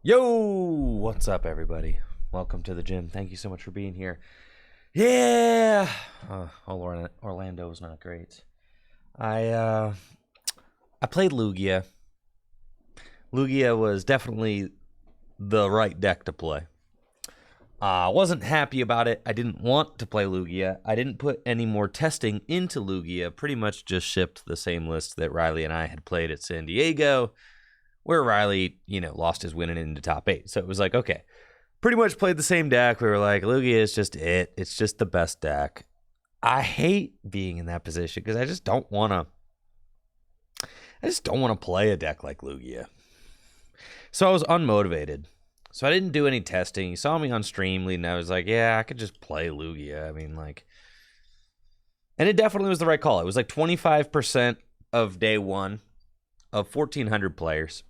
Yo, what's up, everybody? Welcome to the gym. Thank you so much for being here. Yeah, Orlando was not great. I played Lugia. Lugia was definitely the right deck to play. I wasn't happy about it. I didn't want to play Lugia. I didn't put any more testing into Lugia. Pretty much just shipped the same list that Riley and I had played at San Diego, where Riley, lost his winning into top 8. So it was like, okay, pretty much played the same deck. We were like, Lugia is just it. It's just the best deck. I hate being in that position because I just don't want to play a deck like Lugia. So I was unmotivated. So I didn't do any testing. You saw me on stream leading. I was like, yeah, I could just play Lugia. And it definitely was the right call. It was like 25% of day one of 1,400 players.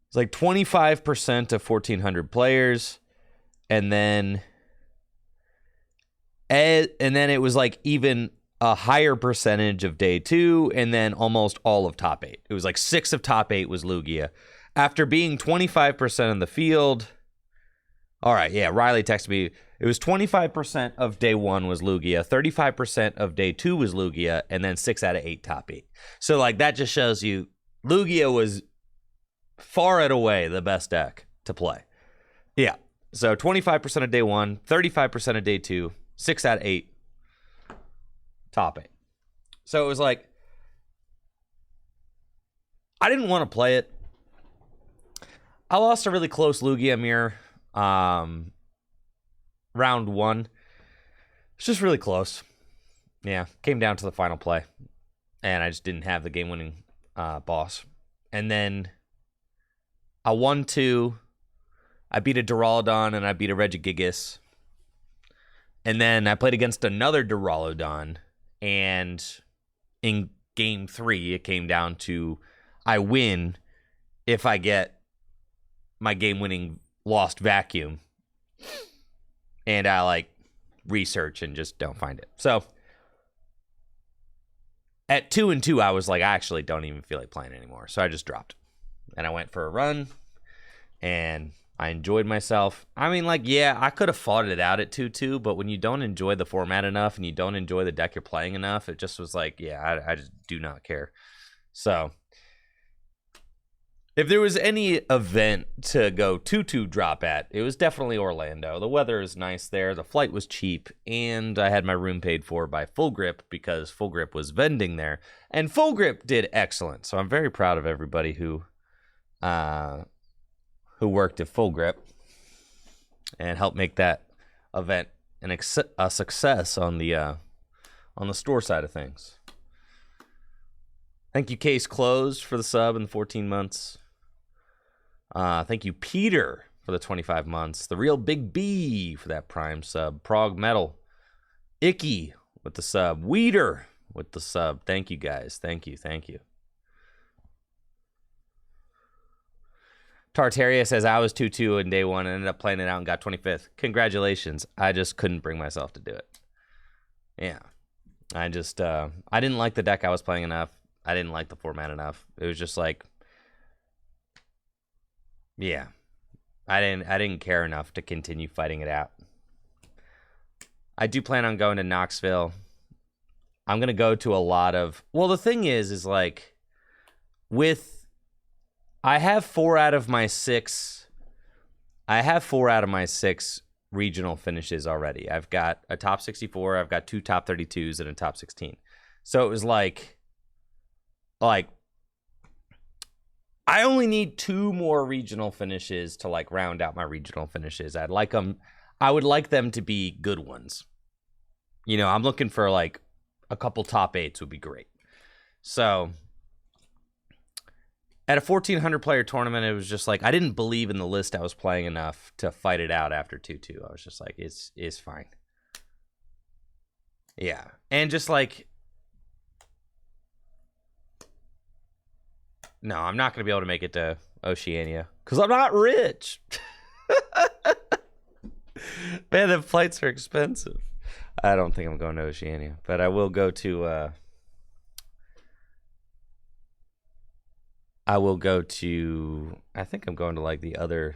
It's like 25% of 1,400 players, and then it was like even a higher percentage of day 2, and then almost all of top 8. It was like 6 of top 8 was Lugia. After being 25% in the field, all right, yeah, Riley texted me. It was 25% of day 1 was Lugia, 35% of day 2 was Lugia, and then 6 out of 8 top 8. So like that just shows you Lugia was far and away the best deck to play. Yeah. So 25% of day 1, 35% of day 2, 6 out of 8, top 8. So it was like, I didn't want to play it. I lost a really close Lugia mirror round 1. It's just really close. Yeah. Came down to the final play. And I just didn't have the game-winning boss. And then I won 2. I beat a Duraludon and I beat a Regigigas. And then I played against another Duraludon. And in game 3, it came down to I win if I get my game-winning lost vacuum. And I research and just don't find it. So at 2-2, I was like, I actually don't even feel like playing anymore. So I just dropped. And I went for a run, and I enjoyed myself. Yeah, I could have fought it out at 2-2, but when you don't enjoy the format enough and you don't enjoy the deck you're playing enough, it just was like, yeah, I just do not care. So if there was any event to go 2-2 drop at, it was definitely Orlando. The weather is nice there. The flight was cheap, and I had my room paid for by Full Grip because Full Grip was vending there. And Full Grip did excellent, so I'm very proud of everybody who worked at Full Grip and helped make that event a success on the store side of things. Thank you, Case Closed, for the sub in the 14 months. Thank you, Peter, for the 25 months. The Real Big B for that Prime sub. Prog Metal. Icky with the sub. Weeder with the sub. Thank you, guys. Thank you. Tartaria says, I was 2-2 in day 1 and ended up playing it out and got 25th. Congratulations. I just couldn't bring myself to do it. Yeah. I didn't like the deck I was playing enough. I didn't like the format enough. It was just like, yeah, I didn't care enough to continue fighting it out. I do plan on going to Knoxville. I'm going to go to a lot of... Well, the thing is like, I have 4 out of my 6... I have 4 out of my 6 regional finishes already. I've got a top 64, I've got 2 top 32s, and a top 16. So it was like... I only need 2 more regional finishes to round out my regional finishes. I would like them to be good ones. I'm looking for a couple top 8s would be great. So at a 1,400 player tournament, it was just I didn't believe in the list I was playing enough to fight it out after 2-2. I was just like, it's fine. Yeah. And just no, I'm not going to be able to make it to Oceania because I'm not rich. Man, the flights are expensive. I don't think I'm going to Oceania, but I will go to I will go to, I think I'm going to like the other.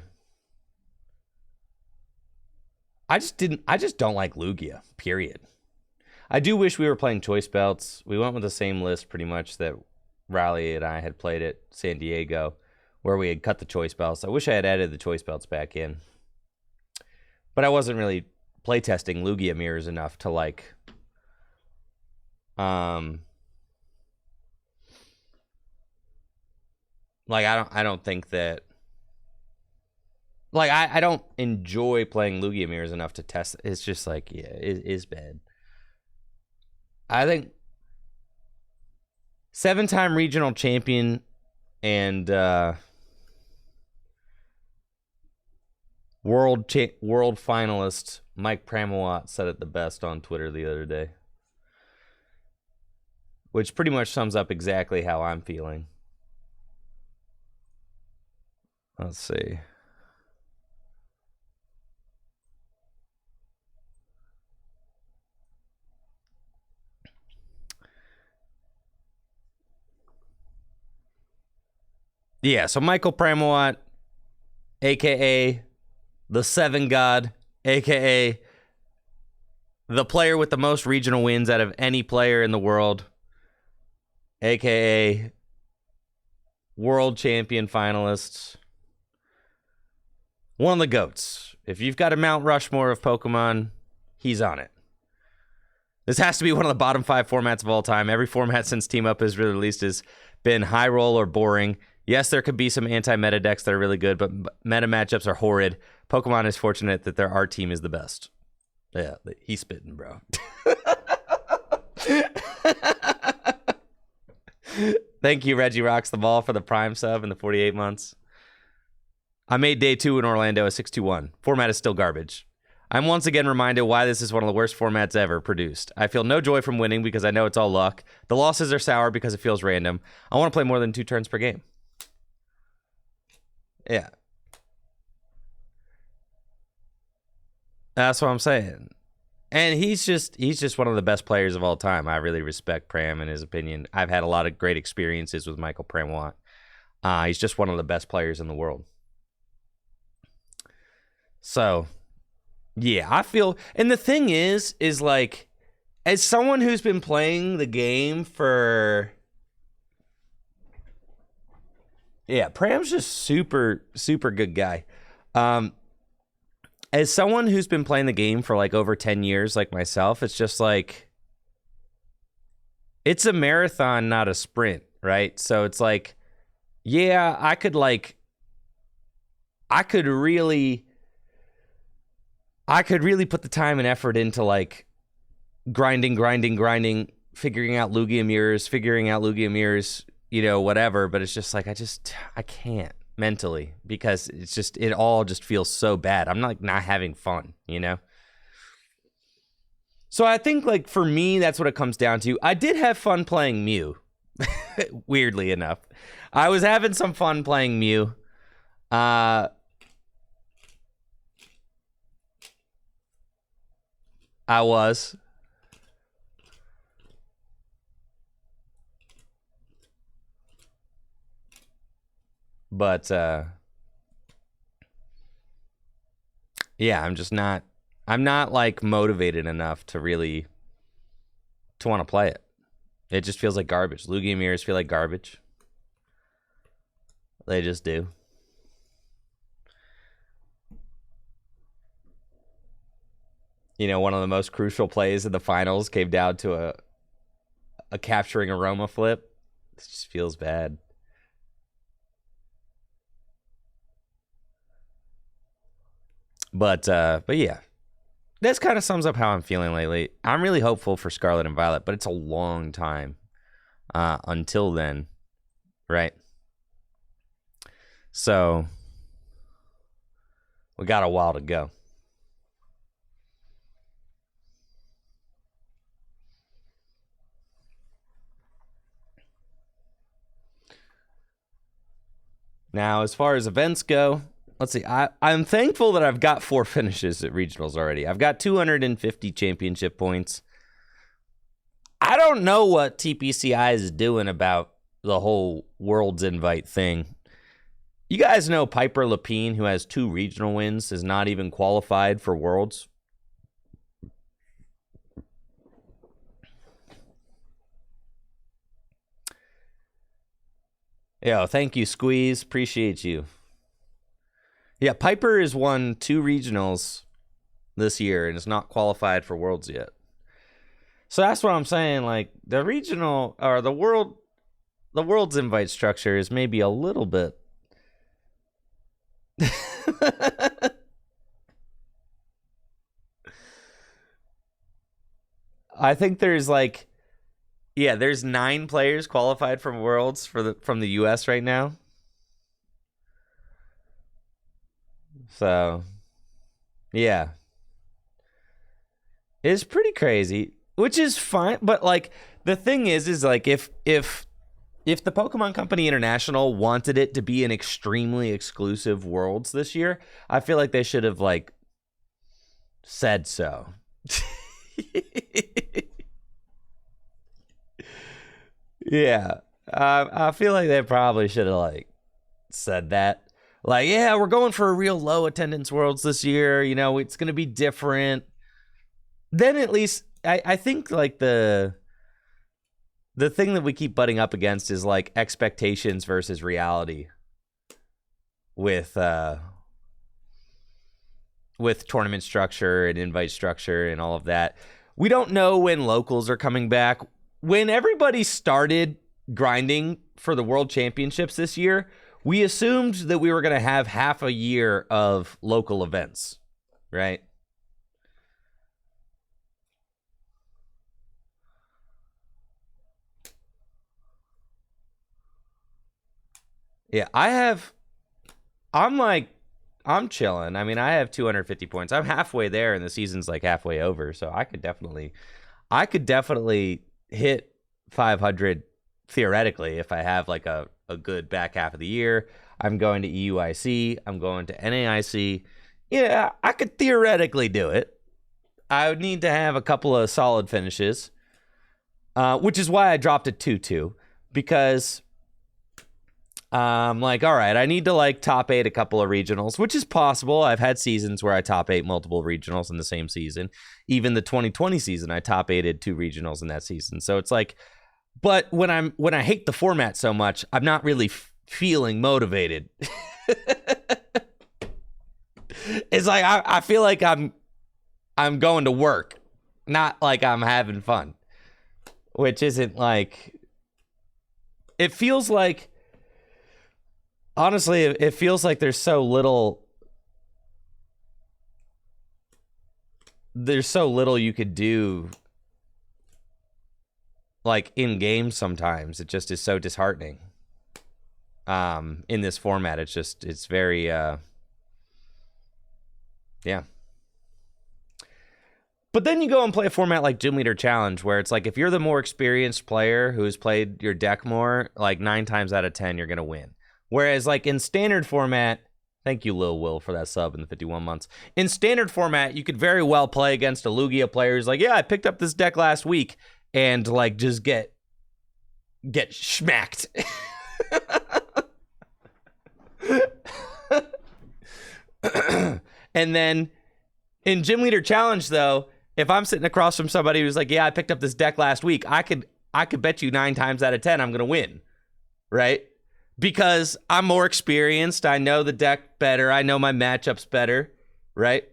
I just don't like Lugia, period. I do wish we were playing choice belts. We went with the same list pretty much that Riley and I had played at San Diego, where we had cut the choice belts. I wish I had added the choice belts back in. But I wasn't really playtesting Lugia mirrors enough to like I don't think that like I don't enjoy playing Lugia mirrors enough to test. It's just like, yeah, it is bad. I think 7-time regional champion and world finalist Mike Pramawat said it the best on Twitter the other day, which pretty much sums up exactly how I'm feeling. Let's see. Yeah, so Michael Pramawat, a.k.a. the Seven God, a.k.a. the player with the most regional wins out of any player in the world, a.k.a. world champion finalist, one of the GOATs. If you've got a Mount Rushmore of Pokemon, he's on it. This has to be one of the bottom 5 formats of all time. Every format since Team Up has really released has been high roll or boring. Yes, there could be some anti-meta decks that are really good, but meta matchups are horrid. Pokemon is fortunate that their art team is the best. Yeah, he's spitting, bro. Thank you, Reggie Rocks the Ball, for the Prime sub in the 48 months. I made day 2 in Orlando a 6-2-1. Format is still garbage. I'm once again reminded why this is one of the worst formats ever produced. I feel no joy from winning because I know it's all luck. The losses are sour because it feels random. I want to play more than 2 turns per game. Yeah. That's what I'm saying. And he's just one of the best players of all time. I really respect Pram and his opinion. I've had a lot of great experiences with Michael Pramawat. He's just one of the best players in the world. So, yeah, I feel... And the thing is like, as someone who's been playing the game for... Yeah, Pram's just super, super good guy. As someone who's been playing the game for like over 10 years, like myself, it's just like, it's a marathon, not a sprint, right? So it's like, yeah, I could really put the time and effort into like grinding, figuring out Lugia mirrors, you know, whatever. But it's just like, I can't mentally, because it all just feels so bad. I'm like not having fun, you know? So I think like for me, that's what it comes down to. I did have fun playing Mew. Weirdly enough. I was having some fun playing Mew. I was. But yeah, I'm not like motivated enough to really want to play it. It just feels like garbage. Lugia mirrors feel like garbage. They just do. You know, one of the most crucial plays in the finals came down to a capturing aroma flip. It just feels bad. But yeah, this kind of sums up how I'm feeling lately. I'm really hopeful for Scarlet and Violet, but it's a long time until then, right? So we got a while to go. Now, as far as events go, let's see. I'm thankful that I've got 4 finishes at regionals already. I've got 250 championship points. I don't know what TPCI is doing about the whole Worlds invite thing. You guys know Piper Lapine, who has 2 regional wins, is not even qualified for Worlds? Yo, thank you, Squeeze. Appreciate you. Yeah, Piper has won 2 regionals this year and is not qualified for Worlds yet. So that's what I'm saying. Like, the regional or the Worlds invite structure is maybe a little bit. I think there's like, yeah, there's 9 players qualified from Worlds from the US right now. So, yeah. It's pretty crazy, which is fine, but like the thing is like if the Pokemon Company International wanted it to be an extremely exclusive Worlds this year, I feel like they should have like said so. Yeah. I feel like they probably should have like said that. Like, yeah, we're going for a real low attendance Worlds this year. You know, it's going to be different. Then at least I think like the thing that we keep butting up against is like expectations versus reality with tournament structure and invite structure and all of that. We don't know when locals are coming back. When everybody started grinding for the World Championships this year, we assumed that we were going to have half a year of local events, right? Yeah, I'm chilling. I mean, I have 250 points. I'm halfway there and the season's like halfway over, so I could definitely hit 500 theoretically if I have like a good back half of the year. I'm going to EUIC, I'm going to NAIC. Yeah, I could theoretically do it. I would need to have a couple of solid finishes, which is why I dropped it 2-2, because like, all right, I need to like top 8 a couple of regionals, which is possible. I've had seasons where I top 8 multiple regionals in the same season. Even the 2020 season, I top 8'd 2 regionals in that season. So it's like, but when I hate the format so much, I'm not really feeling motivated. It's like I feel like I'm going to work, not like I'm having fun, which isn't like. It feels like. Honestly, it feels like there's so little you could do like in game sometimes. It just is so disheartening. In this format, it's very yeah. But then you go and play a format like Gym Leader Challenge, where it's like if you're the more experienced player who's played your deck more, like 9 times out of 10 you're gonna win. Whereas, like, in standard format, thank you, Lil Will, for that sub in the 51 months. In standard format, you could very well play against a Lugia player who's like, yeah, I picked up this deck last week, and, like, just get schmacked. And then, in Gym Leader Challenge, though, if I'm sitting across from somebody who's like, yeah, I picked up this deck last week, I could bet you 9 times out of 10 I'm going to win, right? Because I'm more experienced. I know the deck better. I know my matchups better, right?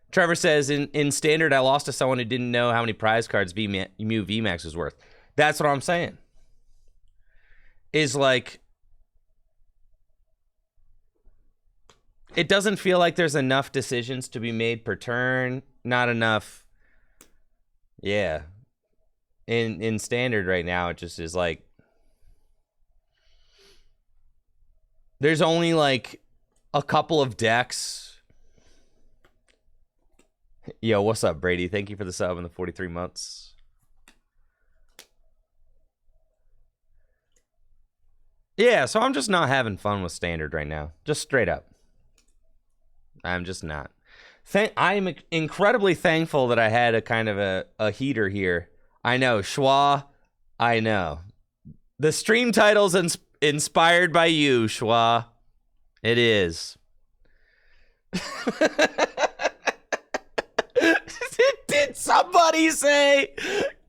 Trevor says, in standard, I lost to someone who didn't know how many prize cards Mew VMAX was worth. That's what I'm saying. Is like, it doesn't feel like there's enough decisions to be made per turn. Not enough. Yeah. In standard right now, it just is like there's only like a couple of decks. Yo, what's up, Brady? Thank you for the sub in the 43 months. Yeah, so I'm just not having fun with standard right now. Just straight up. I'm just not. I'm incredibly thankful that I had a kind of a heater here. I know, Schwa. I know. The stream title's inspired by you, Schwa. It is. Did somebody say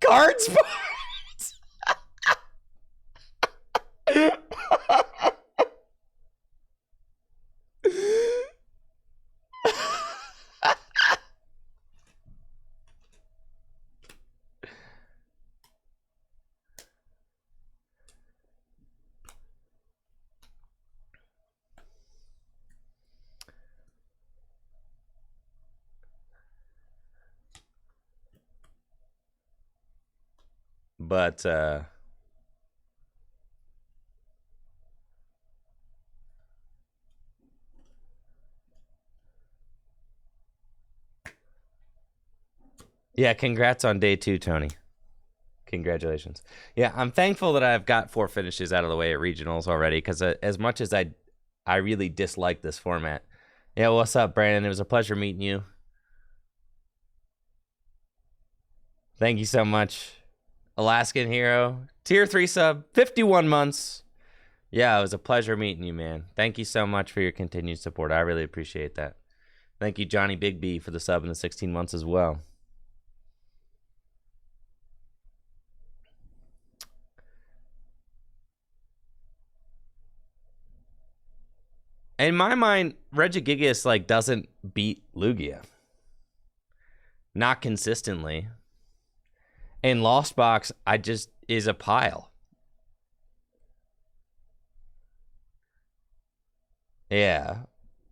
card sports? But yeah, congrats on day 2, Tony. Congratulations. Yeah, I'm thankful that I've got 4 finishes out of the way at regionals already, because as much as I really dislike this format. Yeah, what's up, Brandon? It was a pleasure meeting you. Thank you so much. Alaskan Hero, tier 3 sub, 51 months. Yeah, it was a pleasure meeting you, man. Thank you so much for your continued support. I really appreciate that. Thank you, Johnny Big B, for the sub in the 16 months as well. In my mind, Regigigas like doesn't beat Lugia. Not consistently. And Lost Box, is a pile. Yeah.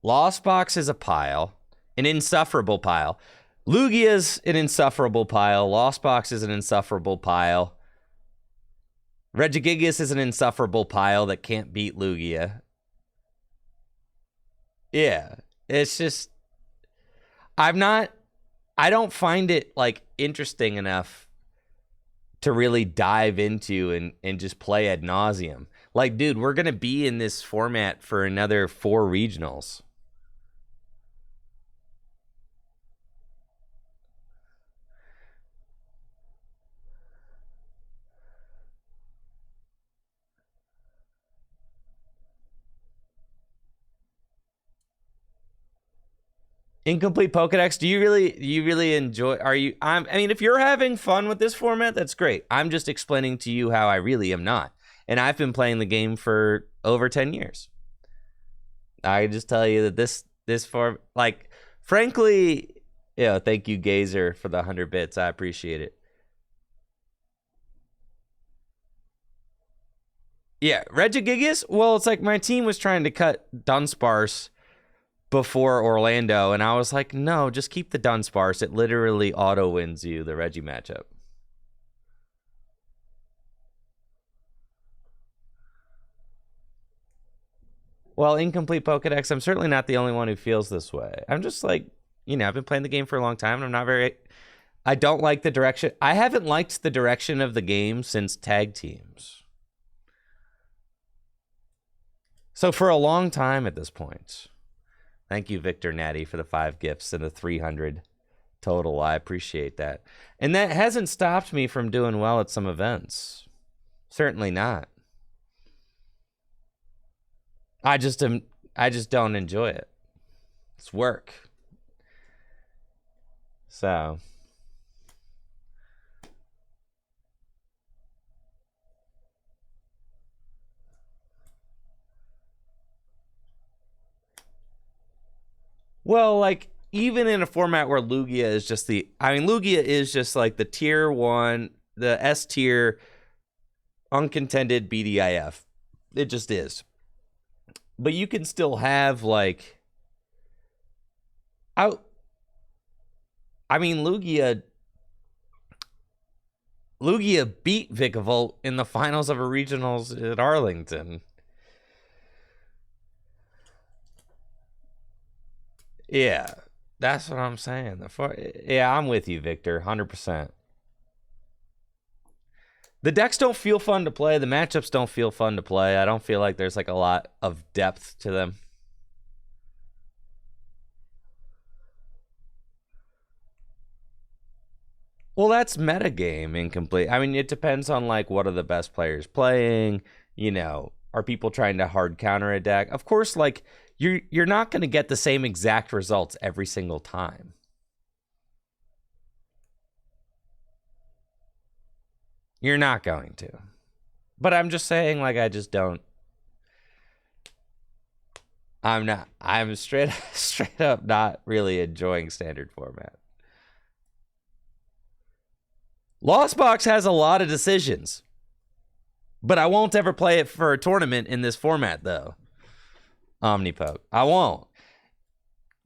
Lost Box is a pile. An insufferable pile. Lugia's an insufferable pile. Lost Box is an insufferable pile. Regigigas is an insufferable pile that can't beat Lugia. Yeah. It's just... I don't find it, like, interesting enough to really dive into and just play ad nauseum. Like, dude, we're going to be in this format for another 4 regionals. Incomplete Pokedex, do you really enjoy, I mean, if you're having fun with this format, that's great. I'm just explaining to you how I really am not. And I've been playing the game for over 10 years. I just tell you that this form, like, frankly, yeah, thank you, Gazer, for the 100 bits. I appreciate it. Yeah, Regigigas, well, it's like my team was trying to cut Dunsparce before Orlando, and I was like, no, just keep the Dunsparce. It literally auto wins you the Reggie matchup. Well, Incomplete Pokedex, I'm certainly not the only one who feels this way. I'm just like, I've been playing the game for a long time, and I don't like the direction. I haven't liked the direction of the game since tag teams. So for a long time at this point. Thank you, Victor Natty, for the 5 gifts and the 300 total. I appreciate that. And that hasn't stopped me from doing well at some events. Certainly not. I just don't enjoy it. It's work. So... Well, like, even in a format where Lugia is just Lugia is just like the tier 1, the S tier, uncontended BDIF. It just is. But you can still have, like, Lugia beat Vikavolt in the finals of a regionals at Arlington. Yeah, that's what I'm saying. Yeah, I'm with you, Victor, 100%. The decks don't feel fun to play. The matchups don't feel fun to play. I don't feel like there's like a lot of depth to them. Well, that's metagame incomplete. I mean, it depends on like what are the best players playing. You know, are people trying to hard counter a deck? Of course, like you're not going to get the same exact results every single time. You're not going to. But I'm just saying, like, I just don't. I'm straight up not really enjoying standard format. Lost Box has a lot of decisions. But I won't ever play it for a tournament in this format, though. Omnipoke. I won't.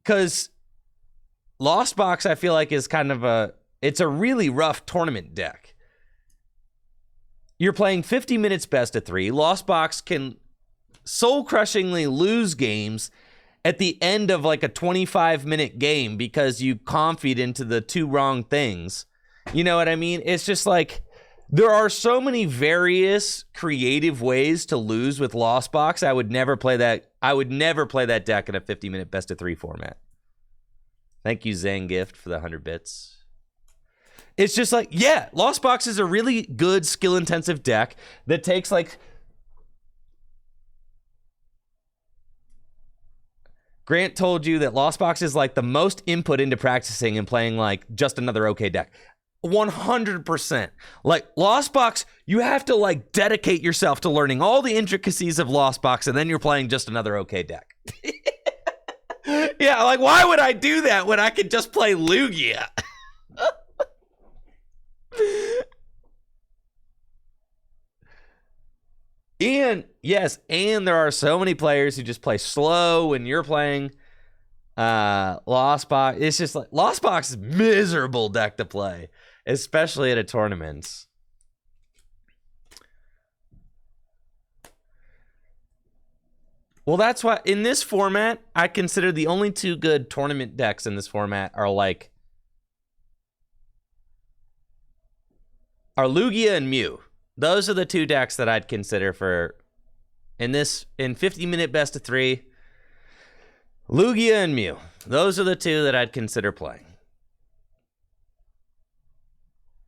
Because Lost Box, I feel like, is kind of it's a really rough tournament deck. You're playing 50 minutes best of 3. Lost Box can soul-crushingly lose games at the end of like a 25-minute game because you confied into the 2 wrong things. You know what I mean? It's just like there are so many various creative ways to lose with Lost Box. I would never play that. I would never play that deck in a 50-minute best of 3 format. Thank you, Zangift, for the 100 bits. It's just like, yeah, Lost Box is a really good skill-intensive deck that takes like... Grant told you that Lost Box is like the most input into practicing and playing like just another okay deck. 100%. Like Lost Box, you have to like dedicate yourself to learning all the intricacies of Lost Box and then you're playing just another okay deck. Yeah, like why would I do that when I could just play Lugia? And yes, and there are so many players who just play slow when you're playing Lost Box. It's just like Lost Box is miserable deck to play, especially at a tournament. Well, that's why in this format, I consider the only 2 good tournament decks in this format are Lugia and Mew. Those are the 2 decks that I'd consider for in 50-minute best of 3. Lugia and Mew. Those are the 2 that I'd consider playing.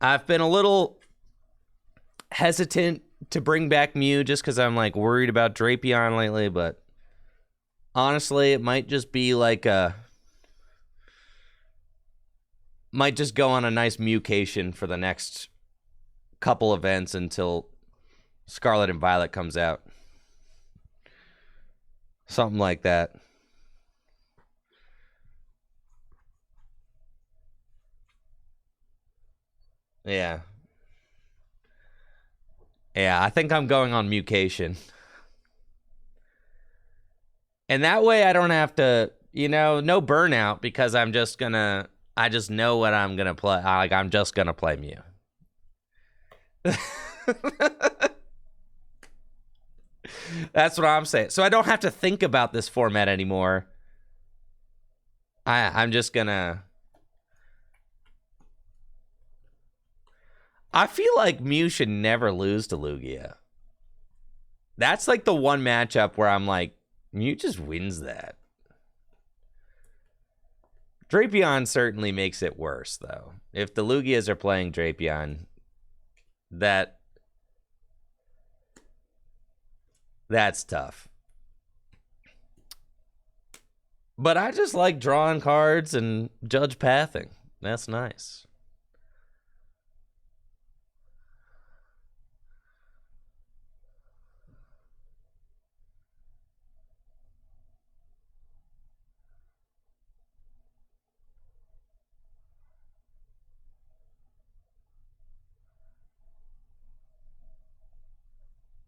I've been a little hesitant to bring back Mew just because I'm like worried about Drapion lately, but honestly, it might just be like might just go on a nice Mewcation for the next couple events until Scarlet and Violet comes out. Something like that. Yeah. Yeah, I think I'm going on Mewcation. And that way I don't have to, no burnout because I just know what I'm going to play. I'm just going to play Mew. That's what I'm saying. So I don't have to think about this format anymore. I'm just gonna... I feel like Mew should never lose to Lugia. That's like the one matchup where I'm like, Mew just wins that. Drapion certainly makes it worse, though. If the Lugias are playing Drapion, that's tough. But I just like drawing cards and judge pathing. That's nice.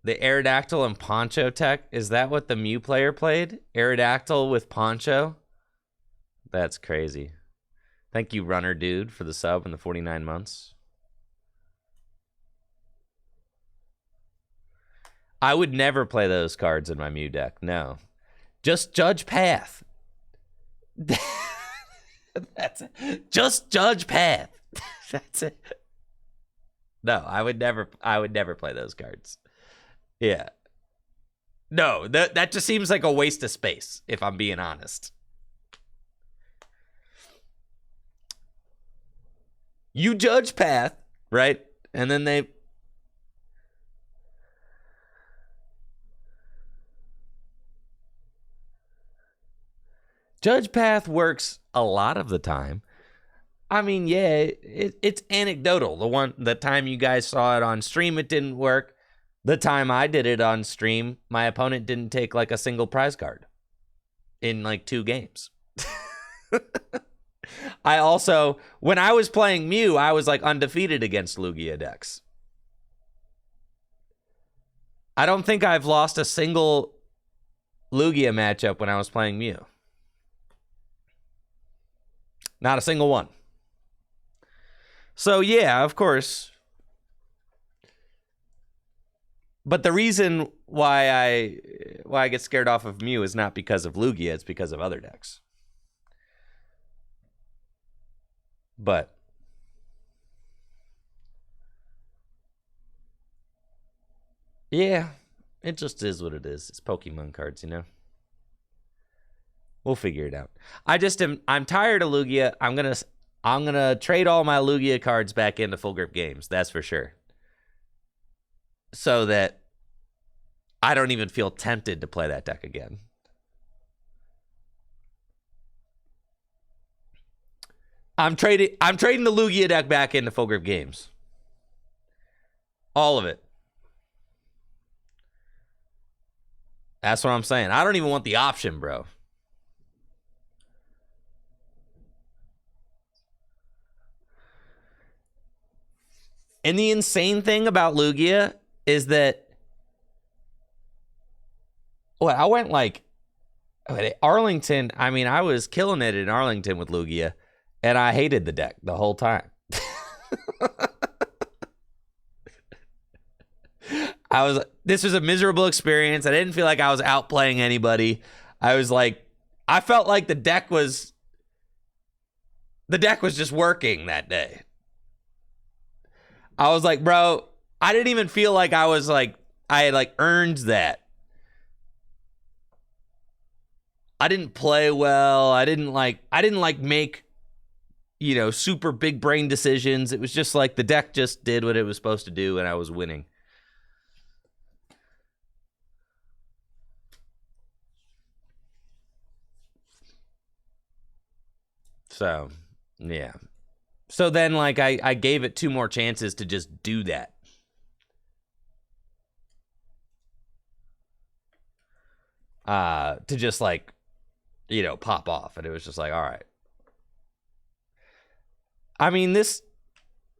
The Aerodactyl and Poncho tech, is that what the Mew player played? Aerodactyl with Poncho? That's crazy. Thank you, Runner Dude, for the sub and the 49 months. I would never play those cards in my Mew deck, no. Just judge path. That's it. Just judge path. That's it. No, I would never play those cards. Yeah. No, that just seems like a waste of space, if I'm being honest. You judge path, right? And then they... Judge path works a lot of the time. I mean, yeah, it's anecdotal. The time you guys saw it on stream, it didn't work. The time I did it on stream, my opponent didn't take like a single prize card in like 2 games. I also, when I was playing Mew, I was like undefeated against Lugia decks. I don't think I've lost a single Lugia matchup when I was playing Mew. Not a single one. So yeah, of course. But the reason why I get scared off of Mew is not because of Lugia, it's because of other decks. But yeah, it just is what it is. It's Pokemon cards, you know. We'll figure it out. I'm tired of Lugia. I'm gonna trade all my Lugia cards back into Full Grip Games. That's for sure. So that I don't even feel tempted to play that deck again. I'm trading the Lugia deck back into Full Grip Games. All of it. That's what I'm saying. I don't even want the option, bro. And the insane thing about Lugia is that I went like Arlington. I mean, I was killing it in Arlington with Lugia, and I hated the deck the whole time. This was a miserable experience. I didn't feel like I was outplaying anybody. I felt like the deck was just working that day. I was like, bro, I didn't even feel like I had like earned that. I didn't play well. I didn't make, super big brain decisions. It was just like the deck just did what it was supposed to do and I was winning. So, yeah. So then, like, I gave it 2 more chances to just do that. To just, like, pop off. And it was just like, all right. I mean,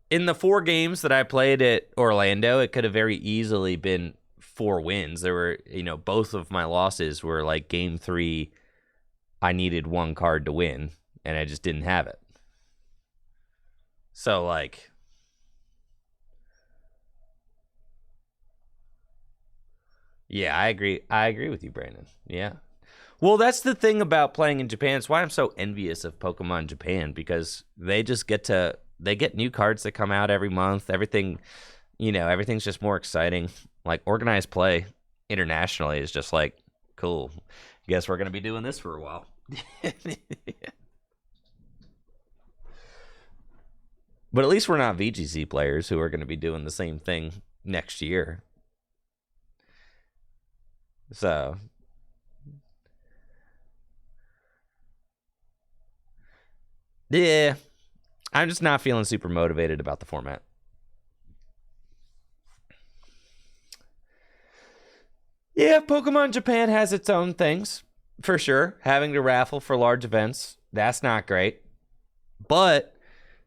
in the 4 games that I played at Orlando, it could have very easily been 4 wins. There were, both of my losses were, like, game 3, I needed 1 card to win, and I just didn't have it. So, like, yeah, I agree. I agree with you, Brandon. Yeah. Well, that's the thing about playing in Japan. It's why I'm so envious of Pokemon Japan, because they just get new cards that come out every month. Everything, everything's just more exciting. Like, organized play internationally is just like, cool. Guess we're going to be doing this for a while. But at least we're not VGC players who are going to be doing the same thing next year. So, yeah, I'm just not feeling super motivated about the format. Yeah, Pokemon Japan has its own things, for sure. Having to raffle for large events, that's not great. But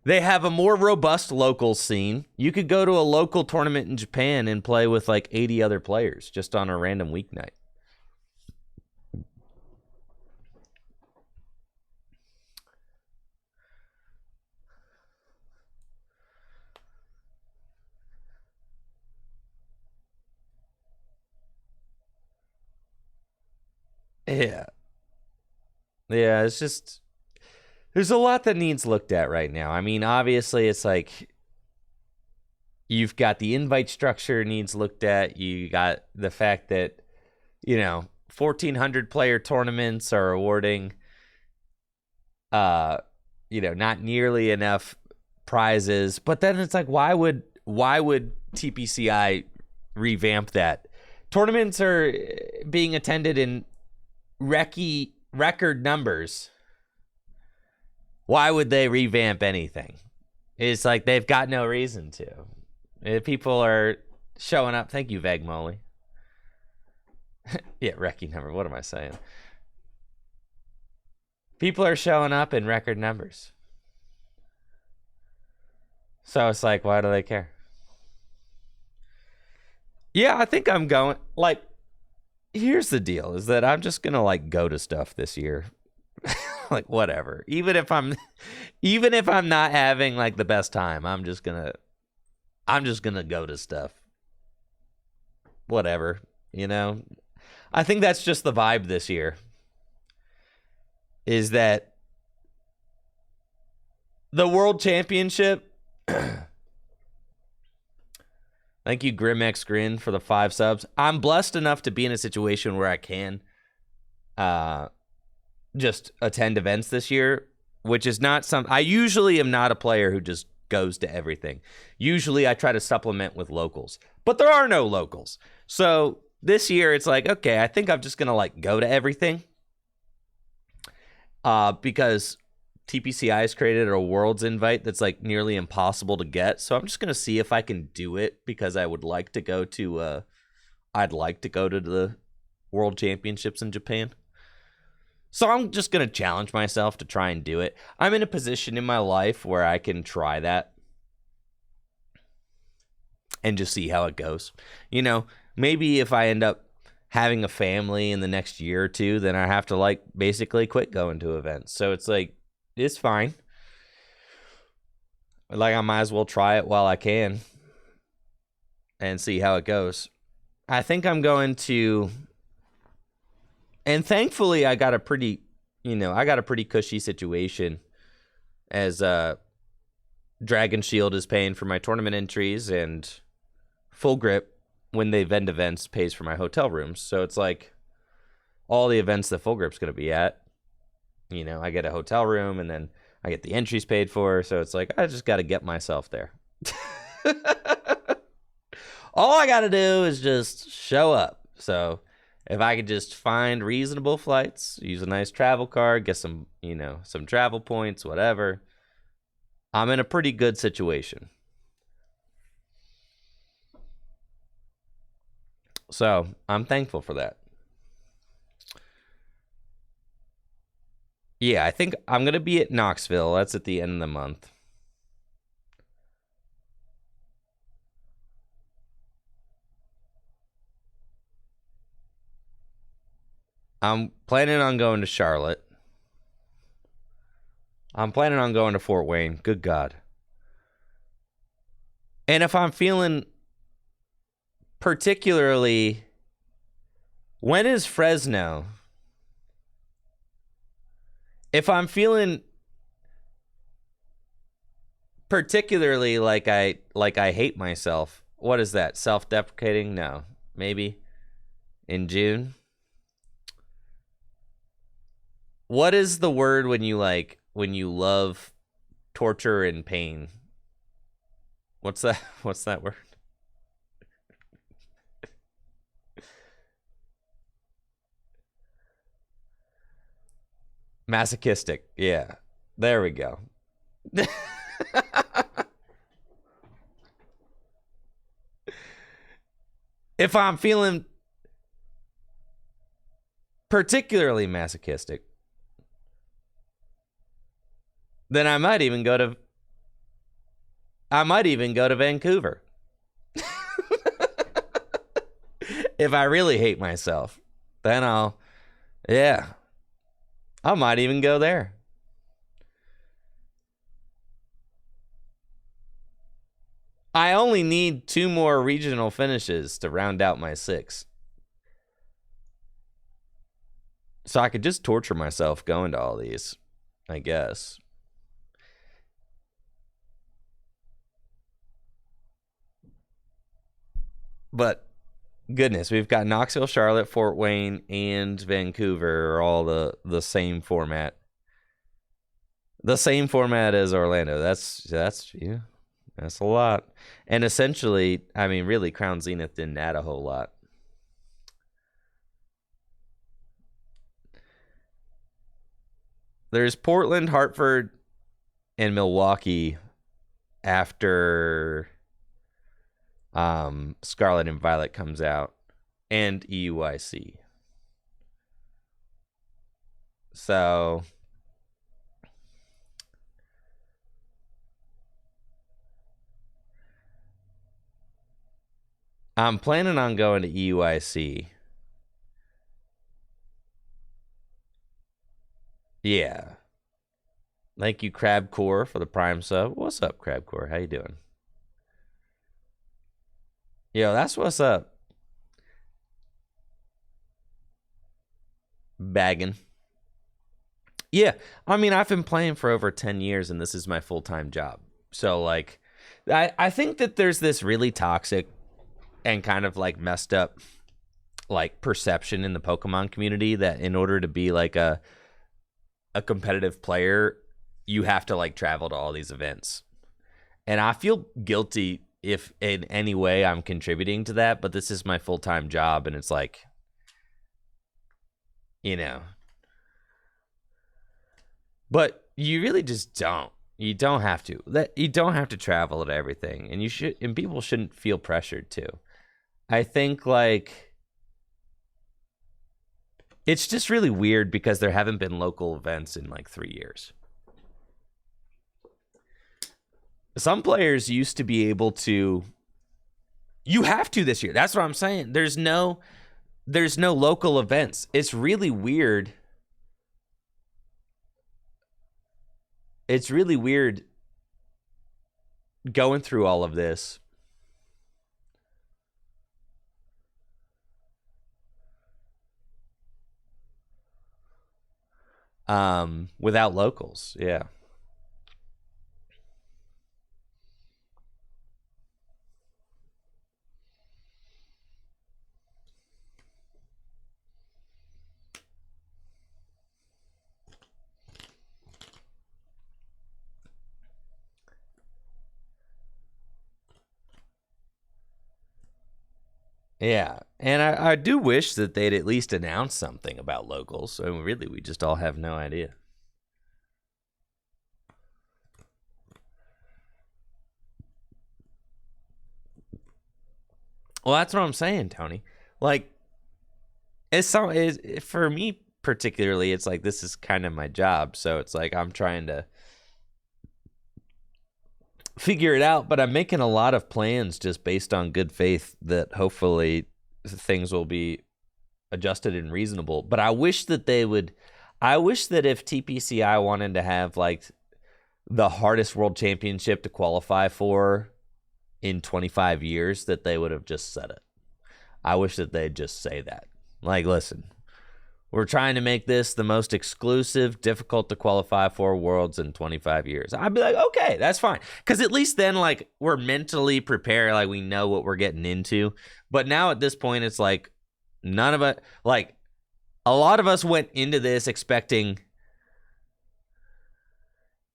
they have a more robust local scene. You could go to a local tournament in Japan and play with like 80 other players just on a random weeknight. Yeah. Yeah, it's just... There's a lot that needs looked at right now. I mean, obviously, it's like... You've got the invite structure needs looked at. You got the fact that, 1,400 player tournaments are awarding, not nearly enough prizes. But then it's like, why would TPCI revamp that? Tournaments are being attended in record numbers. Why would they revamp anything? It's like they've got no reason to. If people are showing up, thank you, Veg Molly. Yeah, recce number. What am I saying? People are showing up in record numbers. So it's like, why do they care? Yeah, I think I'm going, like, here's the deal, is that I'm just gonna, like, go to stuff this year. Like, whatever. Even if I'm not having, like, the best time, I'm just gonna go to stuff. Whatever, you know? I think that's just the vibe this year. Is that the World Championship? Thank you, GrimX Grin, for the 5 subs. I'm blessed enough to be in a situation where I can just attend events this year, which is not something. I usually am not a player who just goes to everything. Usually I try to supplement with locals, but there are no locals. So this year it's like, okay, I think I'm just going to like go to everything because TPCI has created a Worlds invite that's like nearly impossible to get. So I'm just going to see if I can do it because I would like to go to I'd like to go to the World Championships in Japan. So I'm just going to challenge myself to try and do it. I'm in a position in my life where I can try that and just see how it goes. You know, maybe if I end up having a family in the next year or two, then I have to like basically quit going to events. So it's like, it's fine. Like, I might as well try it while I can and see how it goes. I think I'm going to, and thankfully I got a pretty cushy situation as Dragon Shield is paying for my tournament entries and Full Grip, when they vend events, pays for my hotel rooms. So it's like all the events that Full Grip's going to be at, you know, I get a hotel room and then I get the entries paid for. So it's like, I just got to get myself there. All I got to do is just show up. So if I could just find reasonable flights, use a nice travel card, get some, you know, some travel points, whatever, I'm in a pretty good situation. So I'm thankful for that. Yeah, I think I'm going to be at Knoxville. That's at the end of the month. I'm planning on going to Charlotte. I'm planning on going to Fort Wayne. Good God. And if I'm feeling particularly, when is Fresno? If I'm feeling particularly like I hate myself, what is that? Self-deprecating? No. Maybe in June. What is the word when you love torture and pain? What's that? What's that word? Masochistic. Yeah. There we go. If I'm feeling particularly masochistic, then I might even go to Vancouver. If I really hate myself, then I might even go there. I only need 2 more regional finishes to round out my 6. So I could just torture myself going to all these, I guess. But goodness, we've got Knoxville, Charlotte, Fort Wayne, and Vancouver are all the same format. The same format as Orlando. That's yeah. That's a lot. And essentially, I mean, really, Crown Zenith didn't add a whole lot. There's Portland, Hartford, and Milwaukee after Scarlet and Violet comes out, and EUIC. So I'm planning on going to EUIC. Yeah. Thank you, Crabcore, for the Prime sub. What's up, Crabcore? How you doing? Yo, that's what's up. Bagging. Yeah, I mean, I've been playing for over 10 years, and this is my full-time job. So, like, I think that there's this really toxic and kind of, like, messed up, like, perception in the Pokemon community that in order to be, like, a competitive player, you have to, like, travel to all these events. And I feel guilty if in any way I'm contributing to that, but this is my full-time job, and it's like, you know. But you really just don't. You don't have to. You don't have to travel to everything, and you should. And people shouldn't feel pressured to. I think like it's just really weird because there haven't been local events in like 3 years. Some players used to be able to. You have to this year. That's what I'm saying. There's no local events. It's really weird. It's really weird going through all of this. Without locals, yeah. Yeah, and I do wish that they'd at least announce something about locals. I mean, really, we just all have no idea. Well, that's what I'm saying, Tony. Like, for me particularly, it's like this is kind of my job, so it's like I'm trying to figure it out, but I'm making a lot of plans just based on good faith that hopefully things will be adjusted and reasonable. But I wish that if TPCI wanted to have like the hardest world championship to qualify for in 25 years, that they would have just said it. I wish that they'd just say that. Like, listen, we're trying to make this the most exclusive, difficult to qualify for worlds in 25 years. I'd be like, okay, that's fine. Because at least then, like, we're mentally prepared. Like, we know what we're getting into. But now at this point, it's like, none of it, like, a lot of us went into this expecting,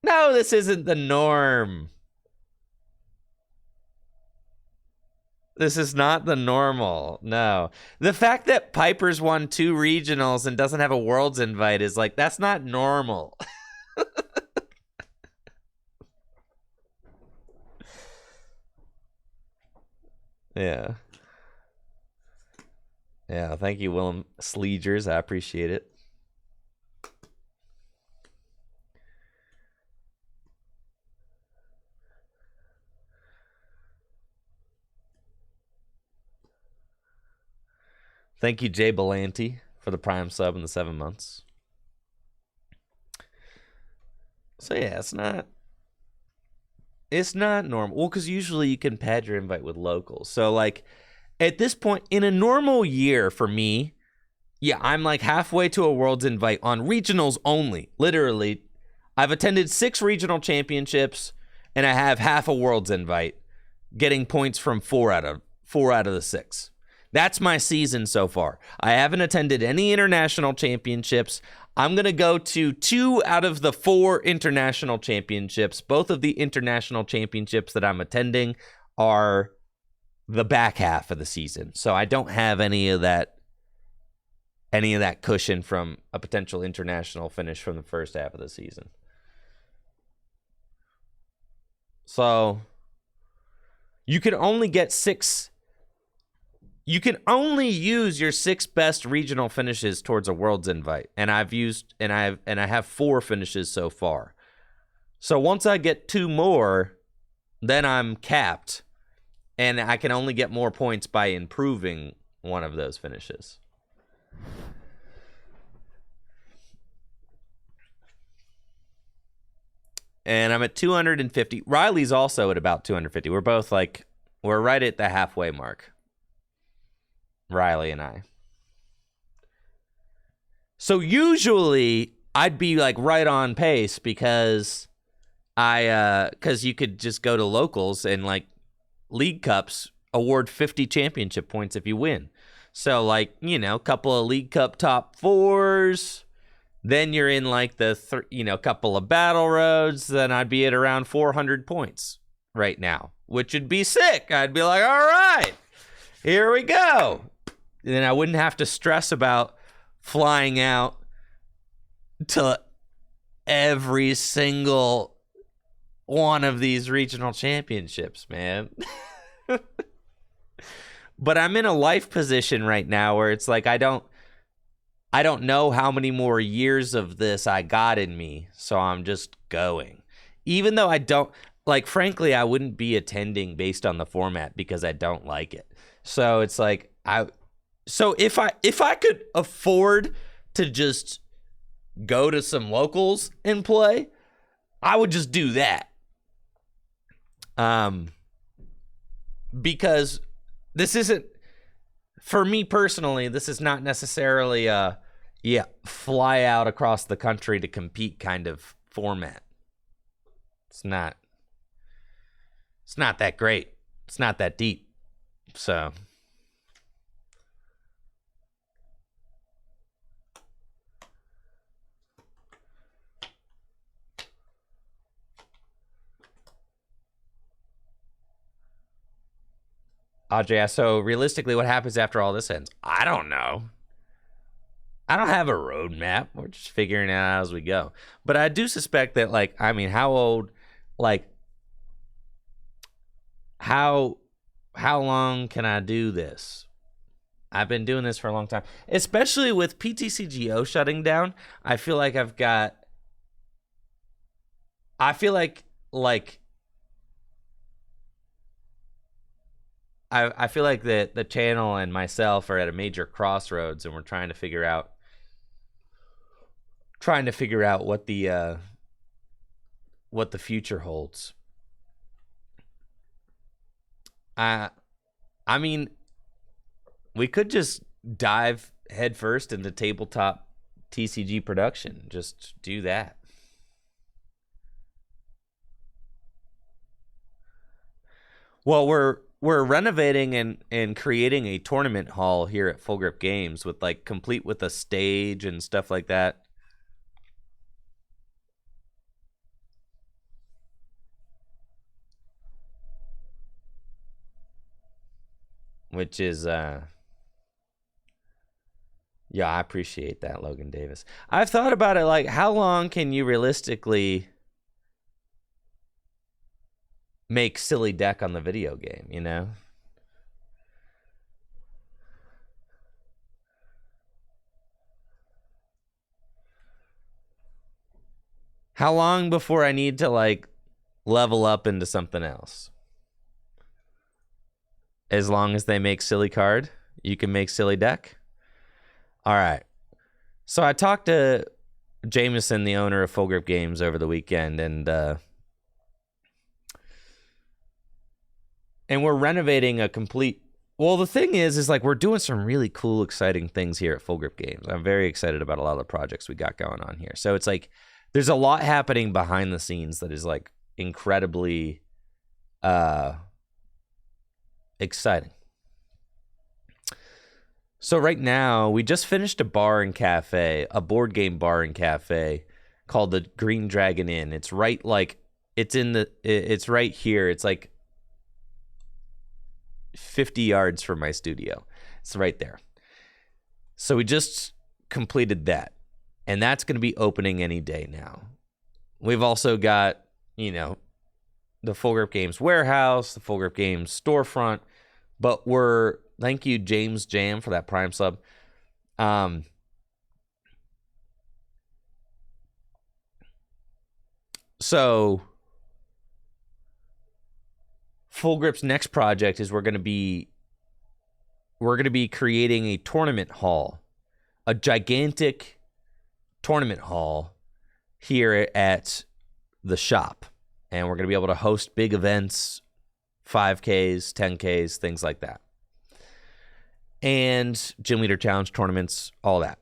no, this isn't the norm. This is not the normal. No. The fact that Piper's won 2 regionals and doesn't have a Worlds invite is like, that's not normal. Yeah. Yeah, thank you, Willem Sleegers. I appreciate it. Thank you, Jay Belanti, for the Prime sub in the 7 months. So yeah, it's not normal. Well, because usually you can pad your invite with locals. So like at this point in a normal year for me, yeah, I'm like halfway to a Worlds invite on regionals only. Literally, I've attended 6 regional championships and I have half a Worlds invite, getting points from 4 out of the 6. That's my season so far. I haven't attended any international championships. I'm going to go to 2 out of the 4 international championships. Both of the international championships that I'm attending are the back half of the season. So I don't have any of that cushion from a potential international finish from the first half of the season. So you can only get 6. You can only use your 6 best regional finishes towards a Worlds invite, and I have 4 finishes so far. So once I get 2 more, then I'm capped, and I can only get more points by improving one of those finishes. And I'm at 250. Riley's also at about 250. We're both we're right at the halfway mark. Riley and I. So usually I'd be right on pace because you could just go to locals and League Cups award 50 championship points if you win. So a couple of League Cup top 4s, then you're in couple of battle roads, then I'd be at around 400 points right now, which would be sick. I'd be like, all right, here we go. And then I wouldn't have to stress about flying out to every single one of these regional championships, man. But I'm in a life position right now where it's I don't know how many more years of this I got in me, so I'm just going. Even though I don't, frankly, I wouldn't be attending based on the format because I don't like it. So it's so if I could afford to just go to some locals and play, I would just do that. Because this isn't, for me personally, this is not necessarily fly out across the country to compete kind of format. It's not that great. It's not that deep. So Ajay, so realistically, what happens after all this ends? I don't know. I don't have a roadmap. We're just figuring it out as we go. But I do suspect that, how old, how long can I do this? I've been doing this for a long time, especially with PTCGO shutting down. I feel like I feel like the channel and myself are at a major crossroads, and we're trying to figure out what the future holds. I mean, we could just dive headfirst into tabletop TCG production. Just do that. Well, we're renovating and creating a tournament hall here at Full Grip Games with complete with a stage and stuff like that. Which is yeah, I appreciate that, Logan Davis. I've thought about it, how long can you realistically make silly deck on the video game, How long before I need to level up into something else? As long as they make silly card, you can make silly deck. All right. So I talked to Jameson, the owner of Full Grip Games, over the weekend, and we're renovating a complete. Well, the thing is we're doing some really cool, exciting things here at Full Grip Games. I'm very excited about a lot of the projects we got going on here. So it's there's a lot happening behind the scenes that is incredibly exciting. So right now, we just finished a bar and cafe, a board game bar and cafe called the Green Dragon Inn. It's right it's right here. It's like 50 yards from my studio. It's right there. So we just completed that. And that's going to be opening any day now. We've also got, the Full Grip Games warehouse, the Full Grip Games storefront. But thank you, James Jam, for that Prime sub. So Full Grip's next project is we're going to be creating a tournament hall, a gigantic tournament hall here at the shop. And we're going to be able to host big events, 5Ks, 10Ks, things like that. And Gym Leader Challenge tournaments, all that.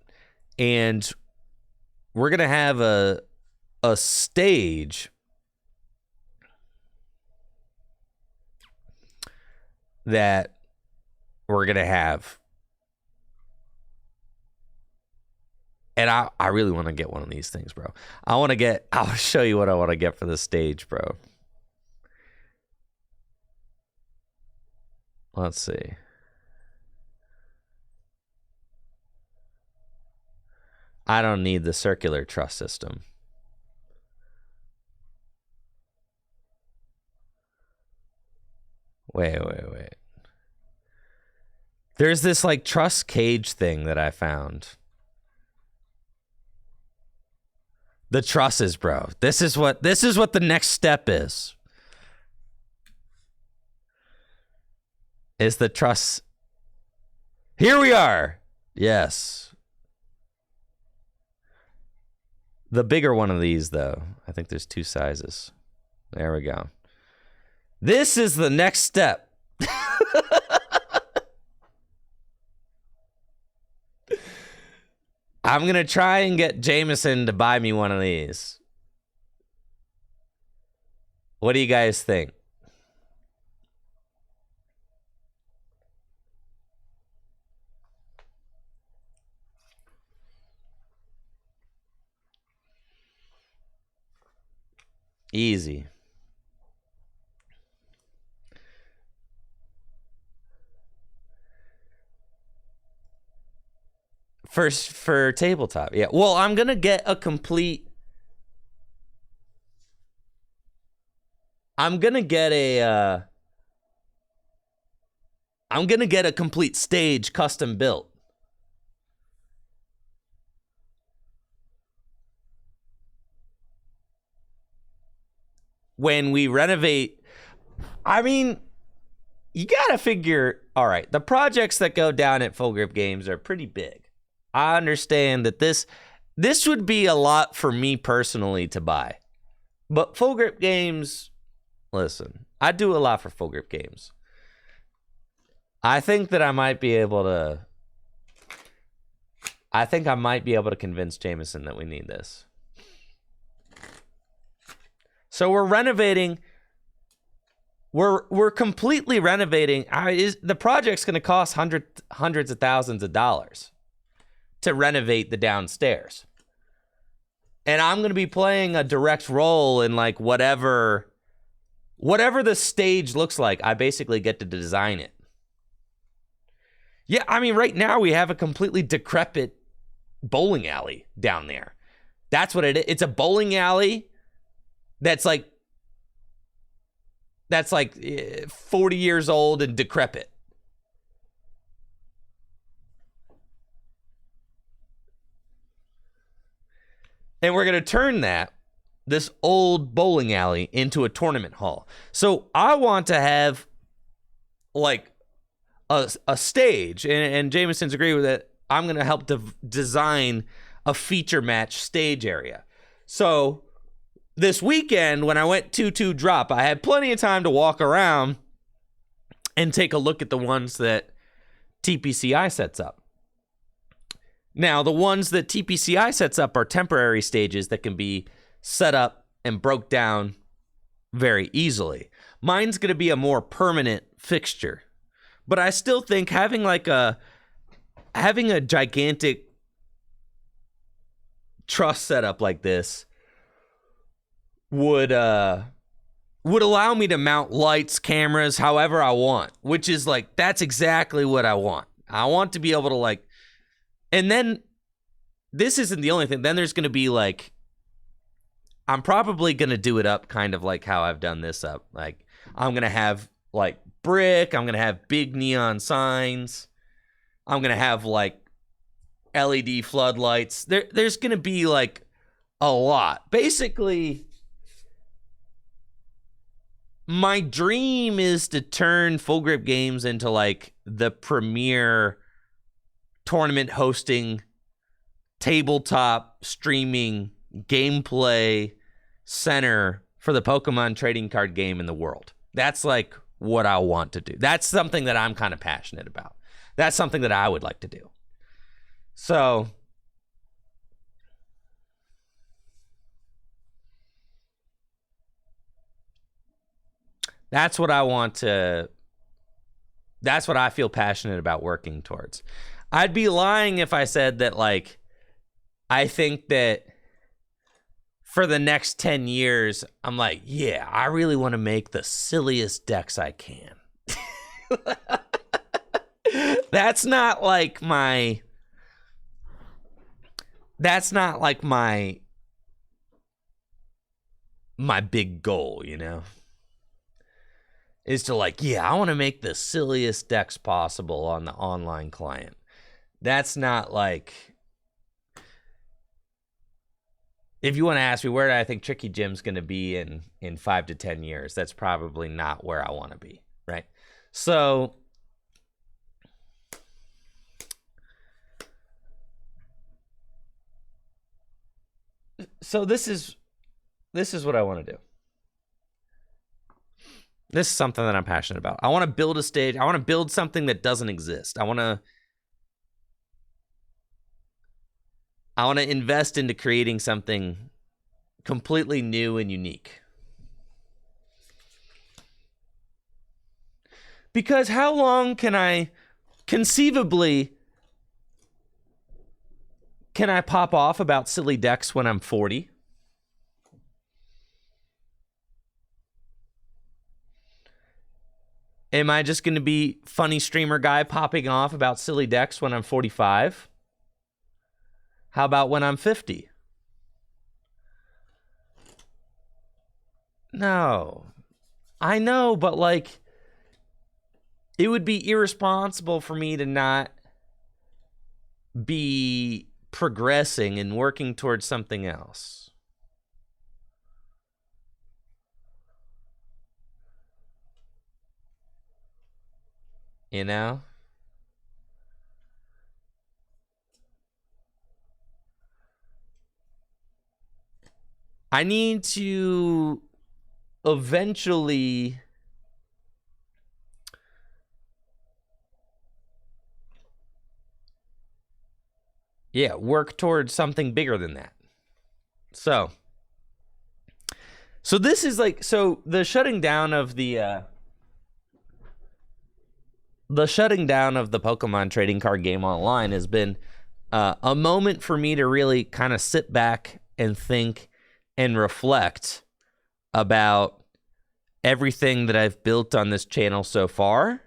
And we're going to have a stage that we're going to have. And I really want to get one of these things, bro. I'll show you what I want to get for the stage, bro. Let's see. I don't need the circular truss system. Wait. There's this like truss cage thing that I found. The trusses, bro. This is what the next step is. Is the truss. Here we are. Yes. The bigger one of these, though. I think there's 2 sizes. There we go. This is the next step. I'm going to try and get Jameson to buy me one of these. What do you guys think? Easy. First for tabletop, yeah. Well, I'm gonna get a complete. I'm gonna get a complete stage custom built. When we renovate, I mean, you gotta figure. All right, the projects that go down at Full Grip Games are pretty big. I understand that this would be a lot for me personally to buy. But Full Grip Games, listen, I do a lot for Full Grip Games. I think I might be able to convince Jameson that we need this. So we're renovating. We're completely renovating. The project's going to cost hundreds of thousands of dollars to renovate the downstairs. And I'm going to be playing a direct role in like whatever the stage looks like. I basically get to design it. Yeah, I mean, right now we have a completely decrepit bowling alley down there. That's what it is. It's a bowling alley that's like 40 years old and decrepit. And we're going to turn this old bowling alley into a tournament hall. So I want to have like a stage, and Jameson's agree with it. I'm going to help design a feature match stage area. So this weekend, when I went 2-2 drop, I had plenty of time to walk around and take a look at the ones that TPCI sets up. Now, the ones that TPCI sets up are temporary stages that can be set up and broke down very easily. Mine's going to be a more permanent fixture. But I still think having like a having a gigantic truss setup like this would allow me to mount lights, cameras, however I want, which is like, that's exactly what I want. I want to be able to like, and then this isn't the only thing. Then there's going to be like, I'm probably going to do it up kind of like how I've done this up. Like, I'm going to have like brick. I'm going to have big neon signs. I'm going to have like LED floodlights. There's going to be like a lot. Basically, my dream is to turn Full Grip Games into like the premier tournament hosting, tabletop streaming, gameplay center for the Pokemon trading card game in the world. That's like what I want to do. That's something that I'm kind of passionate about. That's something that I would like to do. So that's what I want to, that's what I feel passionate about working towards. I'd be lying if I said that, like, I think that for the next 10 years, I'm like, yeah, I really want to make the silliest decks I can. That's not like my big goal, you know? Is to like, yeah, I want to make the silliest decks possible on the online client. That's not like, if you want to ask me where do I think Tricky Jim's going to be in 5 to 10 years, that's probably not where I want to be, right? So this is what I want to do. This is something that I'm passionate about. I want to build a stage. I want to build something that doesn't exist. I want to invest into creating something completely new and unique. Because how long can I pop off about silly decks when I'm 40? Am I just going to be funny streamer guy popping off about silly decks when I'm 45? How about when I'm 50? No. I know, but like, it would be irresponsible for me to not be progressing and working towards something else. You know? I need to eventually work towards something bigger than that. So this is like, so the shutting down of the Pokemon trading card game online has been a moment for me to really kind of sit back and think and reflect about everything that I've built on this channel so far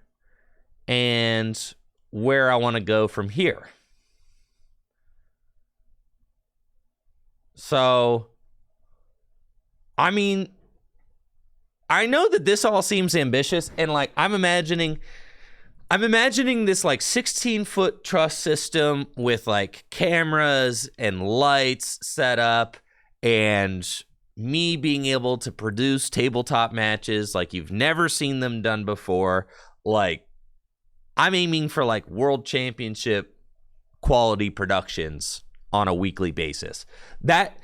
and where I want to go from here. So, I mean, I know that this all seems ambitious, and like I'm imagining this like 16-foot truss system with like cameras and lights set up, and me being able to produce tabletop matches like you've never seen them done before. Like, I'm aiming for like world championship quality productions on a weekly basis. That,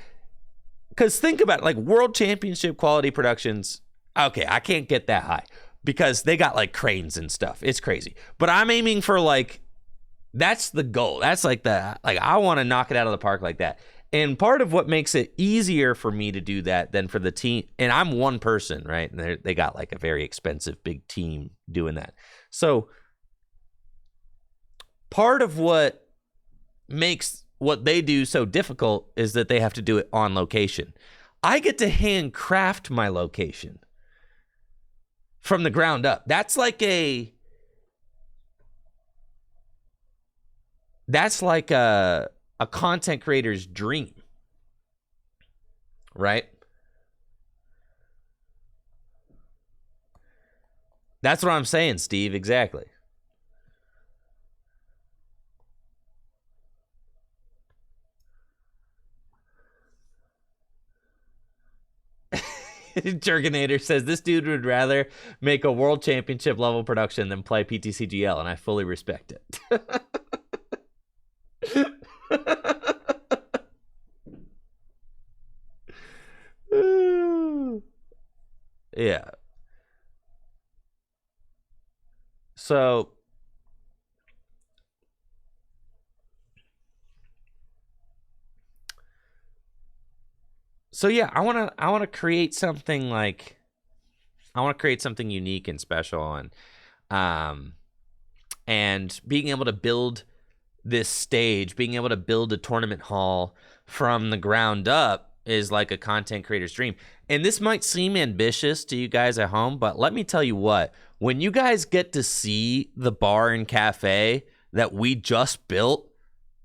because think about it, like world championship quality productions, okay, I can't get that high because they got like cranes and stuff. It's crazy. But I'm aiming for like, that's the goal. That's like I want to knock it out of the park like that. And part of what makes it easier for me to do that than for the team, and I'm one person, right? And they got like a very expensive big team doing that. So part of what makes what they do so difficult is that they have to do it on location. I get to handcraft my location from the ground up. That's like a content creator's dream, right? That's what I'm saying, Steve. Exactly. Jerkinator says this dude would rather make a world championship level production than play PTCGL, and I fully respect it. Yeah. So yeah, I want to create something like, I want to create something unique and special, and being able to build this stage, being able to build a tournament hall from the ground up is like a content creator's dream. And this might seem ambitious to you guys at home, but let me tell you what, when you guys get to see the bar and cafe that we just built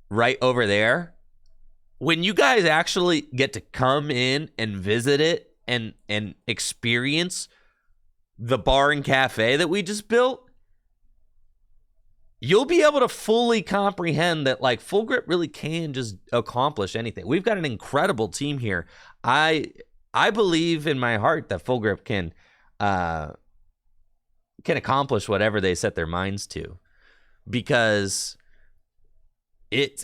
right over there, when you guys actually get to come in and visit it and experience the bar and cafe that we just built, you'll be able to fully comprehend that like Full Grip really can just accomplish anything. We've got an incredible team here. I believe in my heart that Full Grip can accomplish whatever they set their minds to, because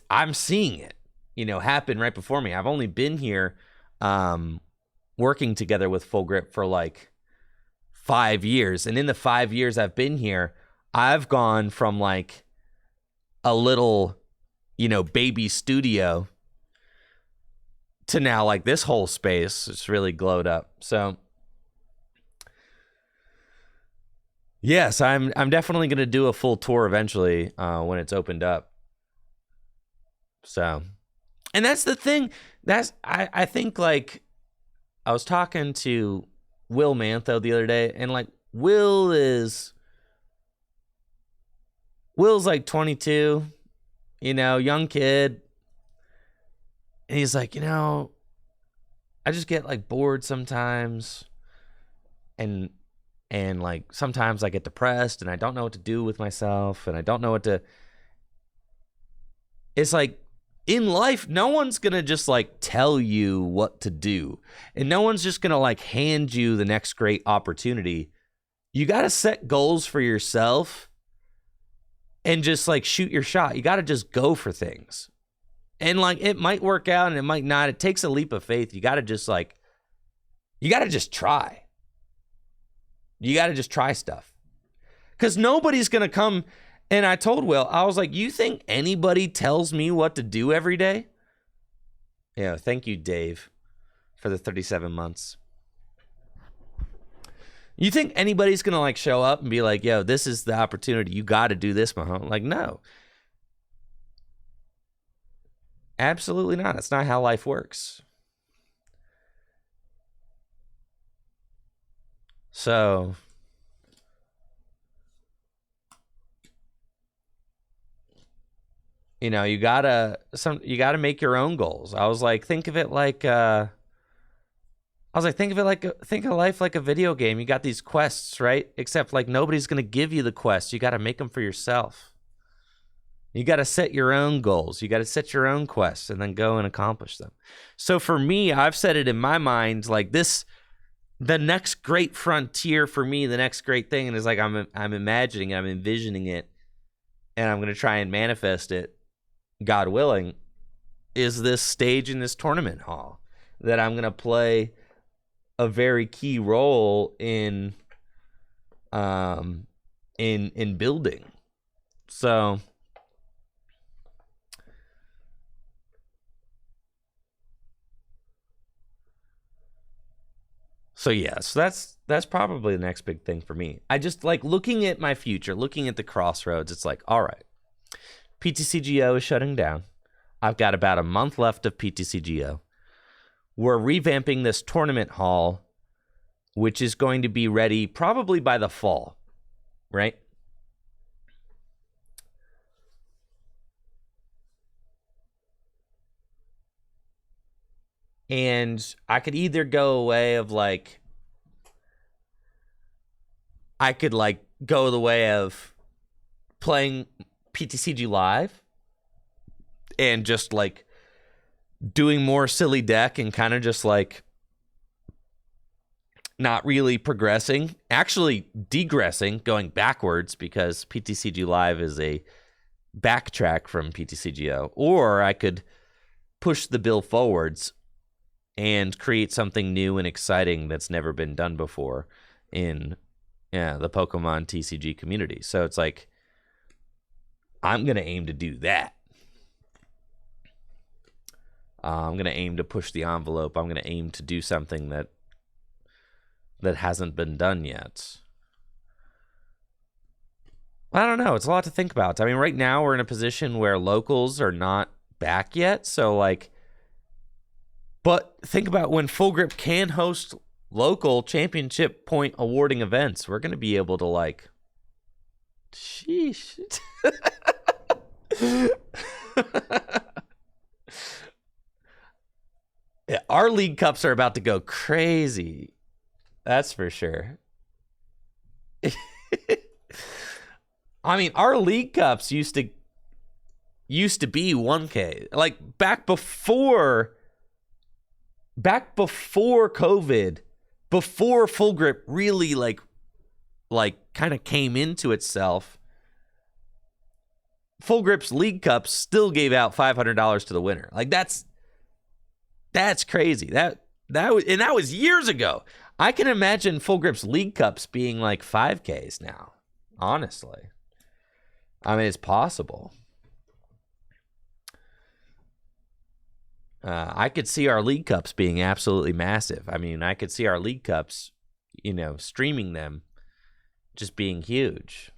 I'm seeing it, happen right before me. I've only been here working together with Full Grip for like 5 years. And in the 5 years I've been here, I've gone from like a little, baby studio to now like this whole space. It's really glowed up. So yes, I'm definitely going to do a full tour eventually when it's opened up. So, and that's the thing. I think like I was talking to Will Mantho the other day, and like Will's like 22, young kid. And he's like, I just get like bored sometimes. And like sometimes I get depressed and I don't know what to do with myself, and I don't know what to. It's like in life, no one's going to just like tell you what to do. And no one's just going to like hand you the next great opportunity. You got to set goals for yourself and just like shoot your shot. You got to just go for things. And like it might work out and it might not. It takes a leap of faith. You got to just try. You got to just try stuff. Because nobody's going to come. And I told Will, I was like, you think anybody tells me what to do every day? Yeah, thank you, Dave, for the 37 months. You think anybody's going to like show up and be like, yo, this is the opportunity. You got to do this, Mahomes. Like, no. Absolutely not. That's not how life works. So you gotta make your own goals. I was like, think of life like a video game. You got these quests, right? Except like nobody's gonna give you the quests. You got to make them for yourself. You got to set your own goals. You got to set your own quests and then go and accomplish them. So for me, I've set it in my mind like this. The next great frontier for me, the next great thing, and it's like I'm imagining, I'm envisioning it, and I'm gonna try and manifest it, God willing, is this stage in this tournament hall that I'm going to play a very key role in building. So yeah, so that's probably the next big thing for me. I just like looking at my future, looking at the crossroads. It's like, all right, PTCGO is shutting down. I've got about a month left of PTCGO. We're revamping this tournament hall, which is going to be ready probably by the fall, right? And I could either go a way of like, I could like go the way of playing PTCG live and just like doing more silly deck and kind of just like not really progressing, actually degressing, going backwards, because PTCG live is a backtrack from PTCGO. Or I could push the bill forwards and create something new and exciting that's never been done before in the Pokemon TCG community. So it's like, I'm going to aim to do that. I'm going to aim to push the envelope. I'm going to aim to do something that hasn't been done yet. I don't know. It's a lot to think about. I mean, right now we're in a position where locals are not back yet. So like, but think about when Full Grip can host local championship point awarding events. We're going to be able to like, sheesh. Yeah, our League Cups are about to go crazy. That's for sure. I mean, our League Cups used to be 1K. Like back before COVID, before Full Grip really like kind of came into itself, Full Grip's League Cups still gave out $500 to the winner. Like that's crazy. That was years ago. I can imagine Full Grip's League Cups being like 5Ks now. Honestly, I mean, it's possible. I could see our League Cups being absolutely massive. I mean, I could see our League Cups, streaming them just being huge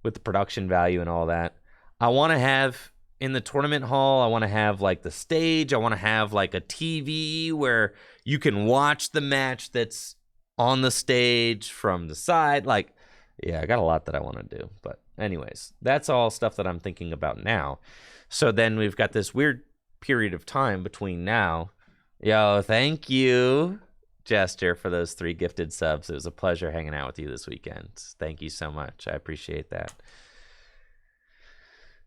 with the production value and all that. I want to have in the tournament hall, I want to have like the stage. I want to have like a TV where you can watch the match that's on the stage from the side. Like, yeah, I got a lot that I want to do. But anyways, that's all stuff that I'm thinking about now. So then we've got this weird period of time between now. Yo, thank you, Jester, for those 3 gifted subs. It was a pleasure hanging out with you this weekend. Thank you so much. I appreciate that.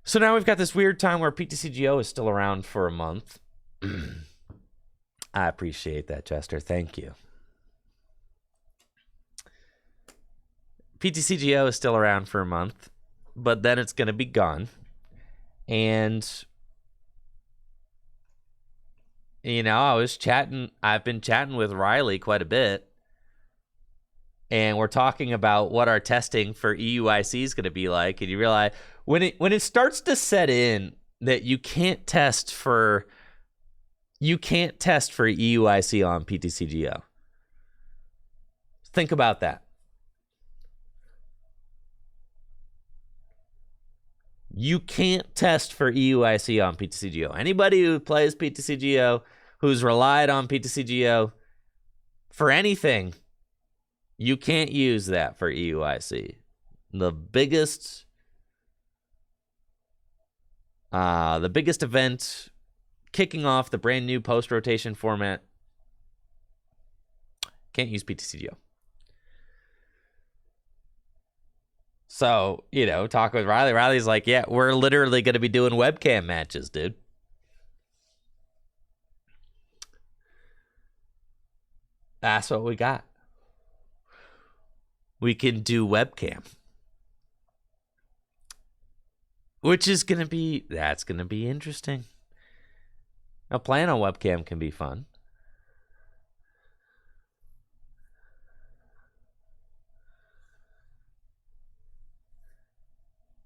So now we've got this weird time where PTCGO is still around for a month. I appreciate that, Jester. Thank you. PTCGO is still around for a month, but then it's going to be gone. And, I've been chatting with Riley quite a bit. And we're talking about what our testing for EUIC is going to be like. And you realize when it starts to set in that you can't test for EUIC on PTCGO. Think about that. You can't test for EUIC on PTCGO. Anybody who plays PTCGO, who's relied on PTCGO for anything, you can't use that for EUIC. The biggest event kicking off the brand new post-rotation format, can't use PTCGO. So, talk with Riley. Riley's like, yeah, we're literally going to be doing webcam matches, dude. That's what we got. We can do webcam. That's going to be interesting. Now, playing on webcam can be fun.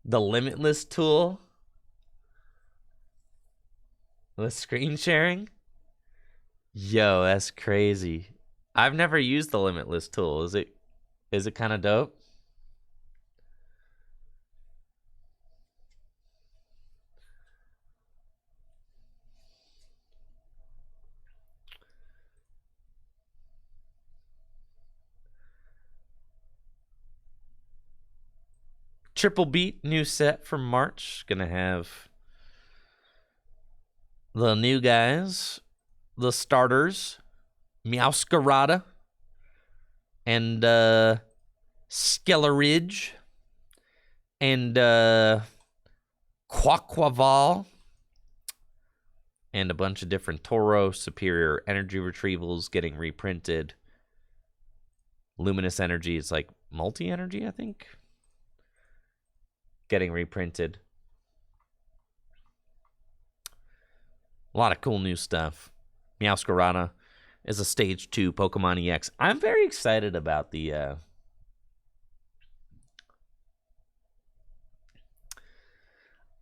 The Limitless tool with screen sharing. Yo, that's crazy. I've never used the Limitless tool. Is it kind of dope? Triple Beat, new set from March. Gonna have the new guys, the starters, Meowscarada, and Skelleridge, and Quaquaval, and a bunch of different Toro Superior Energy Retrievals getting reprinted. Luminous Energy is like multi-energy, I think, getting reprinted. A lot of cool new stuff. Meowscarada is a Stage 2 Pokemon EX. I'm very excited about the...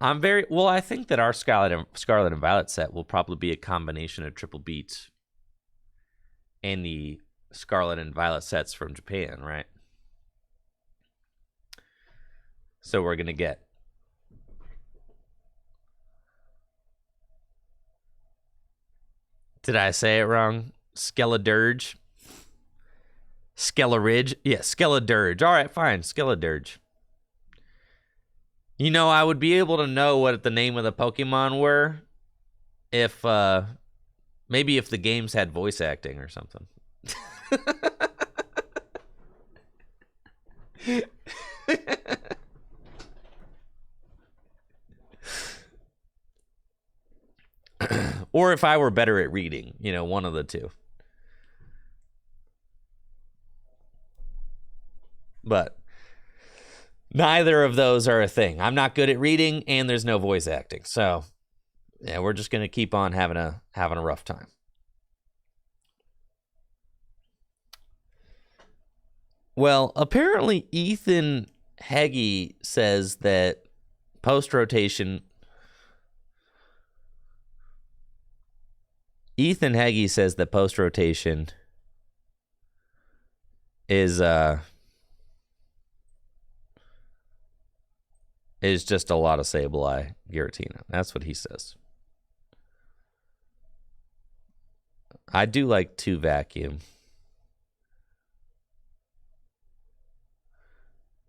I think that our Scarlet and Violet set will probably be a combination of Triple Beat and the Scarlet and Violet sets from Japan, right? So we're going to get did I say it wrong? Skelledurge? Skelleridge? Yeah, Skelledurge. All right, fine. Skelledurge. You know, I would be able to know what the name of the Pokemon were if, maybe if the games had voice acting or something. Or if I were better at reading, you know, one of the two. But neither of those are a thing. I'm not good at reading, and there's no voice acting. So, yeah, we're just gonna keep on having a rough time. Well, apparently Ethan Heggie says that post-rotation... Ethan Heggie says that post-rotation is just a lot of Sableye Giratina. That's what he says. I do like 2 Vacuum.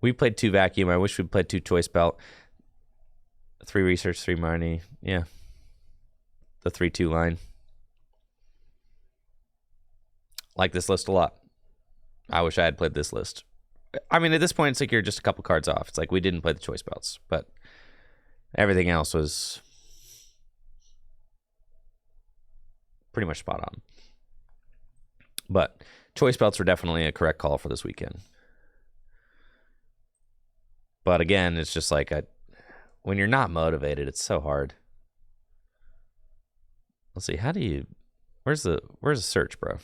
We played 2 Vacuum. I wish we played 2 Choice Belt. 3 Research, 3 Marnie. Yeah. The 3-2 line. Like this list a lot. I wish I had played this list. I mean, at this point, it's like you're just a couple cards off. It's like we didn't play the Choice Belts, but everything else was pretty much spot on. But Choice Belts were definitely a correct call for this weekend. But again, it's just like when you're not motivated, it's so hard. Let's see. How do you... Where's the search, bro?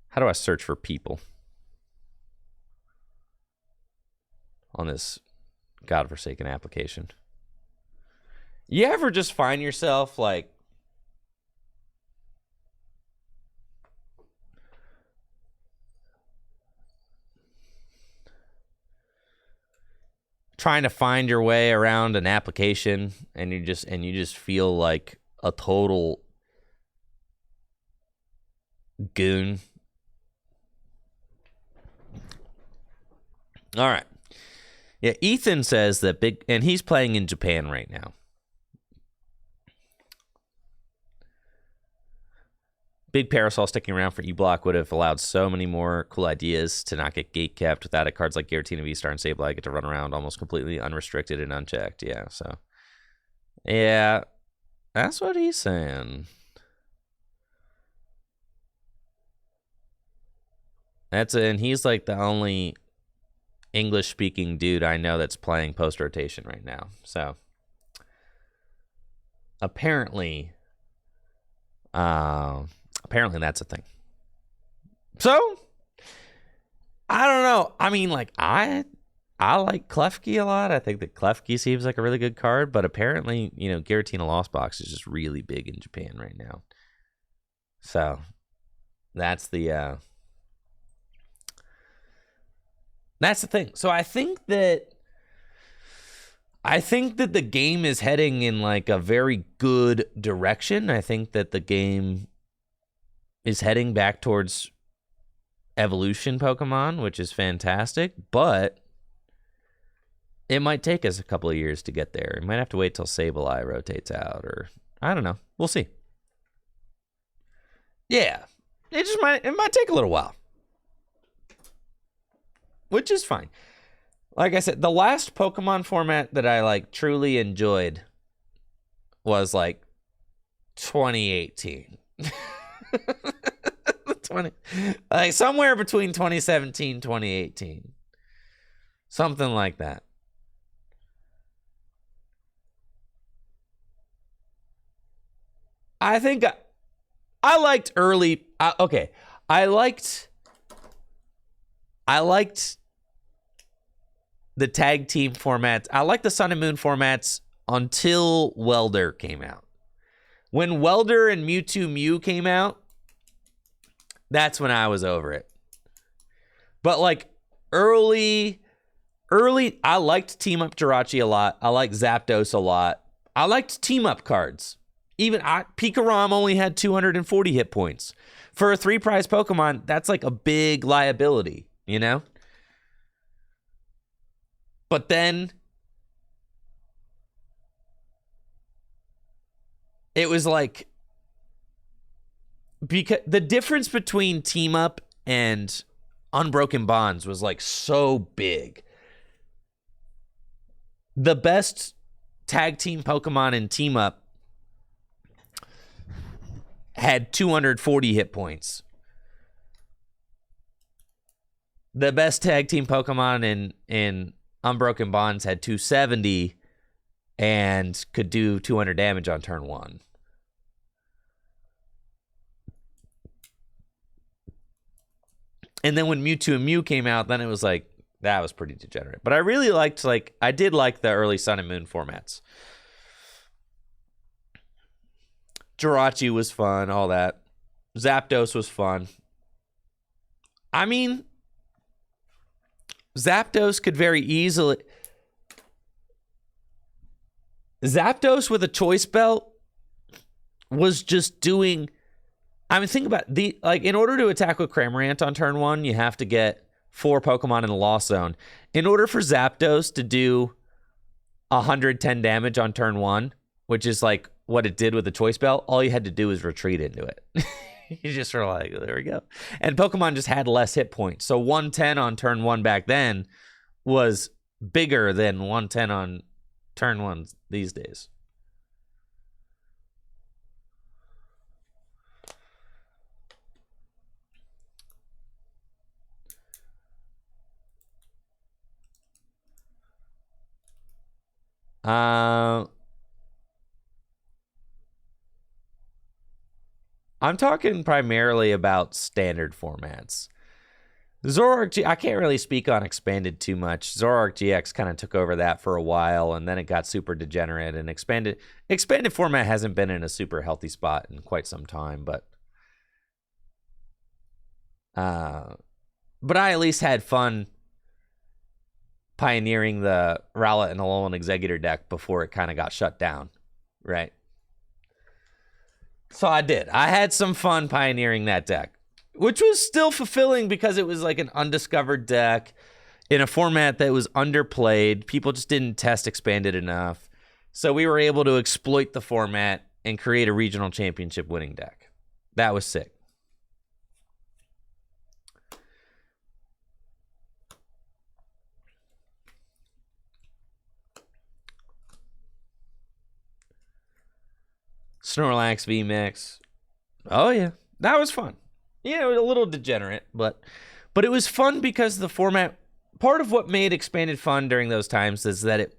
How do I search for people on this godforsaken application? You ever just find yourself like trying to find your way around an application and you just feel like a total goon? All right. Yeah, Ethan says that and he's playing in Japan right now. Big Parasol sticking around for E-Block would have allowed so many more cool ideas to not get gate-kept. Without it, cards like Giratina, V-Star, and Sableye get to run around almost completely unrestricted and unchecked. Yeah, so. Yeah, that's what he's saying. And he's like the only English-speaking dude I know that's playing post-rotation right now. So, apparently that's a thing. So, I don't know. I mean, like, I like Klefki a lot. I think that Klefki seems like a really good card, but apparently, you know, Giratina Lost Box is just really big in Japan right now. So, that's the thing. So I think that the game is heading in like a very good direction. I think that the game is heading back towards evolution Pokemon, which is fantastic. But it might take us a couple of years to get there. We might have to wait till Sableye rotates out, or I don't know. We'll see. Yeah, it might take a little while, which is fine. Like I said, the last Pokemon format that I like truly enjoyed was like 2018. Like somewhere between 2017 2018. Something like that. I think I liked early. Okay, I liked the tag team formats. I liked the Sun and Moon formats until Welder came out. When Welder and Mewtwo Mew came out, that's when I was over it. But like early, I liked Team Up Jirachi a lot. I liked Zapdos a lot. I liked Team Up cards. Even Pikarom only had 240 hit points. For a 3-prize Pokemon, that's like a big liability, you know? But then it was like, because the difference between Team Up and Unbroken Bonds was like so big. The best tag team Pokemon in Team Up had 240 hit points. The best tag team Pokemon in Unbroken Bonds had 270 and could do 200 damage on turn 1. And then when Mewtwo and Mew came out, then it was like, that was pretty degenerate. But I really liked, like, I did like the early Sun and Moon formats. Jirachi was fun, all that. Zapdos was fun. I mean, Zapdos could very easily... Zapdos with a choice belt was just doing... I mean, think about the in order to attack with Cramorant on turn 1, you have to get 4 Pokemon in the Lost Zone. In order for Zapdos to do 110 damage on turn 1, which is like what it did with the choice belt, all you had to do was retreat into it. You just were like, there we go. And Pokemon just had less hit points. So 110 on turn 1 back then was bigger than 110 on turn 1 these days. I'm talking primarily about standard formats. Zoroark I can't really speak on expanded too much. Zoroark GX kind of took over that for a while, and then it got super degenerate, and expanded format hasn't been in a super healthy spot in quite some time, but I at least had fun pioneering the Rowlet and Alolan Exeggutor deck before it kind of got shut down, right? So I did. I had some fun pioneering that deck, which was still fulfilling because it was like an undiscovered deck in a format that was underplayed. People just didn't test expanded enough. So we were able to exploit the format and create a regional championship winning deck. That was sick. Snorlax VMAX. Oh, yeah. That was fun. Yeah, it was a little degenerate, but it was fun because the format... Part of what made expanded fun during those times is that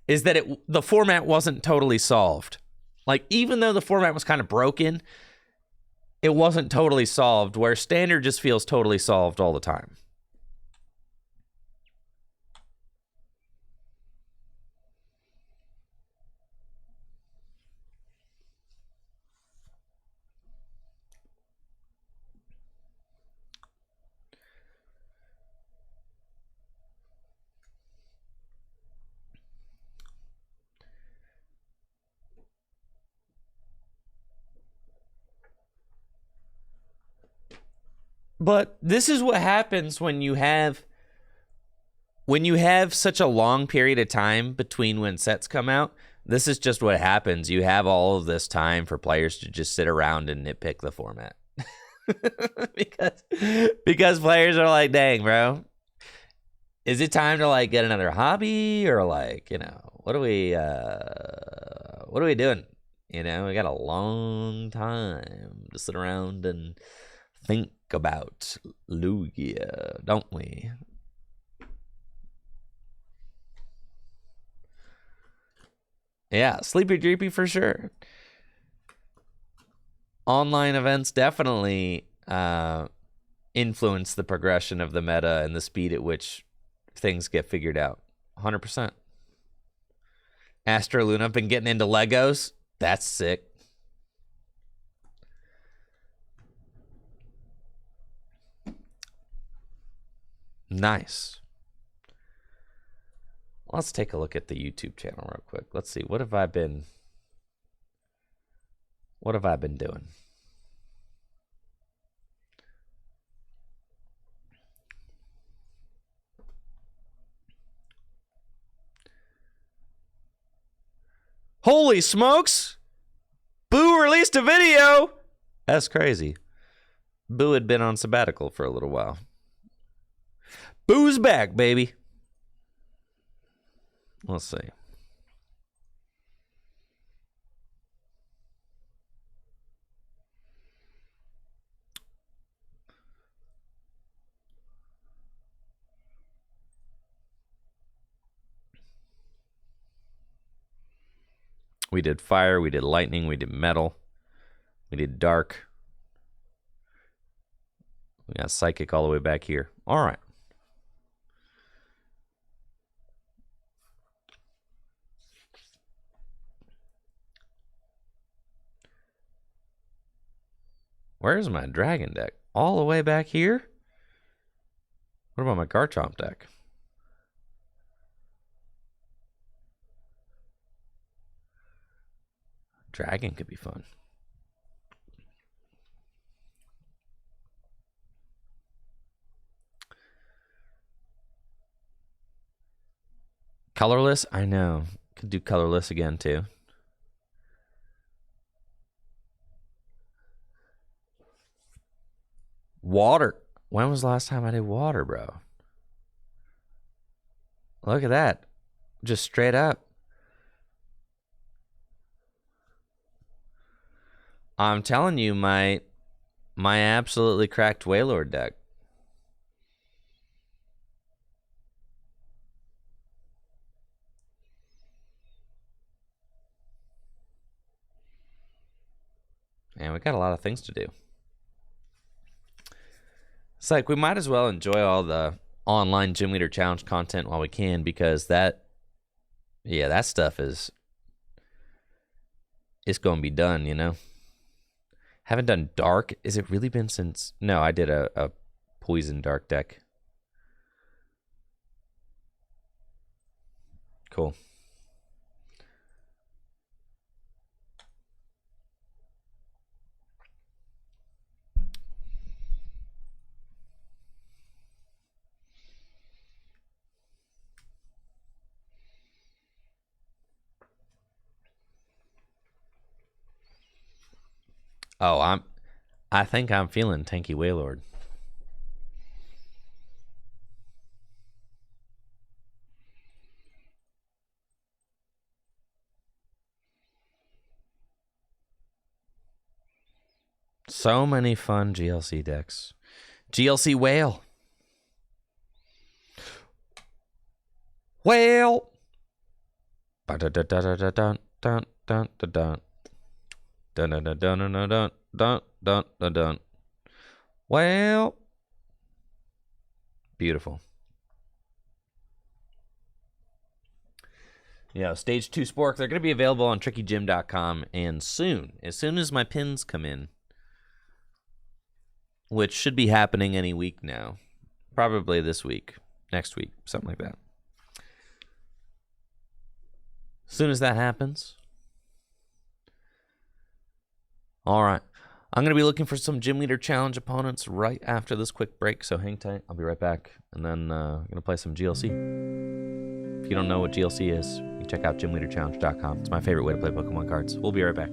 the format wasn't totally solved. Like, even though the format was kind of broken, it wasn't totally solved, where standard just feels totally solved all the time. But this is what happens when you have when you have such a long period of time between when sets come out, this is just what happens. You have all of this time for players to just sit around and nitpick the format. because players are like, dang, bro, is it time to like get another hobby, or like, you know, what are we doing? You know, we got a long time to sit around and think about Lugia, don't we? Yeah, Sleepy Dreepy for sure. Online events definitely influence the progression of the meta and the speed at which things get figured out. 100%. Astro Luna been getting into Legos. That's sick. Nice. Let's take a look at the YouTube channel real quick. Let's see. What have I been doing? Holy smokes! Boo released a video! That's crazy. Boo had been on sabbatical for a little while. Boo's back, baby. Let's see. We did fire, we did lightning, we did metal, we did dark. We got psychic all the way back here. All right. Where's my dragon deck? All the way back here? What about my Garchomp deck? Dragon could be fun. Colorless? I know. Could do colorless again, too. Water. When was the last time I did water, bro? Look at that. Just straight up. I'm telling you, my absolutely cracked Wailord deck. And we got a lot of things to do. It's like we might as well enjoy all the online Gym Leader Challenge content while we can, because that stuff is going to be done, you know? Haven't done dark. Is it really been since? No, I did a poison dark deck. Cool. Oh, I think I'm feeling tanky Wailord. So many fun GLC decks. GLC Whale. Whale. Dun dun dun dun dun dun dun dun. Dun dun dun dun dun dun dun dun dun dun. Well, beautiful. Yeah, Stage 2 Spork, they're going to be available on trickygym.com, and soon, as soon as my pins come in, which should be happening any week now, probably this week, next week, something like that. As soon as that happens. All right. I'm going to be looking for some Gym Leader Challenge opponents right after this quick break, so hang tight. I'll be right back, and then I'm going to play some GLC. If you don't know what GLC is, you can check out gymleaderchallenge.com. It's my favorite way to play Pokemon cards. We'll be right back.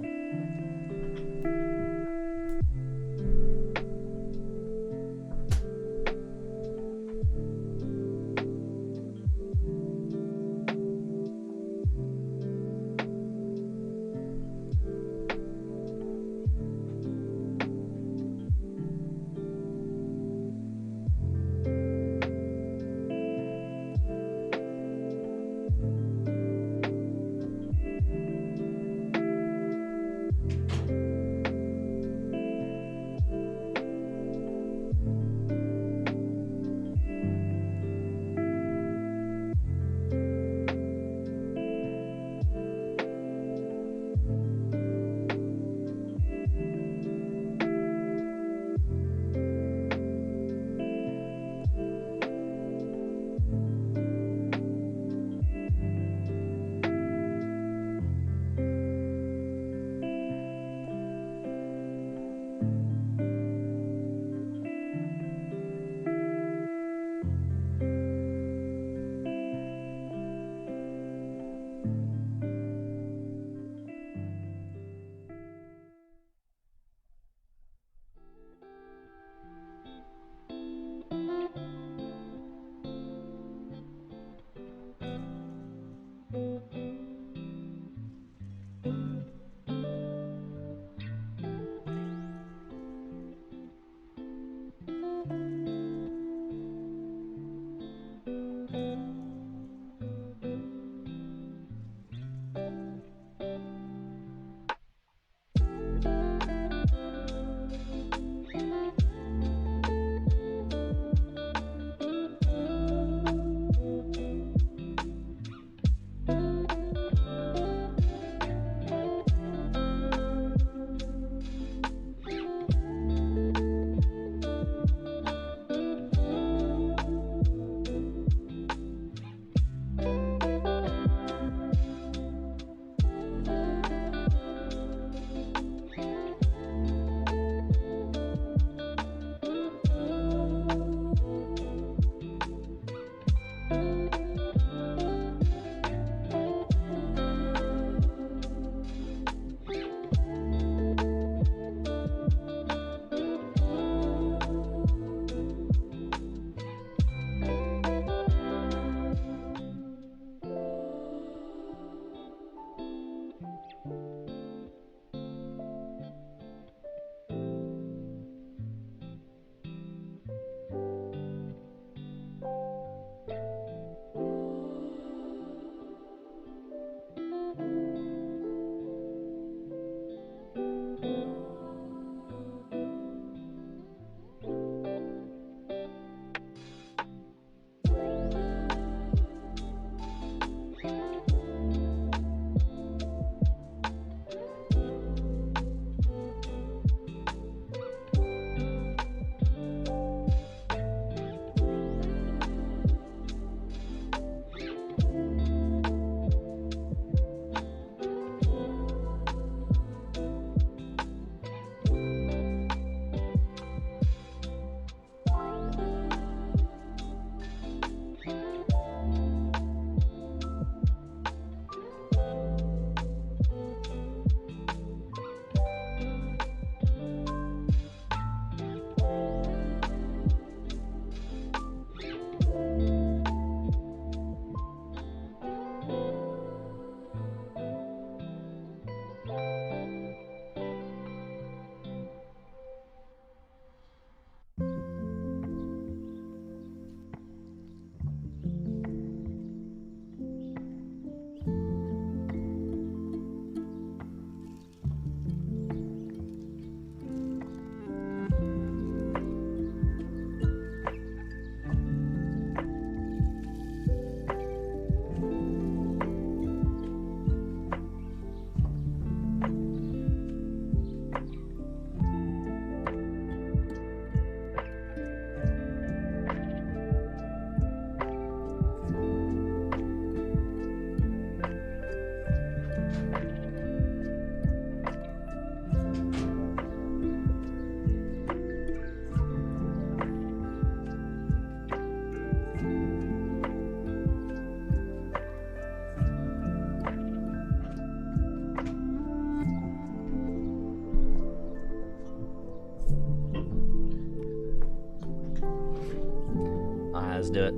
Let's do it.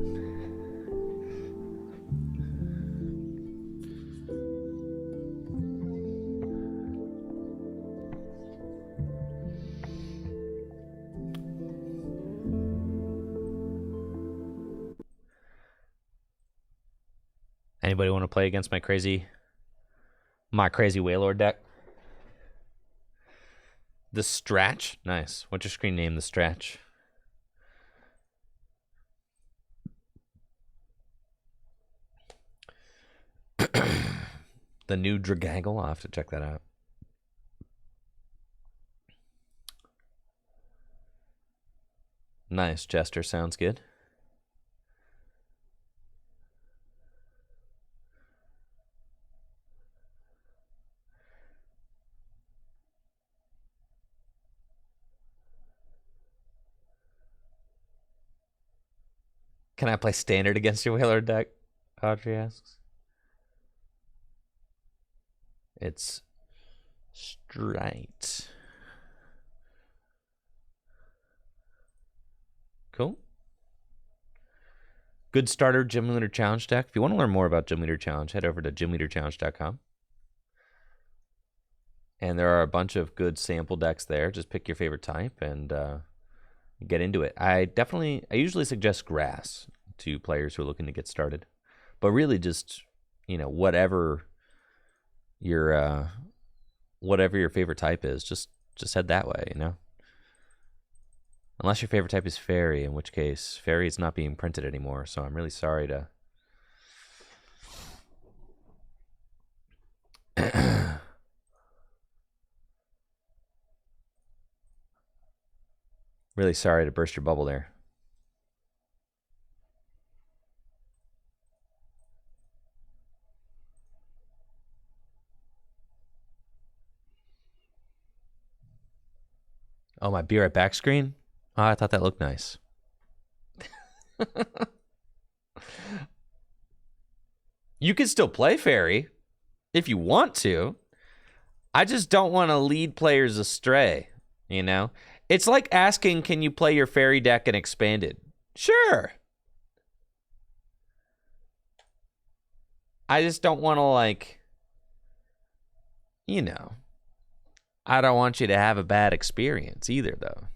Anybody want to play against my crazy Wailord deck? The Stratch? Nice. What's your screen name, the Stratch? The new Dragaggle? I'll have to check that out. Nice. Jester sounds good. Can I play standard against your Wailord deck? Audrey asks. It's straight. Cool. Good starter Gym Leader Challenge deck. If you want to learn more about Gym Leader Challenge, head over to gymleaderchallenge.com. And there are a bunch of good sample decks there. Just pick your favorite type and get into it. I usually suggest grass to players who are looking to get started. But really just, whatever your favorite type is, just head that way, Unless your favorite type is fairy, in which case fairy is not being printed anymore, so I'm really sorry to really sorry to burst your bubble there. Oh, my Be Right Back screen? Oh, I thought that looked nice. You can still play fairy if you want to. I just don't want to lead players astray, It's like asking, can you play your fairy deck in expanded? Sure. I just don't want to, I don't want you to have a bad experience either, though.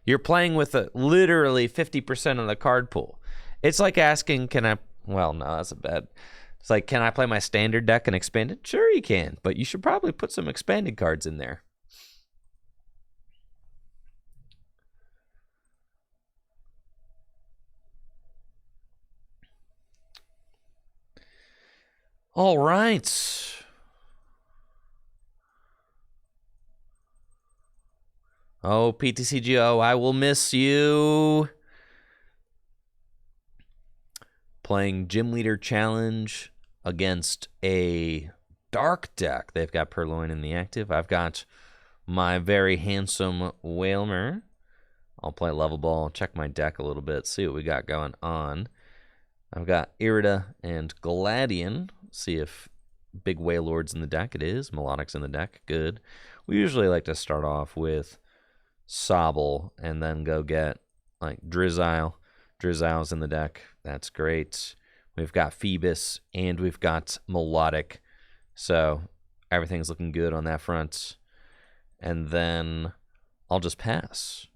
You're playing with literally 50% of the card pool. It's like asking, well, no, that's it's like, can I play my standard deck and expanded? Sure you can, but you should probably put some expanded cards in there. All right. Oh, PTCGO, I will miss you. Playing Gym Leader Challenge against a dark deck. They've got Purloin in the active. I've got my very handsome Wailmer. I'll play level ball, check my deck a little bit, see what we got going on. I've got Irida and Gladian. See if big Wailord's in the deck. It is. Milotic's in the deck. Good. We usually like to start off with Sobble and then go get Drizzile. Drizzile's in the deck. That's great. We've got Phoebus and we've got Milotic. So everything's looking good on that front. And then I'll just pass.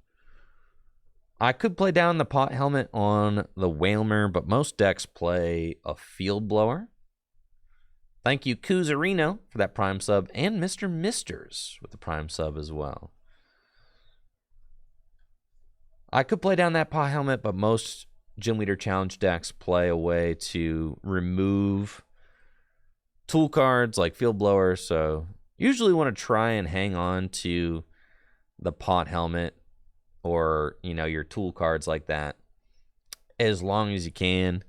I could play down the pot helmet on the Wailmer, but most decks play a Field Blower. Thank you, Kuzarino, for that Prime sub, and Mr. Misters with the Prime sub as well. I could play down that pot helmet, but most Gym Leader Challenge decks play a way to remove tool cards like Field Blower, so usually want to try and hang on to the pot helmet or, your tool cards like that as long as you can.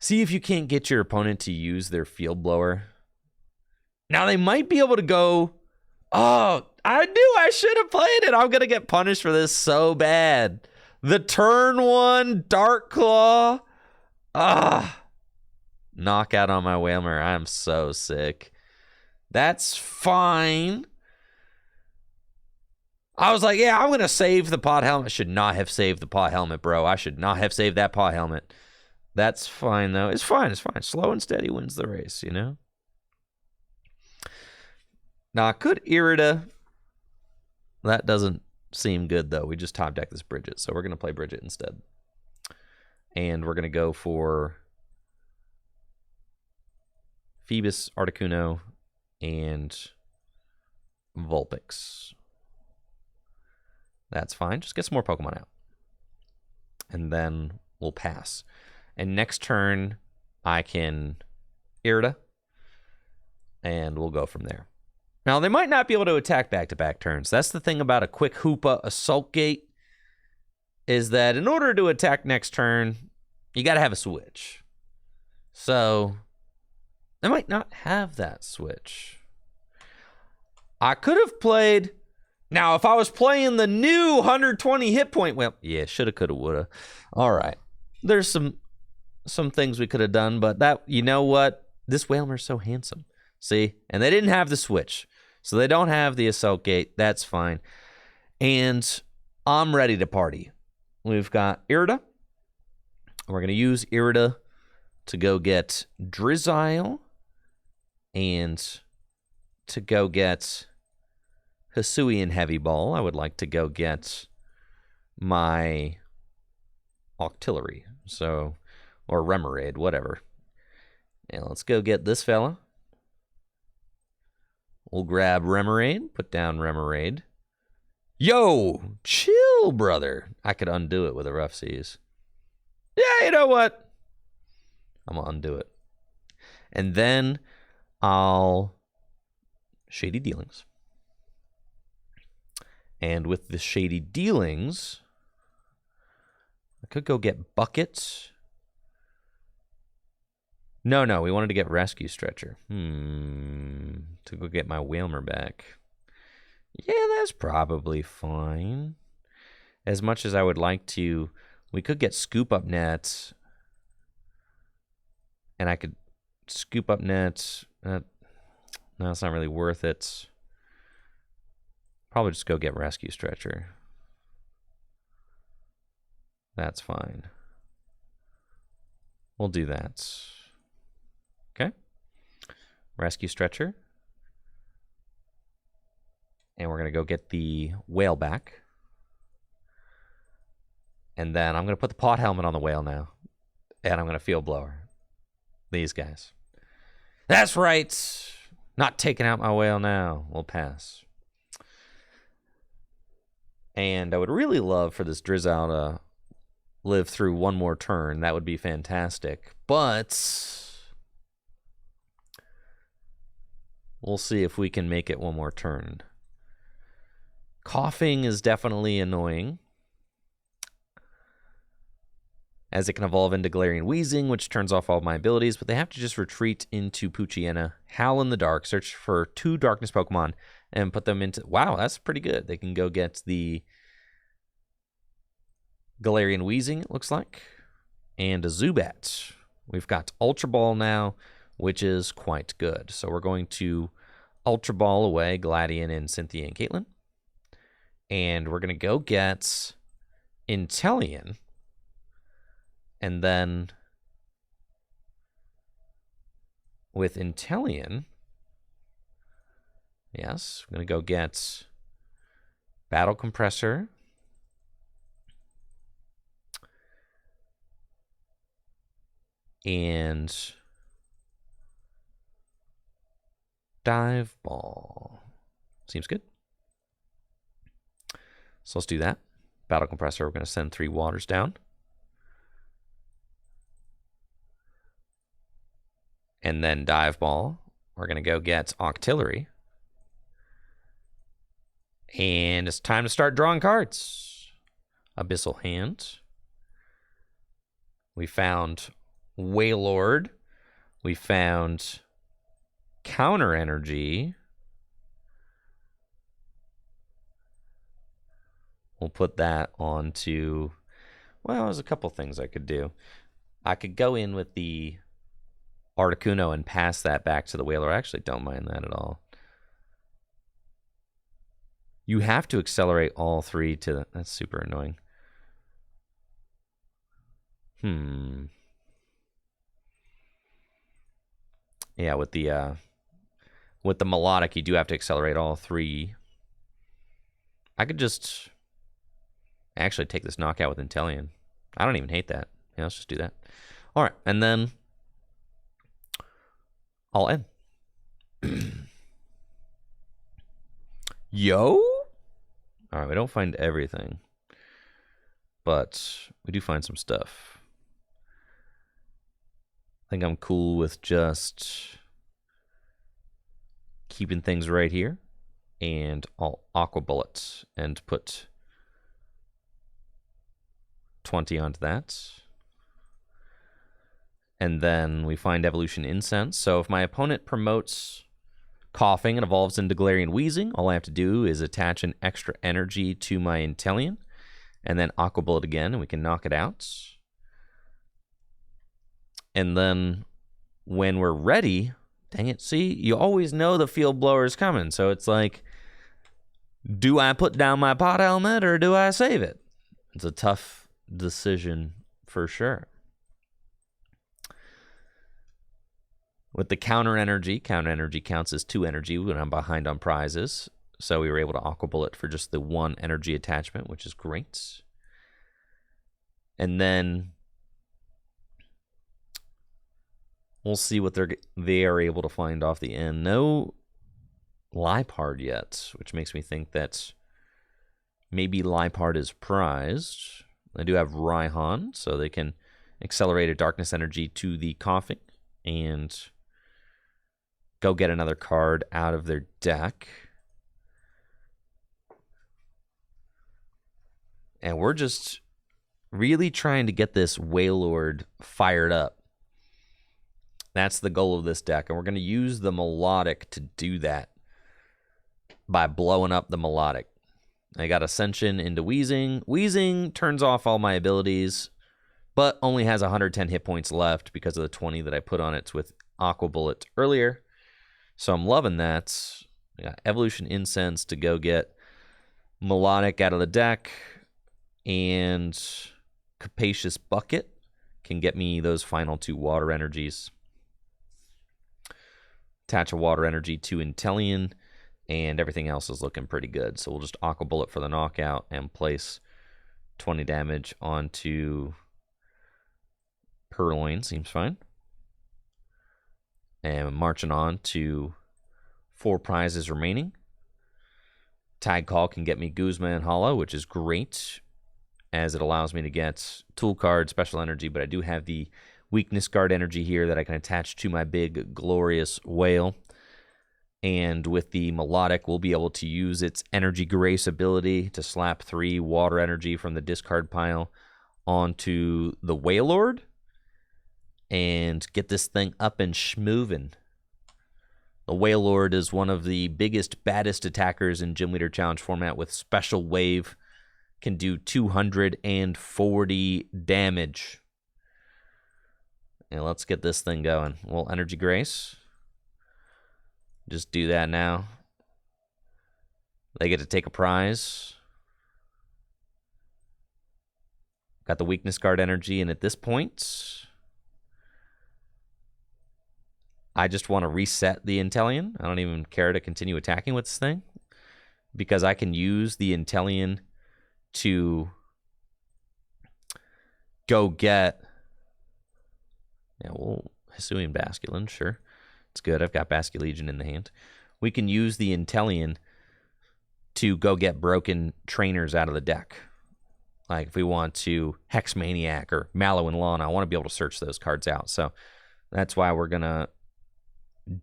See if you can't get your opponent to use their Field Blower. Now, they might be able to go, oh, I knew I should have played it. I'm going to get punished for this so bad. The turn 1 Dark Claw. Knockout on my Wailmer. I'm so sick. That's fine. I was like, yeah, I'm going to save the pot helmet. Should not have saved the pot helmet, bro. I should not have saved that pot helmet. That's fine, though. It's fine. It's fine. Slow and steady wins the race, you know? Now, I could Irida. That doesn't seem good, though. We just top deck this Bridget, so we're going to play Bridget instead. And we're going to go for Phoebus, Articuno, and Vulpix. That's fine. Just get some more Pokemon out. And then we'll pass. And next turn, I can Irida. And we'll go from there. Now, they might not be able to attack back-to-back turns. That's the thing about a quick Hoopa Assault Gate, is that in order to attack next turn, you got to have a switch. So, they might not have that switch. I could have played... Now, if I was playing the new 120 hit point... Well, yeah, shoulda, coulda, woulda. All right. There's some things we could have done, but that... You know what? This Wailmer's so handsome. See? And they didn't have the switch. So they don't have the Assault Gate. That's fine. And I'm ready to party. We've got Irida. We're going to use Irida to go get Drizzile. And to go get Hisuian Heavy Ball. I would like to go get my Octillery. So, or Remoraid, whatever. And let's go get this fella. We'll grab Remoraid, put down Remoraid. Yo, chill, brother. I could undo it with a Rough Seas. Yeah, you know what? I'm going to undo it. And then I'll Shady Dealings. And with the Shady Dealings, I could go get Buckets. No, we wanted to get Rescue Stretcher. To go get my Wailmer back. Yeah, that's probably fine. As much as I would like to, we could get Scoop Up Nets. And I could Scoop Up Nets. No, it's not really worth it. Probably just go get Rescue Stretcher. That's fine. We'll do that. Okay. Rescue Stretcher. And we're going to go get the whale back. And then I'm going to put the pot helmet on the whale now. And I'm going to field blower. These guys. That's right. Not taking out my whale now. We'll pass. And I would really love for this Drizzile to live through one more turn. That would be fantastic. But we'll see if we can make it one more turn. Coughing is definitely annoying, as it can evolve into Galarian Wheezing, which turns off all of my abilities, but they have to just retreat into Poochyena, Howl in the Dark, search for 2 Darkness Pokemon, and put them into... Wow, that's pretty good. They can go get the Galarian Wheezing, it looks like, and a Zubat. We've got Ultra Ball now, which is quite good. So we're going to Ultra Ball away Gladian and Cynthia and Caitlin. And we're going to go get Inteleon. And then with Inteleon, yes, I'm going to go get Battle Compressor. And Dive Ball. Seems good. So let's do that. Battle Compressor, we're going to send 3 waters down. And then Dive Ball, we're going to go get Octillery. And it's time to start drawing cards. Abyssal Hand. We found Wailord. We found Counter Energy. We'll put that onto... Well, there's a couple things I could do. I could go in with the Articuno and pass that back to the Wailord. I actually don't mind that at all. You have to accelerate all three to the... That's super annoying. Yeah, with the Milotic, you do have to accelerate all three. I could just actually take this knockout with Inteleon. I don't even hate that. Yeah, let's just do that. All right, and then I'll end. Yo? All right, we don't find everything, but we do find some stuff. I think I'm cool with just keeping things right here, and I'll Aqua Bullet and put 20 onto that. And then we find Evolution Incense. So if my opponent promotes Coughing and evolves into Galarian Wheezing, all I have to do is attach an extra energy to my Inteleon, and then Aqua Bullet again, and we can knock it out. And then when we're ready, dang it, see, you always know the Field Blower is coming. So it's like, do I put down my pot helmet or do I save it? It's a tough decision for sure. With the counter energy counts as 2 energy when I'm behind on prizes. So we were able to Aqua Bullet for just the 1 energy attachment, which is great. And then we'll see what they are able to find off the end. No Liepard yet, which makes me think that maybe Liepard is prized. They do have Raihan, so they can accelerate a Darkness energy to the Coughing and go get another card out of their deck. And we're just really trying to get this Wailord fired up. That's the goal of this deck, and we're going to use the Milotic to do that by blowing up the Milotic. I got Ascension into Wheezing. Wheezing turns off all my abilities, but only has 110 hit points left because of the 20 that I put on it with Aqua Bullet earlier. So I'm loving that. I got Evolution Incense to go get Milotic out of the deck, and Capacious Bucket can get me those final 2 water energies. Attach a water energy to Inteleon, and everything else is looking pretty good. So we'll just Aqua Bullet for the knockout and place 20 damage onto Purloin. Seems fine. And marching on to 4 prizes remaining. Tag Call can get me Guzma and Hollow, which is great, as it allows me to get Tool Card, Special Energy, but I do have the Weakness Guard energy here that I can attach to my big, glorious whale. And with the Milotic, we'll be able to use its Energy Grace ability to slap 3 water energy from the discard pile onto the Wailord and get this thing up and schmoovin'. The Wailord is one of the biggest, baddest attackers in Gym Leader Challenge format with Special Wave. Can do 240 damage. And let's get this thing going. Well, Energy Grace. Just do that now. They get to take a prize. Got the Weakness Guard energy, and at this point, I just want to reset the Inteleon. I don't even care to continue attacking with this thing, because I can use the Inteleon to go get... Yeah, well, Hisuian Basculin, sure. It's good. I've got Basculegion in the hand. We can use the Inteleon to go get broken trainers out of the deck. Like if we want to Hex Maniac or Mallow and Lawn, I want to be able to search those cards out. So that's why we're going to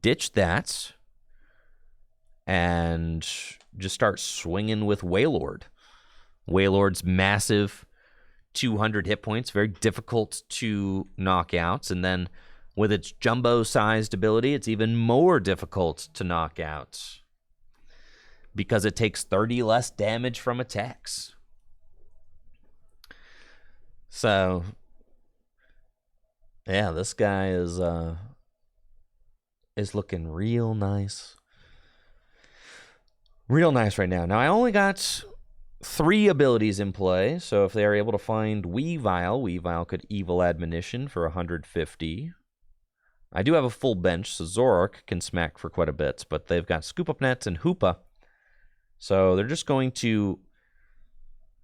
ditch that and just start swinging with Wailord. Wailord's massive 200 hit points, very difficult to knock out. And then with its jumbo-sized ability, it's even more difficult to knock out because it takes 30 less damage from attacks. So, yeah, this guy is looking real nice. Real nice right now. Now, I only got 3 abilities in play, so if they are able to find Weavile could Evil Admonition for 150. I do have a full bench, so Zoroark can smack for quite a bit, but they've got Scoop Up Nets and Hoopa. So they're just going to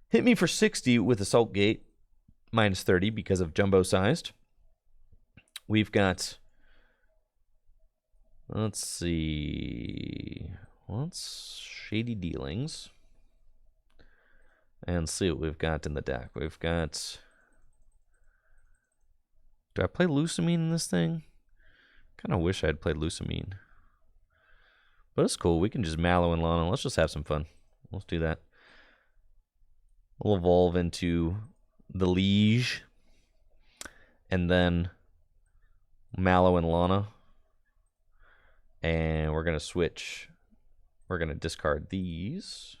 hit me for 60 with Assault Gate, minus 30 because of jumbo-sized. We've got, let's see, what's Shady Dealings? And see what we've got in the deck. We've got, do I play Lusamine in this thing? Kind of wish I had played Lusamine. But it's cool. We can just Mallow and Lana. Let's just have some fun. Let's do that. We'll evolve into the Liege. And then Mallow and Lana. And we're going to switch. We're going to discard these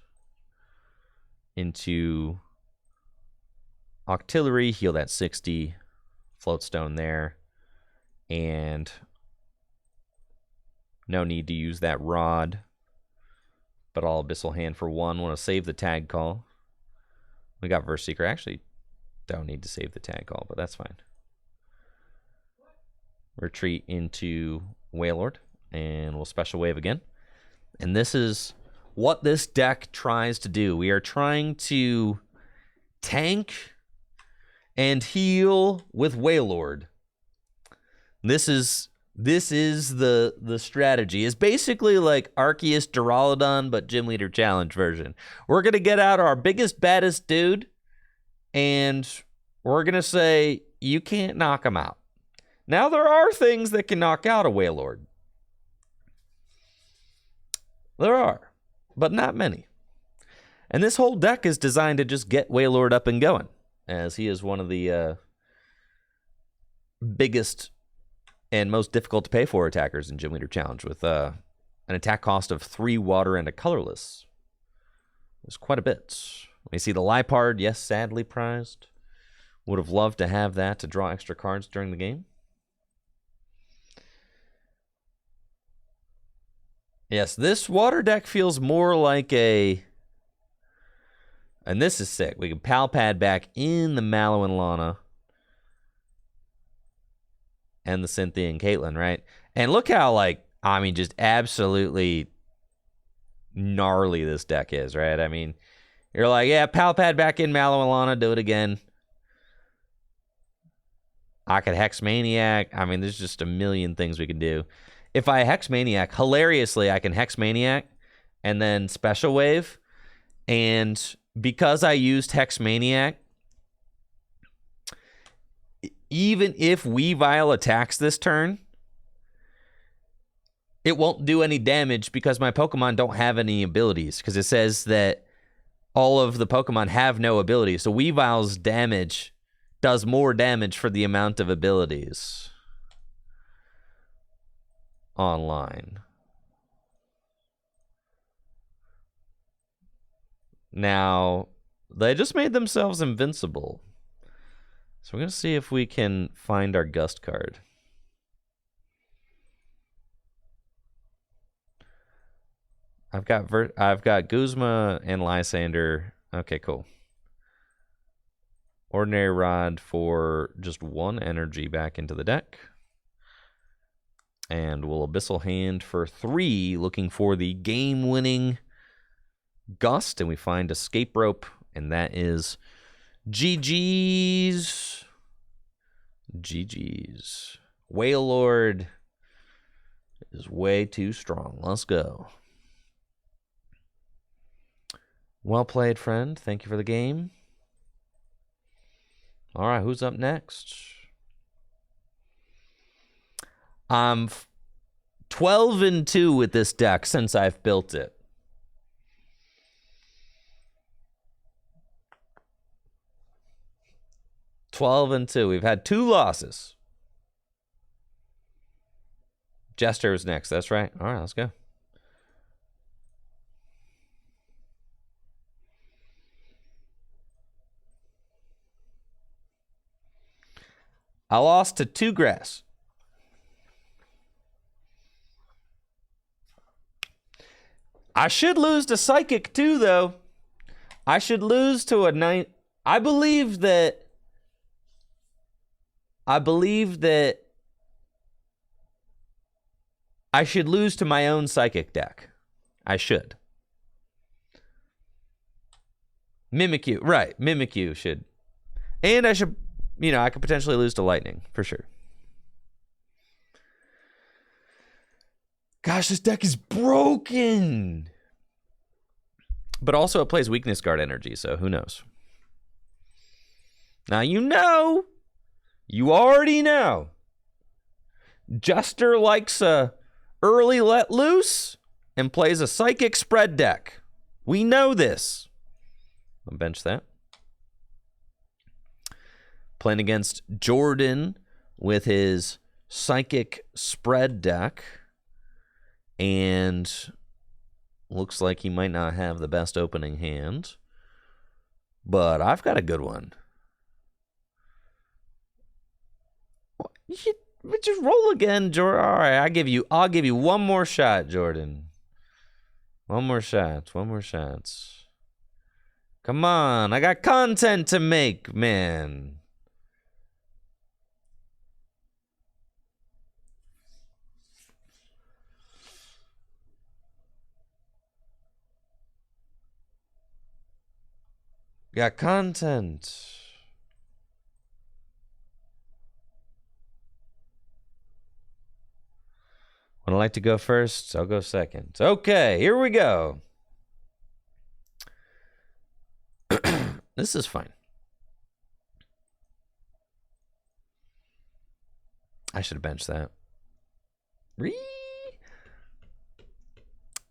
into Octillery. Heal that 60. Floatstone there. And no need to use that rod. But I'll Abyssal Hand for 1. Want to save the tag call. We got Verse Seeker. Actually, don't need to save the tag call, but that's fine. Retreat into Wailord. And we'll Special Wave again. And this is what this deck tries to do. We are trying to tank and heal with Wailord. This is the strategy. It's basically like Arceus Duraludon, but Gym Leader Challenge version. We're going to get out our biggest, baddest dude, and we're going to say, you can't knock him out. Now, there are things that can knock out a Wailord. There are, but not many. And this whole deck is designed to just get Wailord up and going, as he is one of the biggest and most difficult to pay for attackers in Gym Leader Challenge, with an attack cost of 3 water and a colorless. There's quite a bit. We see the Liepard, yes, sadly prized. Would have loved to have that to draw extra cards during the game. Yes, this water deck feels more like a... And this is sick. We can Palpad back in the Mallow and Lana. And the Cynthia and Caitlyn, right? And look how, like, I mean, just absolutely gnarly this deck is, right? I mean, you're like, yeah, Palpad back in Mallow and Lana, do it again. I could Hex Maniac. I mean, there's just a million things we can do. If I Hex Maniac, hilariously, I can Hex Maniac and then Special Wave. And because I used Hex Maniac, even if Weavile attacks this turn, it won't do any damage because my Pokemon don't have any abilities, because it says that all of the Pokemon have no abilities. So Weavile's damage does more damage for the amount of abilities online. Now, they just made themselves invincible. So we're going to see if we can find our Gust card. I've got Guzma and Lysander. Okay, cool. Ordinary Rod for just 1 energy back into the deck. And we'll Abyssal Hand for 3, looking for the game-winning Gust. And we find Escape Rope, and that is GG's. GG's. Wailord is way too strong. Let's go. Well played, friend. Thank you for the game. All right, who's up next? I'm 12-2 with this deck since I've built it. We've had 2 losses. Jester is next. That's right. All right, let's go. I lost to 2 grass. I should lose to Psychic too, though. I should lose to a 9. I believe that I should lose to my own Psychic deck. I should. Mimikyu, right. Mimikyu should. And I should, I could potentially lose to Lightning, for sure. Gosh, this deck is broken. But also it plays Weakness Guard energy, so who knows? Now you already know. Jester likes a early let loose and plays a Psychic spread deck. We know this. I'll bench that. Playing against Jordan with his Psychic spread deck. And looks like he might not have the best opening hand. But I've got a good one. Just roll again, Jordan. All right, I'll give you one more shot, Jordan. One more shot. Come on, I got content to make, man. Got content. Would I like to go first? I'll go second. Okay, here we go. This is fine. I should have benched that.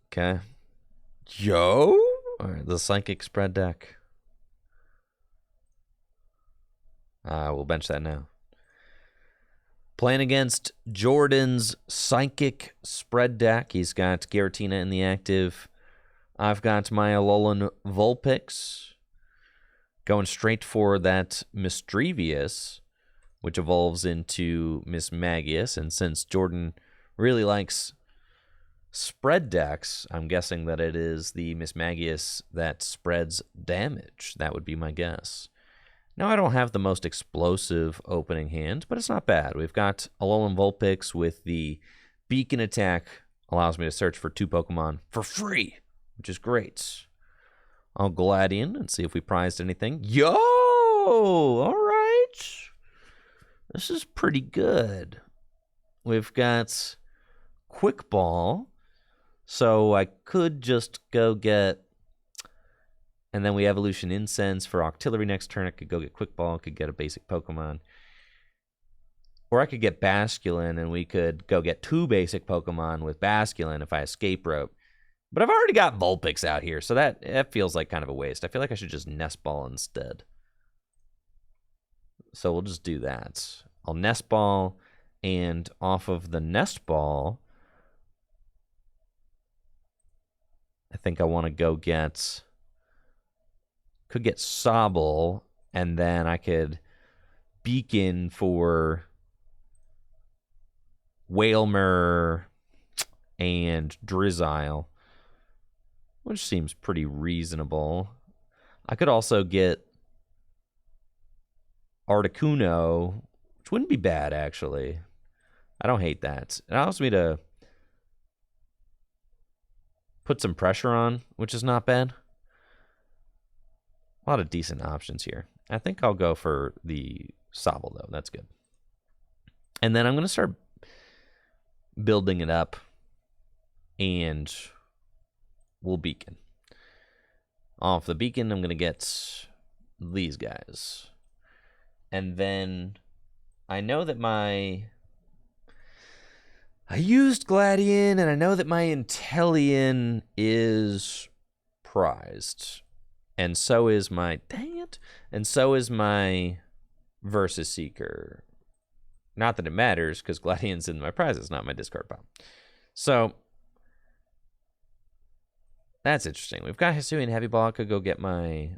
Okay. Yo. All right, the Psychic spread deck. We'll bench that now. Playing against Jordan's Psychic spread deck. He's got Giratina in the active. I've got my Alolan Vulpix. Going straight for that Misdrevious, which evolves into Mismagius. And since Jordan really likes spread decks, I'm guessing that it is the Mismagius that spreads damage. That would be my guess. Now, I don't have the most explosive opening hand, but it's not bad. We've got Alolan Vulpix with the Beacon attack. Allows me to search for 2 Pokemon for free, which is great. I'll Gladion and see if we prized anything. Yo! All right. This is pretty good. We've got Quick Ball, so I could just go get... And then we Evolution Incense for Octillery next turn. I could go get Quick Ball. I could get a basic Pokemon. Or I could get Basculin, and we could go get 2 basic Pokemon with Basculin if I Escape Rope. But I've already got Vulpix out here, so that feels like kind of a waste. I feel like I should just Nest Ball instead. So we'll just do that. I'll Nest Ball, and off of the Nest Ball, I think I want to go get... Could get Sobble, and then I could Beacon for Wailmer and Drizzile, which seems pretty reasonable. I could also get Articuno, which wouldn't be bad, actually. I don't hate that. It allows me to put some pressure on, which is not bad. A lot of decent options here. I think I'll go for the Sobble, though. That's good. And then I'm going to start building it up, and we'll Beacon. Off the Beacon, I'm going to get these guys. And then I know that I used Gladion, and I know that my Inteleon is prized. And so is my... Dang it. And so is my Versus Seeker. Not that it matters, because Gladion's in my prizes, not my discard pile. So, that's interesting. We've got Hisuian Heavy Ball. I could go get my...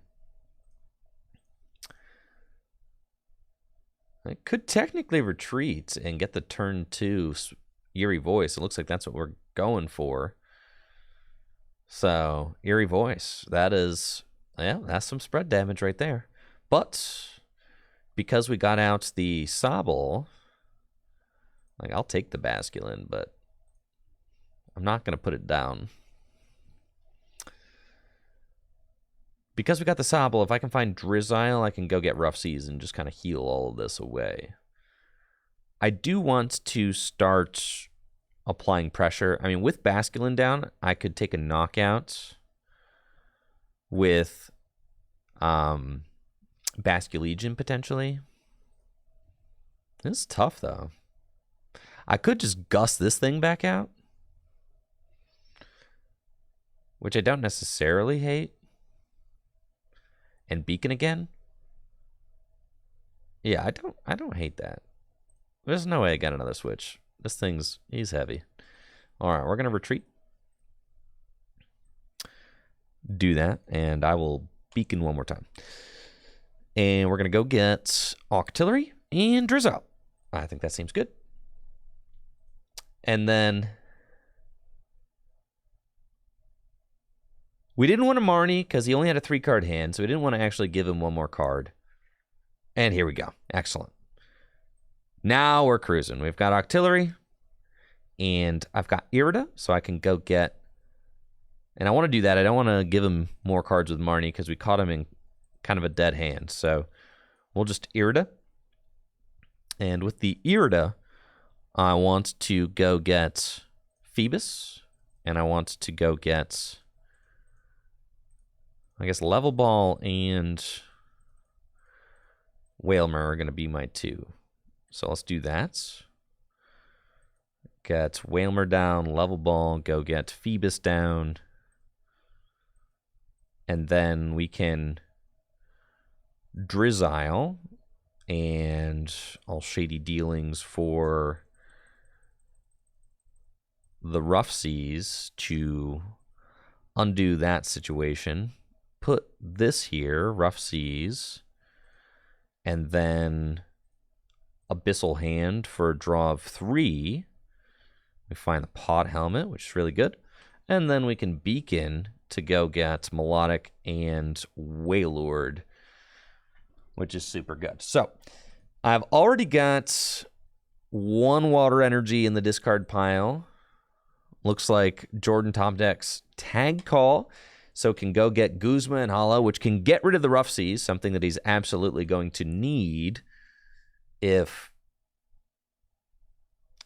I could technically retreat and get the turn 2 Eerie Voice. It looks like that's what we're going for. So, Eerie Voice. That is, yeah, that's some spread damage right there. But because we got out the Sobble, like, I'll take the Basculin, but I'm not going to put it down. Because we got the Sobble, if I can find Drizzile, I can go get Rough Seas and just kind of heal all of this away. I do want to start applying pressure. I mean, with Basculin down, I could take a knockout with Basculegion potentially. This is tough, though. I could just gust this thing back out, which I don't necessarily hate. And Beacon again? Yeah, I don't hate that. There's no way I got another switch. This thing's, he's heavy. All right, we're going to retreat. Do that, and I will Beacon one more time. And we're going to go get Octillery and Drizzile. I think that seems good. And then we didn't want to Marnie because he only had a 3-card hand, so we didn't want to actually give him one more card. And here we go. Excellent. Now we're cruising. We've got Octillery, and I've got Irida, so I can go get... And I want to do that. I don't want to give him more cards with Marnie because we caught him in kind of a dead hand. So we'll just Irida. And with the Irida, I want to go get Phoebus, and I want to go get, I guess, Level Ball and Wailmer are going to be my 2. So let's do that. Get Wailmer down, Level Ball, go get Phoebus down. And then we can Drizzile and all Shady Dealings for the Rough Seas to undo that situation. Put this here, Rough Seas, and then Abyssal Hand for a draw of 3. We find the Pod Helmet, which is really good. And then we can Beacon to go get Milotic and Wailord, which is super good. So I've already got 1 water energy in the discard pile. Looks like Jordan Top Deck's Tag Call, so can go get Guzma and Hala, which can get rid of the Rough Seas, something that he's absolutely going to need if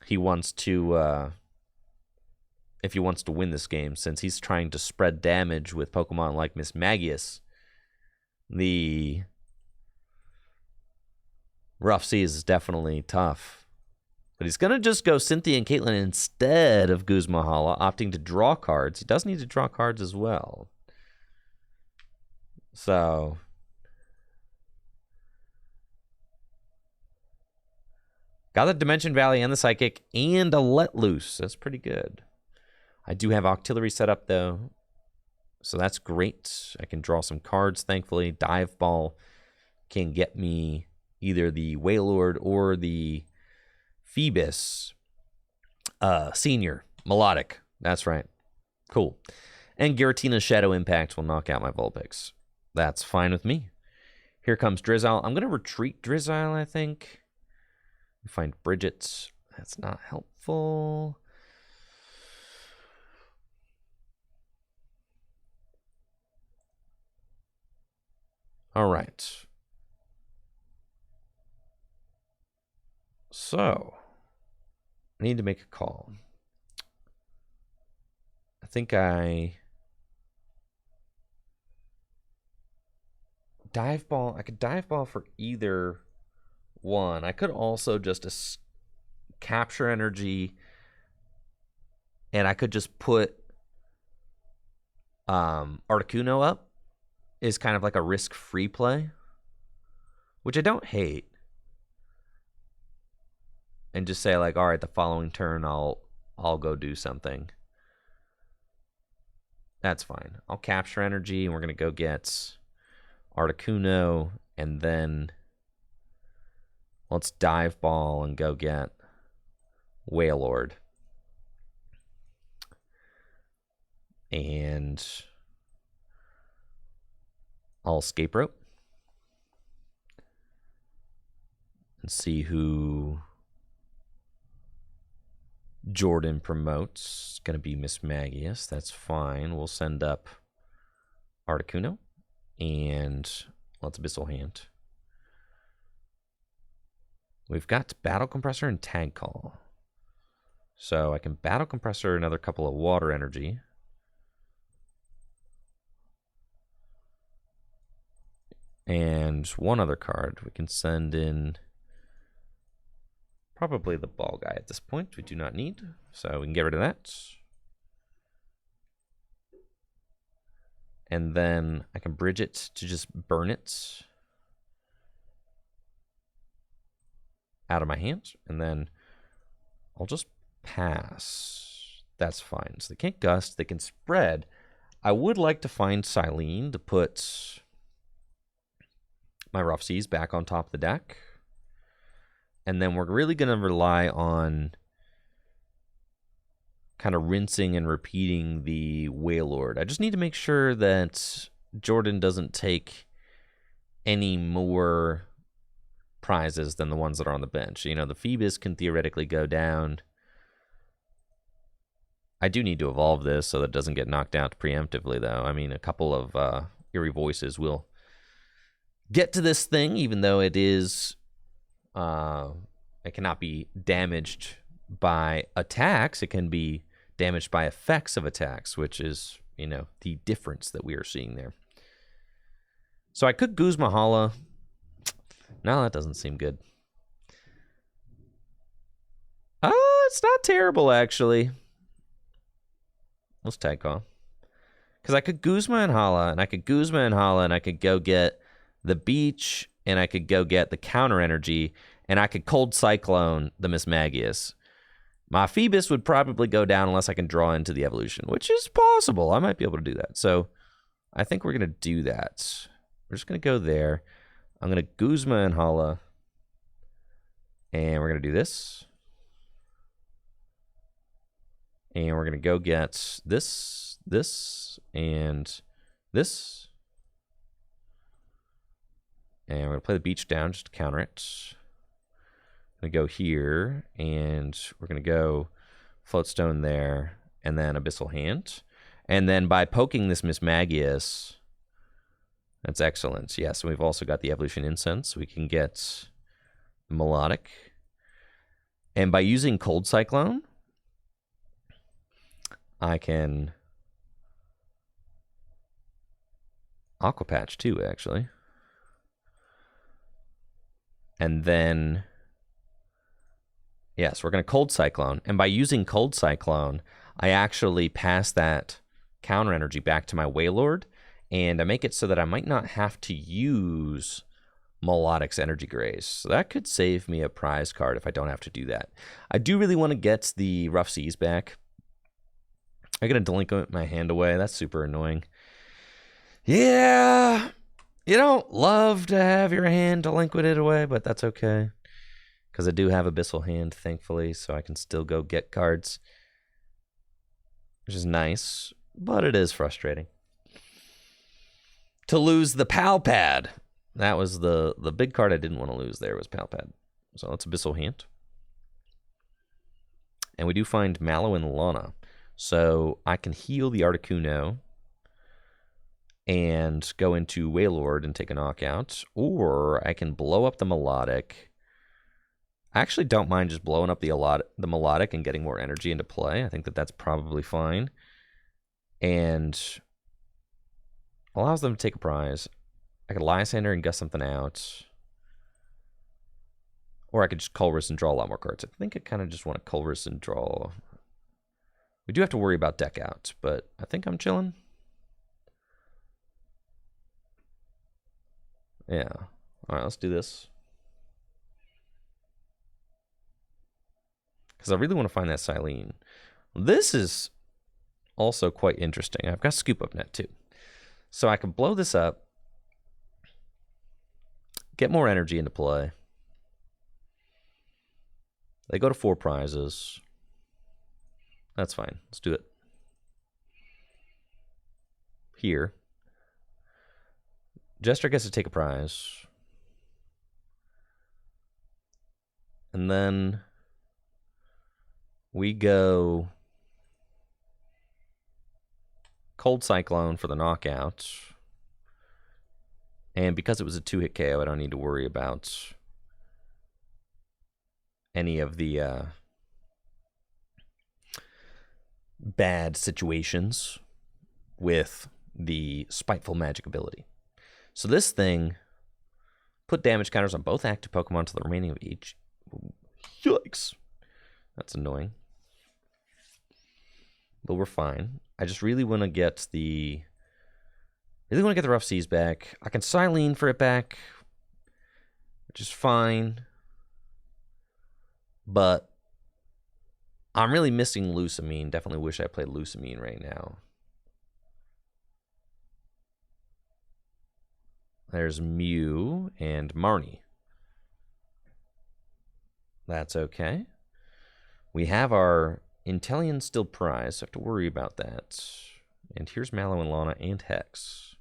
he wants to win this game, since he's trying to spread damage with Pokemon like Miss Magius. The Rough Seas is definitely tough. But he's going to just go Cynthia and Caitlyn instead of Guzma Hala, opting to draw cards. He does need to draw cards as well. So got the Dimension Valley and the Psychic and a Let Loose. That's pretty good. I do have Octillery set up, though, so that's great. I can draw some cards, thankfully. Dive Ball can get me either the Wailord or the Phoebus Senior. Melodic. That's right. Cool. And Giratina's Shadow Impact will knock out my Vulpix. That's fine with me. Here comes Drizzile. I'm going to retreat Drizzile, I think. We find Bridget. That's not helpful. All right. So, I need to make a call. I think I Dive Ball. I could Dive Ball for either one. I could also just capture energy, and I could just put Articuno up. Is kind of like a risk-free play, which I don't hate. And just say, like, all right, the following turn I'll go do something. That's fine. I'll capture energy, and we're going to go get Articuno, and then let's Dive Ball and go get Wailord. And I'll escape rope and see who Jordan promotes. It's going to be Miss Magius. That's fine. We'll send up Articuno and let's Abyssal Hand. We've got Battle Compressor and Tag Call. So I can Battle Compressor another couple of water energy. And one other card. We can send in probably the ball guy at this point. We do not need. So we can get rid of that. And then I can bridge it to just burn it out of my hand. And then I'll just pass. That's fine. So they can't gust. They can spread. I would like to find Silene to put my Rough Seas back on top of the deck. And then we're really going to rely on kind of rinsing and repeating the Wailord. I just need to make sure that Jordan doesn't take any more prizes than the ones that are on the bench. You know, the Phoebus can theoretically go down. I do need to evolve this so that it doesn't get knocked out preemptively, though. I mean, a couple of Eerie Voices will get to this thing, even though it is... it cannot be damaged by attacks. It can be damaged by effects of attacks, which is, you know, the difference that we are seeing there. So I could Guzma Hala. No, that doesn't seem good. It's not terrible, actually. Let's tag call. Because I could Guzma and Hala, and I could Guzma and Hala, and I could go get the beach, and I could go get the counter energy, and I could Cold Cyclone the Miss Magius. My Phoebus would probably go down unless I can draw into the evolution, which is possible. I might be able to do that. So I think we're going to do that. We're just going to go there. I'm going to Guzma and Hala. And we're going to do this. And we're going to go get this, and this. And we're going to play the beach down just to counter it. I'm going to go here, and we're going to go Floatstone there, and then Abyssal Hand. And then by poking this Miss Magius, that's excellent. Yes, and we've also got the Evolution Incense. We can get Milotic. And by using Cold Cyclone, I can Aqua Patch too, actually. And then, yes, we're going to Cold Cyclone. And by using Cold Cyclone, I actually pass that counter energy back to my Wailord, and I make it so that I might not have to use Milotic's Energy Grace. So that could save me a prize card if I don't have to do that. I do really want to get the Rough Seas back. I got to delinquent my hand away. That's super annoying. Yeah, you don't love to have your hand delinquented away, but that's okay. Because I do have Abyssal Hand, thankfully, so I can still go get cards. Which is nice, but it is frustrating. To lose the Pal Pad. That was the big card I didn't want to lose there was Pal Pad. So let's Abyssal Hand. And we do find Mallow and Lana. So I can heal the Articuno and go into Wailord and take a knockout. Or I can blow up the Milotic. I actually don't mind just blowing up the Milotic and getting more energy into play. I think that that's probably fine. And allows them to take a prize. I could Lysander and gust something out. Or I could just Colress and draw a lot more cards. I think I kind of just want to Colress and draw. We do have to worry about deck out, but I think I'm chilling. Yeah. All right, let's do this. Because I really want to find that Silene. This is also quite interesting. I've got Scoop Up Net too. So I can blow this up, get more energy into play. They go to 4 prizes. That's fine. Let's do it. here. Jester gets to take a prize. And then we go Cold Cyclone for the knockout. And because it was a 2-hit KO, I don't need to worry about any of the bad situations with the Spiteful Magic ability. So this thing put damage counters on both active Pokemon to the remaining of each. Yikes. That's annoying. But we're fine. I just really want to get the Rough Seas back. I can Silene for it back, which is fine. But I'm really missing Lusamine. Definitely wish I played Lusamine right now. There's Mew and Marnie. That's okay. We have our Inteleon still prize, so I have to worry about that. And here's Mallow and Lana and Hex.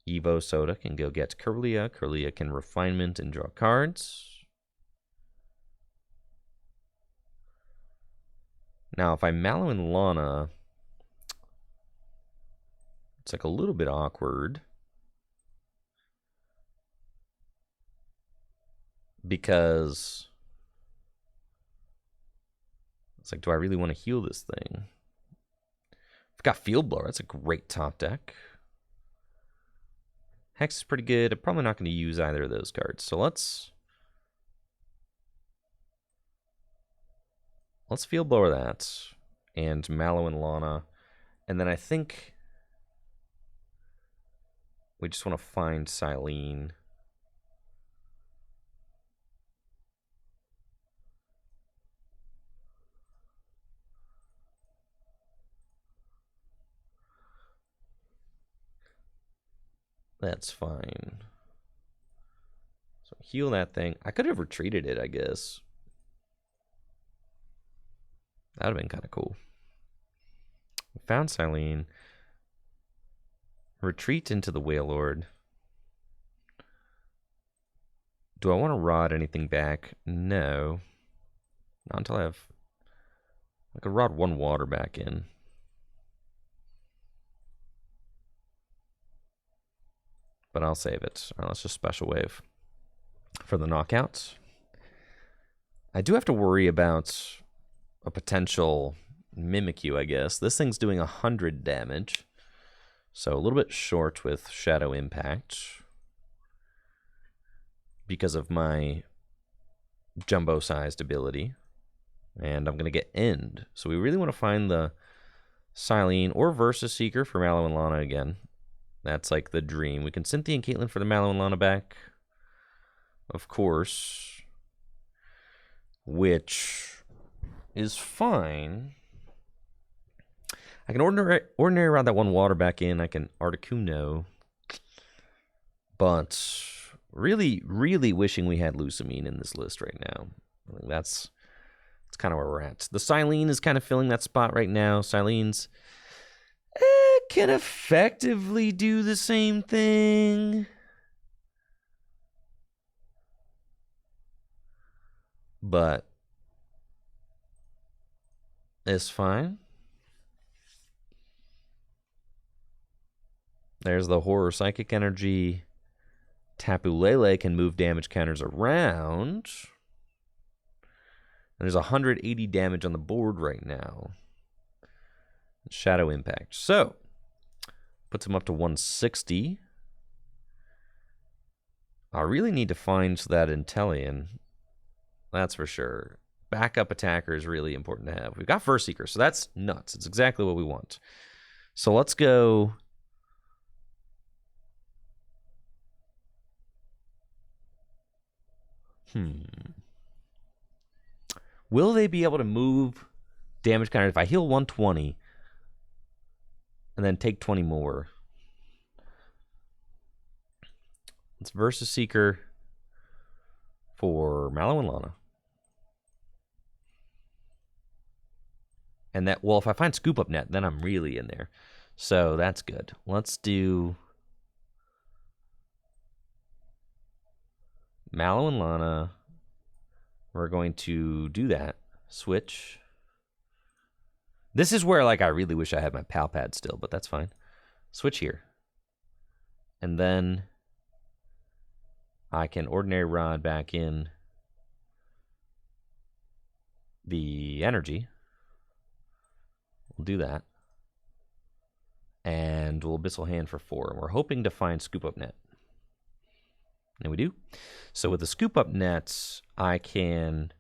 Evo Soda can go get Kirlia. Kirlia can Refinement and draw cards. Now, if I Mallow and Lana, it's like a little bit awkward. Because it's like, do I really want to heal this thing? I've got Field Blower. That's a great top deck. Hex is pretty good. I'm probably not going to use either of those cards. So let's Field Blower that and Mallow and Lana. And then I think we just want to find Silene. That's fine. So heal that thing. I could have retreated it, I guess. That would have been kind of cool. Found Silene. Retreat into the Wailord. Do I want to rod anything back? No. Not until I could rod one water back in. But I'll save it. All right, let's just Special Wave for the knockouts. I do have to worry about a potential Mimikyu, I guess. This thing's doing 100 damage. So a little bit short with Shadow Impact because of my jumbo-sized ability. And I'm going to get End. So we really want to find the Silene or Versus Seeker for Mallow and Lana again. That's like the dream. We can Cynthia and Caitlyn for the Mallow and Lana back, of course, which is fine. I can ordinary rod that one water back in. I can Articuno, but really, really wishing we had Lusamine in this list right now. I think that's kind of where we're at. The Silene is kind of filling that spot right now. Silene's can effectively do the same thing. But it's fine. There's the Horror Psychic Energy. Tapu Lele can move damage counters around. And there's 180 damage on the board right now. Shadow Impact. So, puts him up to 160. I really need to find that Inteleon. That's for sure. Backup attacker is really important to have. We've got First Seeker, so that's nuts. It's exactly what we want. So let's go. Will they be able to move damage counter if I heal 120 and then take 20 more? It's Versus Seeker for Mallow and Lana. And that, well, if I find Scoop Up Net, then I'm really in there. So that's good. Let's do Mallow and Lana. We're going to do that. Switch. This is where, like, I really wish I had my pal pad still, but that's fine. Switch here. And then I can Ordinary Rod back in the energy. We'll do that. And we'll Abyssal Hand for 4. And we're hoping to find Scoop Up Net. And we do. So with the Scoop Up Nets, I can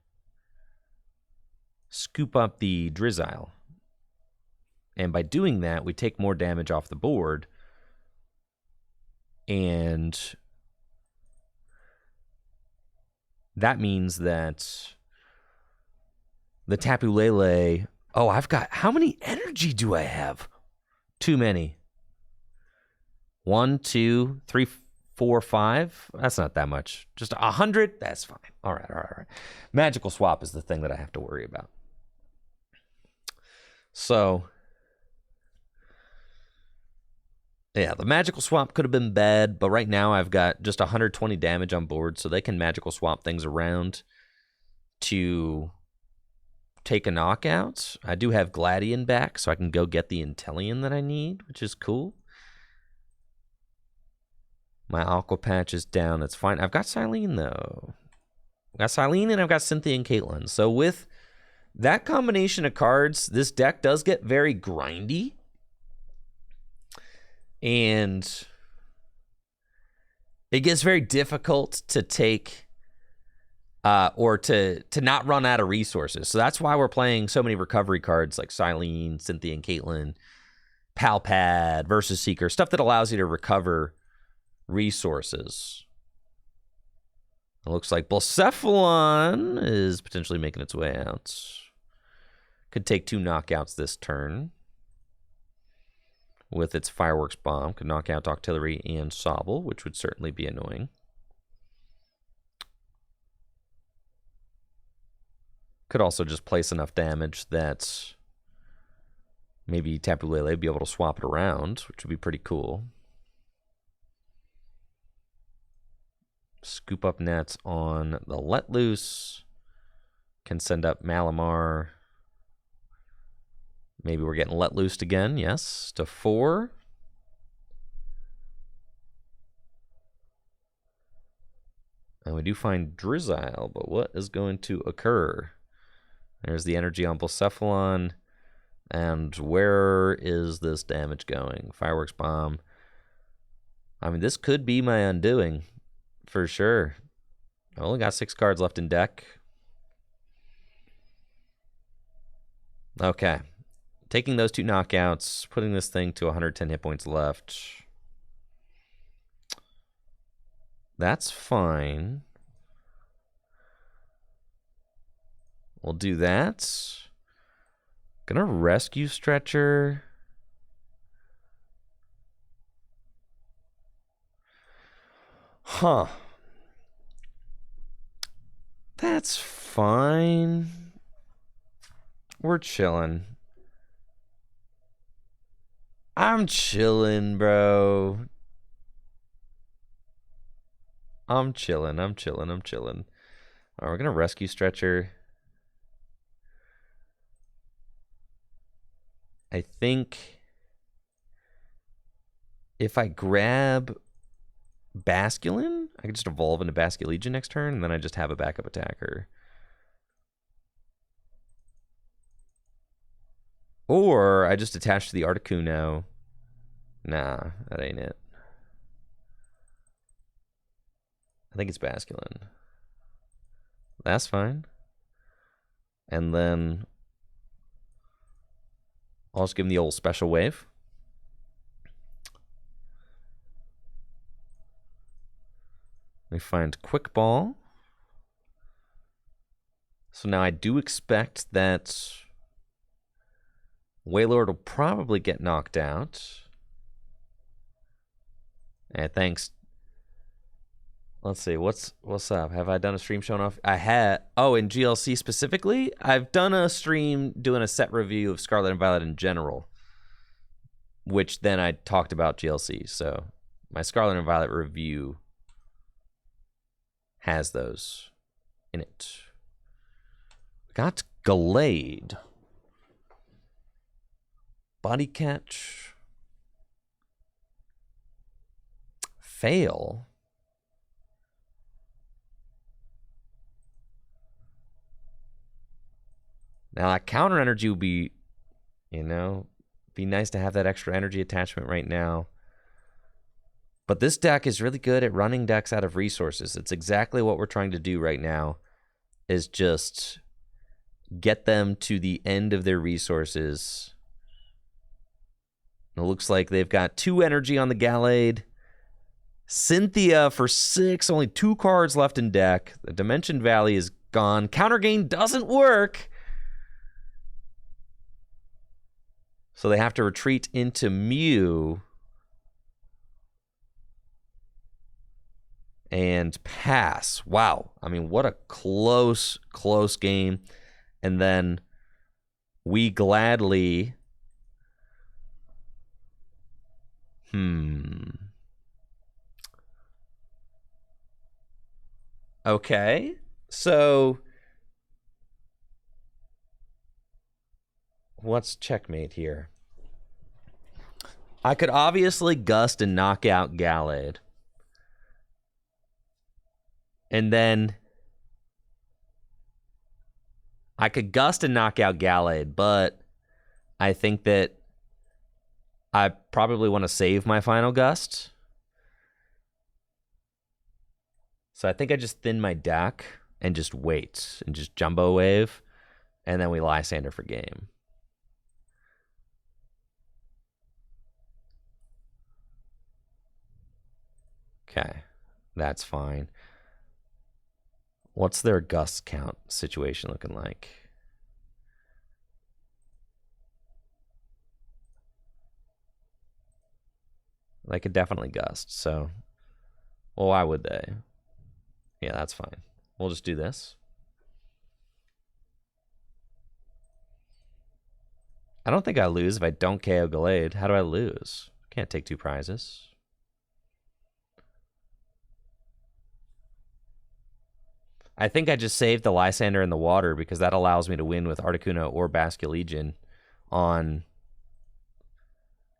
scoop up the Drizzile. And by doing that, we take more damage off the board. And that means that the Tapu Lele... Oh, I've got... How many energy do I have? Too many. 1, 2, 3, 4, 5. That's not that much. Just 100. That's fine. All right. Magical Swap is the thing that I have to worry about. So, yeah, the Magical Swap could have been bad, but right now I've got just 120 damage on board, so they can Magical Swap things around to take a knockout. I do have Gladion back, so I can go get the Inteleon that I need, which is cool. My Aqua Patch is down. That's fine. I've got Silene, though. I've got Silene, and I've got Cynthia and Caitlyn. So with that combination of cards, this deck does get very grindy. And it gets very difficult to take... or to not run out of resources. So that's why we're playing so many recovery cards like Silene, Cynthia and Caitlyn, Palpad, Versus Seeker, stuff that allows you to recover resources. It looks like Blacephalon is potentially making its way out. Could take 2 knockouts this turn with its Fireworks Bomb. Could knock out Octillery and Sobble, which would certainly be annoying. Could also just place enough damage that maybe Tapu Lele would be able to swap it around, which would be pretty cool. Scoop Up Nets on the Let Loose. Can send up Malamar. Maybe we're getting Let Loosed again, yes, to 4. And we do find Drizzile, but what is going to occur? There's the energy on Blacephalon. And where is this damage going? Fireworks Bomb. I mean, this could be my undoing, for sure. I only got 6 cards left in deck. Okay. Taking those 2 knockouts, putting this thing to 110 hit points left. That's fine. We'll do that. Gonna Rescue Stretcher. Huh. That's fine. We're chilling. I'm chilling, bro. I'm chilling. All right, we're gonna Rescue Stretcher. I think if I grab Basculin, I can just evolve into Basculegion next turn, and then I just have a backup attacker. Or I just attach to the Articuno. Nah, that ain't it. I think it's Basculin. That's fine. And then I'll just give him the old special wave. We find Quick Ball. So now I do expect that Wailord will probably get knocked out. And thanks. Let's see, what's up? Have I done a stream showing off? I had. Oh, in GLC specifically? I've done a stream doing a set review of Scarlet and Violet in general. which then I talked about GLC. So my Scarlet and Violet review has those in it. Got Gallade. Body Catch. Fail. Now that counter energy would be, you know, be nice to have that extra energy attachment right now. But this deck is really good at running decks out of resources. It's exactly what we're trying to do right now, is just get them to the end of their resources. It looks like they've got 2 energy on the Gallade. Cynthia for 6, only 2 cards left in deck. The Dimension Valley is gone. Counter gain doesn't work. So they have to retreat into Mew and pass. Wow. I mean, what a close game. And then we gladly... Okay. So... what's checkmate here? I could obviously gust and knock out Gallade. And then I could gust and knock out Gallade, but I think that I probably want to save my final gust. So I think I just thin my deck and just wait and just jumbo wave, and then we Lysander for game. Okay, that's fine. What's their gust count situation looking like? They could definitely gust, so... well, why would they? Yeah, that's fine. We'll just do this. I don't think I lose if I don't KO Gallade. How do I lose? Can't take 2 prizes. I think I just saved the Lysander in the water because that allows me to win with Articuno or Basculegion on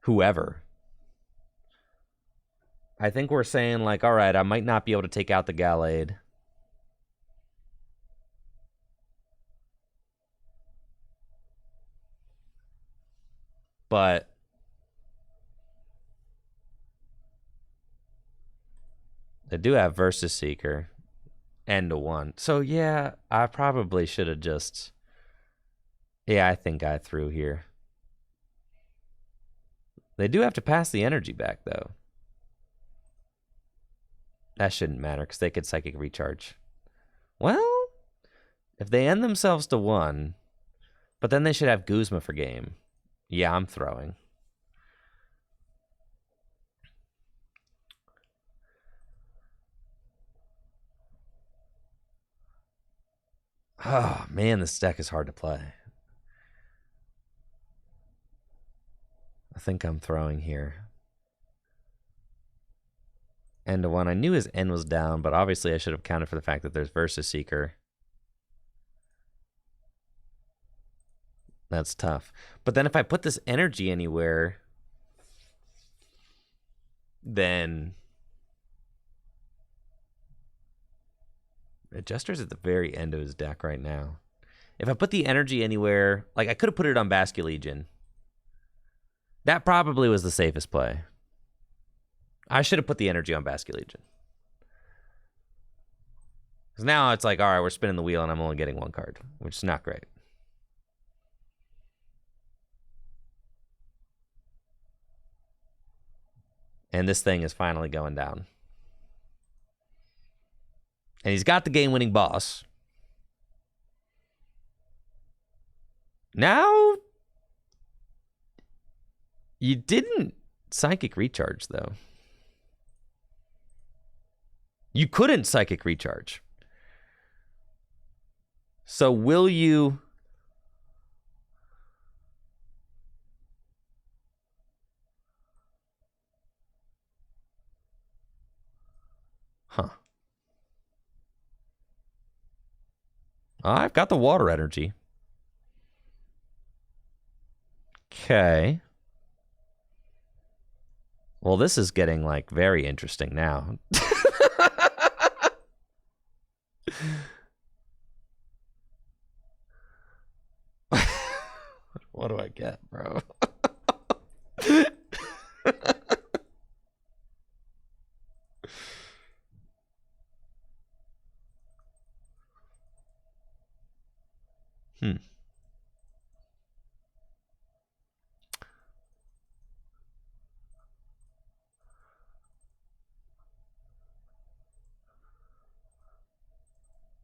whoever. I think we're saying, like, all right, I might not be able to take out the Gallade. But they do have Versus Seeker. End to 1. So, yeah, I probably should have just... yeah, I think I threw here. They do have to pass the energy back, though. That shouldn't matter, because they could Psychic Recharge. Well, if they end themselves to 1, but then they should have Guzma for game. Yeah, I'm throwing. Oh, man, this deck is hard to play. I think I'm throwing here. End to 1. I knew his N was down, but obviously I should have counted for the fact that there's Versus Seeker. That's tough. But then if I put this energy anywhere, then... Adjuster's at the very end of his deck right now. If I put the energy anywhere, like I could have put it on Basculegion. That probably was the safest play. I should have put the energy on Basculegion. Because now it's like, all right, we're spinning the wheel and I'm only getting 1 card, which is not great. And this thing is finally going down. And he's got the game-winning boss. Now, you didn't Psychic Recharge, though. You couldn't Psychic Recharge. So will you... I've got the water energy. Okay. Well, this is getting, like, very interesting now. What do I get, bro?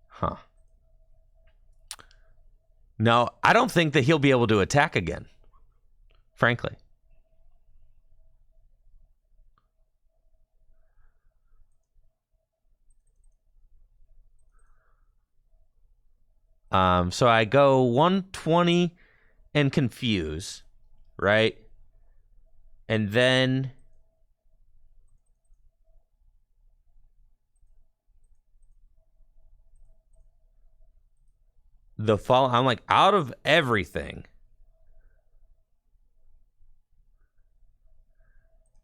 Huh. No, I don't think that he'll be able to attack again, frankly. So I go 120 and confuse, right? And then the fall, I'm like, out of everything,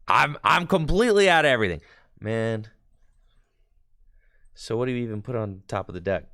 I'm completely out of everything, man. So what do you even put on top of the deck?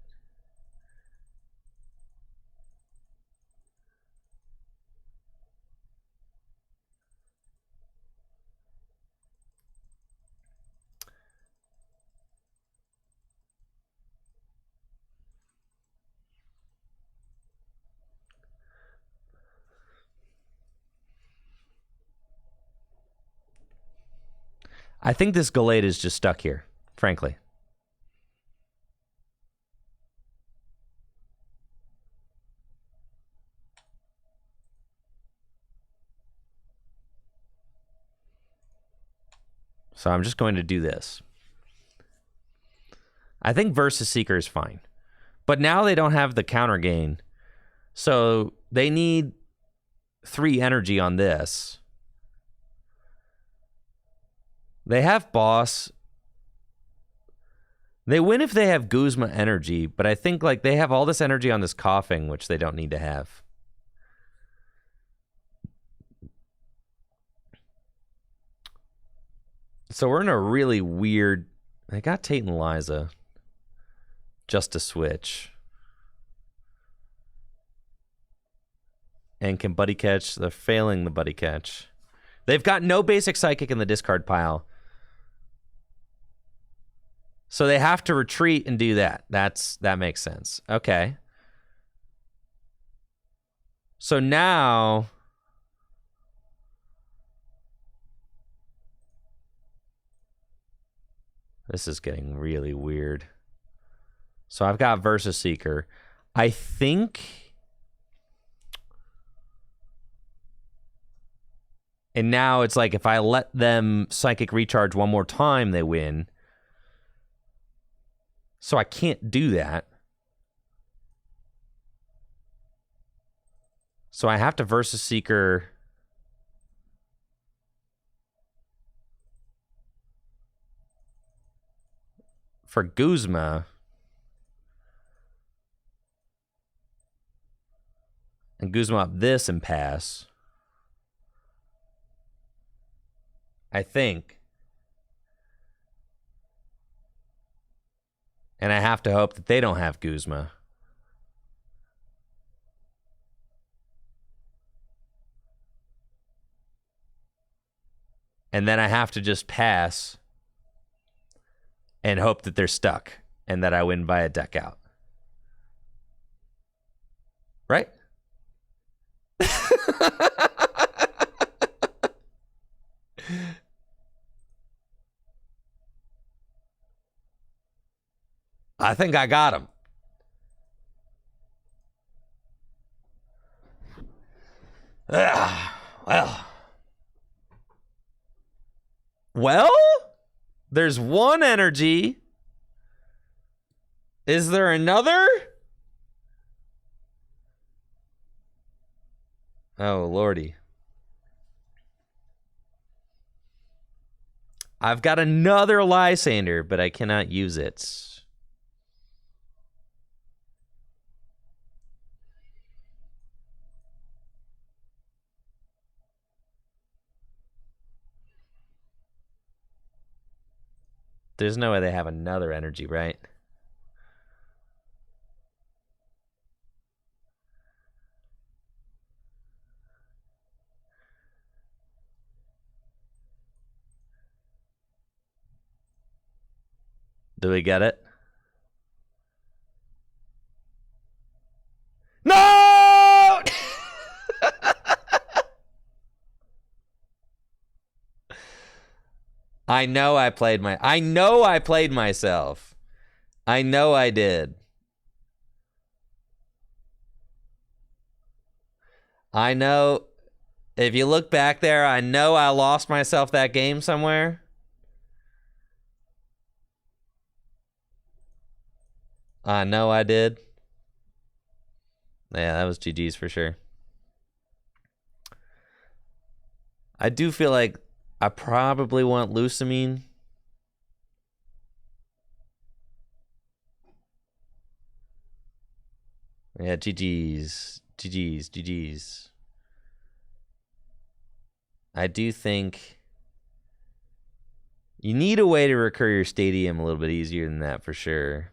I think this Gallade is just stuck here, frankly. So I'm just going to do this. I think Versus Seeker is fine. But now they don't have the counter gain. So they need 3 energy on this. They have Boss. They win if they have Guzma energy, but I think like they have all this energy on this coughing, which they don't need to have. So we're in a really weird... I got Tate and Liza just to switch. And can buddy catch. They're failing the buddy catch. They've got no basic psychic in the discard pile. So they have to retreat and do that. That makes sense. Okay. So now... This is getting really weird. So I've got Versus Seeker. I think... And now it's like if I let them Psychic Recharge one more time, they win. So I can't do that. So I have to Versus Seeker... for Guzma. And Guzma up this and pass. I think. And I have to hope that they don't have Guzma. And then I have to just pass and hope that they're stuck and that I win by a deck out. Right? I think I got him. Well, there's one energy. Is there another? Oh, lordy. I've got another Lysander, but I cannot use it. There's no way they have another energy, right? Do we get it? No! I know I played myself. I know I did. I know. If you look back there, I know I lost myself that game somewhere. I know I did. Yeah, that was GG's for sure. I do feel like I probably want Lucamine. Yeah, GG's. GG's. GG's. I do think you need a way to recur your stadium a little bit easier than that for sure.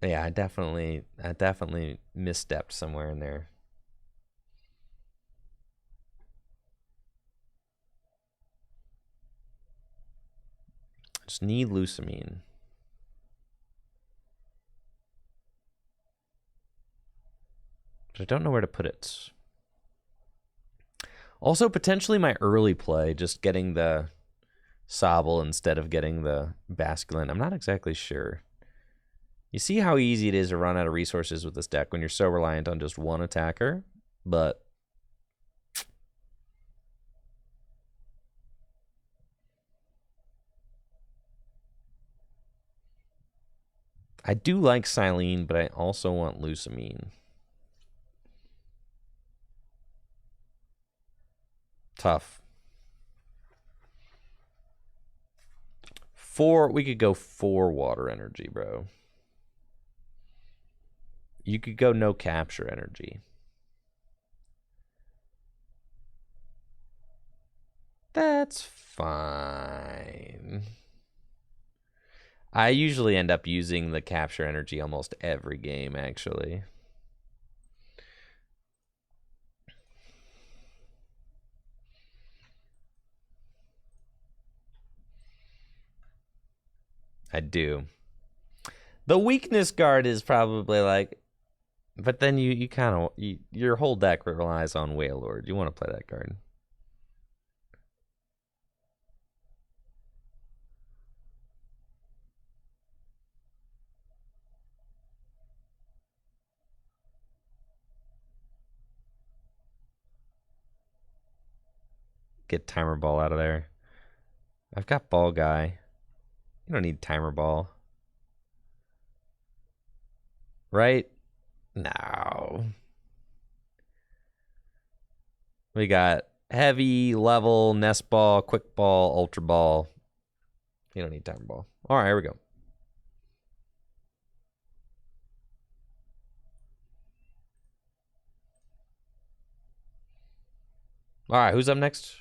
Yeah, I definitely misstepped somewhere in there. Just need Lucamine. But I don't know where to put it. Also, potentially my early play, just getting the Sobble instead of getting the Basculin. I'm not exactly sure. You see how easy it is to run out of resources with this deck when you're so reliant on just one attacker, but I do like Silene, but I also want Lucamine. Tough. We could go 4 water energy, bro. You could go no capture energy. That's fine. I usually end up using the capture energy almost every game, actually. I do. The weakness guard is probably like, but then you kind of, your whole deck relies on Wailord. You want to play that card. Get Timer Ball out of there. I've got Ball Guy. You don't need Timer Ball. Right? No. We got Heavy, Level, Nest Ball, Quick Ball, Ultra Ball. You don't need Timer Ball. All right, here we go. All right, who's up next?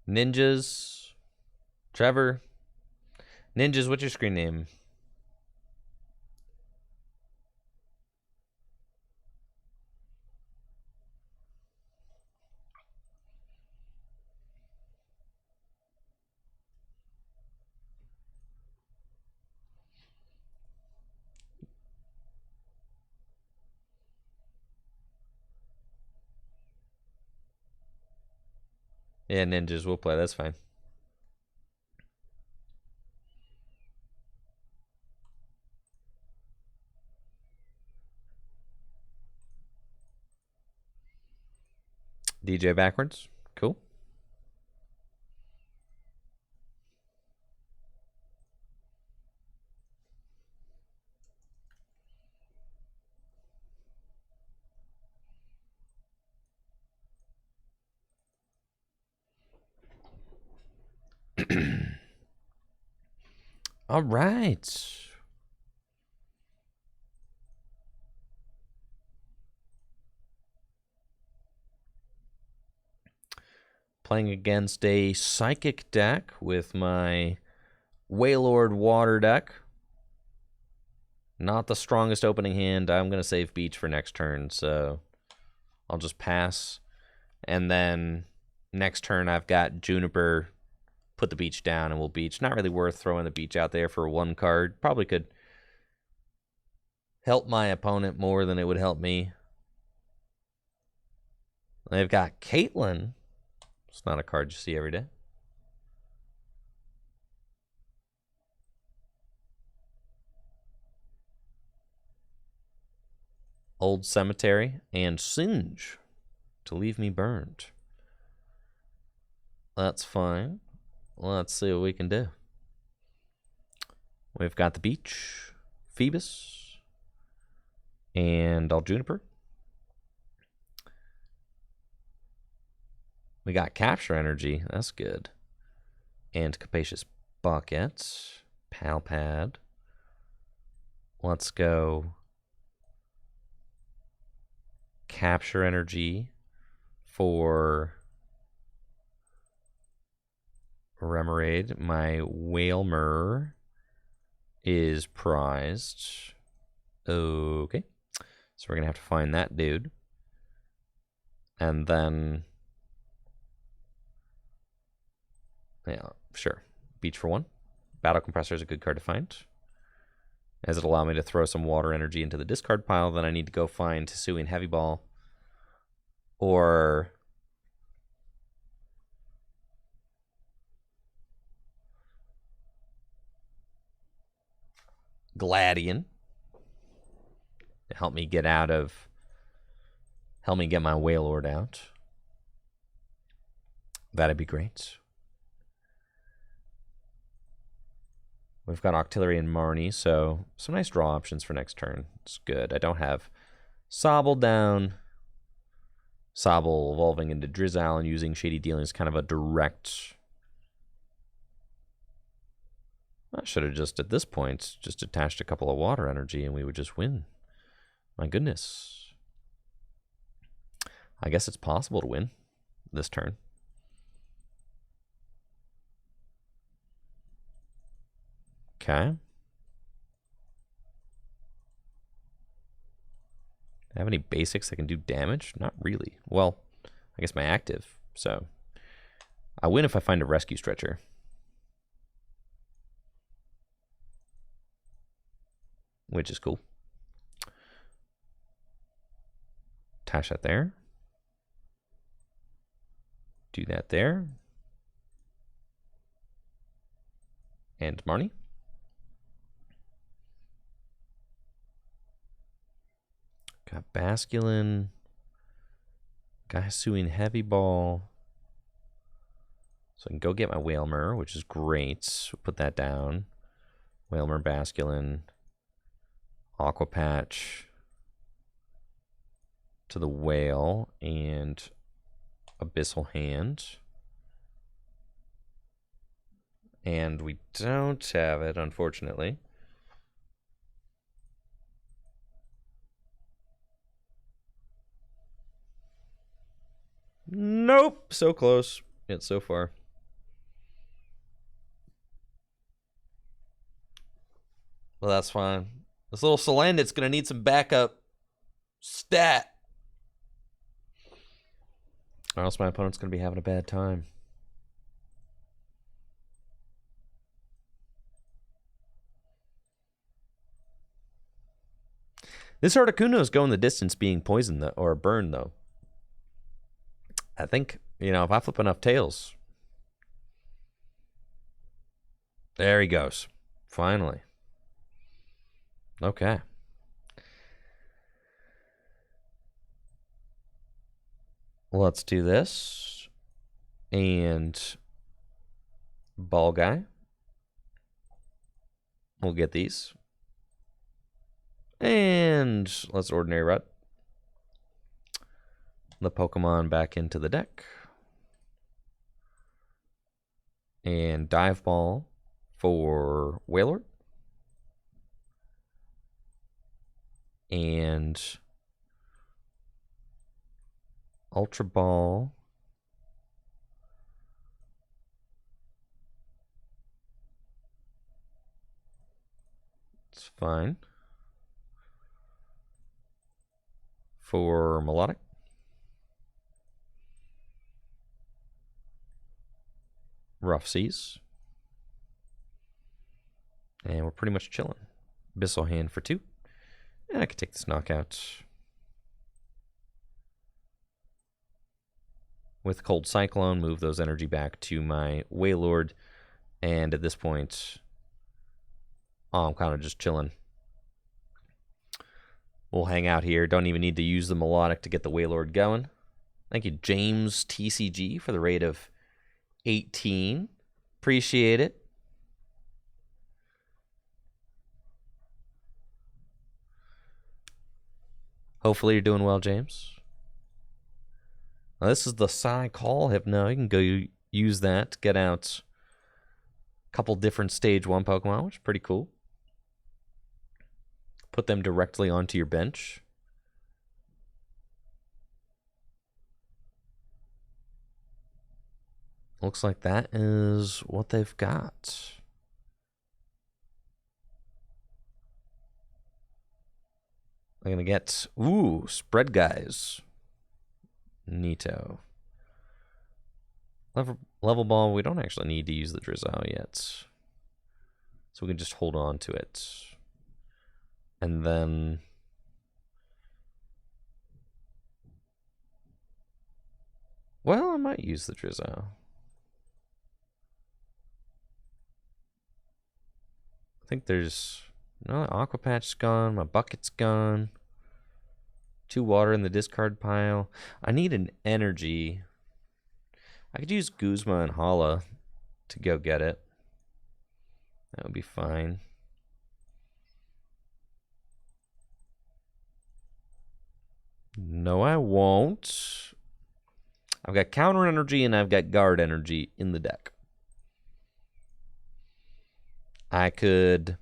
Ninjas. Trevor. Ninjas, what's your screen name? Yeah, Ninjas, we'll play. That's fine. DJ backwards. Cool. All right. Playing against a Psychic deck with my Wailord Water deck. Not the strongest opening hand. I'm going to save Beach for next turn, so I'll just pass. And then next turn I've got Juniper, put the Beach down, and we'll Beach. Not really worth throwing the Beach out there for one card. Probably could help my opponent more than it would help me. They've got Caitlyn. It's not a card you see every day. Old Cemetery and Singe to leave me burned. That's fine. Let's see what we can do. We've got the Beach, Phoebus, and All Juniper. We got Capture Energy. That's good. And Capacious Bucket. Palpad. Let's go Capture Energy for Remoraid. My Wailmer is prized. Okay. So we're going to have to find that dude. And then... yeah, sure. Beach for one. Battle Compressor is a good card to find, as it allows me to throw some water energy into the discard pile. Then I need to go find Hisuian Heavy Ball or Gladian to help me get out of, help me get my Wailord out. That'd be great. We've got Octillery and Marnie, so some nice draw options for next turn. It's good. I don't have Sobble down. Sobble evolving into Drizzle and using Shady Dealing is kind of a direct... I should have just, at this point, just attached a couple of water energy and we would just win. My goodness. I guess it's possible to win this turn. Okay. I have any basics that can do damage? Not really. Well, I guess my active. So I win if I find a rescue stretcher. Which is cool. Attach that there. Do that there. And Marnie. Got Basculin. Got Hisuian Heavy Ball. So I can go get my Wailmer, which is great. We'll put that down. Wailmer, Basculin. Aqua Patch. To the Whale. And Abyssal Hand. And we don't have it, unfortunately. Nope. So close. Yet so far. Well, that's fine. This little Salandit's going to need some backup stat. Or else my opponent's going to be having a bad time. This Articuno is going the distance being poisoned or burned, though. I think, you know, if I flip enough tails. There he goes. Finally. Okay. Let's do this. And Ball Guy. We'll get these. And let's Ordinary Rut the Pokemon back into the deck. And Dive Ball for Wailord. And Ultra Ball. It's fine. For Milotic. Rough Seas. And we're pretty much chilling. Abyssal Hand for 2. And I could take this knockout. With Cold Cyclone, move those energy back to my Wailord. And at this point, I'm kind of just chilling. We'll hang out here. Don't even need to use the Milotic to get the Wailord going. Thank you, James TCG, for the rate of 18. Appreciate it. Hopefully you're doing well, James. Now, this is the Psy Call Hypno. You can go use that to get out a couple different Stage 1 Pokemon, which is pretty cool. Put them directly onto your bench. Looks like that is what they've got. I'm going to get, ooh, Spread Guys. Neato. Level Ball, we don't actually need to use the Drizzle yet. So we can just hold on to it. And then well, I might use the Drizzle. I think there's no Aqua Patch's gone, my bucket's gone. 2 water in the discard pile. I need an energy. I could use Guzma and Hala to go get it. That would be fine. No, I won't. I've got counter energy and I've got guard energy in the deck. I could...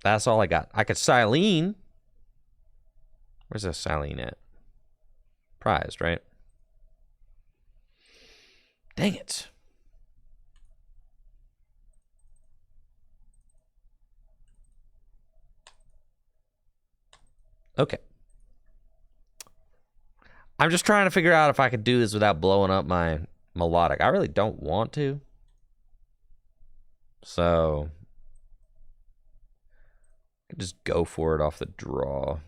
That's all I got. I could Silene. Where's that Silene at? Prized, right? Dang it. Okay. I'm just trying to figure out if I could do this without blowing up my Milotic. I really don't want to. So... just go for it off the draw.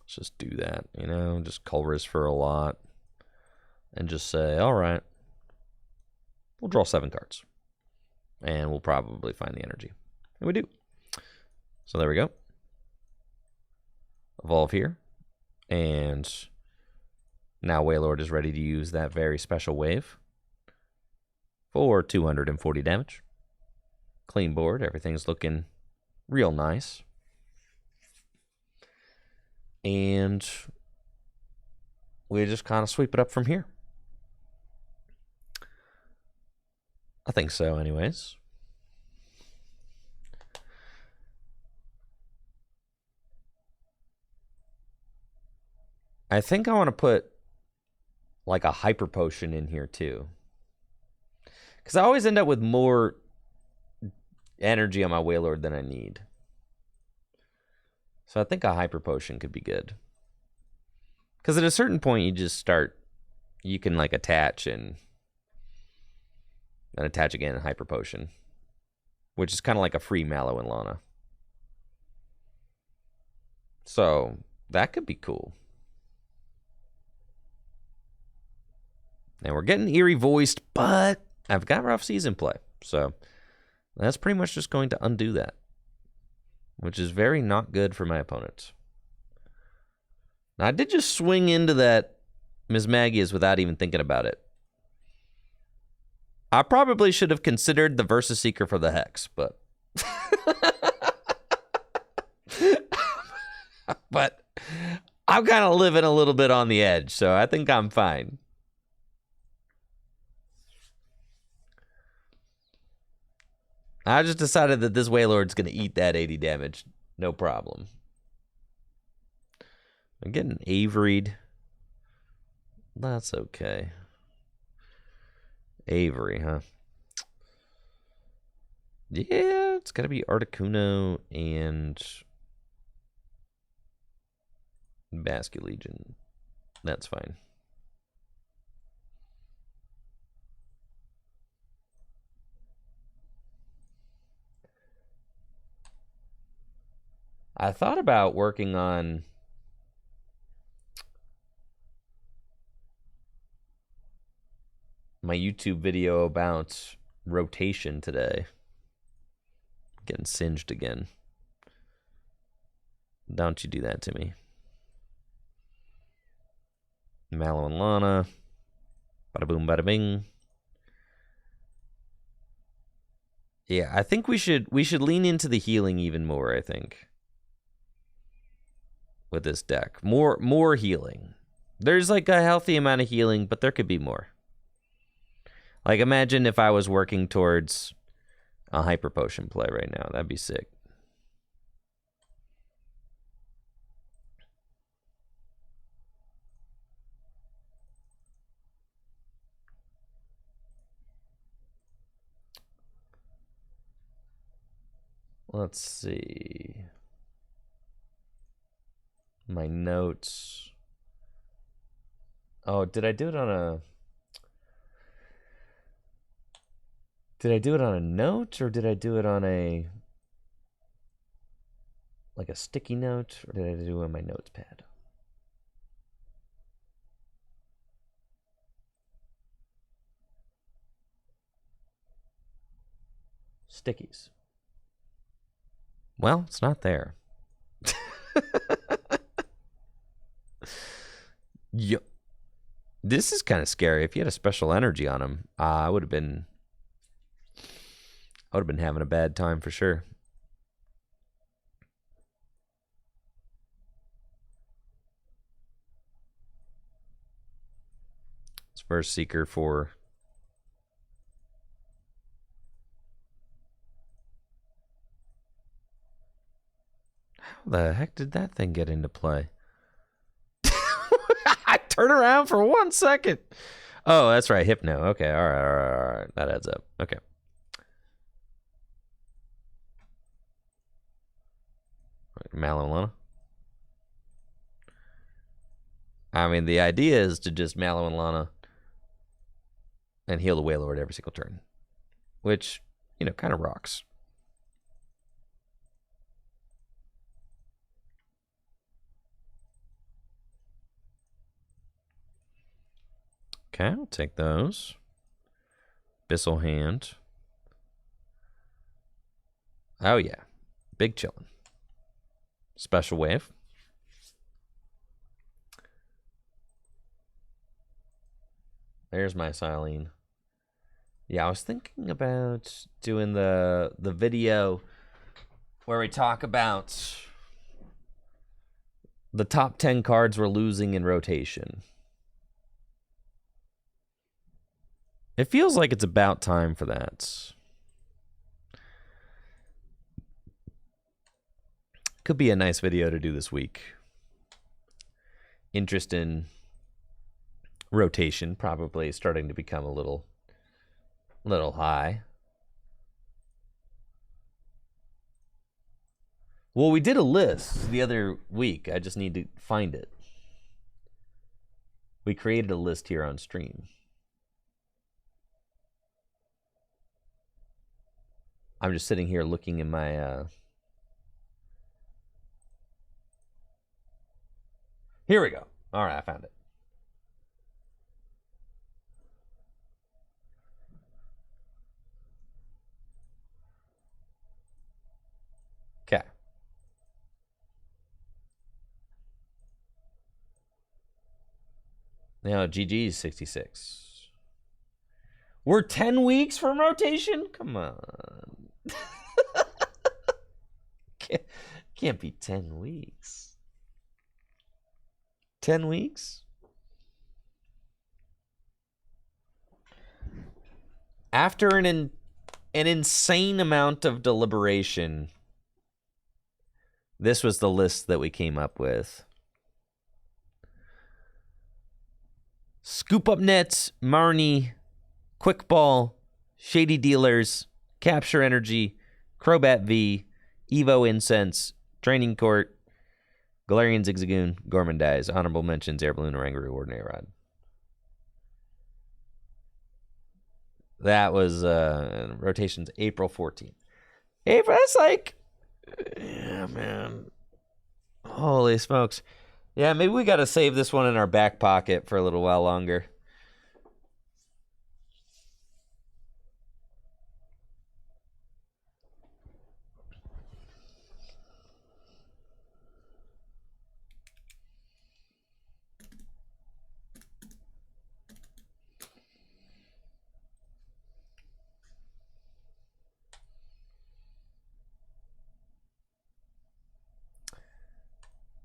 Let's just do that, you know, just Colress for a lot. And just say, all right, we'll draw 7 cards. And we'll probably find the energy. And we do. So there we go. Evolve here. And now Wailord is ready to use that very special wave for 240 damage. Clean board. Everything's looking real nice. And we just kind of sweep it up from here. I think so, anyways. I think I want to put like a hyper potion in here too. Because I always end up with more energy on my Wailord than I need. So I think a hyper potion could be good. Because at a certain point you just start, you can like attach and then attach again and hyper potion. Which is kind of like a free Mallow and Lana. So that could be cool. And we're getting eerie voiced, but I've got Rough Seas in play. So that's pretty much just going to undo that. Which is very not good for my opponents. Now, I did just swing into that Mismagius without even thinking about it. I probably should have considered the Versus Seeker for the Hex, but... but I'm kind of living a little bit on the edge, so I think I'm fine. I just decided that this Wailord's going to eat that 80 damage. No problem. I'm getting Averied. That's okay. Avery, huh? Yeah, it's got to be Articuno and Basculegion. That's fine. I thought about working on my YouTube video about rotation today. Getting singed again. Don't you do that to me. Mallow and Lana. Bada boom, bada bing. Yeah, I think we should lean into the healing even more, I think. With this deck. More healing. There's like a healthy amount of healing, but there could be more. Like imagine if I was working towards a hyper potion play right now. That'd be sick. Let's see. My notes. Oh, did I do it on a... Did I do it on a note, or did I do it on a... like a sticky note, or did I do it on my notes pad? Stickies. Well, it's not there. Yo, this is kind of scary. If you had a special energy on him, I would have been having a bad time for sure. It's first seeker for... How the heck did that thing get into play? I turn around for 1 second. Oh, that's right. Hypno. Okay. All right. That adds up. Okay. Mallow. I mean, the idea is to just Mallow and Lana and heal the Wailord every single turn, which, you know, kind of rocks. Okay, I'll take those. Bissell Hand. Oh, yeah. Big chillin'. Special Wave. There's my Silene. Yeah, I was thinking about doing the video where we talk about the top 10 cards we're losing in rotation. It feels like it's about time for that. Could be a nice video to do this week. Interest in rotation probably starting to become a little high. Well, we did a list the other week. I just need to find it. We created a list here on stream. I'm just sitting here looking in my... Here we go. All right, I found it. Okay. Now, GG's 66. We're 10 weeks from rotation? Come on. Can't be 10 weeks. 10 weeks? After an an insane amount of deliberation, this was the list that we came up with. Scoop Up Nets, Marnie, Quickball, Shady Dealers, Capture Energy, Crobat V, Evo Incense, Training Court, Galarian Zigzagoon, Gormandize, Honorable Mentions, Air Balloon, Oranguru, Ordinary Rod. That was rotations April 14th. April, that's like, yeah, man. Holy smokes. Yeah, maybe we got to save this one in our back pocket for a little while longer.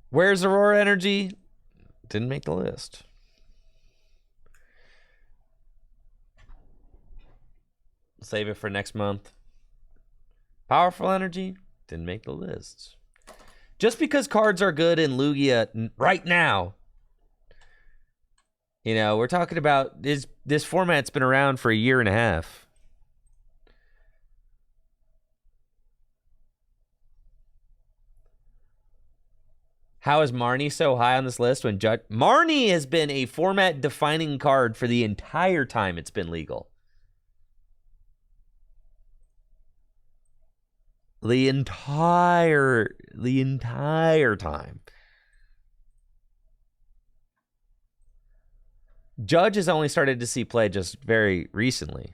Where's Aurora Energy? Didn't make the list. Save it for next month. Powerful Energy? Didn't make the list. Just because cards are good in Lugia right now, you know, we're talking about this format's been around for a year and a half. How is Marnie so high on this list when Marnie has been a format-defining card for the entire time it's been legal? The entire time. Judge has only started to see play just very recently.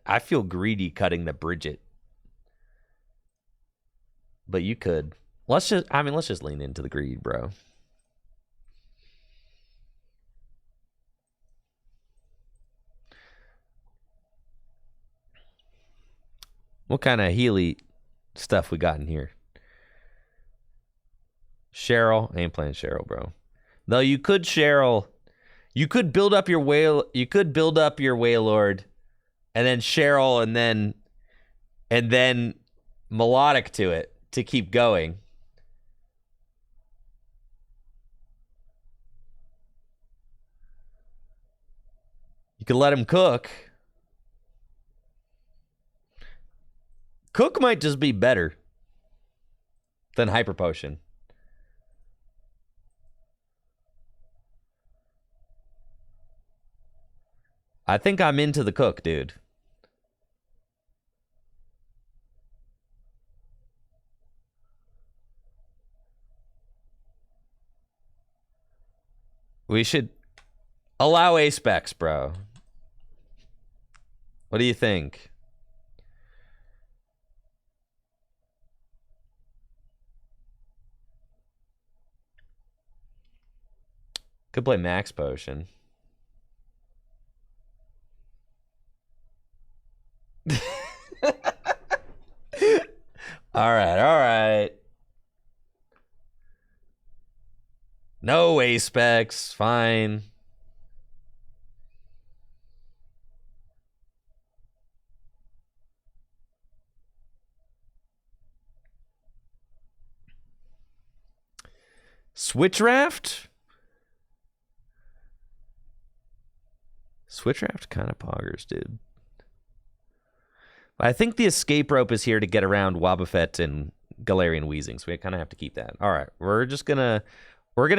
I feel greedy cutting the Bridget. But you could. Let's just lean into the greed, bro. What kind of Healy stuff we got in here? Cheryl. I ain't playing Cheryl, bro. Though you could Cheryl. You could build up your Wailord, and then Cheryl, and then Milotic to it to keep going. You could let him cook. Cook might just be better than Hyper Potion. I think I'm into the cook, dude. We should allow A-Specs, bro. What do you think? Could play Max Potion. All right. No A-Specs, fine. Switch Raft? Switch Raft kind of poggers, dude. I think the escape rope is here to get around Wobbuffet and Galarian Weezing, so we kind of have to keep that. All right, we're gonna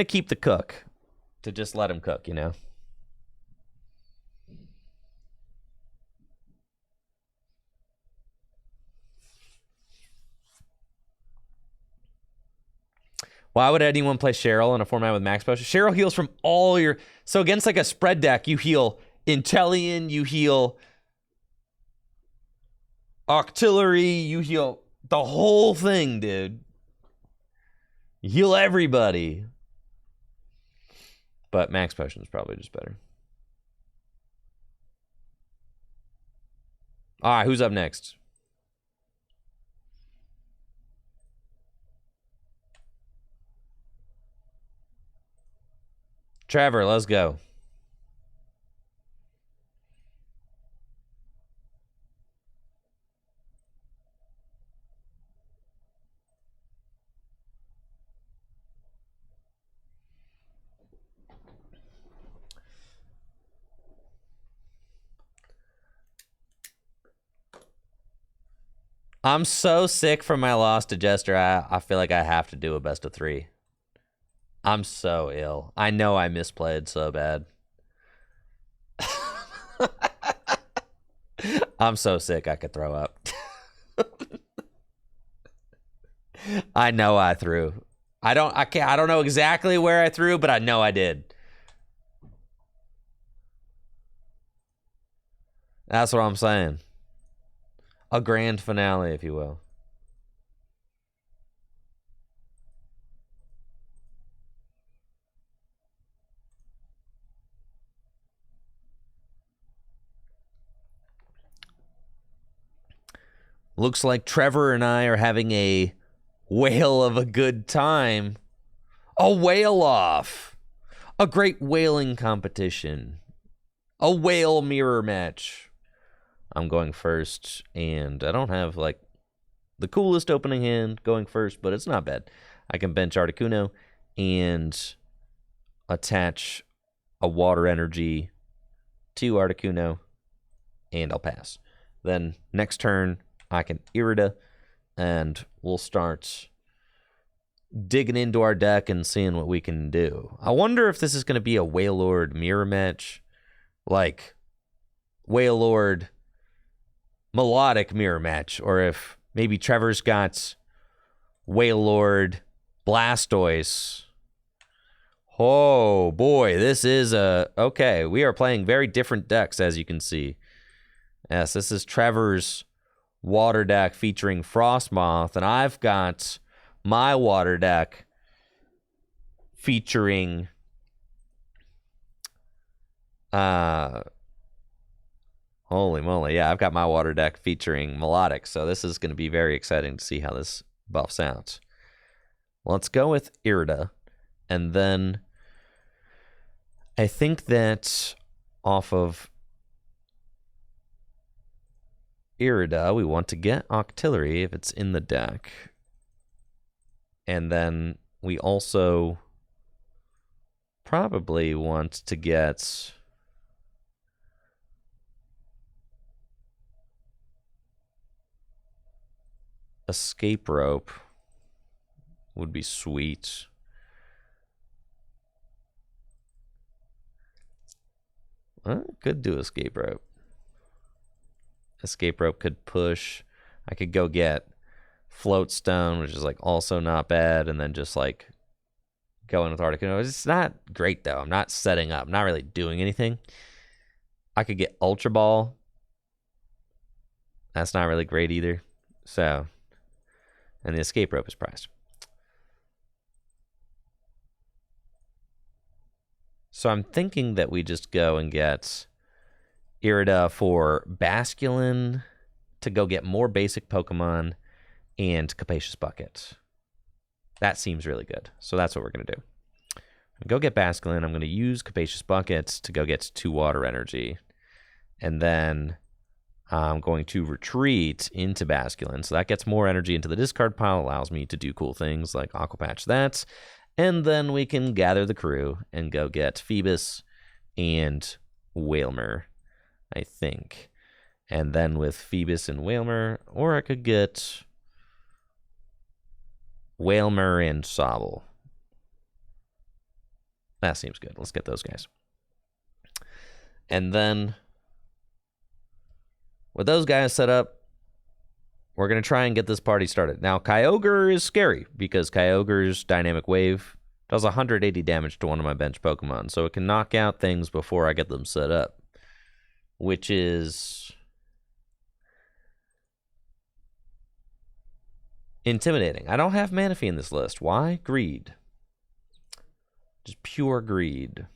keep the cook to just let him cook, you know. Why would anyone play Cheryl in a format with Max Potion? Cheryl heals from all your... So against like a spread deck, you heal Intellion, you heal Octillery, you heal the whole thing, dude. You heal everybody. But Max Potion is probably just better. All right, who's up next? Trevor, let's go. I'm so sick from my loss to Jester. I feel like I have to do a best of 3. I'm so ill. I know I misplayed so bad. I'm so sick I could throw up. I know I threw. I don't know exactly where I threw, but I know I did. That's what I'm saying. A grand finale, if you will. Looks like Trevor and I are having a whale of a good time. A whale off. A great whaling competition. A whale mirror match. I'm going first, and I don't have, like, the coolest opening hand going first, but it's not bad. I can bench Articuno and attach a water energy to Articuno, and I'll pass. Then next turn, I can Irida, and we'll start digging into our deck and seeing what we can do. I wonder if this is going to be a Wailord mirror match, like Wailord Milotic mirror match, or if maybe Trevor's got Wailord Blastoise. Oh boy, this is okay. We are playing very different decks, as you can see. Yes, this is Trevor's water deck featuring Frostmoth, and I've got my water deck featuring holy moly, yeah, I've got my water deck featuring Milotic, so this is going to be very exciting to see how this buffs out. Let's go with Irida, and then I think that off of Irida, we want to get Octillery if it's in the deck. And then we also probably want to get Escape Rope. Would be sweet. Could do Escape Rope. Escape Rope could push. I could go get Float Stone, which is like also not bad, and then just like go in with Articuno. It's not great though. I'm not setting up. I'm not really doing anything. I could get Ultra Ball. That's not really great either. So, and the Escape Rope is priced. So I'm thinking that we just go and get Irida for Basculin to go get more basic Pokemon and Capacious Bucket. That seems really good. So that's what we're going to do. Go get Basculin. I'm going to use Capacious Bucket to go get 2 water energy. And then I'm going to retreat into Basculin. So that gets more energy into the discard pile, allows me to do cool things like Aqua Patch that. And then we can gather the crew and go get Phoebus and Wailmer, I think. And then with Phoebus and Wailmer, or I could get Wailmer and Sobble. That seems good. Let's get those guys. And then with those guys set up, we're going to try and get this party started. Now, Kyogre is scary because Kyogre's Dynamic Wave does 180 damage to one of my bench Pokemon, so it can knock out things before I get them set up, which is intimidating. I don't have Manaphy in this list. Why? Greed. Just pure greed.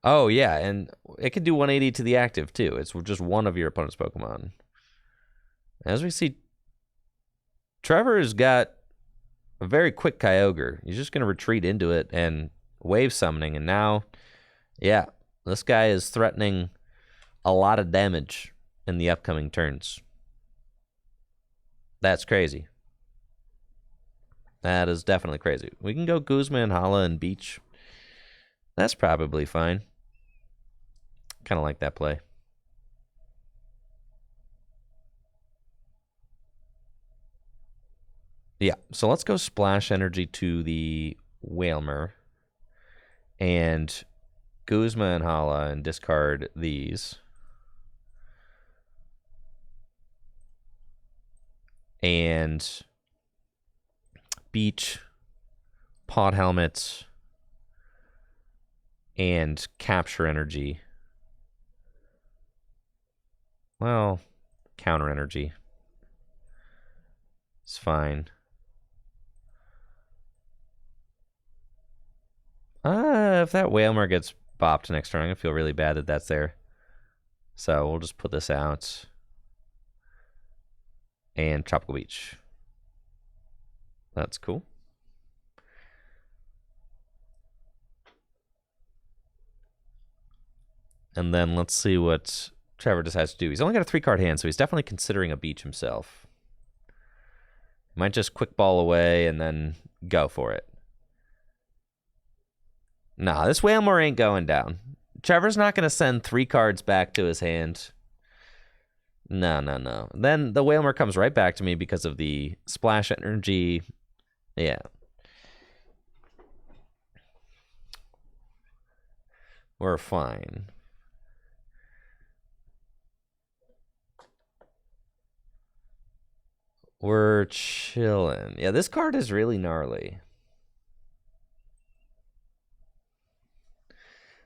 Oh, yeah, and it can do 180 to the active, too. It's just one of your opponent's Pokemon. As we see, Trevor's got a very quick Kyogre. He's just going to retreat into it and wave summoning, and now, yeah, this guy is threatening a lot of damage in the upcoming turns. That's crazy. That is definitely crazy. We can go Guzma and Hala and Beach. That's probably fine. Kind of like that play. Yeah, so let's go Splash Energy to the Wailmer. And Guzma and Hala and discard these. And Beach, Pod Helmets, and Capture Energy. Well, Counter Energy. It's fine. If that Wailmer gets bopped next turn, I'm going to feel really bad that that's there. So we'll just put this out. And Tropical Beach. That's cool. And then let's see what Trevor decides to do. He's only got a 3-card hand, so he's definitely considering a Beach himself. Might just quick ball away and then go for it. Nah, this Wailmer ain't going down. Trevor's not going to send 3 cards back to his hand. No. Then the Wailmer comes right back to me because of the Splash Energy. Yeah. We're fine. We're chilling. Yeah, this card is really gnarly.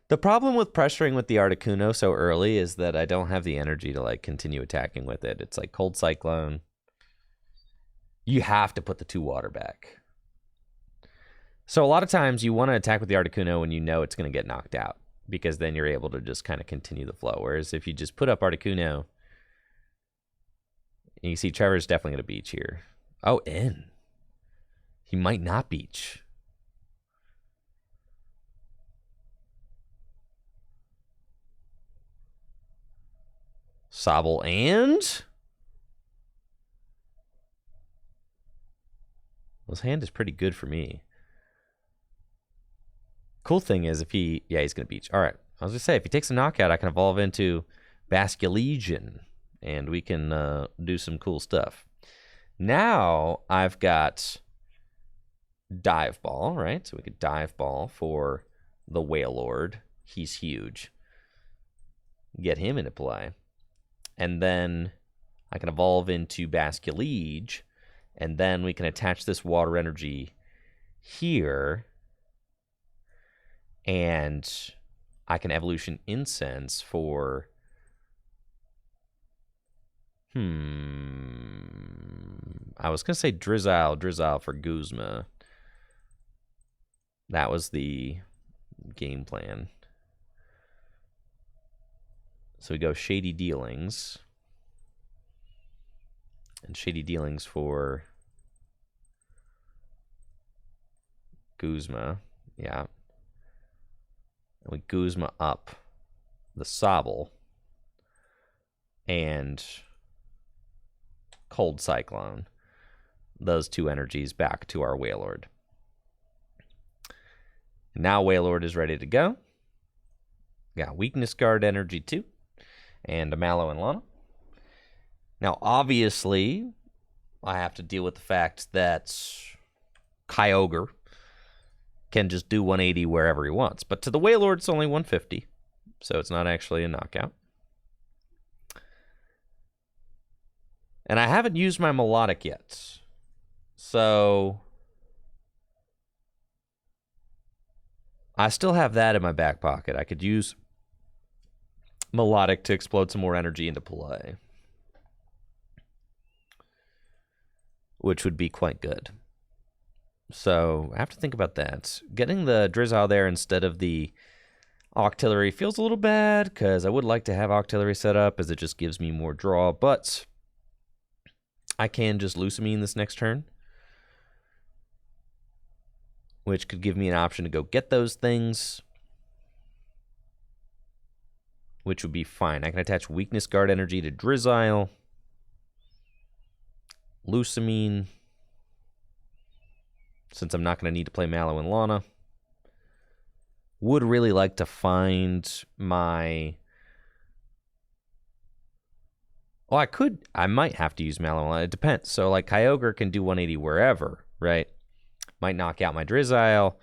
The problem with pressuring with the Articuno so early is that I don't have the energy to like continue attacking with it. It's like Cold Cyclone. You have to put the 2 water back. So a lot of times you want to attack with the Articuno when you know it's going to get knocked out, because then you're able to just kind of continue the flow. Whereas if you just put up Articuno, you see Trevor's definitely going to Beach here. Oh, in. He might not Beach. Sobble and? Well, his hand is pretty good for me. Cool thing is if he... Yeah, he's going to Beach. All right. I was going to say, if he takes a knockout, I can evolve into Basculegion, and we can do some cool stuff. Now I've got Dive Ball, right? So we could Dive Ball for the Wailord. He's huge. Get him into play. And then I can evolve into Basculege, and then we can attach this water energy here, and I can evolution Incense for... I was going to say Drizzile for Guzma. That was the game plan. So we go Shady Dealings. And Shady Dealings for Guzma. Yeah. And we Guzma up the Sobble. And Cold Cyclone. Those 2 energies back to our Wailord. Now Wailord is ready to go. Got Weakness Guard energy too. And a Mallow and Lana. Now, obviously, I have to deal with the fact that Kyogre can just do 180 wherever he wants. But to the Wailord, it's only 150. So it's not actually a knockout. And I haven't used my Milotic yet. So I still have that in my back pocket. I could use Milotic to explode some more energy into play, which would be quite good. So I have to think about that. Getting the Drizzile there instead of the Octillery feels a little bad, because I would like to have Octillery set up, as it just gives me more draw, but I can just Lucamine this next turn. which could give me an option to go get those things, which would be fine. I can attach Weakness Guard Energy to Drizzile, Lusamine, since I'm not going to need to play Mallow and Lana. Would really like to find my... Well, I might have to use Mallow and Lana. It depends. So, like, Kyogre can do 180 wherever, right? Might knock out my Drizzile,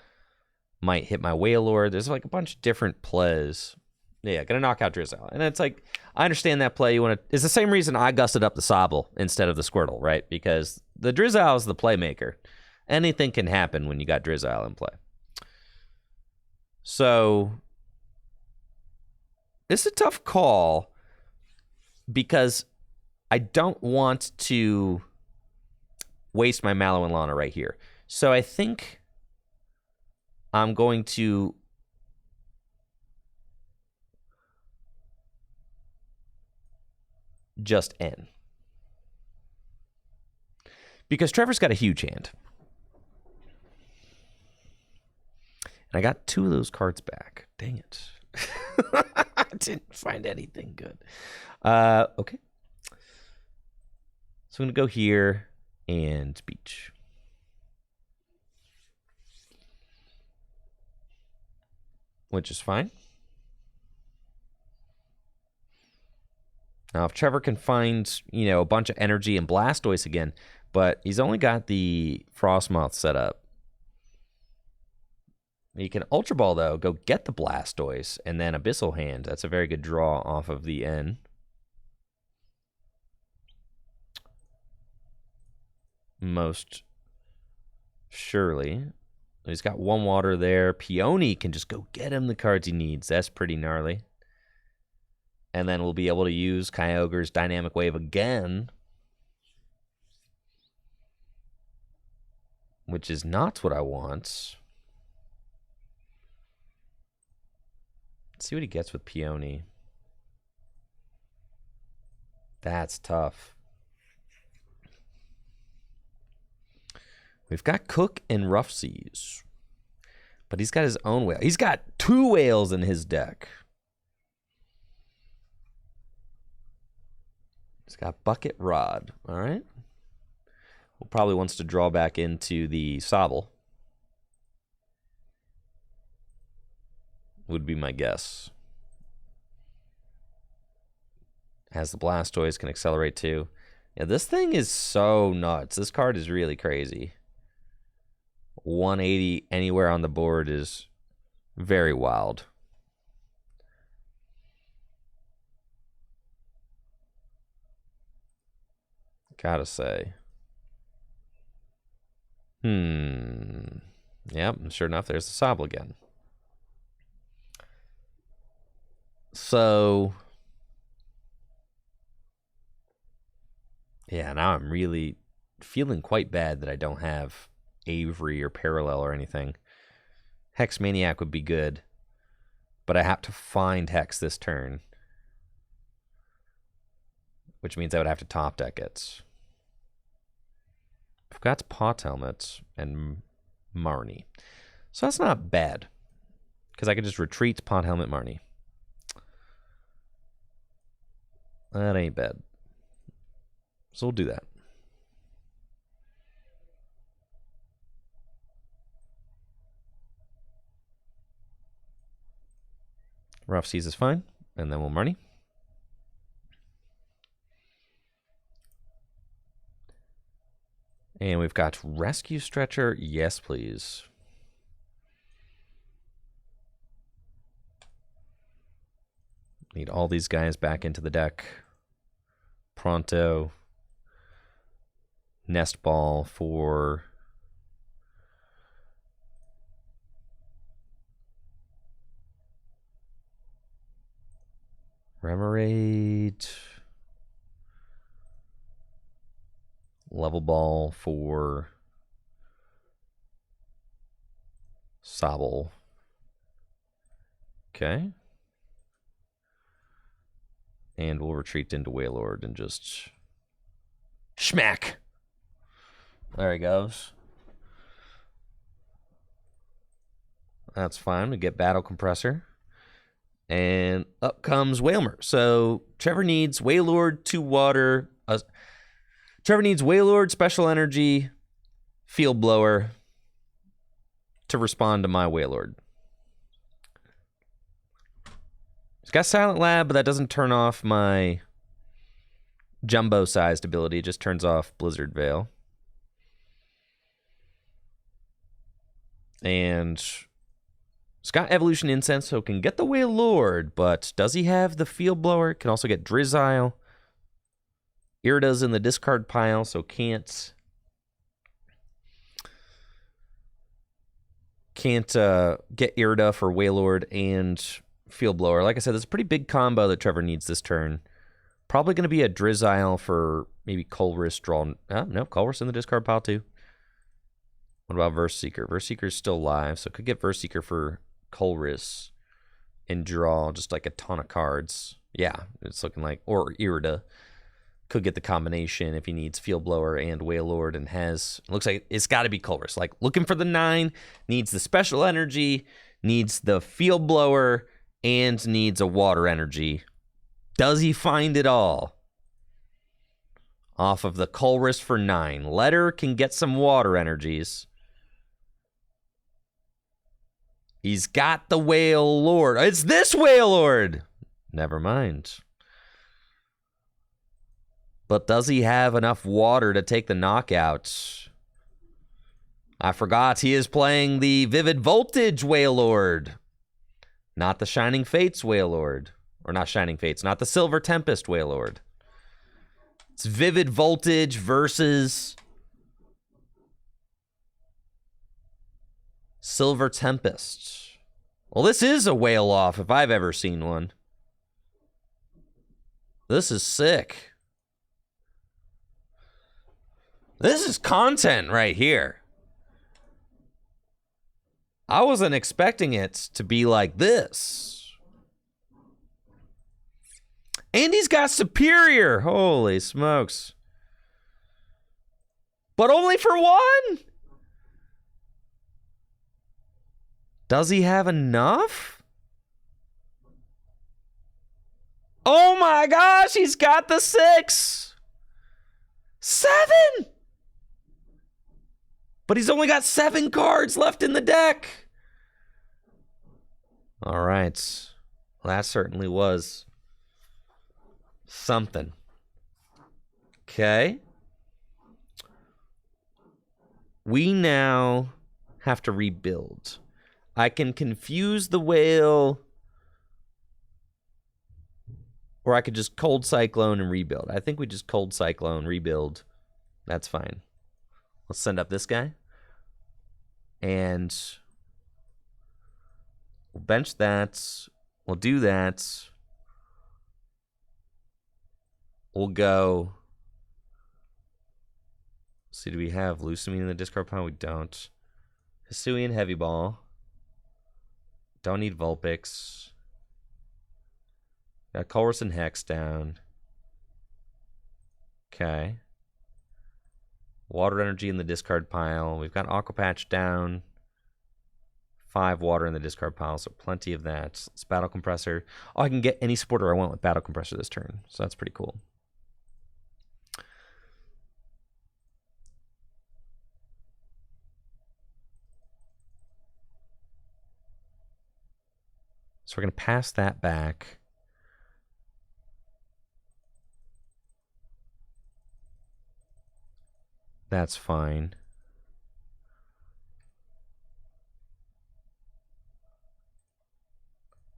might hit my Wailord. There's, like, a bunch of different plays. Yeah, gonna knock out Drizzile. And it's like, I understand that play. It's the same reason I gusted up the Sobble instead of the Squirtle, right? Because the Drizzile is the playmaker. Anything can happen when you got Drizzile in play. So, it's a tough call because I don't want to waste my Mallow and Lana right here. So I think I'm going to just N. Because Trevor's got a huge hand. And I got 2 of those cards back. Dang it. I didn't find anything good. Okay. So I'm going to go here and Beach. Which is fine. Now, if Trevor can find, a bunch of energy and Blastoise again, but he's only got the Frostmoth set up. He can Ultra Ball, though, go get the Blastoise, and then Abyssal Hand. That's a very good draw off of the N. Most surely. He's got 1 water there. Peony can just go get him the cards he needs. That's pretty gnarly. And then we'll be able to use Kyogre's Dynamic Wave again. Which is not what I want. Let's see what he gets with Peony. That's tough. We've got Cook and Rough Seas. But he's got his own whale. He's got 2 whales in his deck. He's got Bucket Rod. All right. Well, probably wants to draw back into the Sobble. Would be my guess. Has the Blastoise, can accelerate too. Yeah, this thing is so nuts. This card is really crazy. 180 anywhere on the board is very wild. Gotta say. Yep, sure enough, there's the Sobble again. So, yeah, now I'm really feeling quite bad that I don't have Avery or Parallel or anything. Hex Maniac would be good, but I have to find Hex this turn, which means I would have to top deck it. I've got Pot Helmet and Marnie. So that's not bad, because I can just retreat Pot Helmet Marnie. That ain't bad. So we'll do that. Rough Seas is fine, and then we'll Marnie. And we've got Rescue Stretcher. Yes, please. Need all these guys back into the deck. Pronto. Nest Ball for... Remoraid. Level Ball for Sobble. Okay. And we'll retreat into Wailord and just schmack. There he goes. That's fine. We get Battle Compressor. And up comes Wailmer. So Trevor needs Wailord, 2 water. Trevor needs Wailord, Special Energy, Field Blower to respond to my Wailord. He's got Silent Lab, but that doesn't turn off my jumbo-sized ability. It just turns off Blizzard Veil. And it's got Evolution Incense, so it can get the Wailord, but does he have the Field Blower? Can also get Drizzile. Irida's in the discard pile, so can't get Irida for Wailord and Field Blower. Like I said, there's a pretty big combo that Trevor needs this turn. Probably going to be a Drizzile for maybe Colress draw. No, Colress in the discard pile too. What about Verse Seeker? Verse Seeker is still live, so could get Verse Seeker for Colress and draw just like a ton of cards. Yeah, it's looking like, or Irida could get the combination if he needs Field Blower and Wailord and has, looks like it's got to be Colress. Like looking for the 9, needs the Special Energy, needs the Field Blower, and needs a Water Energy. Does he find it all? Off of the Colress for 9. Letter can get some Water Energies. He's got the Wailord. It's this Wailord! Never mind. But does he have enough water to take the knockout? I forgot he is playing the Vivid Voltage Wailord. Not the Shining Fates Wailord. Or not Shining Fates, not the Silver Tempest Wailord. It's Vivid Voltage versus Silver Tempest. Well, this is a whale off if I've ever seen one. This is sick. This is content right here. I wasn't expecting it to be like this. And he's got Superior. Holy smokes. But only for 1? Does he have enough? Oh my gosh, he's got the 6. 7! But he's only got 7 cards left in the deck. All right. Well, that certainly was something. Okay. We now have to rebuild. I can confuse the whale, or I could just Cold Cyclone and rebuild. I think we just Cold Cyclone, rebuild. That's fine. Let's send up this guy. And we'll bench that. We'll do that. We'll go. Let's see, do we have Lucamine in the discard pile? We don't. Hisuian Heavy Ball. Don't need Vulpix. Got Colress and Hex down. Okay. Water Energy in the discard pile. We've got Aqua Patch down. 5 water in the discard pile, so plenty of that. It's Battle Compressor. Oh, I can get any supporter I want with Battle Compressor this turn, so that's pretty cool. So we're going to pass that back. That's fine.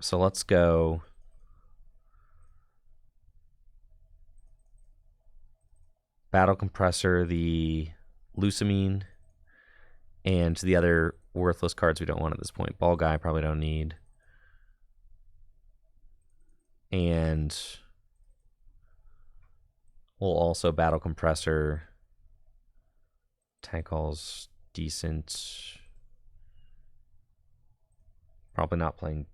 So let's go. Battle Compressor, the Lucamine, and the other worthless cards we don't want at this point. Ball Guy probably don't need. And we'll also Battle Compressor. Tank Hall's decent. Probably not playing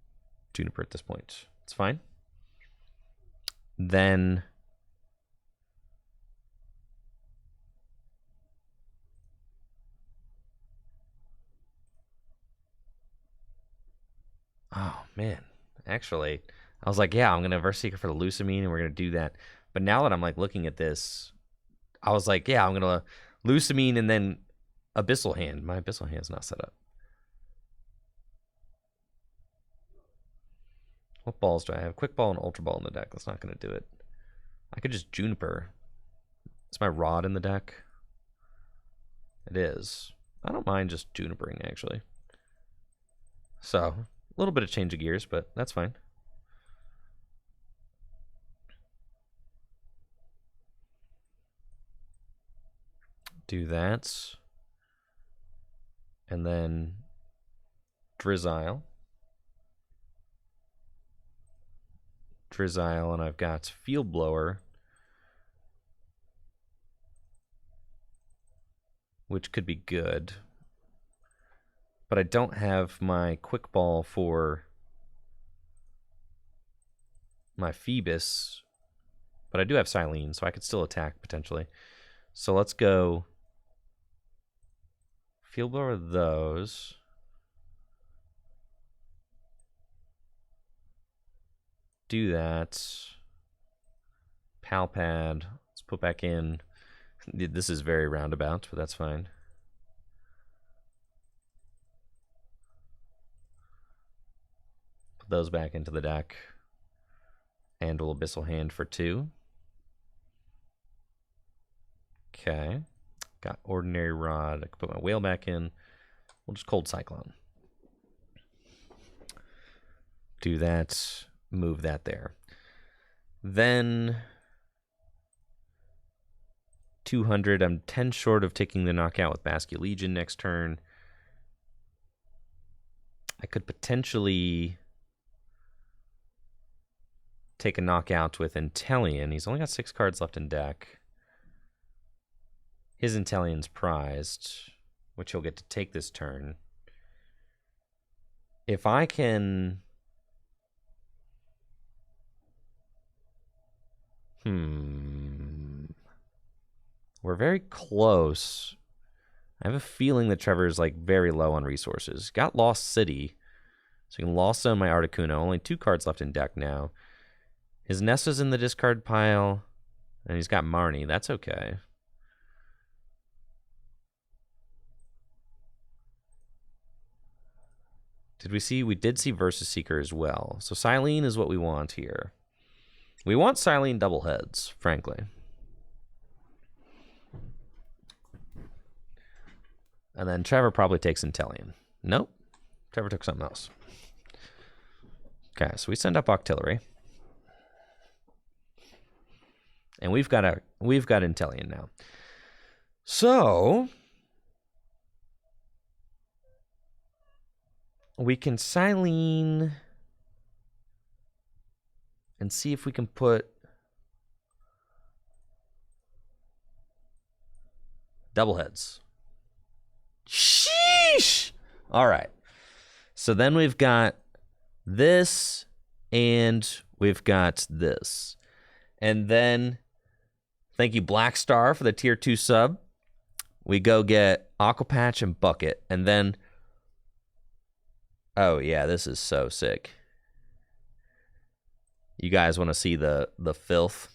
Juniper at this point. It's fine. Then Oh, man. Actually, I was like, yeah, I'm going to Verseeker for the Lusamine, and we're going to do that. But now that I'm, like, looking at this, I was like, yeah, I'm going to Lusamine and then Abyssal Hand. My Abyssal Hand's not set up. What balls do I have? Quick Ball and Ultra Ball in the deck. That's not going to do it. I could just Juniper. Is my Rod in the deck? It is. I don't mind just Junipering, actually. So, a little bit of change of gears, but that's fine. Do that. And then Drizzile. Drizzile, and I've got Field Blower, which could be good. But I don't have my Quick Ball for my Phoebus, but I do have Silene, so I could still attack potentially. So let's go Field Blower those. Do that. Pal Pad. Let's put back in. This is very roundabout, but that's fine. Put those back into the deck. And we'll Abyssal Hand for 2. Okay. Got Ordinary Rod. I can put my Whale back in. We'll just Cold Cyclone. Do that. Move that there. Then 200. I'm 10 short of taking the knockout with Basculegion next turn. I could potentially take a knockout with Inteleon. He's only got 6 cards left in deck. His Inteleon's prized, which he'll get to take this turn. If I can... We're very close. I have a feeling that Trevor's like very low on resources. Got Lost City, so you can Lost Zone my Articuno. Only 2 cards left in deck now. His Nesta's in the discard pile, and he's got Marnie. That's okay. Did we see? We did see Versus Seeker as well. So Silene is what we want here. We want Silene double heads, frankly. And then Trevor probably takes Inteleon. Nope. Trevor took something else. Okay, so we send up Octillery. And we've got Inteleon now. So we can Silene and see if we can put double heads. Sheesh! All right. So then we've got this and we've got this. And then, thank you, Black Star, for the tier 2 sub. We go get Aqua Patch and Bucket. And then, oh yeah, this is so sick. You guys want to see the filth?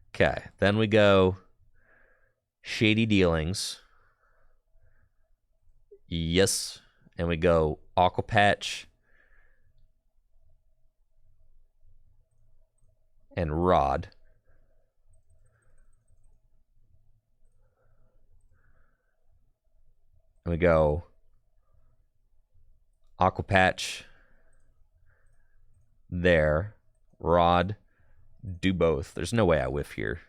Okay, then we go Shady Dealings. Yes. And we go Aqua Patch and Rod. And we go Aqua Patch there. Rod. Do both. There's no way I whiff here.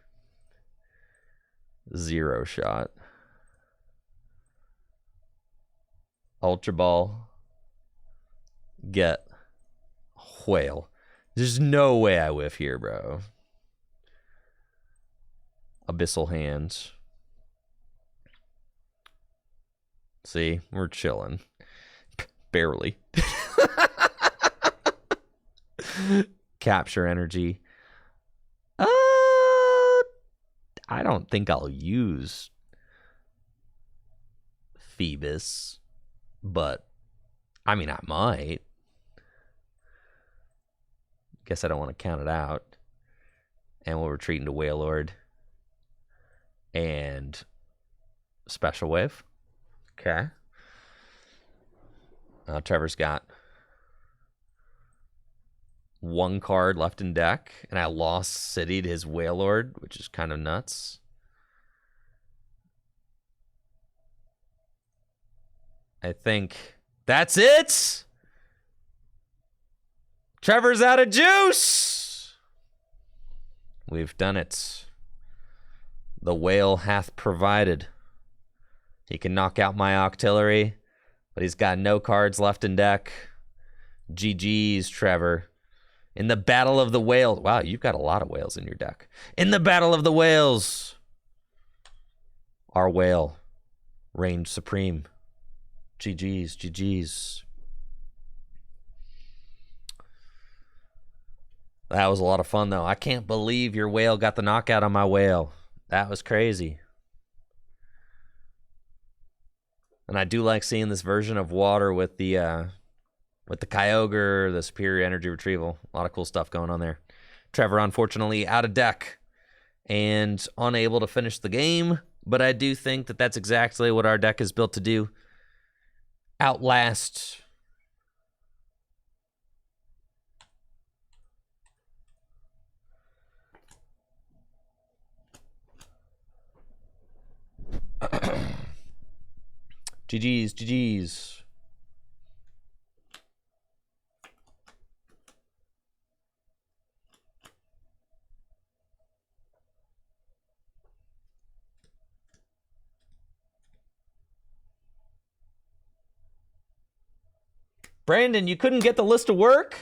0 shot. Ultra Ball. Get Whale. There's no way I whiff here, bro. Abyssal Hands. See, we're chilling. Barely. Capture Energy. I don't think I'll use Phoebus, but I mean, I might. Guess I don't want to count it out. And we'll retreat into Wailord. And Special Wave. Okay. Trevor's got 1 card left in deck, and I lost City to his Wailord, which is kind of nuts. I think that's it. Trevor's out of juice. We've done it. The whale hath provided. He can knock out my Octillery, but he's got no cards left in deck. GG's, Trevor. In the Battle of the Whales. Wow, you've got a lot of whales in your deck. In the Battle of the Whales, our whale reigned supreme. GG's, GG's. That was a lot of fun, though. I can't believe your whale got the knockout on my whale. That was crazy. And I do like seeing this version of water with the Kyogre, the superior energy retrieval. A lot of cool stuff going on there. Trevor, unfortunately, out of deck and unable to finish the game. But I do think that that's exactly what our deck is built to do. Outlast. GG's, GG's. Brandon, you couldn't get the list to work?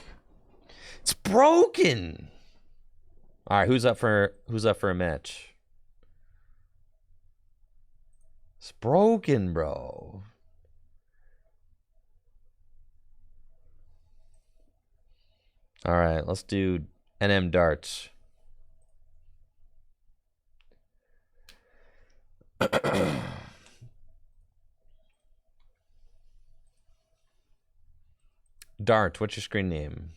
It's broken. All right, who's up for a match? It's broken, bro. All right, let's do NM darts. Dart, what's your screen name?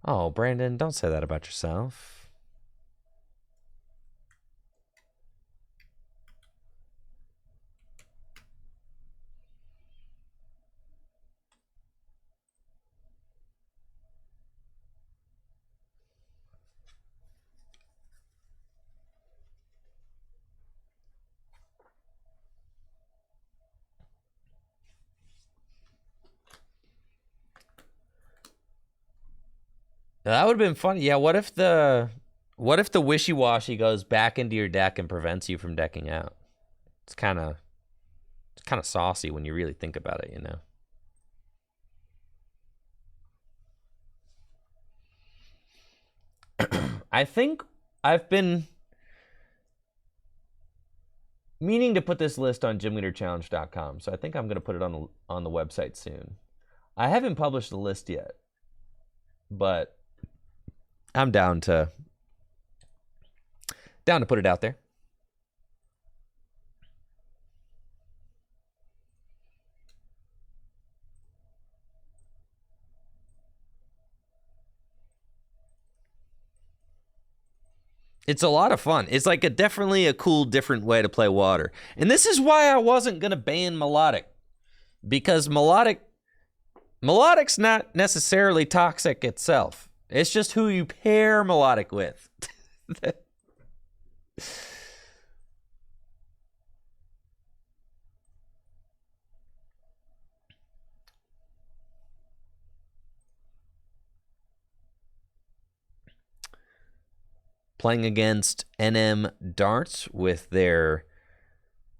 Oh, Brandon, don't say that about yourself. That would have been funny. Yeah, what if the wishy-washy goes back into your deck and prevents you from decking out? It's kind of saucy when you really think about it, you know. I think I've been meaning to put this list on gymleaderchallenge.com, so I think I'm going to put it on the website soon. I haven't published the list yet, but I'm down to put it out there. It's a lot of fun. It's like definitely a cool, different way to play water. And this is why I wasn't going to ban Milotic. Because Milotic's not necessarily toxic itself. It's just who you pair Milotic with. Playing against NM Darts with their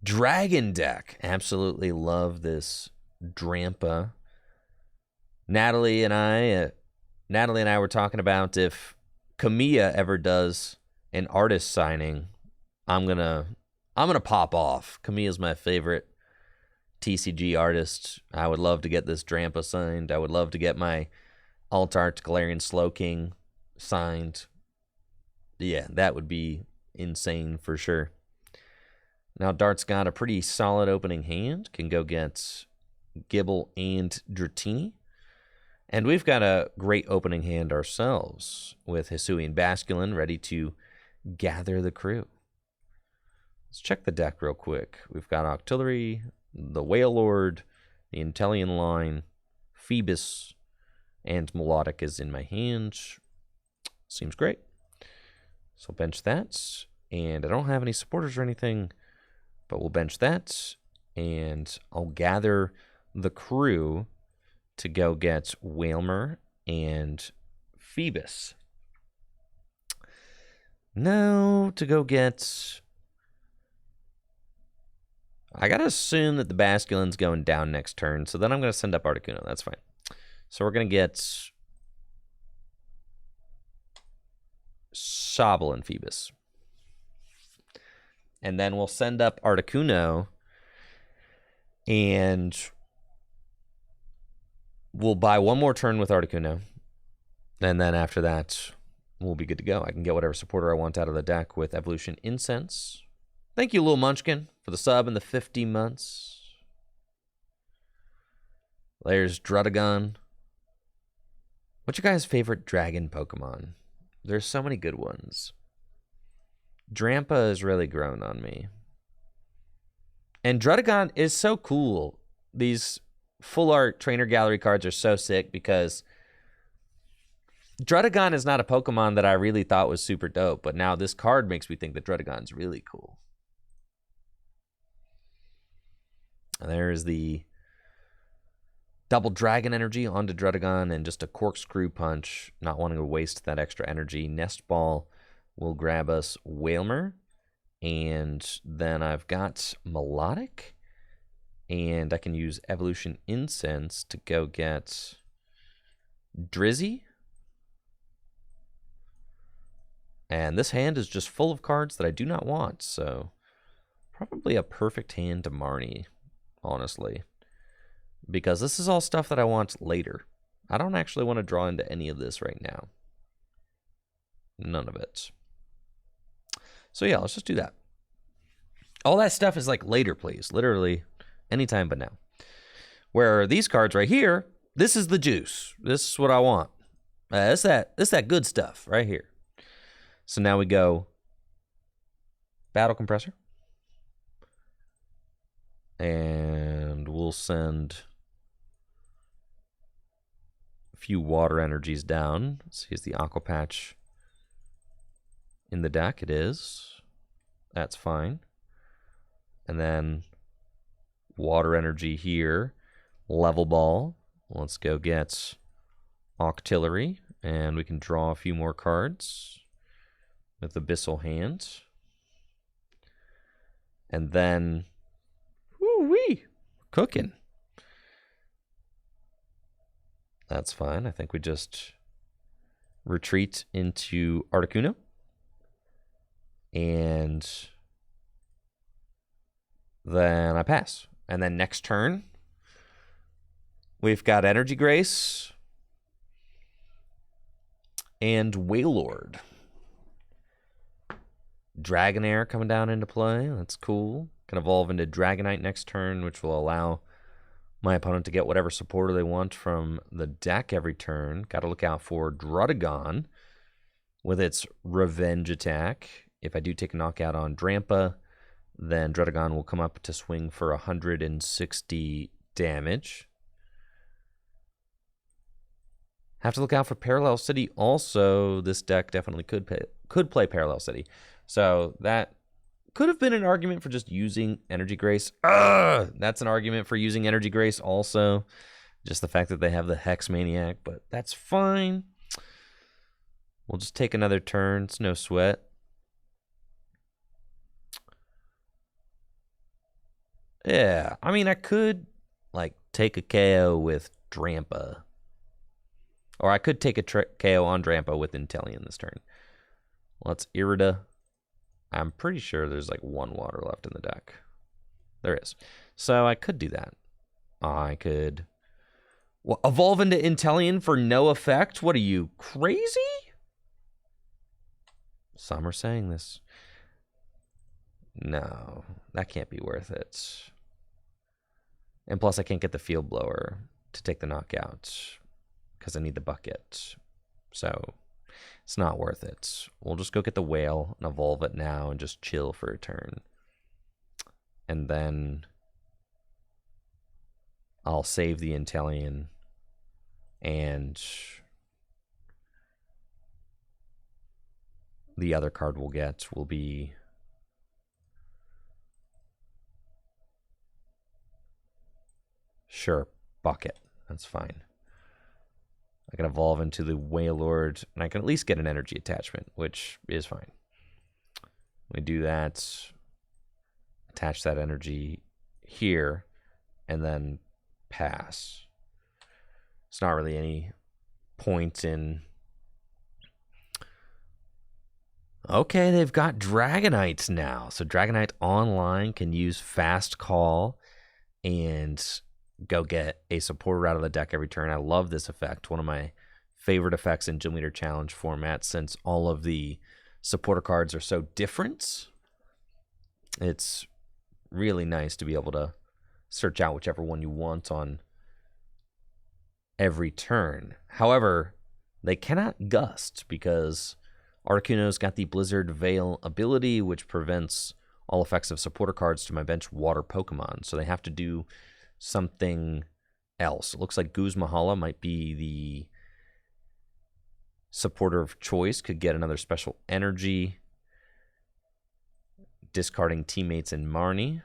Dragon deck. Absolutely love this Drampa. Natalie and I were talking about if Kamiya ever does an artist signing, I'm gonna pop off. Kamiya's my favorite TCG artist. I would love to get this Drampa signed. I would love to get my Alt Art Galarian Slowking signed. Yeah, that would be insane for sure. Now Dart's got a pretty solid opening hand. Can go get Gibble and Dratini. And we've got a great opening hand ourselves with Hisuian Basculin ready to gather the crew. Let's check the deck real quick. We've got Octillery, the Wailord, the Intellion line, Phoebus, and Milotic is in my hand. Seems great. So bench that. And I don't have any supporters or anything, but we'll bench that. And I'll gather the crew to go get Wailmer and Phoebus. No, to go get... I gotta assume that the Basculin's going down next turn, so then I'm gonna send up Articuno. That's fine. So we're gonna get Sobble and Phoebus. And then we'll send up Articuno, and we'll buy one more turn with Articuno. And then after that, we'll be good to go. I can get whatever supporter I want out of the deck with Evolution Incense. Thank you, Lil Munchkin, for the sub and the 50 months. There's Drudagon. What's your guys' favorite dragon Pokemon? There's so many good ones. Drampa has really grown on me. And Drudagon is so cool. These full art trainer gallery cards are so sick because Drudagon is not a Pokemon that I really thought was super dope, but now this card makes me think that Drudagon's really cool. And there's the double dragon energy onto Drudagon and just a corkscrew punch, not wanting to waste that extra energy. Nest Ball will grab us Wailmer, and then I've got Milotic, and I can use Evolution Incense to go get Drizzy. And this hand is just full of cards that I do not want, so probably a perfect hand to Marnie, honestly. Because this is all stuff that I want later. I don't actually want to draw into any of this right now. None of it. So yeah, let's just do that. All that stuff is like later, please. Literally anytime but now. Where these cards right here, this is the juice. This is what I want. It's that good stuff right here. So now we go Battle Compressor. And we'll send a few water energies down. Let's see, is the Aqua Patch in the deck? It is. That's fine. And then water energy here. Level Ball. Let's go get Octillery. And we can draw a few more cards with Abyssal Hand. And then, woo-wee, cooking. That's fine. I think we just retreat into Articuno. And then I pass. And then next turn, we've got Energy Grace and Wailord. Dragonair coming down into play. That's cool. Can evolve into Dragonite next turn, which will allow my opponent to get whatever supporter they want from the deck every turn. Got to look out for Drudagon with its revenge attack. If I do take a knockout on Drampa, then Drudagon will come up to swing for 160 damage. Have to look out for Parallel City also. This deck definitely could play Parallel City. So that could have been an argument for just using Energy Grace. That's an argument for using Energy Grace also. Just the fact that they have the Hex Maniac, but that's fine. We'll just take another turn. It's no sweat. Yeah, I mean, I could, like, take a KO with Drampa. Or I could take a KO on Drampa with Intellion this turn. Let's Irida. I'm pretty sure there's like one water left in the deck. There is. So I could do that. I could evolve into Intellion for no effect? What are you, crazy? Some are saying this. No, that can't be worth it. And plus, I can't get the field blower to take the knockout because I need the bucket. So it's not worth it. We'll just go get the whale and evolve it now and just chill for a turn. And then I'll save the Intellion and the other card we'll get will be sure, bucket. That's fine. I can evolve into the Wailord, and I can at least get an energy attachment, which is fine. We do that, attach that energy here, and then pass. It's not really any point in... Okay, they've got Dragonites now. So Dragonite online can use Fast Call and go get a supporter out of the deck every turn. I love this effect. One of my favorite effects in Gym Leader Challenge format, since all of the supporter cards are so different. It's really nice to be able to search out whichever one you want on every turn. However, they cannot gust because Articuno's got the Blizzard Veil ability, which prevents all effects of supporter cards to my bench water Pokemon. So they have to do something else. It looks like Guzmahala might be the supporter of choice. Could get another special energy, discarding teammates in Marnie.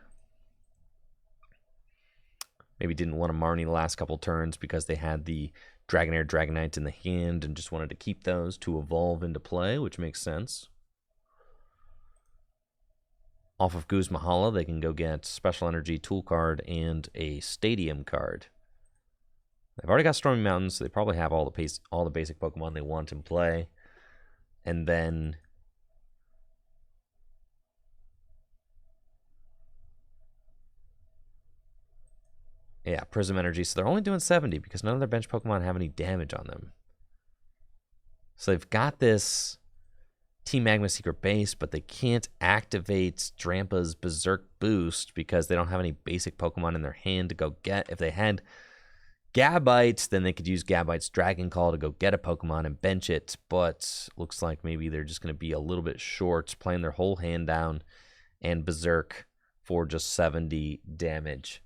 Maybe didn't want to Marnie the last couple turns because they had the Dragonair, Dragonite in the hand and just wanted to keep those to evolve into play, which makes sense. Off of Guzmahala, they can go get Special Energy, Tool card, and a Stadium card. They've already got Stormy Mountains, so they probably have all the basic Pokemon they want in play. And then yeah, Prism Energy. So they're only doing 70 because none of their bench Pokemon have any damage on them. So they've got this Team Magma Secret Base, but they can't activate Drampa's Berserk Boost because they don't have any basic Pokemon in their hand to go get. If they had Gabite, then they could use Gabite's Dragon Call to go get a Pokemon and bench it. But looks like maybe they're just going to be a little bit short, playing their whole hand down and Berserk for just 70 damage.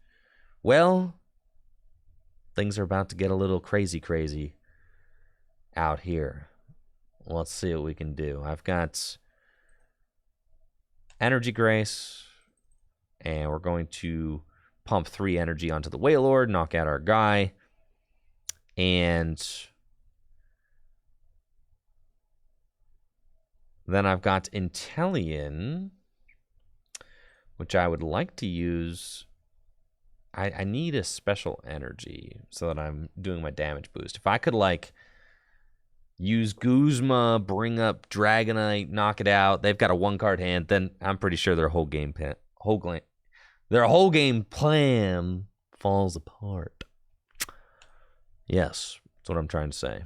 Well, things are about to get a little crazy out here. Let's see what we can do. I've got Energy Grace, and we're going to pump 3 energy onto the Wailord, knock out our guy, and then I've got Intellion, which I would like to use. I need a special energy so that I'm doing my damage boost. If I could, like, use Guzma, bring up Dragonite, knock it out. They've got a 1-card hand. Then I'm pretty sure their whole game plan falls apart. Yes, that's what I'm trying to say.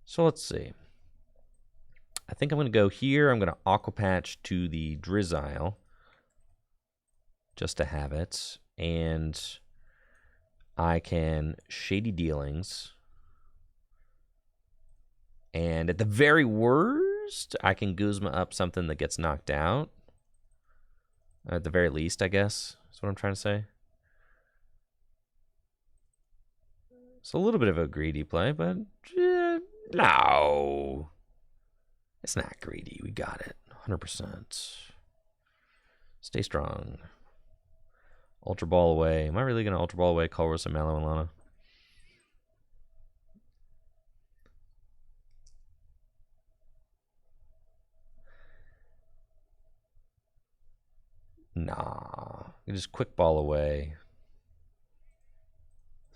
So let's see. I think I'm going to go here. I'm going to Aqua Patch to the Drizzile just to have it. And I can Shady Dealings. And at the very worst, I can Guzma up something that gets knocked out. At the very least, I guess, is what I'm trying to say. It's a little bit of a greedy play, but no. It's not greedy. We got it. 100%. Stay strong. Ultra Ball away. Am I really going to Ultra Ball away Colress and Mallow and Lana? Nah. You just Quick Ball away.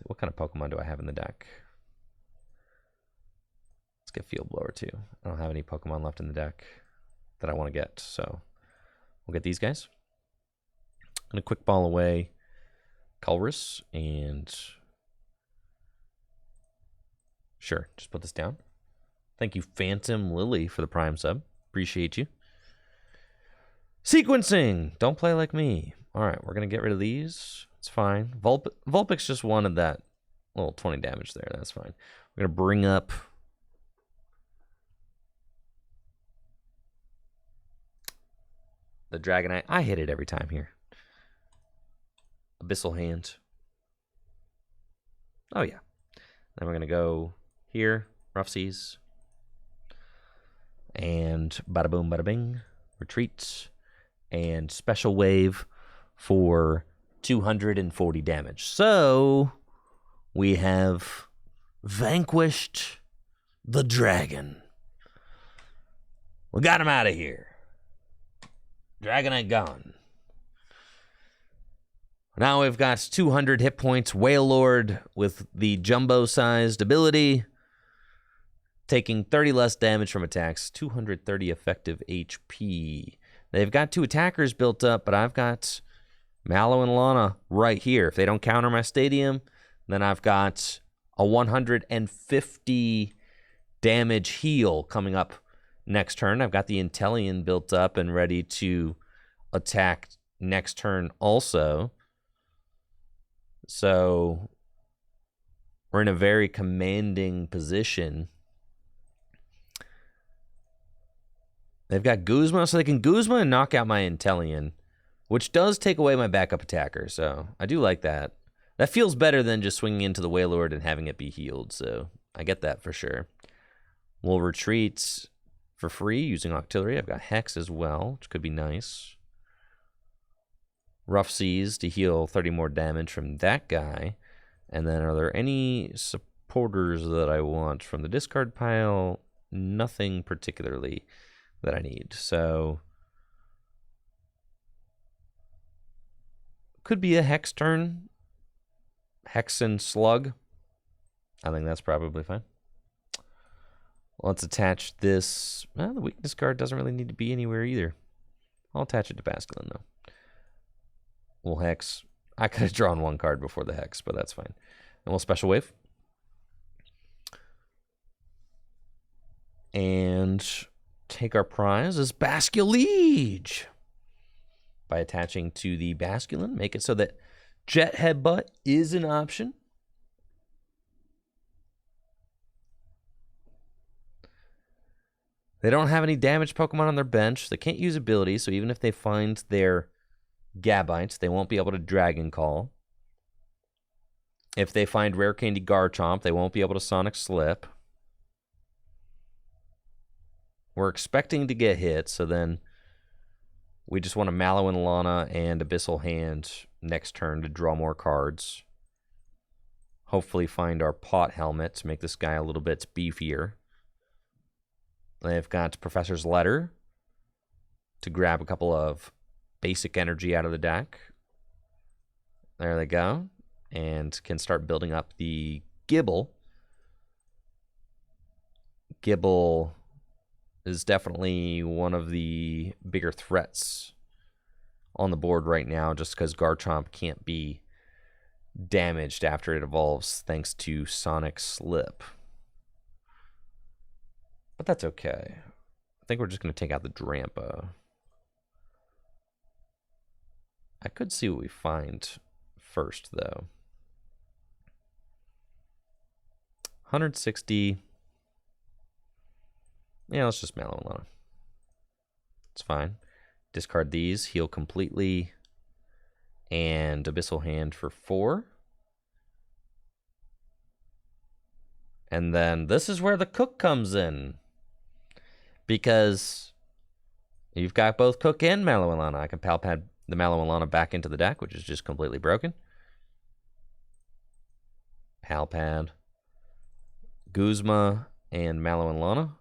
What kind of Pokemon do I have in the deck? Let's get Field Blower too. I don't have any Pokemon left in the deck that I want to get, so we'll get these guys. I'm going to Quick Ball away Colress and sure, just put this down. Thank you, Phantom Lily, for the Prime sub. Appreciate you. Sequencing! Don't play like me. Alright, we're going to get rid of these. It's fine. Vulpix just wanted that little 20 damage there. That's fine. We're going to bring up the Dragonite. I hit it every time here. Abyssal Hand. Oh, yeah. Then we're going to go here. Rough Seas. And bada boom, bada bing. Retreats. And Special Wave for 240 damage. So we have vanquished the dragon. We got him out of here. Dragonite gone. Now we've got 200 hit points. Wailord with the jumbo-sized ability, taking 30 less damage from attacks, 230 effective HP. They've got 2 attackers built up, but I've got Mallow and Lana right here. If they don't counter my stadium, then I've got a 150 damage heal coming up next turn. I've got the Inteleon built up and ready to attack next turn also. So we're in a very commanding position. They've got Guzma, so they can Guzma and knock out my Inteleon, which does take away my backup attacker, so I do like that. That feels better than just swinging into the Wailord and having it be healed, so I get that for sure. We'll retreat for free using Octillery. I've got Hex as well, which could be nice. Rough Seas to heal 30 more damage from that guy. And then are there any supporters that I want from the discard pile? Nothing particularly that I need. So could be a Hex turn. Hex and Slug. I think that's probably fine. Let's attach this. Well, the weakness card doesn't really need to be anywhere either. I'll attach it to Basculin, though. We'll Hex. I could have drawn 1 card before the Hex, but that's fine. And we'll Special Wave. And take our prize as Basculeege. By attaching to the Basculin, make it so that Jet Headbutt is an option. They don't have any damage Pokemon on their bench. They can't use abilities, so even if they find their Gabites, they won't be able to Dragon Call. If they find Rare Candy Garchomp, they won't be able to Sonic Slip. We're expecting to get hit, so then we just want to Mallow and Lana and Abyssal Hand next turn to draw more cards. Hopefully find our Pot Helmet to make this guy a little bit beefier. They've got Professor's Letter to grab a couple of basic energy out of the deck. There they go. And can start building up the Gibble. Gibble is definitely one of the bigger threats on the board right now, just because Garchomp can't be damaged after it evolves thanks to Sonic Slip. But that's okay. I think we're just going to take out the Drampa. I could see what we find first, though. 160. Yeah, let's just Mallow and Lana. It's fine. Discard these, heal completely, and Abyssal Hand for 4. And then this is where the cook comes in. Because you've got both Cook and Mallow and Lana. I can Palpad the Mallow and Lana back into the deck, which is just completely broken. Palpad, Guzma, and Mallow and Lana.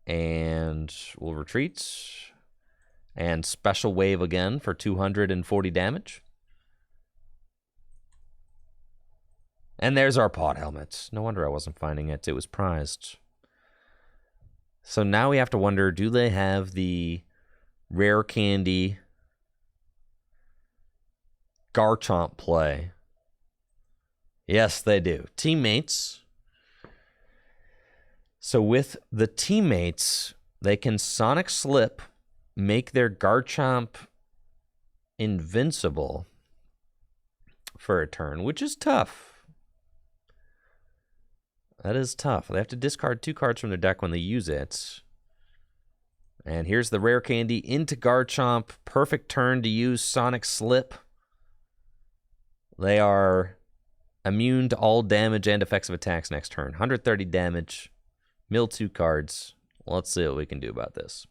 And we'll retreat. And Special Wave again for 240 damage. And there's our Pot Helmet. No wonder I wasn't finding it. It was prized. So now we have to wonder, do they have the Rare Candy Garchomp play? Yes, they do. Teammates. So with the teammates, They can Sonic Slip, make their Garchomp invincible for a turn, which is tough. That is tough. They have to discard 2 cards from their deck when they use it. And here's the rare candy into Garchomp. Perfect turn to use Sonic Slip. They are immune to all damage and effects of attacks next turn. 130 damage. Mill 2 cards. Let's see what we can do about this.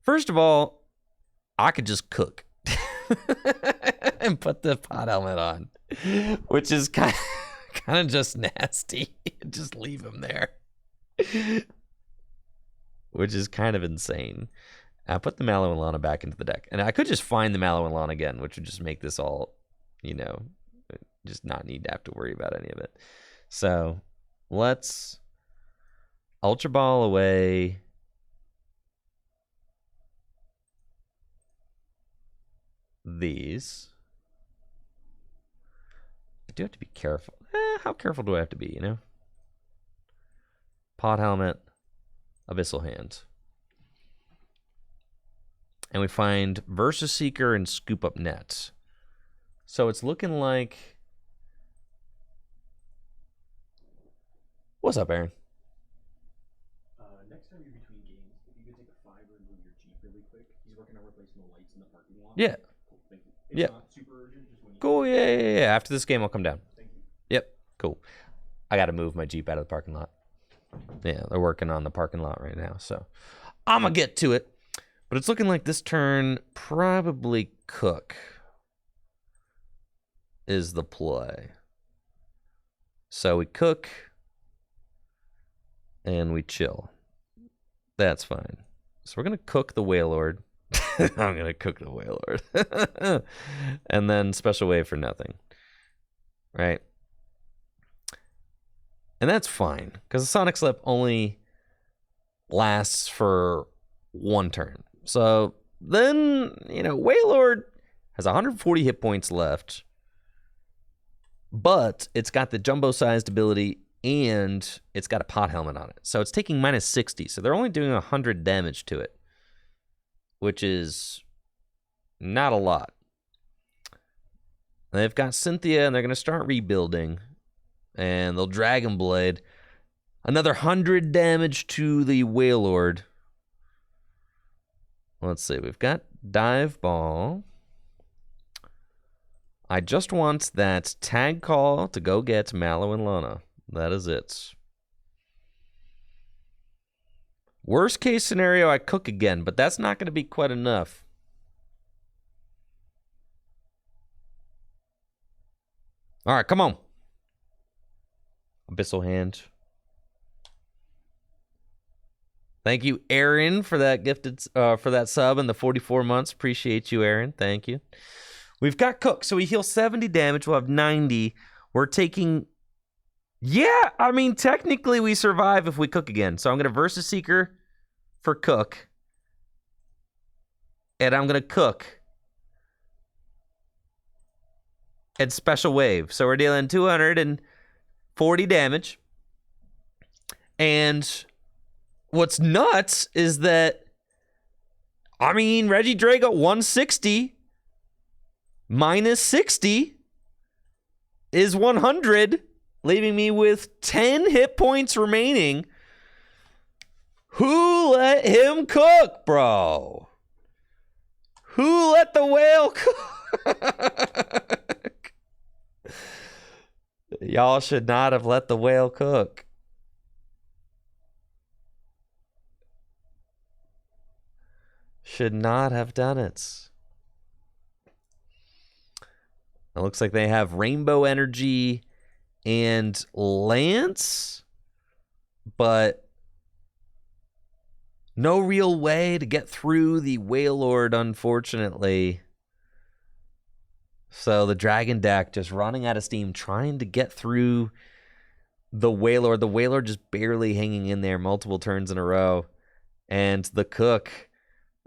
First of all, I could just cook and put the pot helmet on, which is kind of just nasty. Just leave him there. Which is kind of insane. I put the Mallow and Lana back into the deck. And I could just find the Mallow and Lana again, which would just make this all, you know, just not need to have to worry about any of it. So let's Ultra Ball away. These. I do have to be careful. How careful do I have to be, you know? Pot Helmet. Abyssal Hand. And we find Versus Seeker and Scoop Up Net. So it's looking like... What's up, Aaron? Next time you're between games, if you could take a 5 and move your Jeep really quick. He's working on replacing the lights in the parking lot. Yeah. Cool, thank you. It's not super urgent, just when you... Cool, yeah. After this game, I'll come down. Thank you. Yep, cool. I got to move my Jeep out of the parking lot. Yeah, they're working on the parking lot right now, so I'm going to get to it. But it's looking like this turn, probably Cook is the play. So we Cook and we chill. That's fine. So we're going to Cook the Wailord. I'm going to Cook the Wailord. And then Special Wave for nothing. Right? And that's fine, because the Sonic Slip only lasts for 1 turn. So then, you know, Wailord has 140 hit points left, but it's got the jumbo-sized ability, and it's got a pot helmet on it. So it's taking minus 60, so they're only doing 100 damage to it, which is not a lot. They've got Cynthia, and they're going to start rebuilding. And they'll Dragon Blade. Another 100 damage to the Wailord. Let's see. We've got Dive Ball. I just want that Tag Call to go get Mallow and Lana. That is it. Worst case scenario, I Cook again, but that's not going to be quite enough. All right, come on. Abyssal Hand. Thank you, Aaron, for that gifted for that sub and the 44 months. Appreciate you, Aaron. Thank you. We've got Cook, so we heal 70 damage. We'll have 90. We're taking... Yeah, I mean, technically we survive if we Cook again. So I'm going to Versus Seeker for Cook. And I'm going to Cook. And Special Wave. So we're dealing 240 damage. And what's nuts is that, I mean, Reggie Drago 160 minus 60 is 100, leaving me with 10 hit points remaining. Who let him cook, bro? Who let the whale cook? Y'all should not have let the whale cook. Should not have done it. It looks like they have Rainbow Energy and Lance, but no real way to get through the Wailord, unfortunately. So the Dragon deck just running out of steam, trying to get through the Wailord. The Wailord just barely hanging in there multiple turns in a row. And the Cook,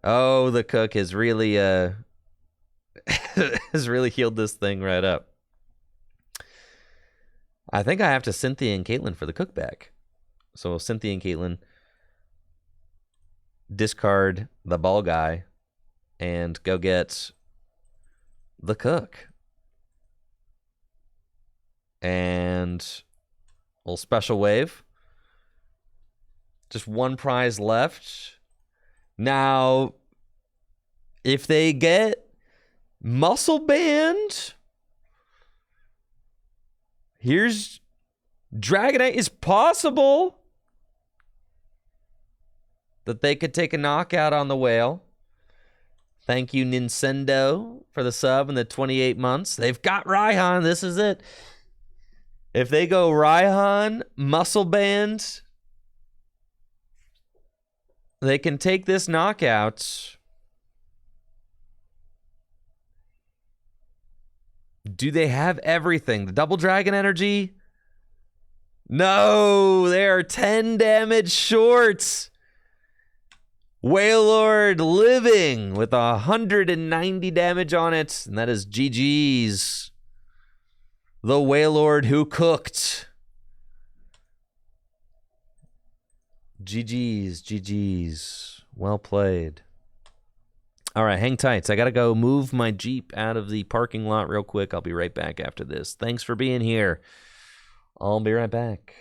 oh, the Cook has really has really healed this thing right up. I think I have to Cynthia and Caitlin for the Cook back. So Cynthia and Caitlin discard the ball guy and go get the cook. And a little special wave. Just one prize left. Now, if they get Muscle Band, here's Dragonite. Is possible that they could take a knockout on the whale. Thank you, Nintendo, for the sub and the 28 months. They've got Raihan. This is it. If they go Raihan, Muscle Band, they can take this knockout. Do they have everything? The double dragon energy? No, they are 10 damage short. Wailord living with 190 damage on it, and that is GG's. The Wailord who cooked. GG's. Well played. All right, hang tight. I got to go move my Jeep out of the parking lot real quick. I'll be right back after this. Thanks for being here. I'll be right back.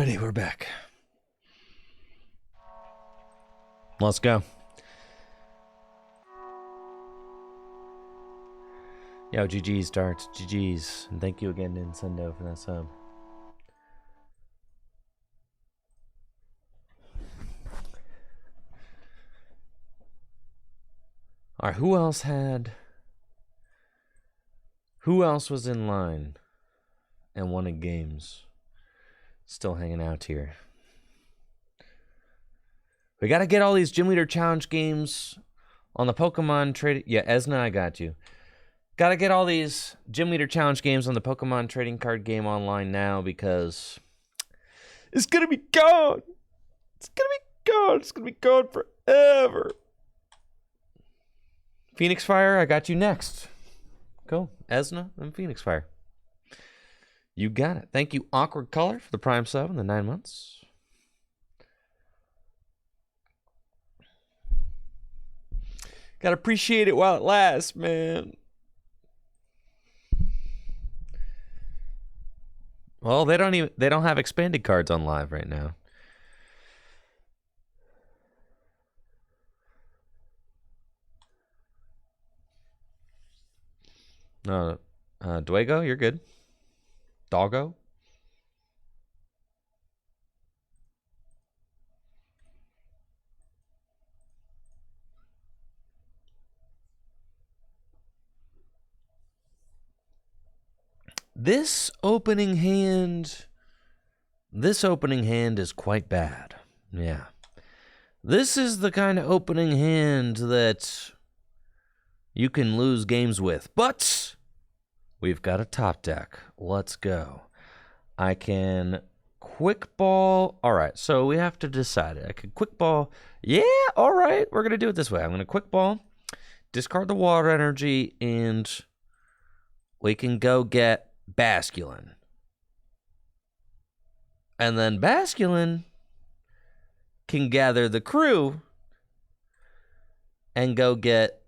Alrighty, we're back. Let's go. Yo, GG's, Dart. GG's. And thank you again, Nintendo, for that sub. Alright, who else was in line and wanted games? Still hanging out here. We gotta get all these Gym Leader Challenge games on the Pokemon trade. Yeah, Esna, I got you. Gotta get all these Gym Leader Challenge games on the Pokemon trading card game online now because it's gonna be gone. It's gonna be gone. It's gonna be gone forever. Phoenix Fire, I got you next. Cool. Esna and Phoenix Fire. You got it. Thank you, Awkward Color, for the Prime sub in the 9 months. Gotta appreciate it while it lasts, man. Well, they don't have expanded cards on live right now. No, Dwaygo, you're good. Doggo. This opening hand is quite bad. Yeah. This is the kind of opening hand that you can lose games with. But we've got a top deck. Let's go. I can quick ball. All right, so we have to decide. I can quick ball. Yeah, all right. We're going to do it this way. I'm going to quick ball, discard the water energy, and we can go get Basculin. And then Basculin can gather the crew and go get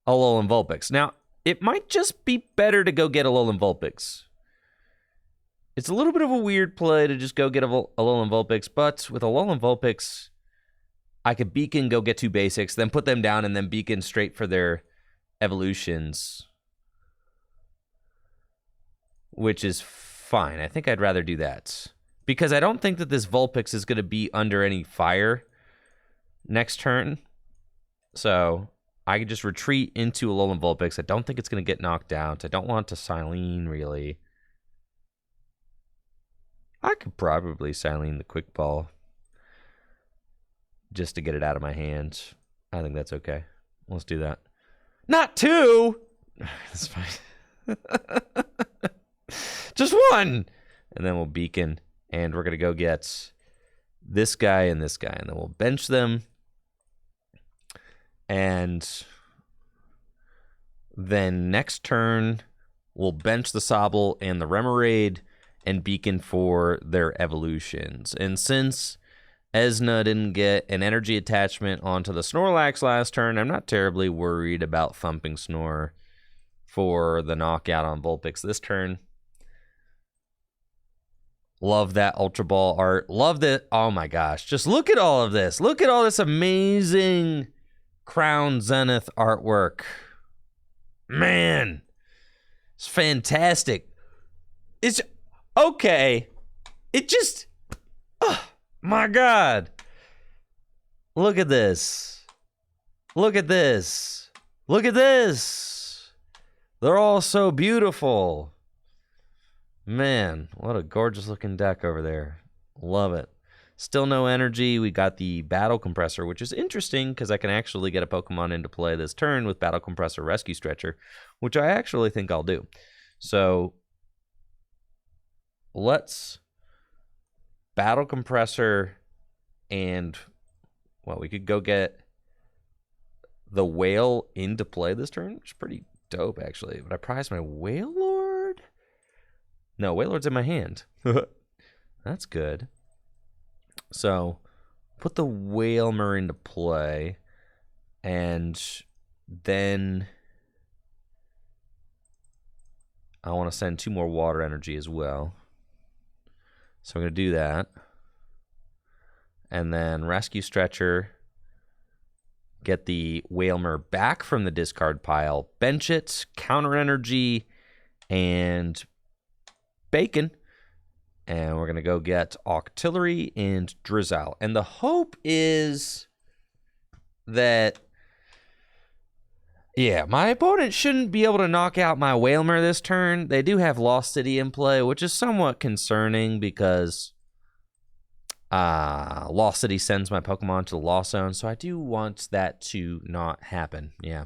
Alolan Vulpix. Now, it might just be better to go get Alolan Vulpix. It's a little bit of a weird play to just go get Alolan Vulpix, but with Alolan Vulpix, I could Beacon, go get 2 basics, then put them down, and then Beacon straight for their evolutions, which is fine. I think I'd rather do that. Because I don't think that this Vulpix is going to be under any fire next turn. So I could just retreat into Alolan Vulpix. I don't think it's going to get knocked out. I don't want to Silene, really. I could probably Silene the Quick Ball just to get it out of my hand. I think that's okay. Let's do that. Not 2! That's fine. Just 1! And then we'll Beacon. And we're going to go get this guy and this guy. And then we'll bench them. And then next turn, we'll bench the Sobble and the Remoraid and Beacon for their evolutions. And since Esna didn't get an energy attachment onto the Snorlax last turn, I'm not terribly worried about Thumping Snore for the knockout on Vulpix this turn. Love that Ultra Ball art. Love that. Oh my gosh. Just look at all of this. Look at all this amazing Crown Zenith artwork. Man. It's fantastic. It's okay. It just. Oh my God. Look at this. Look at this. Look at this. They're all so beautiful. Man, what a gorgeous looking deck over there. Love it. Still no energy. We got the Battle Compressor, which is interesting because I can actually get a Pokemon into play this turn with Battle Compressor Rescue Stretcher, which I actually think I'll do. So let's Battle Compressor and, well, we could go get the Whale into play this turn, which is pretty dope actually. But I prize my Wailord? No, Wailord's in my hand. That's good. So, put the Wailmer into play. And then I want to send 2 more water energy as well. So I'm going to do that. And then rescue Stretcher. Get the Wailmer back from the discard pile. Bench it. Counter energy. And Bacon. And we're going to go get Octillery and Drizzile. And the hope is that, yeah, my opponent shouldn't be able to knock out my Wailmer this turn. They do have Lost City in play, which is somewhat concerning because Lost City sends my Pokemon to the Lost Zone, so I do want that to not happen. Yeah.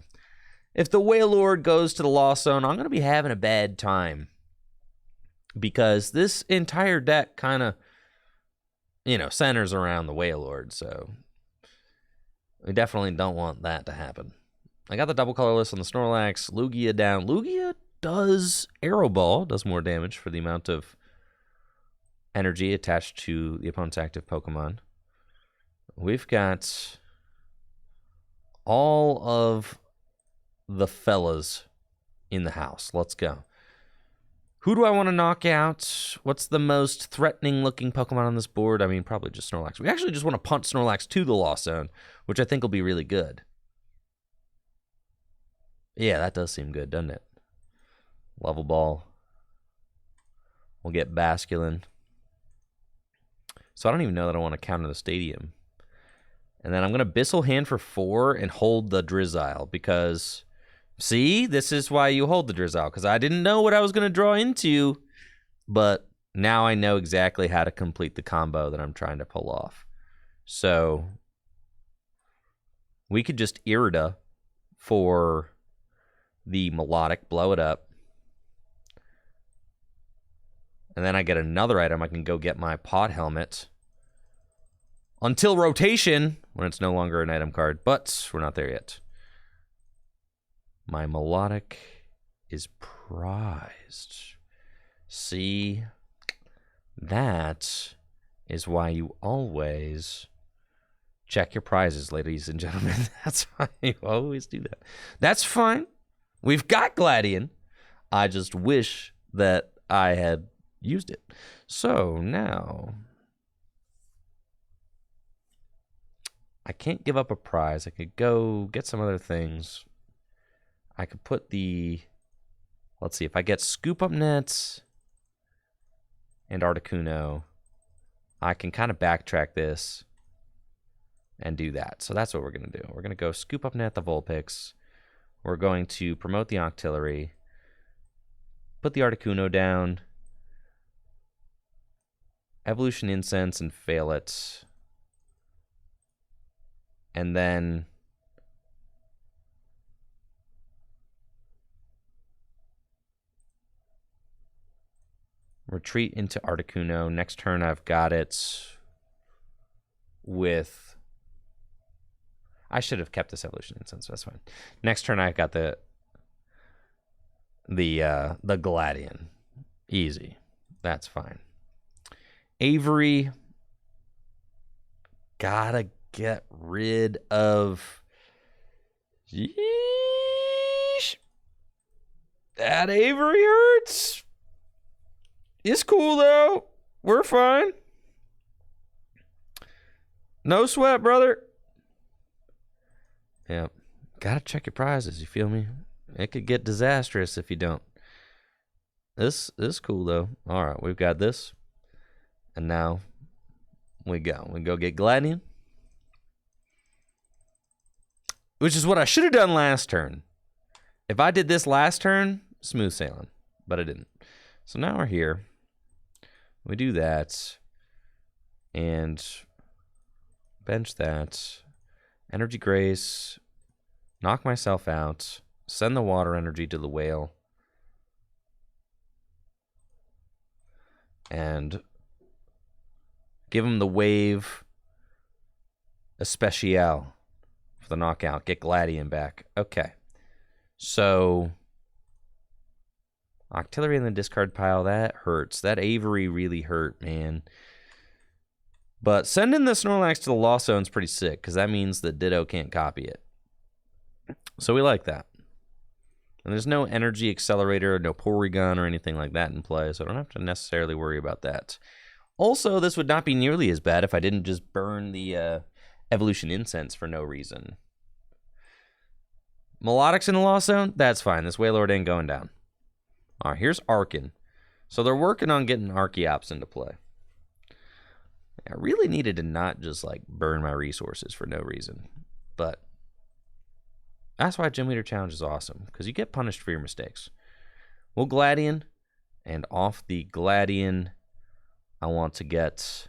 If the Wailord goes to the Lost Zone, I'm going to be having a bad time because this entire deck kind of, centers around the Wailord, so we definitely don't want that to happen. I got the double colorless on the Snorlax. Lugia down. Lugia does Arrow Ball, does more damage for the amount of energy attached to the opponent's active Pokemon. We've got all of the fellas in the house. Let's go. Who do I want to knock out? What's the most threatening looking Pokemon on this board? I mean, probably just Snorlax. We actually just want to punt Snorlax to the Lost Zone, which I think will be really good. Yeah, that does seem good, doesn't it? Level Ball. We'll get Basculin. So I don't even know that I want to counter the Stadium. And then I'm going to Bissell Hand for 4 and hold the Drizzile because, see, this is why you hold the Drizzile, because I didn't know what I was going to draw into, but now I know exactly how to complete the combo that I'm trying to pull off. So we could just Irida for the Milotic, blow it up. And then I get another item. I can go get my Pod Helmet until rotation, when it's no longer an item card, but we're not there yet. My Milotic is prized. See, that is why you always check your prizes, ladies and gentlemen. That's why you always do that. That's fine. We've got Gladion. I just wish that I had used it. So now I can't give up a prize. I could go get some other things. I could put the, let's see, if I get Scoop Up Nets and Articuno, I can kind of backtrack this and do that. So that's what we're going to do. We're going to go Scoop Up Net the Vulpix. We're going to promote the Octillery, put the Articuno down, Evolution Incense and fail it. And then retreat into Articuno. Next turn I've got it with, I should have kept this Evolution Incense, that's fine. Next turn I've got the Gladion. Easy. That's fine. Avery, gotta get rid of, yeesh, that Avery hurts. It's cool though. We're fine. No sweat, brother. Yep. Gotta check your prizes, you feel me? It could get disastrous if you don't. This is cool though. Alright, we've got this. And now we go. We go get Gladion. Which is what I should have done last turn. If I did this last turn, smooth sailing. But I didn't. So now we're here. We do that. And bench that. Energy Grace. Knock myself out. Send the water energy to the whale. And give him the wave especial for the knockout. Get Gladion back. Okay. So Octillery in the discard pile, that hurts. That Avery really hurt, man. But sending the Snorlax to the Lost Zone is pretty sick, because that means that Ditto can't copy it. So we like that. And there's no Energy Accelerator, no Porygon or anything like that in play, so I don't have to necessarily worry about that. Also, this would not be nearly as bad if I didn't just burn the Evolution Incense for no reason. Melodic's in the Lost Zone? That's fine. This Wailord ain't going down. All right, here's Arkin. So they're working on getting Archeops into play. I really needed to not just, like, burn my resources for no reason. But that's why Gym Leader Challenge is awesome, because you get punished for your mistakes. We'll Gladian, and off the Gladian, I want to get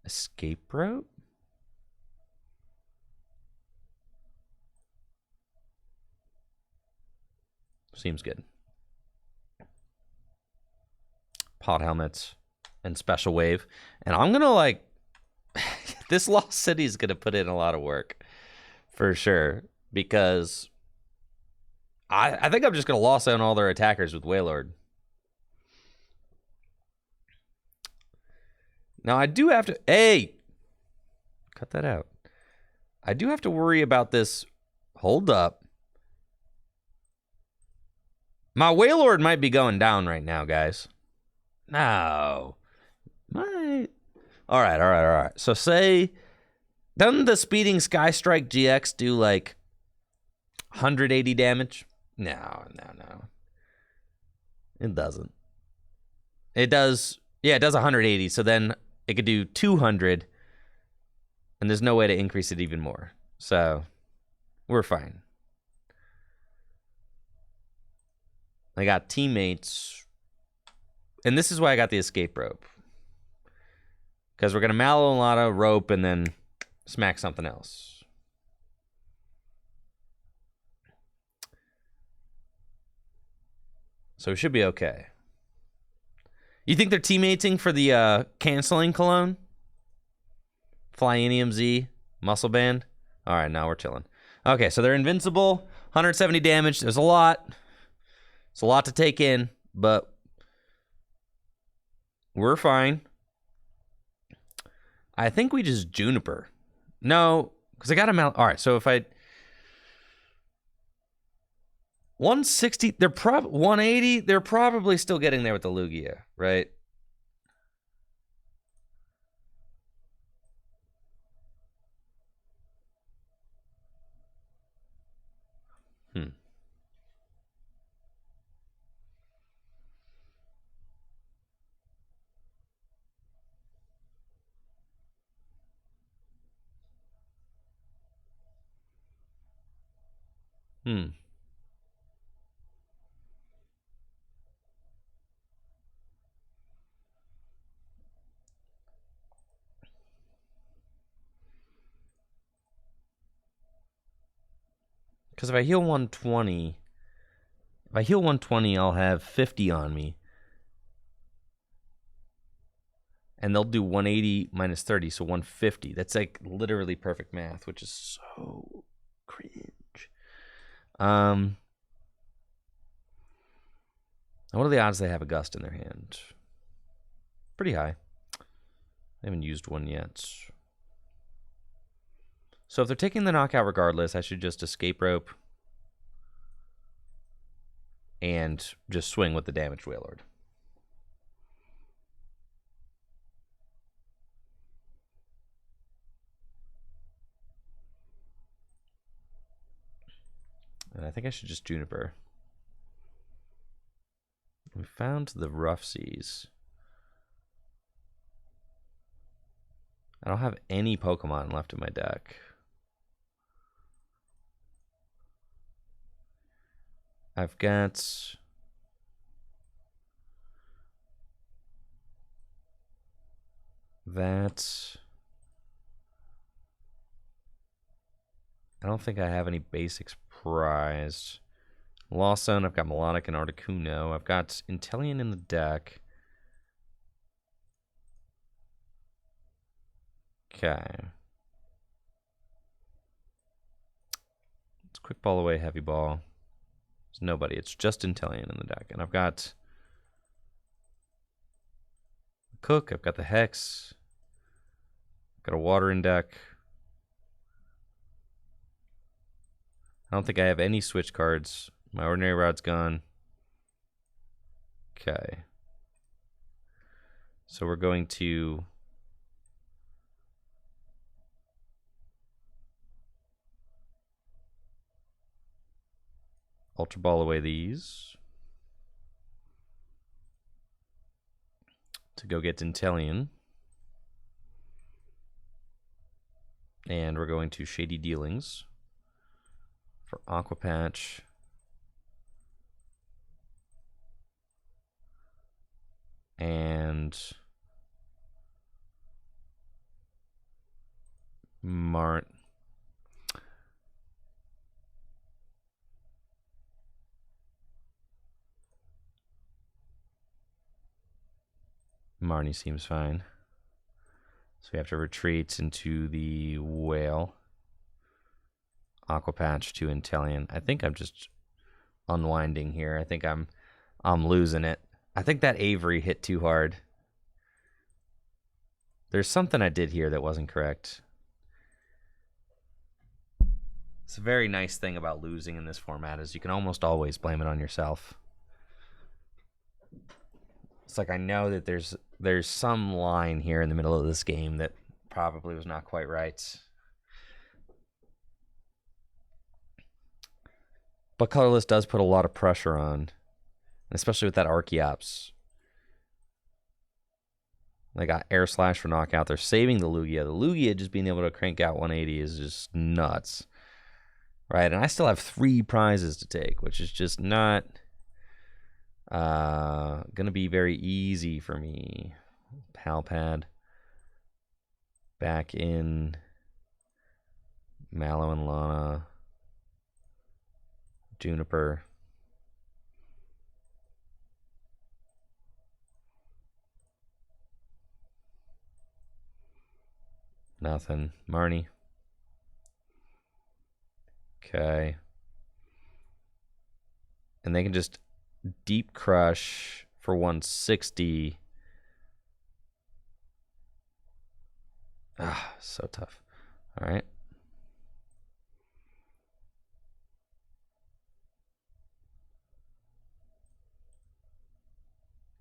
Escape Rope? Seems good. Pod helmets and special wave. And I'm going to, like, this Lost City is going to put in a lot of work for sure, because I think I'm just going to Lost Zone all their attackers with Wailord. Now, I do have to... Hey! Cut that out. I do have to worry about this. Hold up. My Wailord might be going down right now, guys. No. Might. All right. So say, doesn't the Speeding Sky Strike GX do like 180 damage? No. It doesn't. It does, yeah, it does 180. So then it could do 200. And there's no way to increase it even more. So we're fine. I got teammates. And this is why I got the escape rope. Because we're going to mallow a lot of rope and then smack something else. So it should be okay. You think they're teammating for the canceling cologne? Flyinium Z, muscle band? Alright, now we're chilling. Okay, so they're invincible. 170 damage. There's a lot. It's a lot to take in, but we're fine. I think we just Juniper. No, because I got him out. All right, so if I... 160, 180, they're probably still getting there with the Lugia, right? Because if I heal 120, I'll have 50 on me. And they'll do 180 minus 30, so 150. That's like literally perfect math, which is so cringe. What are the odds they have a Gust in their hand? Pretty high. I haven't used one yet. So if they're taking the knockout regardless, I should just escape rope and just swing with the damaged Wailord. And I think I should just Juniper. We found the Rough Seas. I don't have any Pokemon left in my deck. I've got... that... I don't think I have any basics prized. Lost Zone, I've got Milotic and Articuno. I've got Inteleon in the deck. Okay. Let's quick ball away, heavy ball. There's nobody. It's just Inteleon in the deck. And I've got Cook. I've got the Hex. I've got a Water in deck. I don't think I have any switch cards. My Ordinary Rod's gone. Okay. So we're going to Ultra Ball away these to go get Dintelion. And we're going to Shady Dealings for Aqua Patch. And Marnie seems fine. So we have to retreat into the Whale. Aqua Patch to Inteleon. I think I'm just unwinding here. I think I'm losing it. I think that Avery hit too hard. There's something I did here that wasn't correct. It's a very nice thing about losing in this format is you can almost always blame it on yourself. It's like I know that there's some line here in the middle of this game that probably was not quite right. But Colorless does put a lot of pressure on, especially with that Archeops. They got Air Slash for knockout. They're saving the Lugia. The Lugia just being able to crank out 180 is just nuts. Right, and I still have 3 prizes to take, which is just not going to be very easy for me. Palpad. Back in Mallow and Lana. Juniper. Nothing. Marnie. Okay. And they can just Deep Crush for 160. Ah, so tough. All right.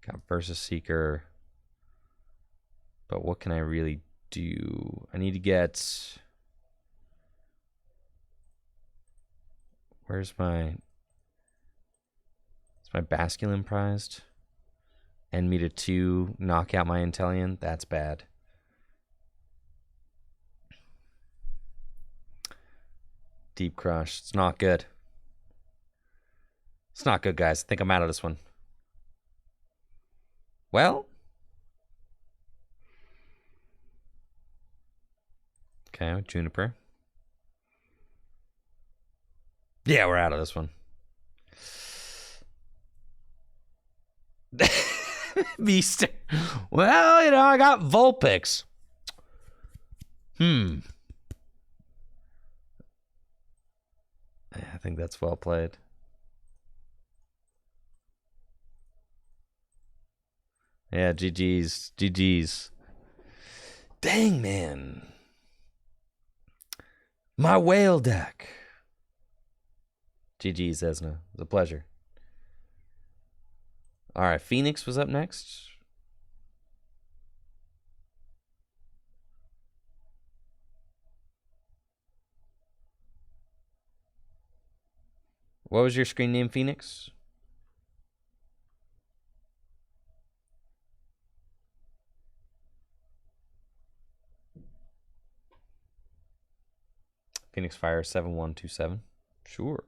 Got Versus Seeker. But what can I really do? I need to get... Where's my... Is my Basculin prized? End me to 2, knock out my Inteleon? That's bad. Deep Crush. It's not good. It's not good, guys. I think I'm out of this one. Well. Okay, Juniper. Yeah, we're out of this one. Beast. Well, you know, I got Vulpix. I think that's well played. Yeah, GG's. GG's. Dang, man. My whale deck. GG's, Esna. It was a pleasure. All right, Phoenix was up next. What was your screen name, Phoenix? Phoenix Fire 7127. Sure.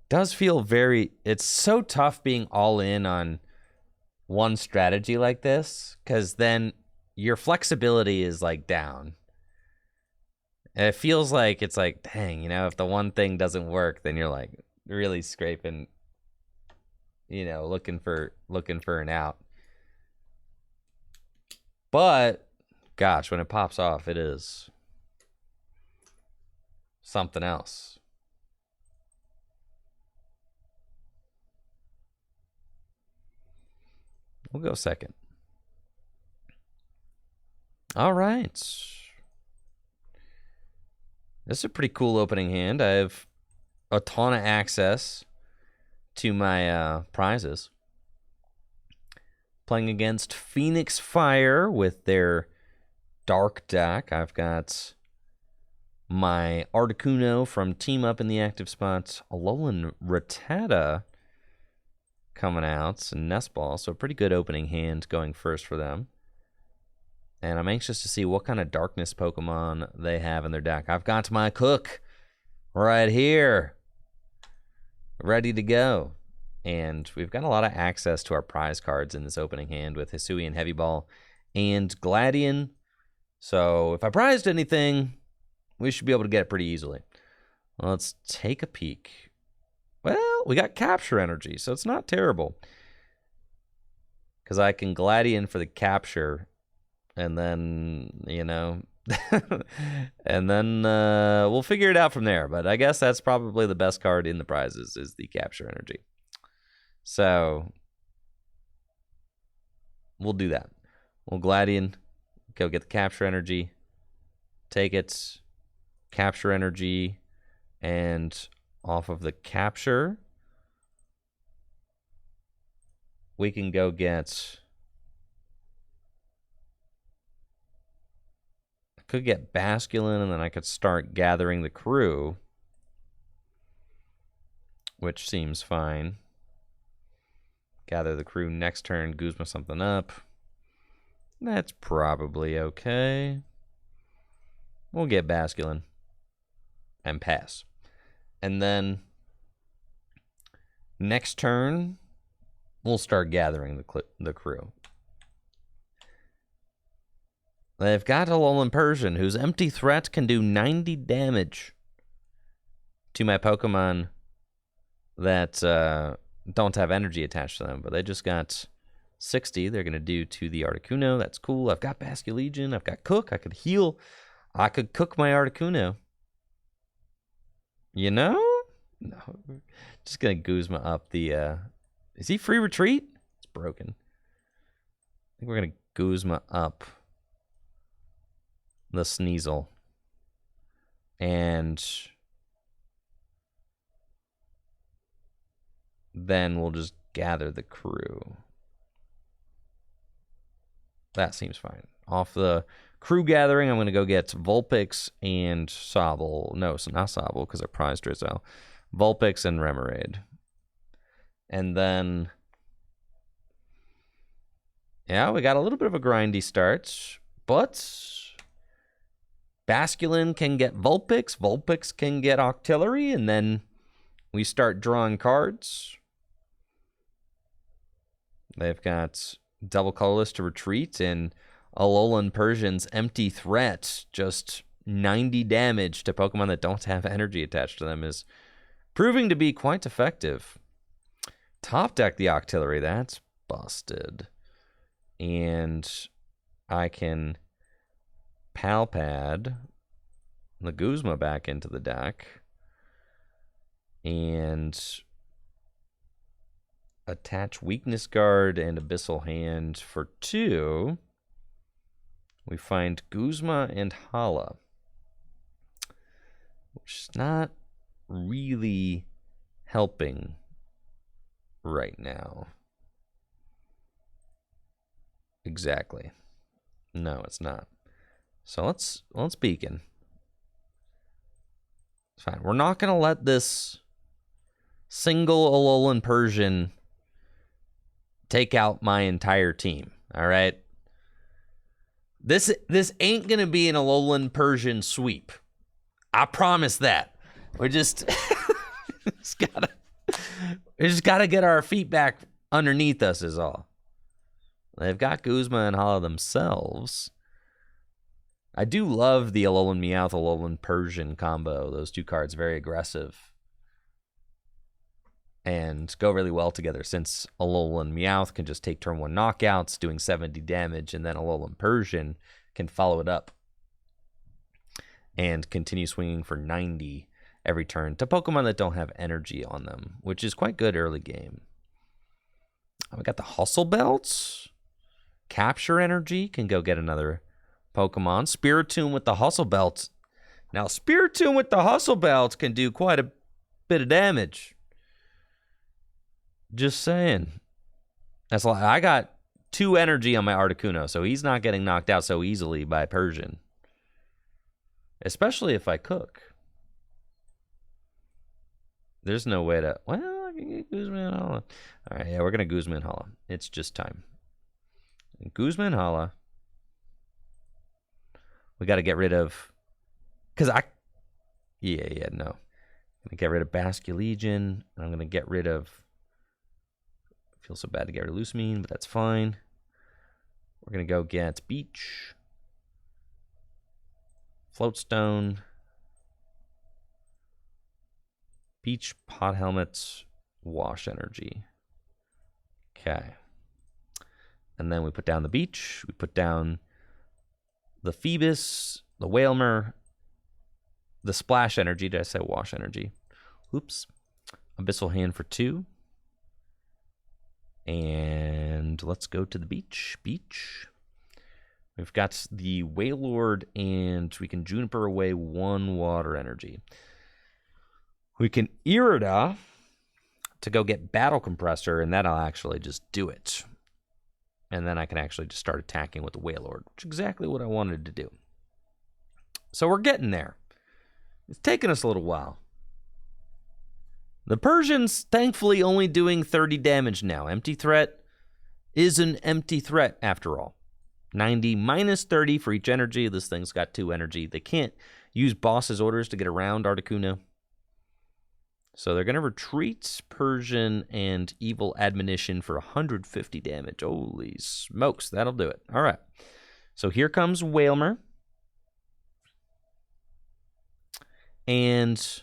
Does feel very... It's so tough being all in on one strategy like this, because then your flexibility is like down. And it feels like it's like, dang, you know, if the one thing doesn't work, then you're like really scraping, you know, looking for an out. But gosh, when it pops off, it is something else. We'll go second. All right. This is a pretty cool opening hand. I have a ton of access to my prizes. Playing against Phoenix Fire with their Dark deck. I've got my Articuno from Team Up in the active spots. Alolan Rattata coming out. And Nestball. So a pretty good opening hand going first for them. And I'm anxious to see what kind of darkness Pokemon they have in their deck. I've got my Cook right here, ready to go. And we've got a lot of access to our prize cards in this opening hand with Hisuian Heavy Ball and Gladion. So if I prized anything, we should be able to get it pretty easily. Let's take a peek. Well, we got Capture Energy, so it's not terrible. Because I can Gladion for the capture, and then, you know, and then we'll figure it out from there. But I guess that's probably the best card in the prizes is the Capture Energy. So we'll do that. We'll Gladion, go get the Capture Energy, take it, Capture Energy, and off of the capture, we can go get... I could get Basculin, and then I could start gathering the crew, which seems fine. Gather the crew next turn, Guzma something up. That's probably okay. We'll get Basculin and pass. And then next turn, we'll start gathering the crew. They've got Alolan Persian, whose Empty Threat can do 90 damage to my Pokemon that don't have energy attached to them, but they just got 60 they're going to do to the Articuno. That's cool. I've got Basculegion. I've got Cook. I could heal. I could cook my Articuno. You know? No. Just going to Guzma up the... Is he free retreat? It's broken. I think we're going to Guzma up the Sneasel. And then we'll just gather the crew. That seems fine. Off the crew gathering, I'm going to go get Vulpix and Sobble. No, so not Sobble because I prized Drizzle. Vulpix and Remoraid. And then, yeah, we got a little bit of a grindy start, but Basculin can get Vulpix. Vulpix can get Octillery, and then we start drawing cards. They've got Double Colorless to retreat, and Alolan Persian's Empty Threat, just 90 damage to Pokemon that don't have energy attached to them, is proving to be quite effective. Top deck the Octillery, that's busted. And I can Palpad the Guzma back into the deck and attach Weakness Guard and Abyssal Hand for 2. We find Guzma and Hala, which is not really helping right now. Exactly. No, it's not. So let's beacon. It's fine. We're not going to let this single Alolan Persian take out my entire team. All right. This ain't going to be an Alolan Persian sweep. I promise that. We just gotta get our feet back underneath us is all. They've got Guzma and Hala themselves. I do love the Alolan Meowth, Alolan Persian combo. Those two cards, very aggressive. And go really well together since Alolan Meowth can just take turn 1 knockouts, doing 70 damage, and then Alolan Persian can follow it up and continue swinging for 90 every turn to Pokemon that don't have energy on them, which is quite good early game. We got the Hustle Belts. Capture Energy can go get another Pokemon. Spiritomb with the Hustle Belts. Now, Spiritomb with the Hustle Belts can do quite a bit of damage. Just saying. That's a lot. I got 2 energy on my Articuno, so he's not getting knocked out so easily by Persian. Especially if I cook. There's no way to... Well, I can get Guzman Hala. All right, yeah, we're going to Guzman Hala. It's just time. Guzman Hala. We got to get rid of... Because I... Yeah, no. I'm going to get rid of Basculegion. I'm going to get rid of... I feel so bad to get rid of Lusamine, but that's fine. We're going to go get Beach. Floatstone. Beach, Pot Helmets, Wash Energy. Okay. And then we put down the Beach. We put down the Phoebus, the Wailmer, the Splash Energy. Did I say Wash Energy? Oops. Abyssal Hand for 2. And let's go to the Beach. Beach. We've got the Wailord, and we can Juniper away 1 Water Energy. We can Irida to go get Battle Compressor, and that'll actually just do it. And then I can actually just start attacking with the Wailord, which is exactly what I wanted to do. So we're getting there. It's taken us a little while. The Persian's thankfully only doing 30 damage now. Empty Threat is an empty threat after all. 90 minus 30 for each energy. This thing's got 2 energy. They can't use boss's orders to get around Articuno. So they're going to retreat Persian and Evil Admonition for 150 damage. Holy smokes, that'll do it. All right. So here comes Wailmer. And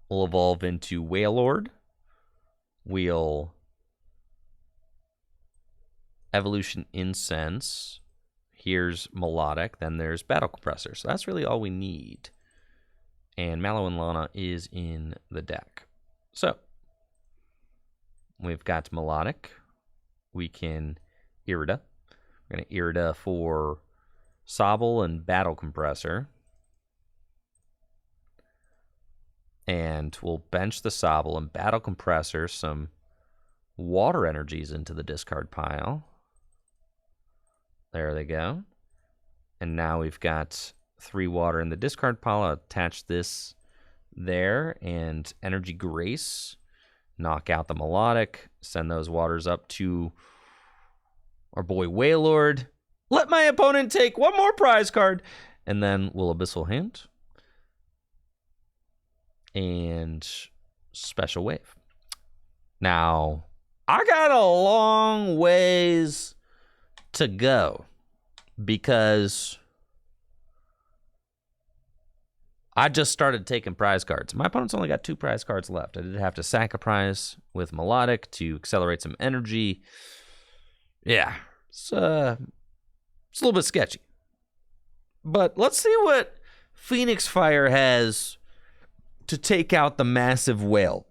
we'll evolve into Wailord. We'll Evolution Incense. Here's Milotic. Then there's Battle Compressor. So that's really all we need. And Mallow and Lana is in the deck. So we've got Milotic. We can Irida. We're going to Irida for Sobble and Battle Compressor. And we'll bench the Sobble and Battle Compressor some Water Energies into the discard pile. There they go. And now we've got 3 water in the discard pile. I'll attach this there and Energy Grace. Knock out the Milotic. Send those waters up to our boy Wailord. Let my opponent take 1 more prize card. And then we'll Abyssal Hand. And Special Wave. Now, I got a long ways to go because I just started taking prize cards. My opponent's only got 2 prize cards left. I did have to sack a prize with Milotic to accelerate some energy. Yeah, it's a little bit sketchy. But let's see what Phoenix Fire has to take out the massive whale.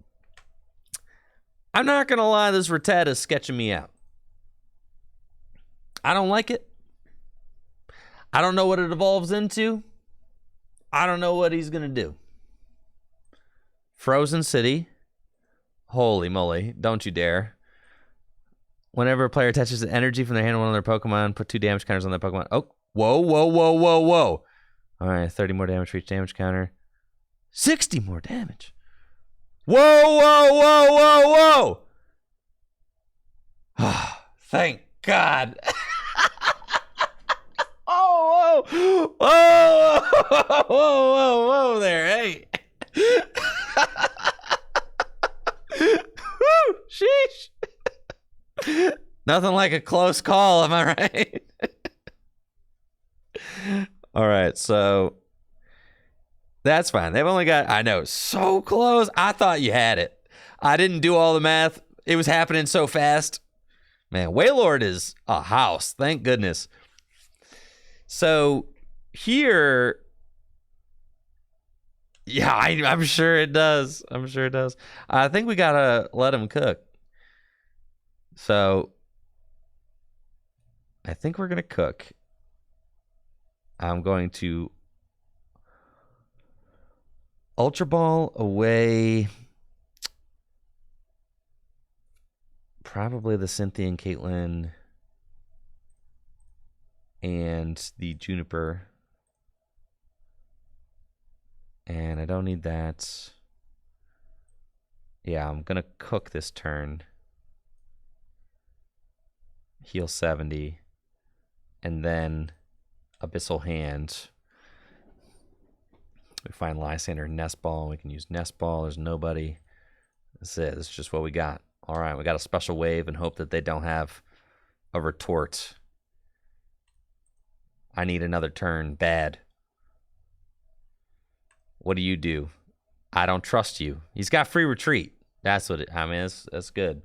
I'm not going to lie, this Rattata is sketching me out. I don't like it. I don't know what it evolves into. I don't know what he's going to do. Frozen City. Holy moly, don't you dare. Whenever a player attaches the energy from their hand to one of their Pokemon, put 2 damage counters on their Pokemon. Oh, whoa. All right, 30 more damage for each damage counter. 60 more damage. Whoa. Thank God. Whoa there, hey. Woo, sheesh. Nothing like a close call, am I right? All right, so that's fine. They've only got, I know, so close. I thought you had it. I didn't do all the math. It was happening so fast. Man, Wailord is a house. Thank goodness. So here, Yeah, I'm sure it does. I'm sure it does. I think we gotta let him cook. So I think we're gonna cook. I'm going to Ultra Ball away. Probably the Cynthia and Caitlin and the Juniper. And I don't need that. Yeah, I'm going to cook this turn. Heal 70. And then Abyssal Hand. We find Lysander Nest Ball. We can use Nest Ball. There's nobody. That's it. That's just what we got. All right, we got a special wave and hope that they don't have a retort. I need another turn. Bad. What do you do? I don't trust you. He's got free retreat. That's what it. I mean, that's good.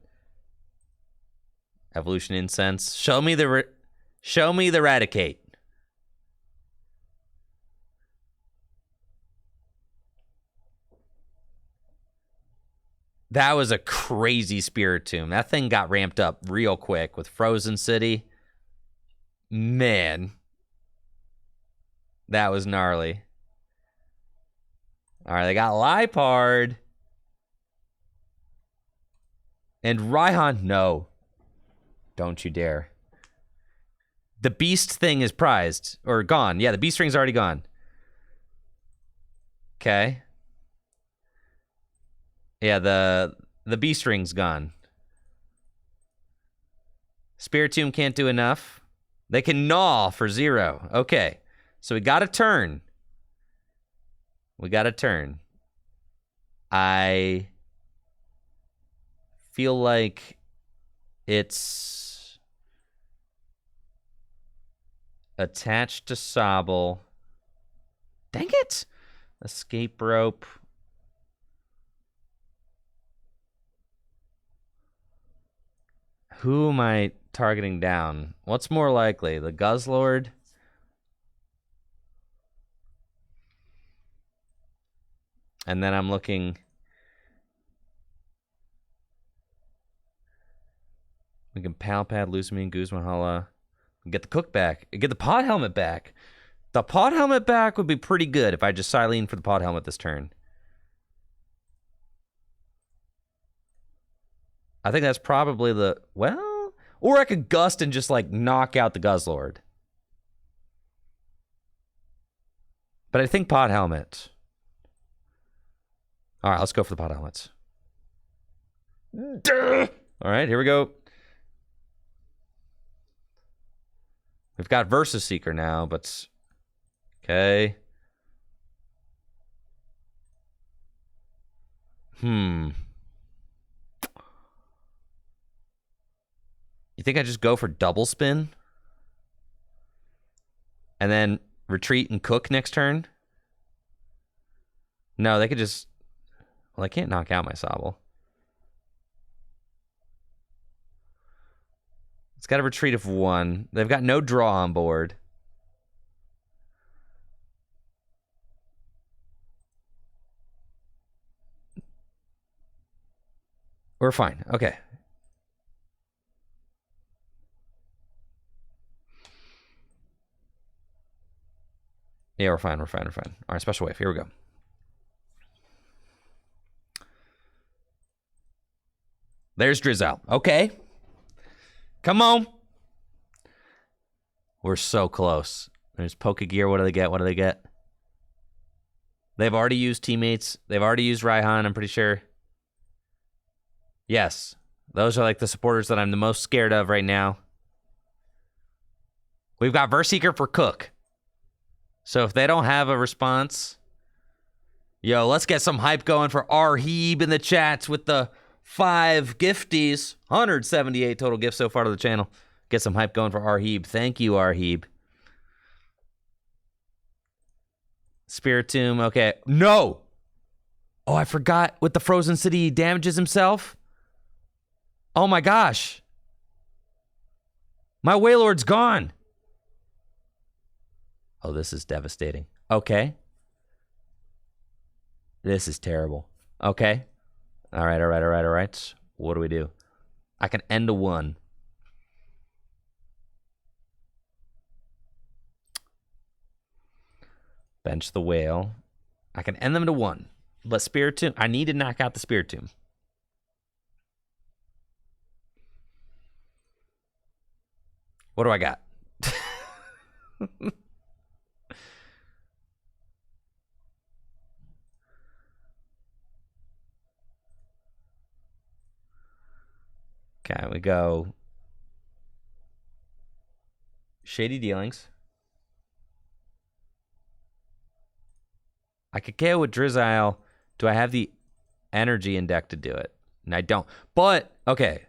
Evolution Incense. Show me the Eradicate. That was a crazy Spiritomb. That thing got ramped up real quick with Frozen City. Man. That was gnarly. All right, they got Lipard. And Raihan, no. Don't you dare. The Beast thing is prized. Or gone. Yeah, the Beast ring's already gone. Okay. Yeah, the Beast ring's gone. Spiritomb can't do enough. They can gnaw for 0. Okay. So we got a turn. We got a turn. I feel like it's attached to Sobble. Dang it! Escape rope. Who am I targeting down? What's more likely? The Guzzlord? And then I'm looking. We can Pal Pad, Lusamine, Guzmahala. Get the cook back. Get the pod helmet back. The pod helmet back would be pretty good if I just Silene for the pod helmet this turn. I think that's probably the... Well... Or I could Gust and just, like, knock out the Guzzlord. But I think pod helmet. All right, let's go for the pod helmets. All right, here we go. We've got Versus Seeker now, but... Okay. You think I just go for double spin? And then retreat and cook next turn? No, they could just... Well, I can't knock out my Sobble. It's got a retreat of 1. They've got no draw on board. We're fine. Okay. Yeah, we're fine. We're fine. We're fine. All right, special wave. Here we go. There's Drizzle. Okay. Come on. We're so close. There's Pokegear. What do they get? What do they get? They've already used Teammates. They've already used Raihan, I'm pretty sure. Yes. Those are like the supporters that I'm the most scared of right now. We've got Verseeker for Cook. So if they don't have a response... Yo, let's get some hype going for Arheeb in the chats with the 5 gifties. 178 total gifts so far to the channel. Get some hype going for Arheeb. Thank you, Arheeb. Spiritomb, okay. No! Oh, I forgot with the Frozen City he damages himself. Oh my gosh. My Wailord's gone. Oh, this is devastating. Okay. This is terrible. Okay. All right. What do we do? I can end a 1. Bench the whale. I can end them to 1. But Spiritomb, I need to knock out the Spiritomb. What do I got? Okay, we go Shady Dealings. I could KO with Drizzile. Do I have the energy in deck to do it? And I don't. But, okay.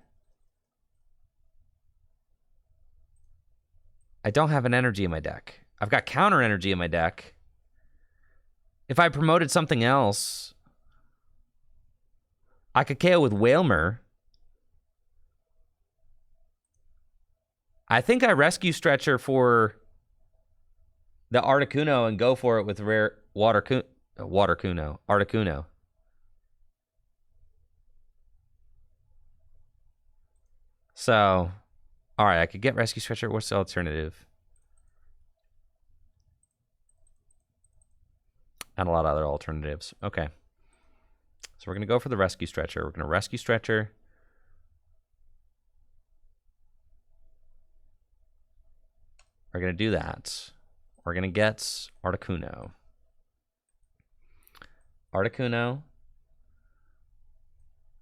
I don't have an energy in my deck. I've got counter energy in my deck. If I promoted something else, I could KO with Wailmer. I think I rescue Stretcher for the Articuno and go for it with rare Articuno. So, all right, I could get Rescue Stretcher. What's the alternative? And a lot of other alternatives. Okay. So we're going to go for the Rescue Stretcher. We're going to Rescue Stretcher. We're going to do that. We're going to get Articuno.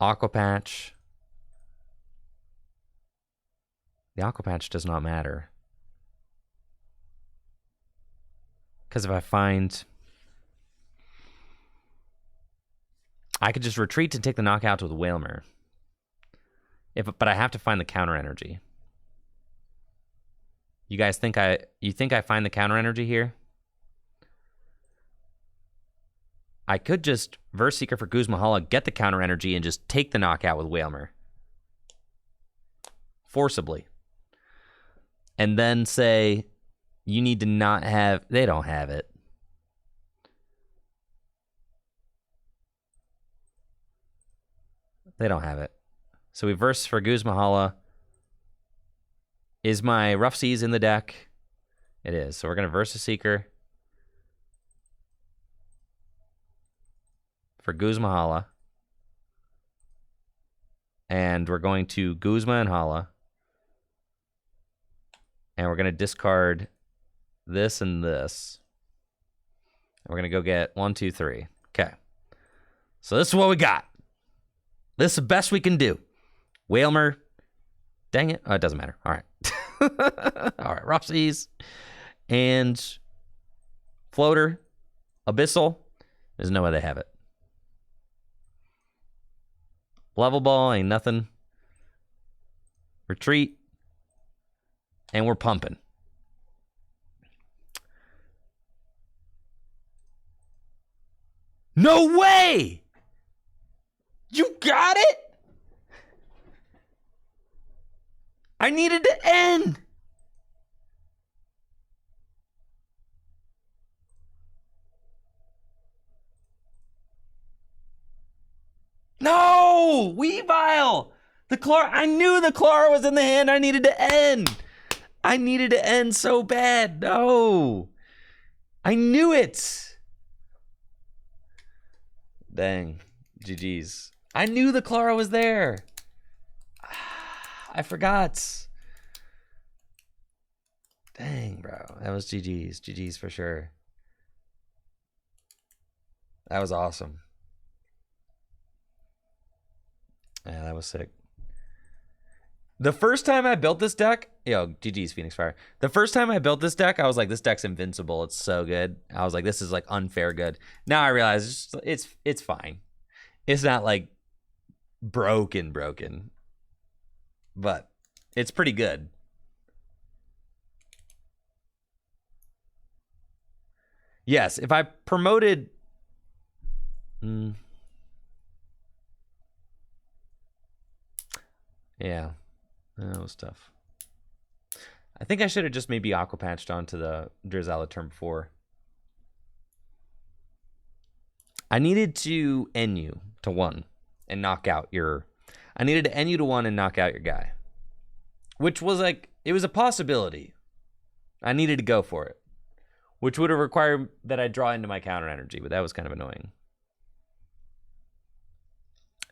Aqua Patch. The Aqua Patch does not matter. Because if I find... I could just retreat and take the knockout with Wailmer. But I have to find the counter energy. You guys think you think I find the counter energy here? I could just Verse Seeker for Guzmahala, get the counter energy, and just take the knockout with Wailmer. Forcibly. And then say, you need to not have... They don't have it. They don't have it. So we Verse for Guzmahala. Is my Rough Seas in the deck? It is. So we're going to Verse a Seeker for Guzmahala. And we're going to Guzma and Hala. And we're going to discard this and this. And we're going to go get 1, 2, 3. Okay. So this is what we got. This is the best we can do. Wailmer. Dang it. Oh, it doesn't matter. All right. All right. Rough Seas. And Floater. Abyssal. There's no way they have it. Level Ball ain't nothing. Retreat. And we're pumping. No way! You got it? I needed to end. No! Weavile! The Clara, I knew the Clara was in the hand. I needed to end. I needed to end so bad. No. I knew it. Dang. GG's. I knew the Clara was there. I forgot. Dang, bro. That was GG's. GG's for sure. That was awesome. Yeah, that was sick. The first time I built this deck, GG's Phoenix Fire. The first time I built this deck, I was like, this deck's invincible. It's so good. I was like, this is like unfair good. Now I realize it's fine. It's not like broken, but it's pretty good. Yes, if I promoted... Yeah, that was tough. I think I should have just maybe Aqua Patched onto the Drizzile turn before. I needed to end you to 1 and knock out your... I needed to end you to 1 and knock out your guy. Which was like... It was a possibility. I needed to go for it. Which would have required that I draw into my counter energy, but that was kind of annoying.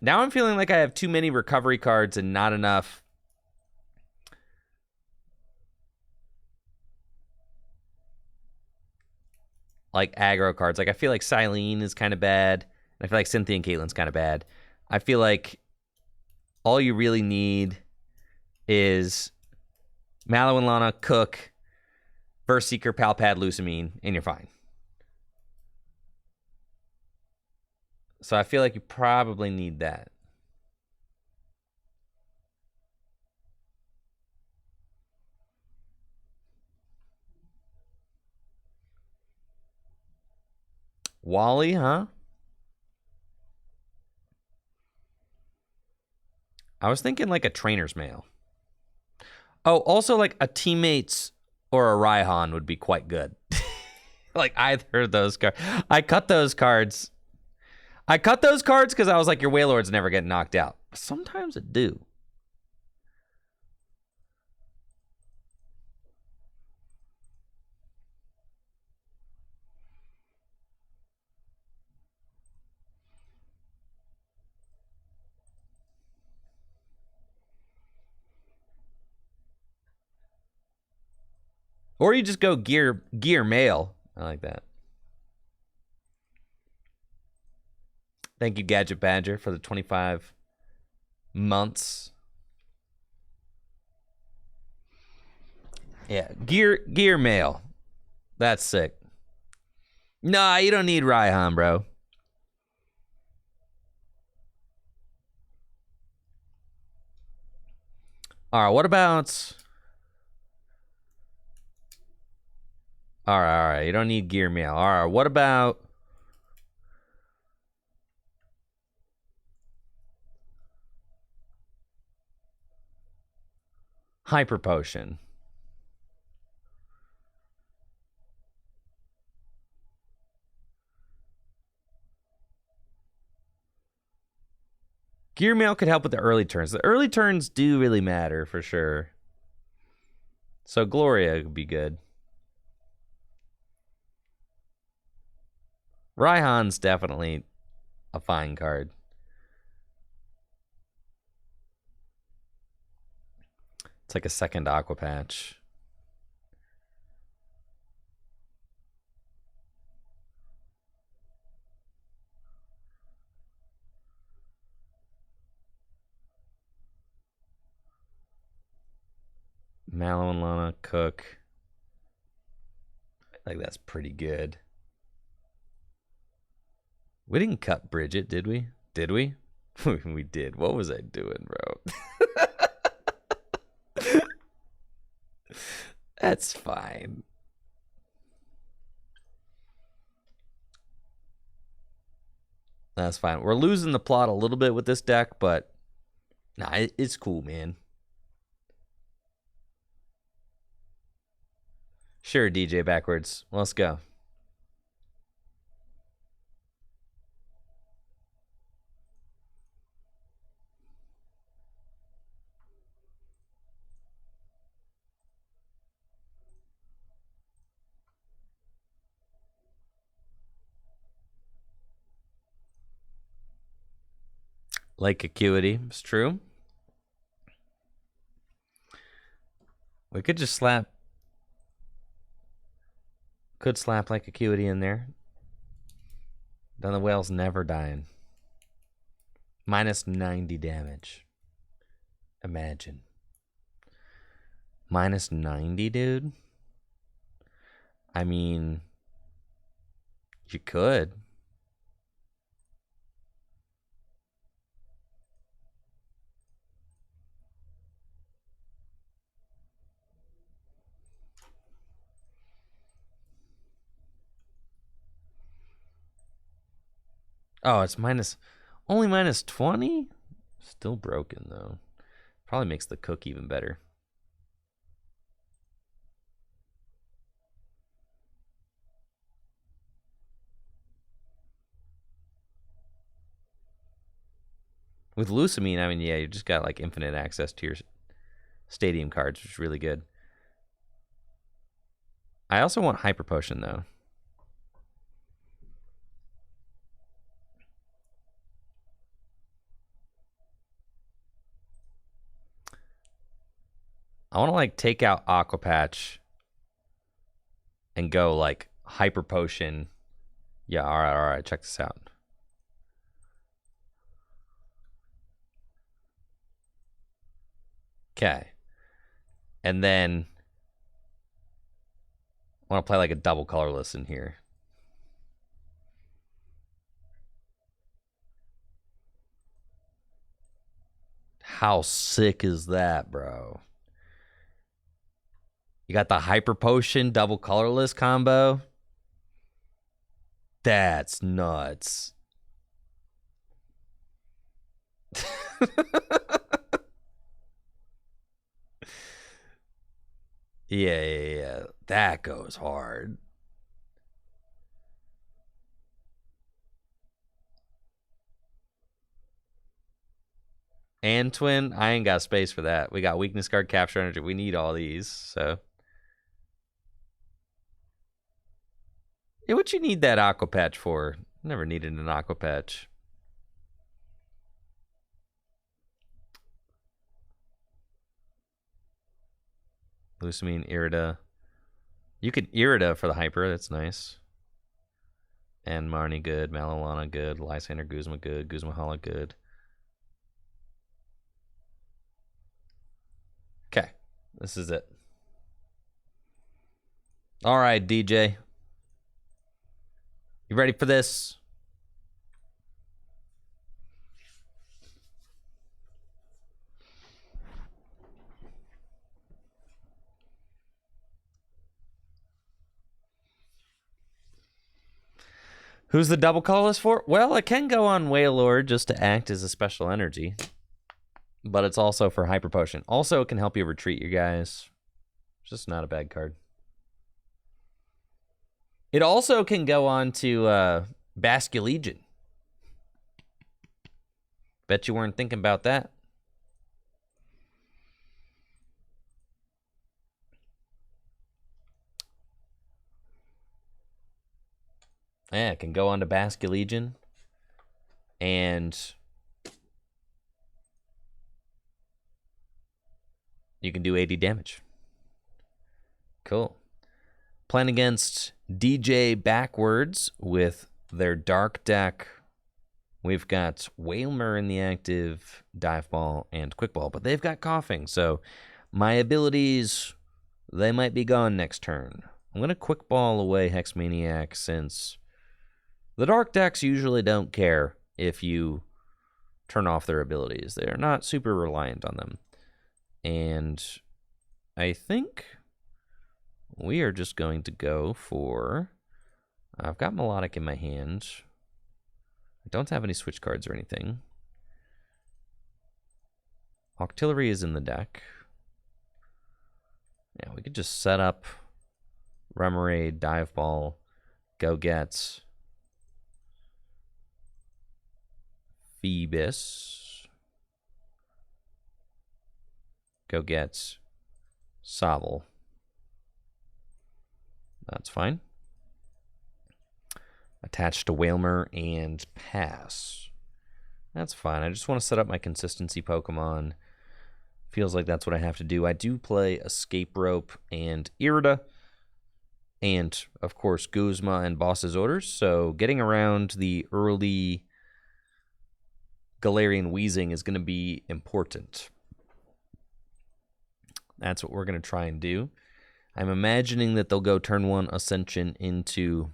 Now I'm feeling like I have too many recovery cards and not enough... like aggro cards. Like I feel like Silene is kind of bad. I feel like Cynthia and Caitlyn's kind of bad. I feel like all you really need is Mallow and Lana, Cook, Burst Seeker, Palpad, Lusamine, and you're fine. So I feel like you probably need that. Wally, huh? I was thinking like a trainer's mail. Oh, also like a teammates or a Raihan would be quite good. Like either of those cards. I cut those cards because I was like, your Wailord's never getting knocked out. Sometimes it do. Or you just go gear mail. I like that. Thank you, Gadget Badger, for the 25 months. Yeah, gear mail. That's sick. Nah, you don't need Raihan, bro. All right, what about... All right. You don't need gear mail. All right, what about... Hyper Potion. Gear mail could help with the early turns. The early turns do really matter for sure. So Gloria would be good. Raihan's definitely a fine card. It's like a second Aqua Patch. Mallow and Lana, Cook. I think that's pretty good. We didn't cut Bridget, did we? Did we? We did. What was I doing, bro? That's fine. That's fine. We're losing the plot a little bit with this deck, but nah, it's cool, man. Sure, DJ backwards. Let's go. Lake Acuity, it's true. We could just slap. Could slap Lake Acuity in there. Then the whale's never dying. Minus 90 damage. Imagine. Minus 90, dude? I mean, you could. Oh, it's only minus 20? Still broken, though. Probably makes the cook even better. With Lucamine, I mean, yeah, you just got like infinite access to your stadium cards, which is really good. I also want Hyper Potion, though. I want to like take out Aqua Patch and go like Hyper Potion. Yeah, all right, check this out. Okay. And then I want to play like a double colorless in here. How sick is that, bro? You got the Hyper Potion double colorless combo. That's nuts. Yeah. That goes hard. And Twin, I ain't got space for that. We got weakness card, capture energy. We need all these, so. Yeah, what you need that Aqua Patch for? Never needed an Aqua Patch. Lucamine, Irida. You could Irida for the Hyper. That's nice. And Marnie good. Malolana good. Lysander, Guzma good. Guzma Hala good. Okay. This is it. All right, DJ. You ready for this? Who's the double colorless for? Well, it can go on Wailord just to act as a special energy. But it's also for Hyper Potion. Also, it can help you retreat your guys. It's just not a bad card. It also can go on to Basculegion. Bet you weren't thinking about that. Yeah, it can go on to Basculegion. And you can do 80 damage. Cool. Playing against DJ Backwards with their Dark deck. We've got Wailmer in the active, Dive Ball, and Quick Ball, but they've got Coughing, so my abilities, they might be gone next turn. I'm going to Quick Ball away Hex Maniac since the Dark decks usually don't care if you turn off their abilities. They're not super reliant on them. And I think we are just going to go for... I've got Milotic in my hand. I don't have any switch cards or anything. Octillery is in the deck. Yeah, we could just set up Remoraid, Dive Ball, go get Phoebus, go get Sobble. That's fine. Attached to Wailmer and pass. That's fine. I just want to set up my consistency Pokemon. Feels like that's what I have to do. I do play Escape Rope and Irida. And, of course, Guzma and Boss's Orders. So getting around the early Galarian Wheezing is going to be important. That's what we're going to try and do. I'm imagining that they'll go turn 1 Ascension into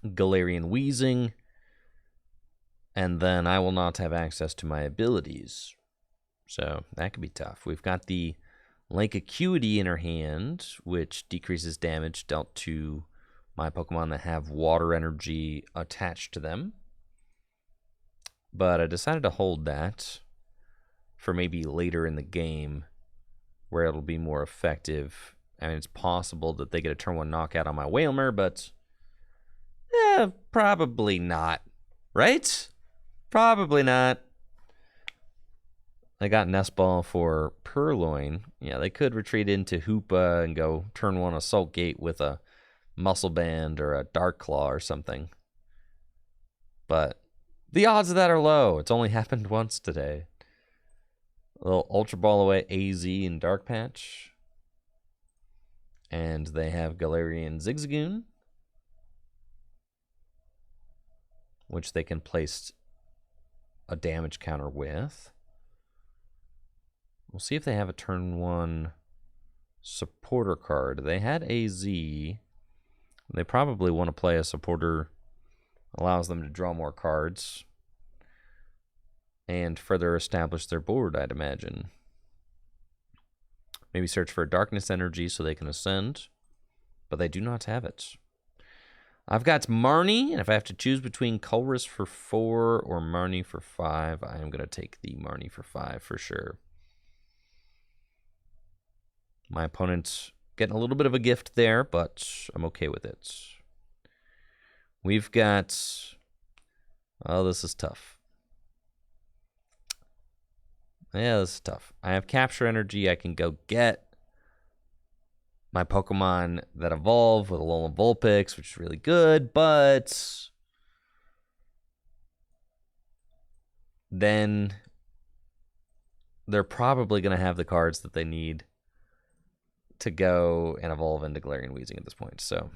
Galarian Wheezing, and then I will not have access to my abilities. So that could be tough. We've got the Lake Acuity in her hand, which decreases damage dealt to my Pokemon that have water energy attached to them. But I decided to hold that for maybe later in the game where it'll be more effective. I mean, it's possible that they get a turn 1 knockout on my Wailmer, but probably not. Right? Probably not. They got Nest Ball for Purloin. Yeah, they could retreat into Hoopa and go turn 1 Assault Gate with a Muscle Band or a Dark Claw or something. But the odds of that are low. It's only happened once today. A little Ultra Ball away AZ and Dark Patch. And they have Galarian Zigzagoon, which they can place a damage counter with. We'll see if they have a turn 1 supporter card. They had AZ. They probably want to play a supporter, allows them to draw more cards and further establish their board, I'd imagine. Maybe search for a Darkness Energy so they can ascend, but they do not have it. I've got Marnie, and if I have to choose between Colress for 4 or Marnie for 5, I am going to take the Marnie for 5 for sure. My opponent's getting a little bit of a gift there, but I'm okay with it. We've got... Oh, this is tough. Yeah, this is tough. I have Capture Energy. I can go get my Pokemon that evolve with Alolan Vulpix, which is really good, but then they're probably going to have the cards that they need to go and evolve into Galarian Weezing at this point. So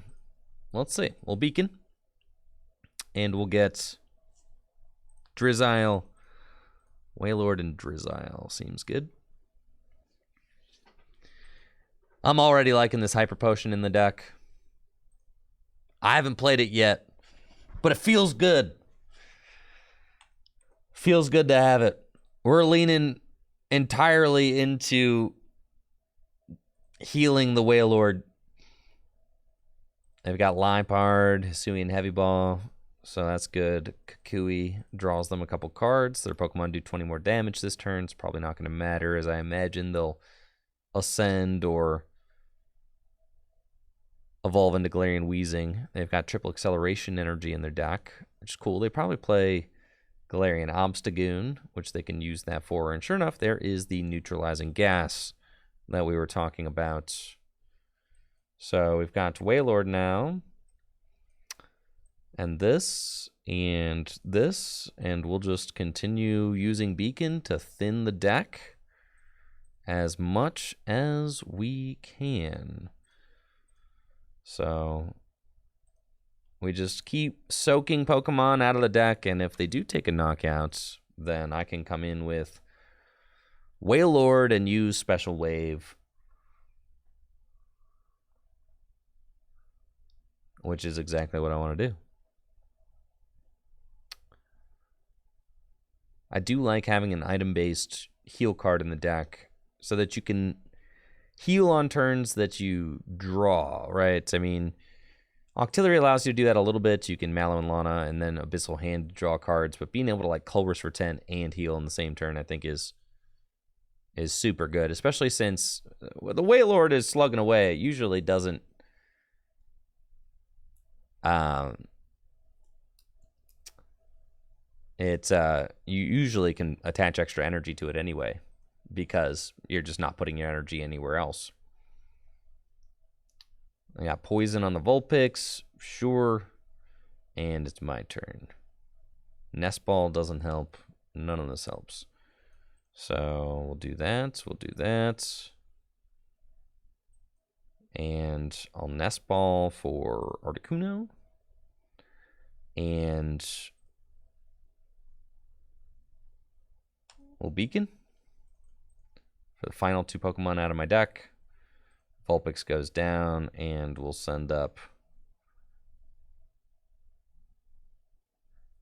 let's see. We'll Beacon, and we'll get Drizzile, Wailord, and Drizzile. Seems good. I'm already liking this Hyper Potion in the deck. I haven't played it yet, but it feels good. Feels good to have it. We're leaning entirely into healing the Wailord. They've got Liepard, Hisuian Heavy Ball, so that's good. Kukui draws them a couple cards. Their Pokemon do 20 more damage this turn. It's probably not going to matter, as I imagine they'll ascend or evolve into Galarian Weezing. They've got triple acceleration energy in their deck, which is cool. They probably play Galarian Obstagoon, which they can use that for. And sure enough, there is the neutralizing gas that we were talking about. So we've got Wailord now, and this, and this, and we'll just continue using Beacon to thin the deck as much as we can. So we just keep soaking Pokemon out of the deck, and if they do take a knockout, then I can come in with Wailord and use Special Wave, which is exactly what I want to do. I do like having an item-based heal card in the deck so that you can heal on turns that you draw, right? I mean, Octillery allows you to do that a little bit. You can Mallow and Lana and then Abyssal Hand to draw cards, but being able to like Colress for 10 and heal in the same turn, I think is super good, especially since the Wailord is slugging away. It usually doesn't you usually can attach extra energy to it anyway, because you're just not putting your energy anywhere else. I got poison on the Vulpix, sure, and it's my turn. Nest Ball doesn't help. None of this helps. So we'll do that. We'll do that. And I'll Nest Ball for Articuno. And we'll Beacon for the final 2 Pokemon out of my deck. Vulpix goes down, and we'll send up...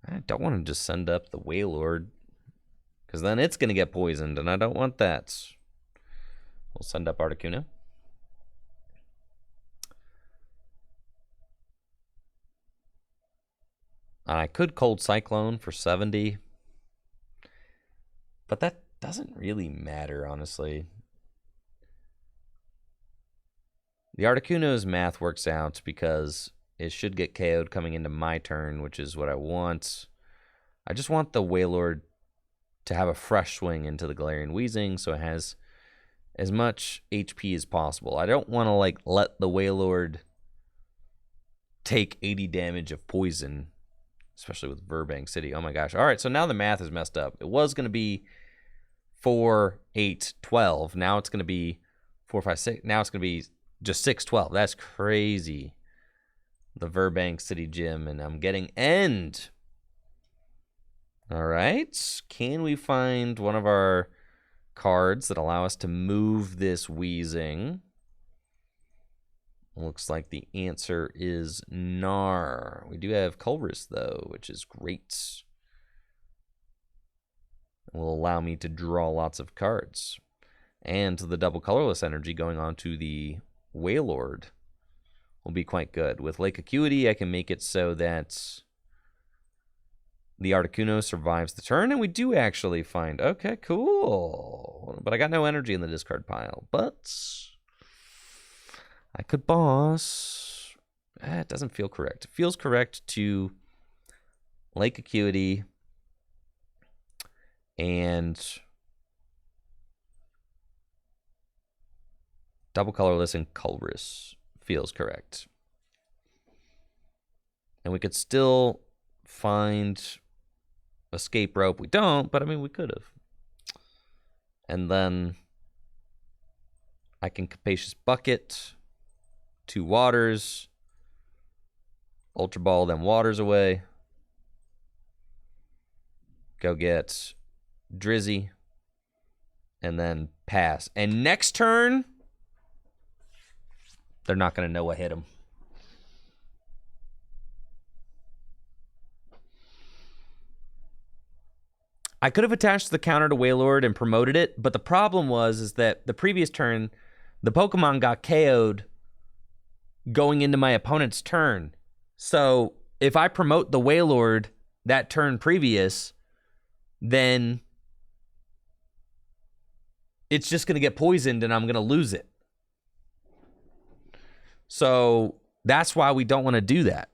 I don't want to just send up the Wailord, because then it's going to get poisoned, and I don't want that. We'll send up Articuno. I could Cold Cyclone for 70, but that doesn't really matter, honestly. The Articuno's math works out because it should get KO'd coming into my turn, which is what I want. I just want the Wailord to have a fresh swing into the Galarian Weezing, so it has as much HP as possible. I don't want to like let the Wailord take 80 damage of poison, especially with Burbank City. Oh my gosh. All right, so now the math is messed up. It was going to be 4, 8, 12. Now it's going to be 4, 5, 6. Now it's going to be just 6, 12. That's crazy. The Burbank City Gym, and I'm getting end. All right. Can we find one of our cards that allow us to move this Weezing? Looks like the answer is Gnar. We do have Colress, though, which is great. It will allow me to draw lots of cards. And the double colorless energy going on to the Wailord will be quite good. With Lake Acuity, I can make it so that the Articuno survives the turn, and we do actually find... Okay, cool. But I got no energy in the discard pile. But I could boss. It doesn't feel correct. It feels correct to Lake Acuity and double colorless and Colress feels correct. And we could still find Escape Rope. We don't, but I mean, we could have. And then I can Capacious Bucket, 2 Waters, Ultra Ball, then Waters away. Go get Drizzy, and then pass. And next turn, they're not going to know what hit them. I could have attached the counter to Wailord and promoted it, but the problem is that the previous turn, the Pokemon got KO'd going into my opponent's turn. So if I promote the Wailord that turn previous, then it's just going to get poisoned and I'm going to lose it. So that's why we don't want to do that.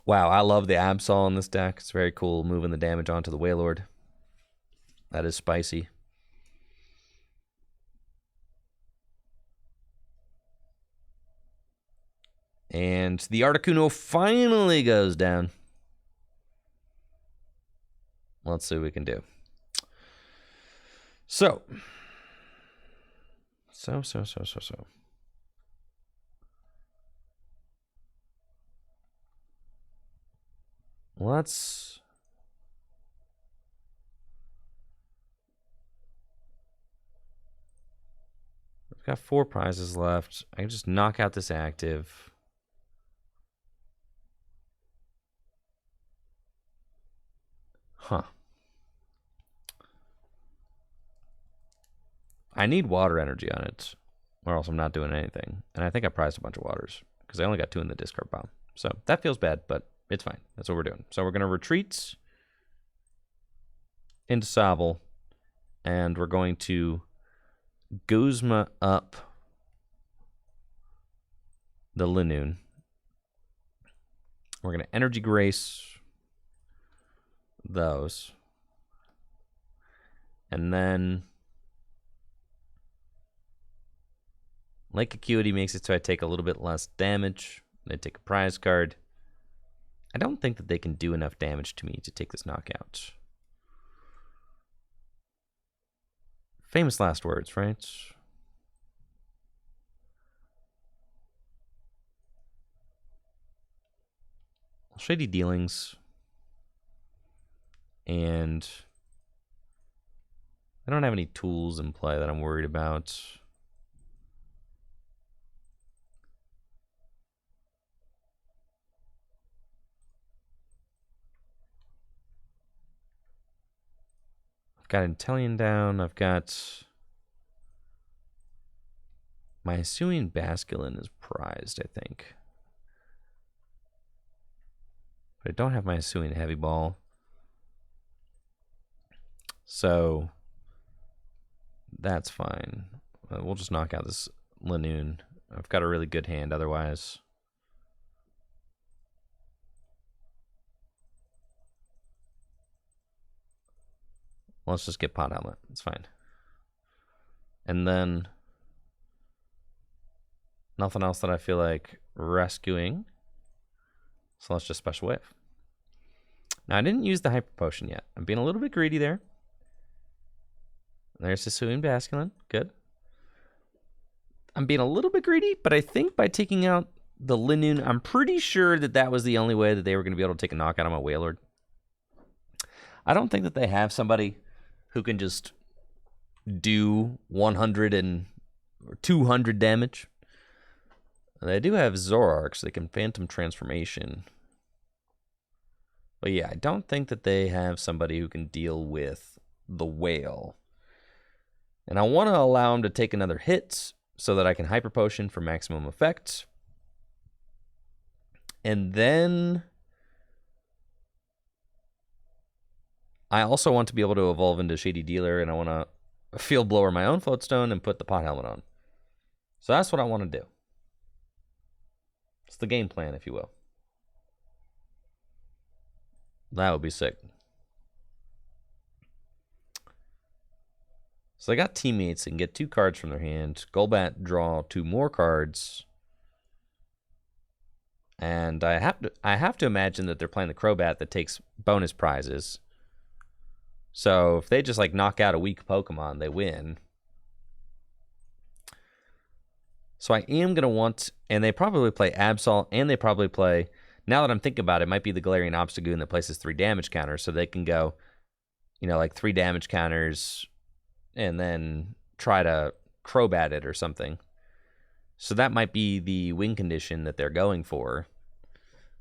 Wow, I love the Absol in this deck. It's very cool, moving the damage onto the Wailord. That is spicy. And the Articuno finally goes down. Let's see what we can do. So. Let's... We've got 4 prizes left. I can just knock out this active. Huh. I need water energy on it, or else I'm not doing anything. And I think I prized a bunch of waters, because I only got 2 in the discard pile. So that feels bad, but it's fine. That's what we're doing. So we're going to retreat into Sobble, and we're going to Guzma up the Linoon. We're going to Energy Grace those. And then Lake Acuity makes it so I take a little bit less damage. They take a prize card. I don't think that they can do enough damage to me to take this knockout. Famous last words, right? Shady Dealings. And I don't have any tools in play that I'm worried about. I've got Intellion down. I've got my Hisuian Basculin is prized, I think. But I don't have my Hisuian Heavy Ball. So that's fine. We'll just knock out this Linoon. I've got a really good hand otherwise. Let's just get Pot Helmet. It's fine. And then nothing else that I feel like rescuing. So let's just Special Wave. Now, I didn't use the Hyper Potion yet. I'm being a little bit greedy there. There's Hisuian Basculin. Good. I'm being a little bit greedy, but I think by taking out the Linoon, I'm pretty sure that that was the only way that they were going to be able to take a knockout on my Wailord. I don't think that they have somebody who can just do 100 and 200 damage. They do have Zoroark, so they can Phantom Transformation. But yeah, I don't think that they have somebody who can deal with the whale. And I want to allow him to take another hit so that I can Hyper Potion for maximum effect. And then I also want to be able to evolve into Shady Dealer, and I want to Field Blower my own Floatstone and put the Pot Helmet on. So that's what I want to do. It's the game plan, if you will. That would be sick. So they got teammates and get 2 cards from their hand. Golbat draw 2 more cards. And I have to imagine that they're playing the Crobat that takes bonus prizes. So if they just like knock out a weak Pokemon, they win. So I am going to want, and they probably play Absol, and they probably play, now that I'm thinking about it, it might be the Galarian Obstagoon that places 3 damage counters, so they can go, you know, like 3 damage counters, and then try to Crobat it or something. So that might be the win condition that they're going for,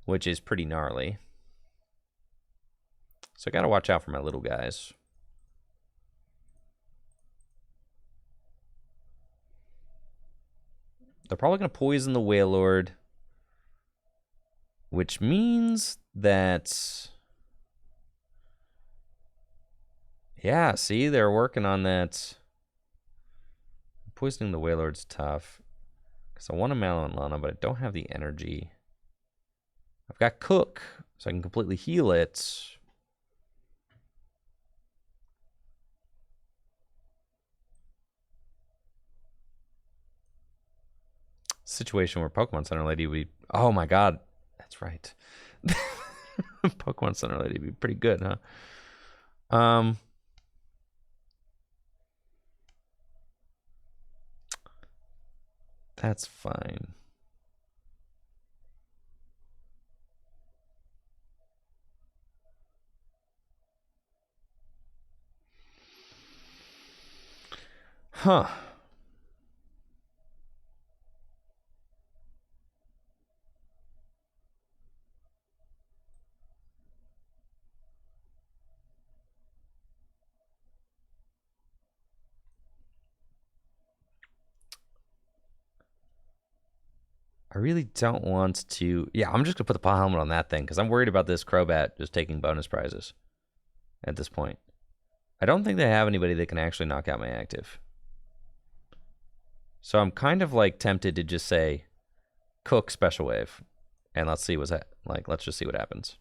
which is pretty gnarly. So I got to watch out for my little guys. They're probably going to poison the Wailord, which means that, yeah, see, they're working on that. Poisoning the Wailord's tough, because I want a Mallow and Lana, but I don't have the energy. I've got Cook, so I can completely heal it. Situation where Pokemon Center Lady would be, oh my god, that's right. Pokemon Center Lady would be pretty good, huh? That's fine. Huh. I really don't want to... Yeah, I'm just going to put the Pot Helmet on that thing, because I'm worried about this Crobat just taking bonus prizes at this point. I don't think they have anybody that can actually knock out my active. So I'm kind of like tempted to just say, Cook Special Wave, and let's see what's that. Like, let's just see what happens.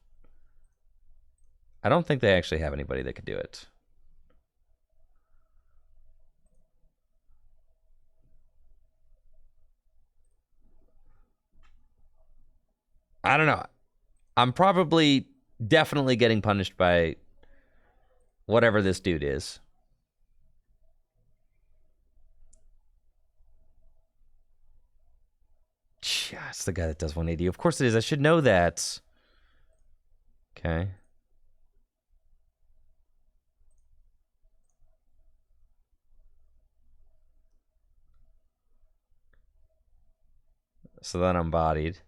I don't think they actually have anybody that could do it. I don't know. I'm probably definitely getting punished by whatever this dude is. Yeah, it's the guy that does 180. Of course it is. I should know that. Okay. So then I'm bodied.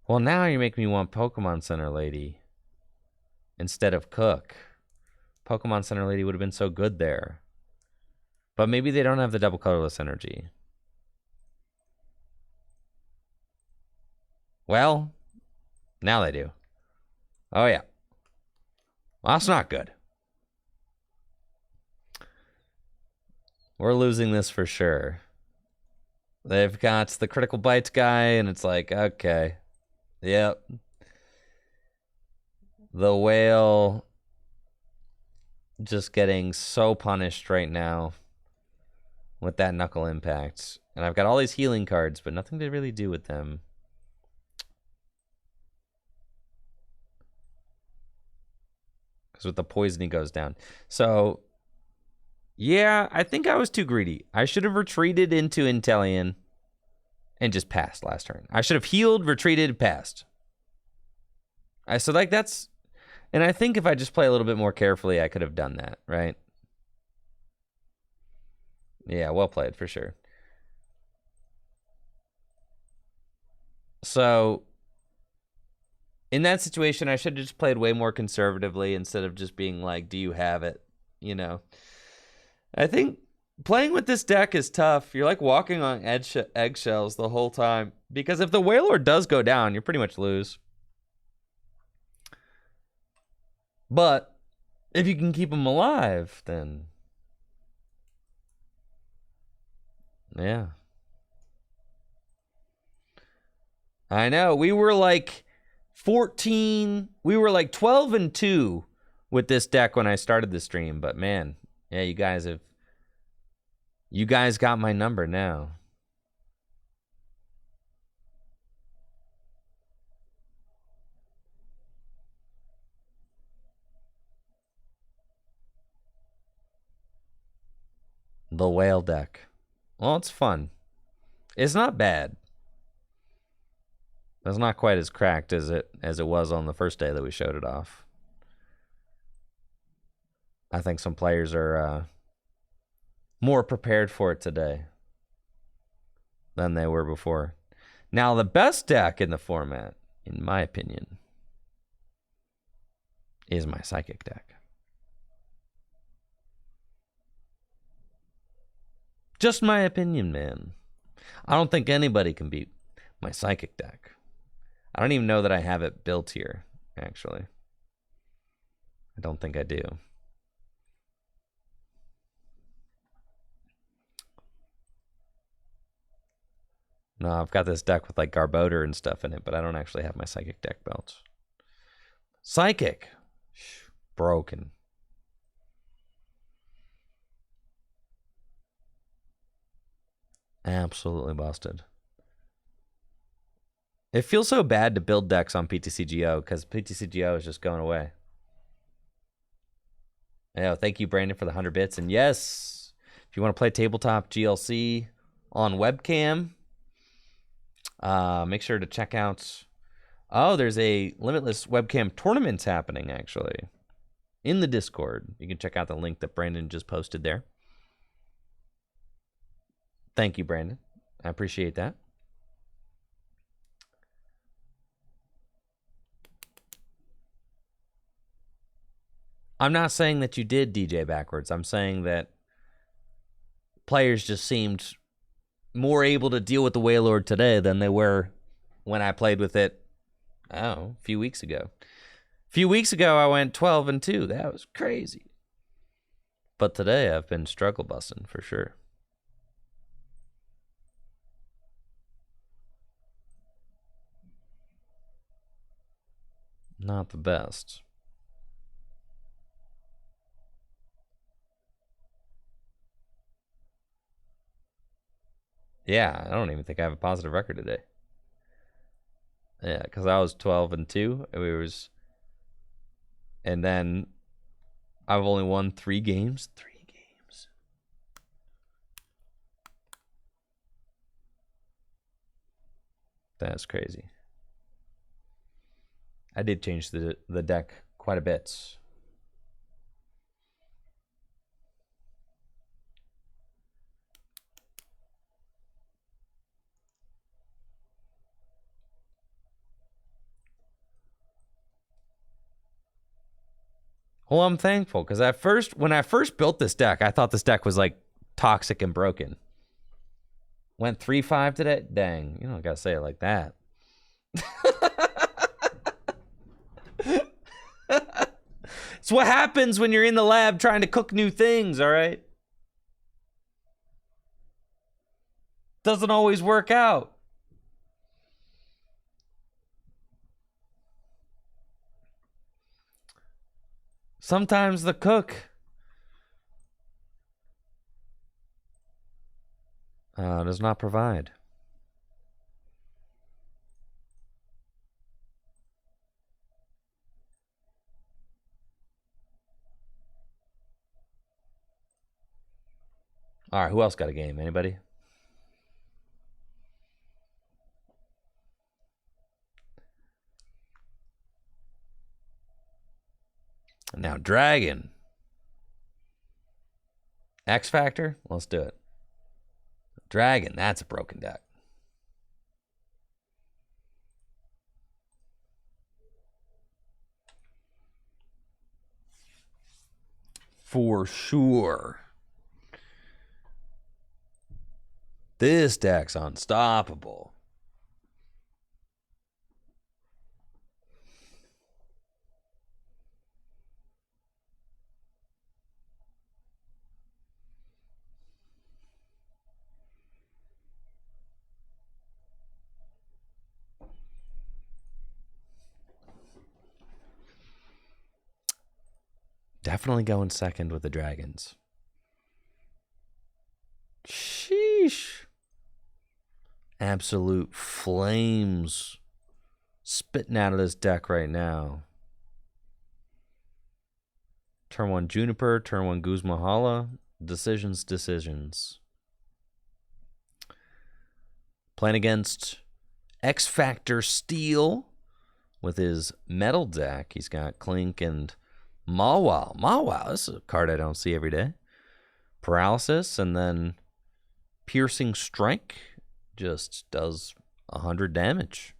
Well, now you make me want Pokemon Center Lady instead of Cook. Pokemon Center Lady would have been so good there. But maybe they don't have the double colorless energy. Well, now they do. Oh, yeah. Well, that's not good. We're losing this for sure. They've got the Critical Bites guy, and it's like, okay. Yep. The whale just getting so punished right now with that knuckle impact. And I've got all these healing cards, but nothing to really do with them. Because with the poison, he goes down. So, yeah, I think I was too greedy. I should have retreated into Inteleon and just passed last turn. I should have healed, retreated, passed. So, like, that's... And I think if I just play a little bit more carefully, I could have done that, right? Yeah, well played, for sure. So, in that situation, I should have just played way more conservatively instead of just being like, do you have it? You know? I think playing with this deck is tough. You're like walking on eggshells the whole time. Because if the Wailord does go down, you pretty much lose. But if you can keep him alive, then... Yeah. I know. We were like 14... We were like 12-2 with this deck when I started the stream. But man, yeah, you guys got my number now. The whale deck. Well, it's fun. It's not bad. It's not quite as cracked as it was on the first day that we showed it off. I think some players are more prepared for it today than they were before. Now, the best deck in the format, in my opinion, is my Psychic deck. Just my opinion, man. I don't think anybody can beat my Psychic deck. I don't even know that I have it built here, actually. I don't think I do. No, I've got this deck with like Garbodor and stuff in it, but I don't actually have my Psychic deck built. Psychic! Broken. Absolutely busted. It feels so bad to build decks on PTCGO because PTCGO is just going away. Yeah, thank you, Brandon, for the 100 bits. And yes, if you want to play Tabletop GLC on webcam, make sure to check out... Oh, there's a Limitless webcam tournament happening, actually, in the Discord. You can check out the link that Brandon just posted there. Thank you, Brandon. I appreciate that. I'm not saying that you did DJ backwards. I'm saying that players just seemed more able to deal with the Wailord today than they were when I played with it, a few weeks ago. A few weeks ago, I went 12-2. That was crazy. But today, I've been struggle busting for sure. Not the best. Yeah, I don't even think I have a positive record today. Yeah, because I was 12-2. And then I've only won 3 games. 3 games. That's crazy. I did change the deck quite a bit. Well, I'm thankful because when I first built this deck, I thought this deck was like toxic and broken. Went 3-5 today. Dang, you don't gotta say it like that. It's what happens when you're in the lab trying to cook new things, all right? Doesn't always work out. Sometimes the cook Does not provide. All right, who else got a game? Anybody? Now, Dragon. X Factor? Let's do it. Dragon, that's a broken deck. For sure. This deck's unstoppable. Definitely going second with the Dragons. Sheesh. Absolute flames spitting out of this deck right now. Turn 1 Juniper, turn 1 Guzma Hala. Decisions. Playing against X Factor Steel with his metal deck. He's got Clink and Mawile. Mawile, this is a card I don't see every day. Paralysis, and then Piercing Strike. Just does 100 damage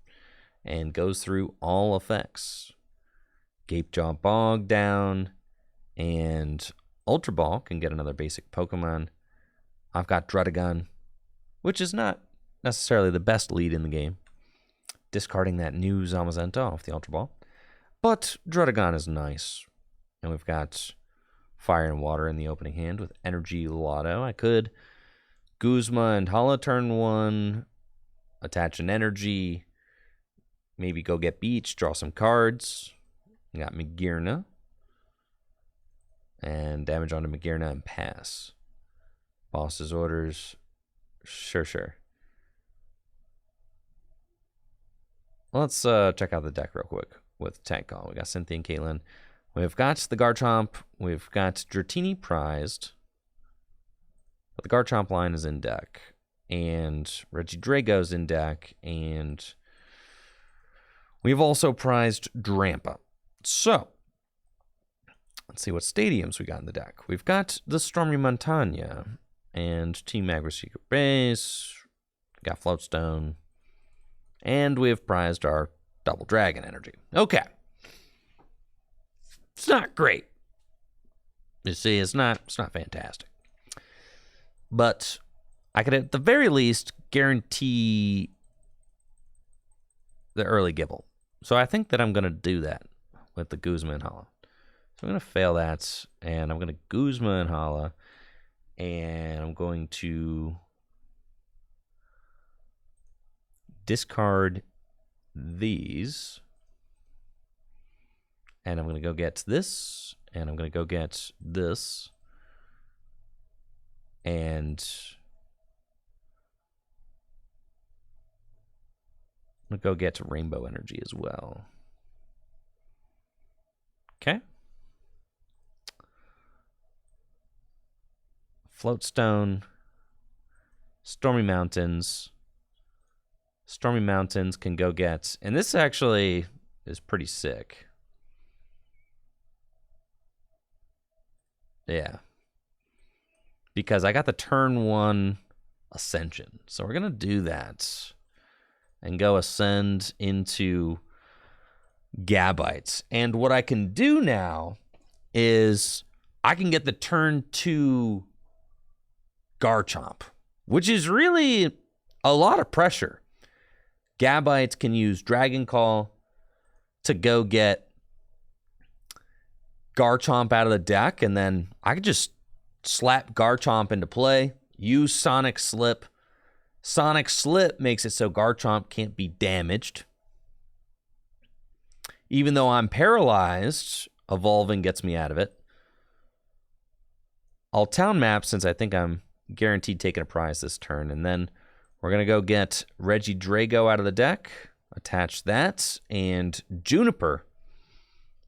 and goes through all effects. Gapejaw Bog down, and Ultra Ball can get another basic Pokemon. I've got Druddigon, which is not necessarily the best lead in the game. Discarding that new Zamazenta off the Ultra Ball. But Druddigon is nice. And we've got Fire and Water in the opening hand with Energy Lotto. I could Guzma and Hala turn 1, attach an energy, maybe go get Beach, draw some cards. We got Magearna. And damage onto Magearna and pass. Boss's orders. Sure. Let's check out the deck real quick with Tank Call. We got Cynthia and Caitlin. We've got the Garchomp. We've got Dratini prized. But the Garchomp line is in deck. And Regidrago's in deck. And we've also prized Drampa. So, let's see what stadiums we got in the deck. We've got the Stormy Montagna and Team Agri Secret Base. We got Floatstone. And we have prized our Double Dragon Energy. Okay. It's not great. You see, it's not fantastic. But I could at the very least guarantee the early Gibble. So I think that I'm going to do that with the Guzma and Hala. So I'm going to fail that, and I'm going to Guzma and Hala, and I'm going to discard these, and I'm going to go get this, and I'm going to go get this, and I'm going to go get Rainbow Energy as well. Okay. Floatstone, Stormy Mountains. Stormy Mountains can go get, and this actually is pretty sick. Yeah. Because I got the turn 1 Ascension. So we're going to do that and go Ascend into Gabites. And what I can do now is I can get the turn 2 Garchomp, which is really a lot of pressure. Gabites can use Dragon Call to go get Garchomp out of the deck, and then I could just slap Garchomp into play, use Sonic Slip. Sonic Slip makes it so Garchomp can't be damaged. Even though I'm paralyzed, evolving gets me out of it. I'll town map since I think I'm guaranteed taking a prize this turn. And then we're going to go get Regidrago out of the deck, attach that, and Juniper.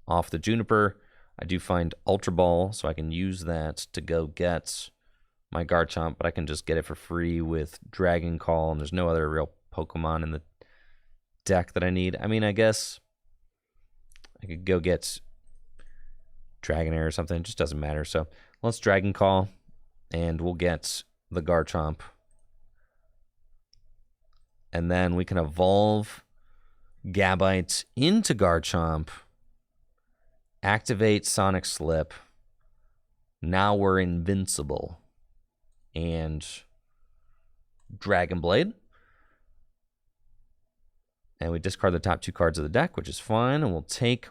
Off the Juniper, I do find Ultra Ball, so I can use that to go get my Garchomp, but I can just get it for free with Dragon Call, and there's no other real Pokemon in the deck that I need. I mean, I guess I could go get Dragonair or something. It just doesn't matter. So let's Dragon Call, and we'll get the Garchomp. And then we can evolve Gabite into Garchomp, activate Sonic Slip. Now we're invincible. And Dragon Blade. And we discard the top 2 cards of the deck, which is fine. And we'll take...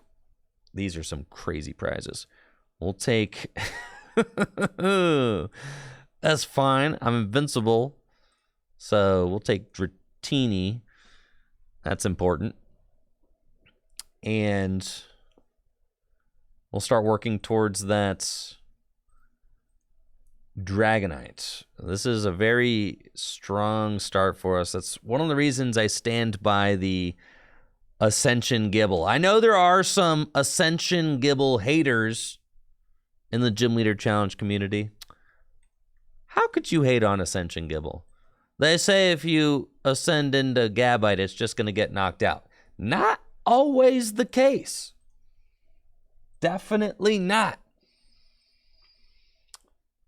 These are some crazy prizes. We'll take... That's fine. I'm invincible. So we'll take Dratini. That's important. And we'll start working towards that Dragonite. This is a very strong start for us. That's one of the reasons I stand by the Ascension Gibble. I know there are some Ascension Gibble haters in the Gym Leader Challenge community. How could you hate on Ascension Gibble? They say if you ascend into Gabite, it's just going to get knocked out. Not always the case. Definitely not.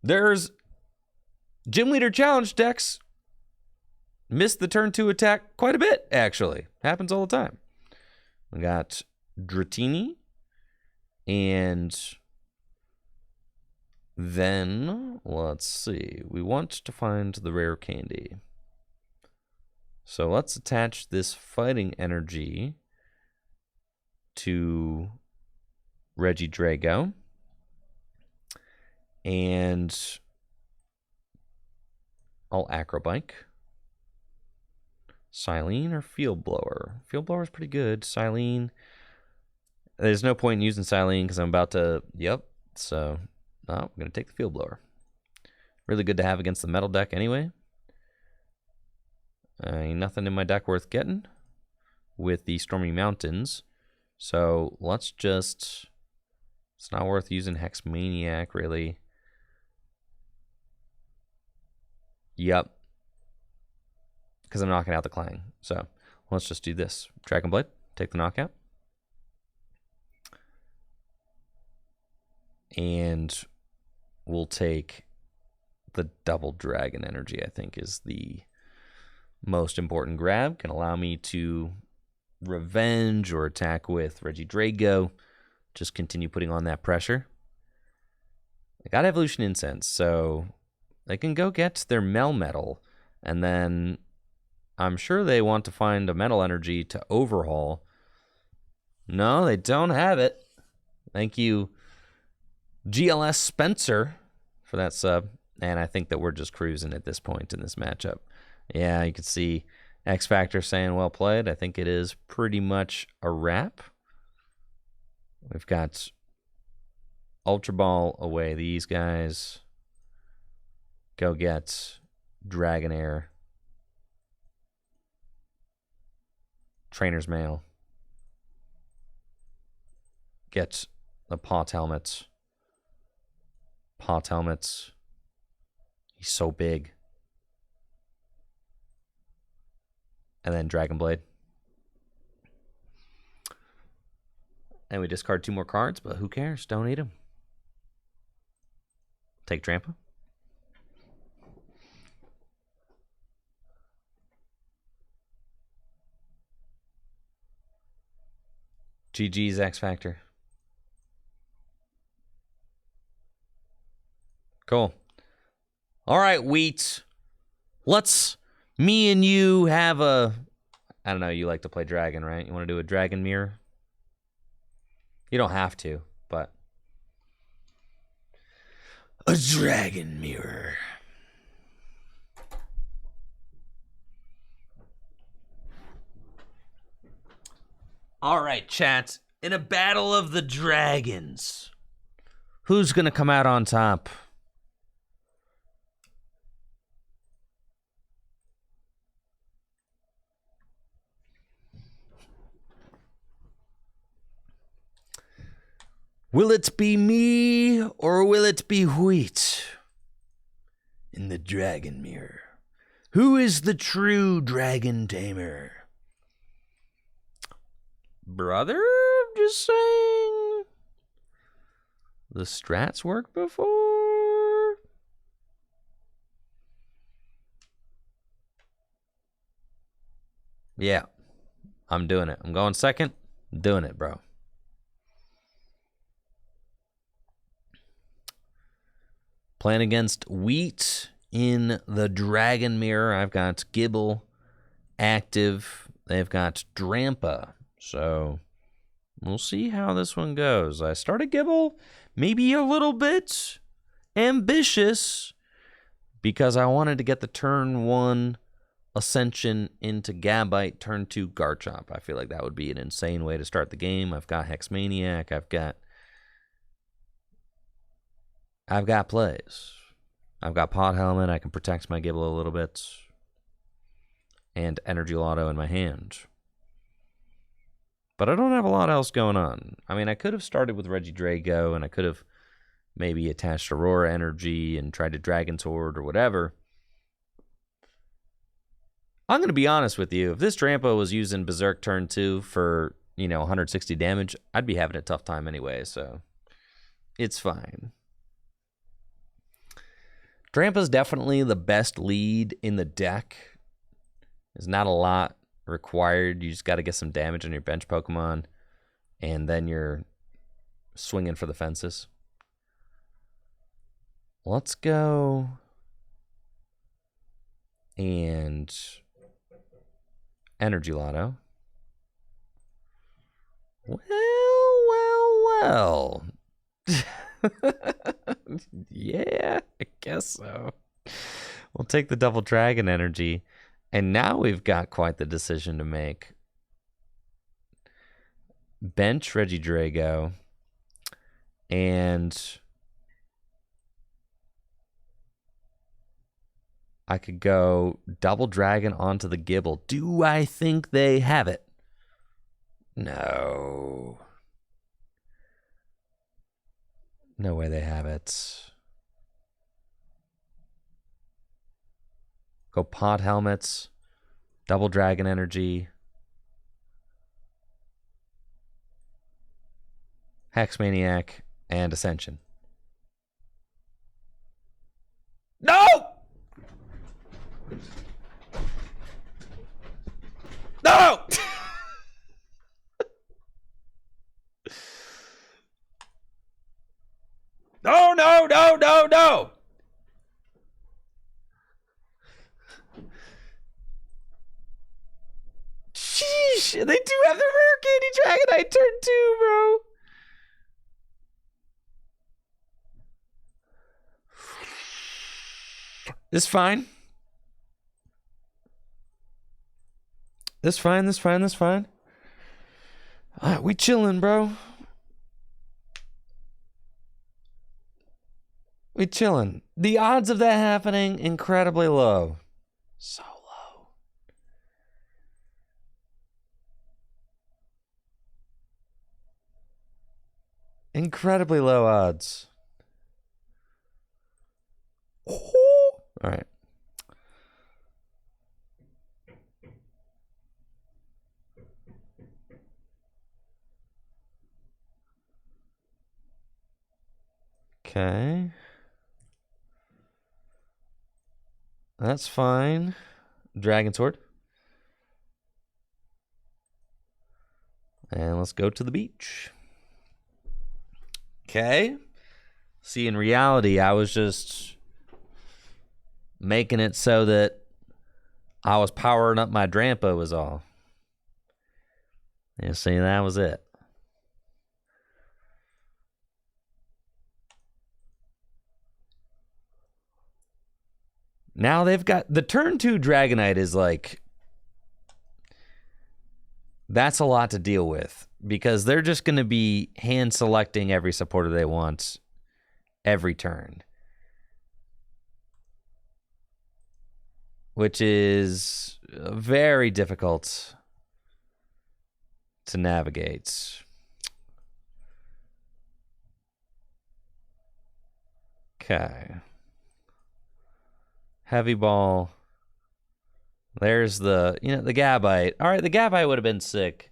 There's Gym Leader Challenge decks miss the turn 2 attack quite a bit, actually. Happens all the time. We got Dratini, and then, let's see, we want to find the rare candy. So let's attach this fighting energy to Regidrago. And I'll Acrobike. Silene or Field Blower? Field Blower is pretty good. Silene. There's no point in using Silene because I'm about to... Yep. So, no, I'm going to take the Field Blower. Really good to have against the metal deck anyway. Ain't nothing in my deck worth getting with the Stormy Mountains. So, let's just... It's not worth using Hex Maniac, really. Yep. Because I'm knocking out the Clang. So let's just do this. Dragon Blade, take the knockout. And we'll take the double Dragon Energy, I think, is the most important grab. Can allow me to revenge or attack with Regidrago. Just continue putting on that pressure. I got Evolution Incense, so they can go get their Melmetal, and then I'm sure they want to find a Metal Energy to overhaul. No, they don't have it. Thank you, GLS Spencer, for that sub. And I think that we're just cruising at this point in this matchup. Yeah, you can see X Factor saying well played. I think it is pretty much a wrap. We've got Ultra Ball away. These guys... Go get Dragonair, Trainer's Mail, get the Pot Helmet. Pot Helmet. He's so big. And then Dragon Blade. And we discard 2 more cards, but who cares? Don't need them. Take Trampa. GG's X Factor. Cool. All right, Wheat. Let's, me and you have a, I don't know, you like to play Dragon, right? You want to do a Dragon Mirror? You don't have to, but. A Dragon Mirror. All right, chat. In a battle of the dragons, who's going to come out on top? Will it be me or will it be Wheat in the dragon mirror? Who is the true dragon tamer? Brother, just saying. The strats worked before. Yeah, I'm doing it. I'm going second. I'm doing it, bro. Playing against Wheat in the Dragon Mirror. I've got Gibble active. They've got Drampa. So we'll see how this one goes. I started Gibble maybe a little bit ambitious because I wanted to get the turn 1 Ascension into Gabite, turn 2 Garchomp. I feel like that would be an insane way to start the game. I've got Hexmaniac. I've got plays. I've got Pot Helmet. I can protect my Gibble a little bit. And Energy Lotto in my hand. But I don't have a lot else going on. I mean, I could have started with Regidrago, and I could have maybe attached Aurora Energy and tried to Dragon Sword or whatever. I'm going to be honest with you. If this Drampa was using Berserk turn 2 for, 160 damage, I'd be having a tough time anyway, so it's fine. Drampa's definitely the best lead in the deck. There's not a lot required. You just got to get some damage on your bench Pokemon, and then you're swinging for the fences. Let's go and Energy Lotto. Well. Yeah, I guess so. We'll take the double dragon energy. And now we've got quite the decision to make. Bench Regidrago. And I could go double dragon onto the Gibble. Do I think they have it? No. No way they have it. Go Pot Helmets, double dragon energy, Hexmaniac, and Ascension. No! No! No! Sheesh, they do have the rare Candy Dragonite turn 2, bro. This fine. This fine. We chilling, bro. We chilling. The odds of that happening, incredibly low. So low. Incredibly low odds. All right. Okay. That's fine. Dragon Sword. And let's go to the beach. Okay. See, in reality, I was just making it so that I was powering up my Drampa was all. You see, that was it. Now they've got the turn 2 Dragonite is like, that's a lot to deal with because they're just going to be hand selecting every supporter they want every turn, which is very difficult to navigate. Okay. Heavy ball. There's the, the Gabite. All right, the Gabite would have been sick.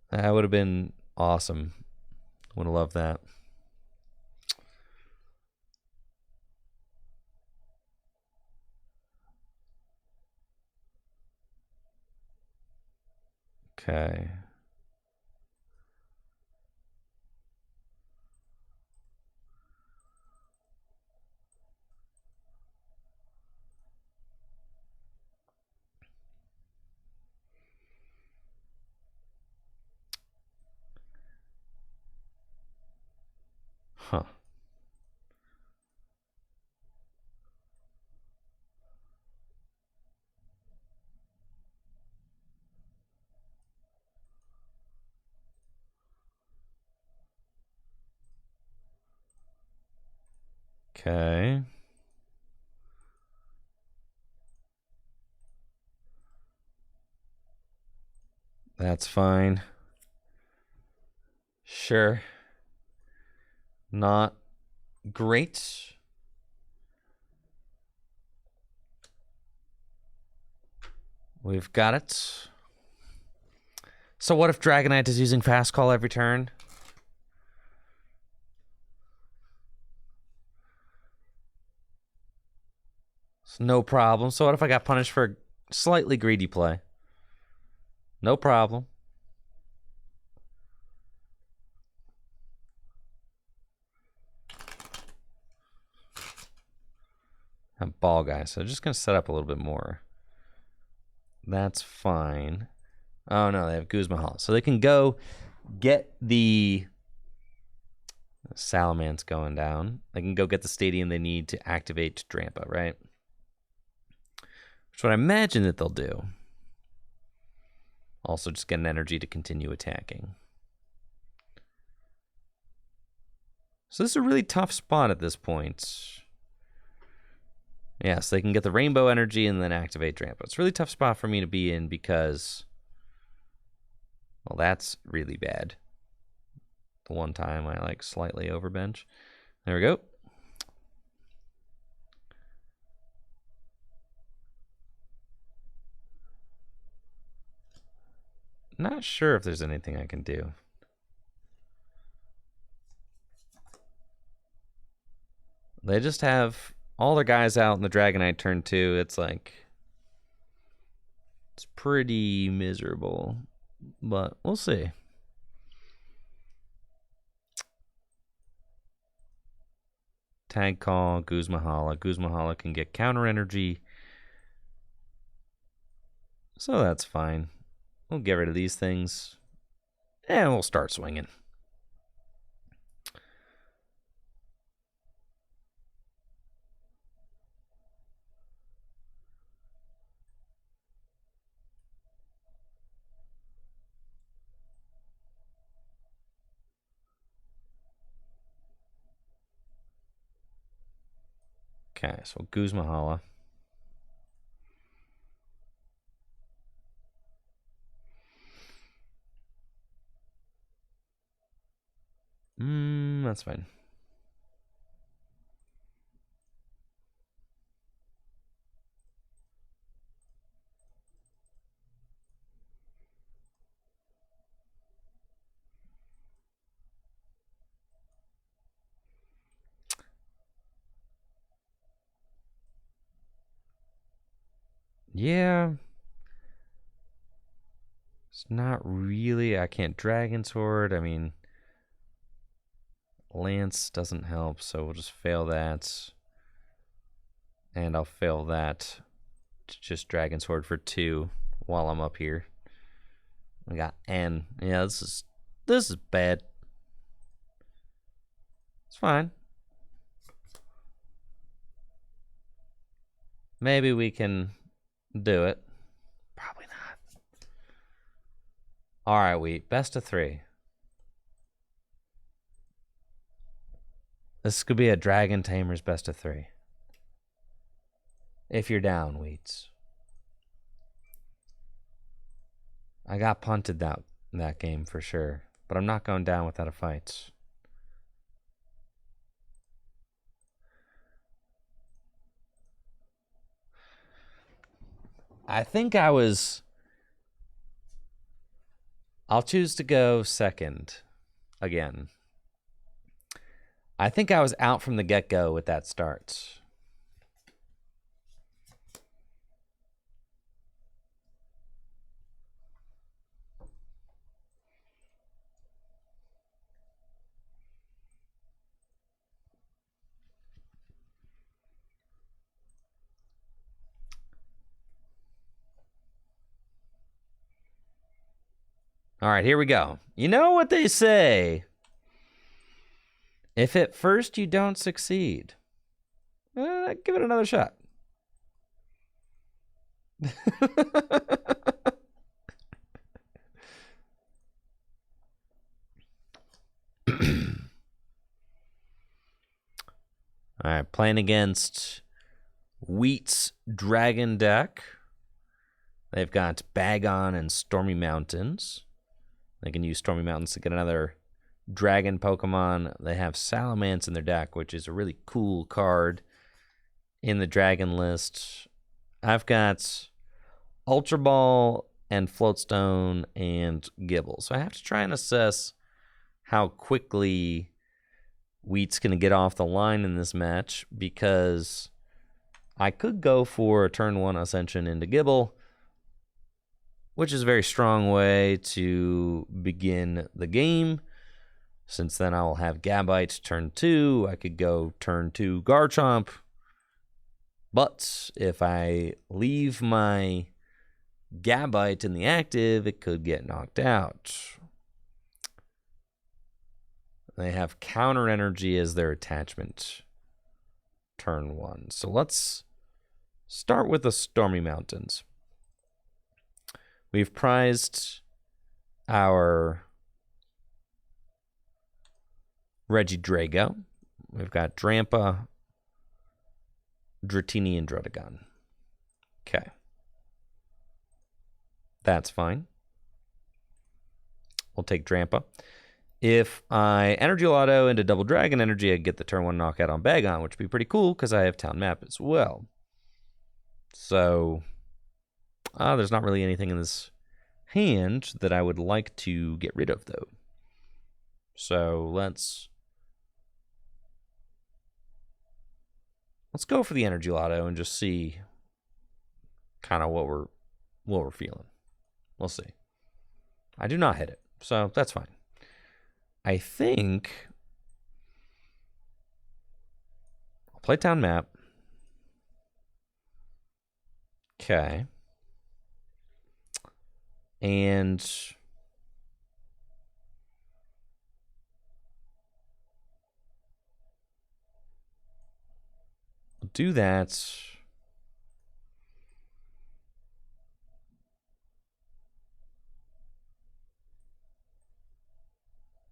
That would have been awesome. Would have loved that. Okay. Huh. Okay. That's fine. Sure. Not great. We've got it. So what if Dragonite is using Fast Call every turn? It's no problem. So what if I got punished for a slightly greedy play? No problem. I'm ball guy, so just gonna set up a little bit more. That's fine. Oh no, they have Guzma Hall. So they can go get the Salamence going down. They can go get the stadium they need to activate Drampa, right? Which is what I imagine that they'll do. Also just get an energy to continue attacking. So this is a really tough spot at this point. Yeah, so they can get the rainbow energy and then activate Drampa. It's a really tough spot for me to be in because, well, that's really bad. The one time I like slightly overbench. There we go. Not sure if there's anything I can do. They just have all their guys out in the Dragonite turn 2. It's like, it's pretty miserable, but we'll see. Tag call, Guzma-Hala. Guzma-Hala can get counter energy, so that's fine. We'll get rid of these things, and we'll start swinging. Okay, so Guzma-Hala. That's fine. Yeah. It's not really. I can't Dragon Sword. I mean, Lance doesn't help, so we'll just fail that. And I'll fail that to just Dragon Sword for 2 while I'm up here. We got N. Yeah, this is bad. It's fine. Maybe we can do it. Probably not. All right, Wheat. Best of 3. This could be a Dragon Tamer's best of 3. If you're down, Wheats. I got punted that game for sure, but I'm not going down without a fight. I think I was... I'll choose to go second again. I think I was out from the get-go with that start. All right, here we go. You know what they say. If at first you don't succeed, give it another shot. All right, playing against Wheat's Dragon deck. They've got Bagon and Stormy Mountains. They can use Stormy Mountains to get another Dragon Pokemon. They have Salamence in their deck, which is a really cool card in the Dragon list. I've got Ultra Ball and Floatstone and Gibble. So I have to try and assess how quickly Wheat's going to get off the line in this match, because I could go for a turn 1 Ascension into Gibble, which is a very strong way to begin the game. Since then I'll have Gabite turn 2. I could go turn 2 Garchomp. But if I leave my Gabite in the active, it could get knocked out. They have Counter Energy as their attachment turn 1. So let's start with the Stormy Mountains. We've prized our Regidrago. We've got Drampa, Dratini, and Druddigon. Okay. That's fine. We'll take Drampa. If I Energy Lotto into Double Dragon Energy, I get the turn 1 knockout on Bagon, which would be pretty cool because I have Town Map as well. So... there's not really anything in this hand that I would like to get rid of, though. So let's go for the Energy Lotto and just see kind of what we're feeling. We'll see. I do not hit it, so that's fine. I think I'll play Town Map. Okay. And I'll do that.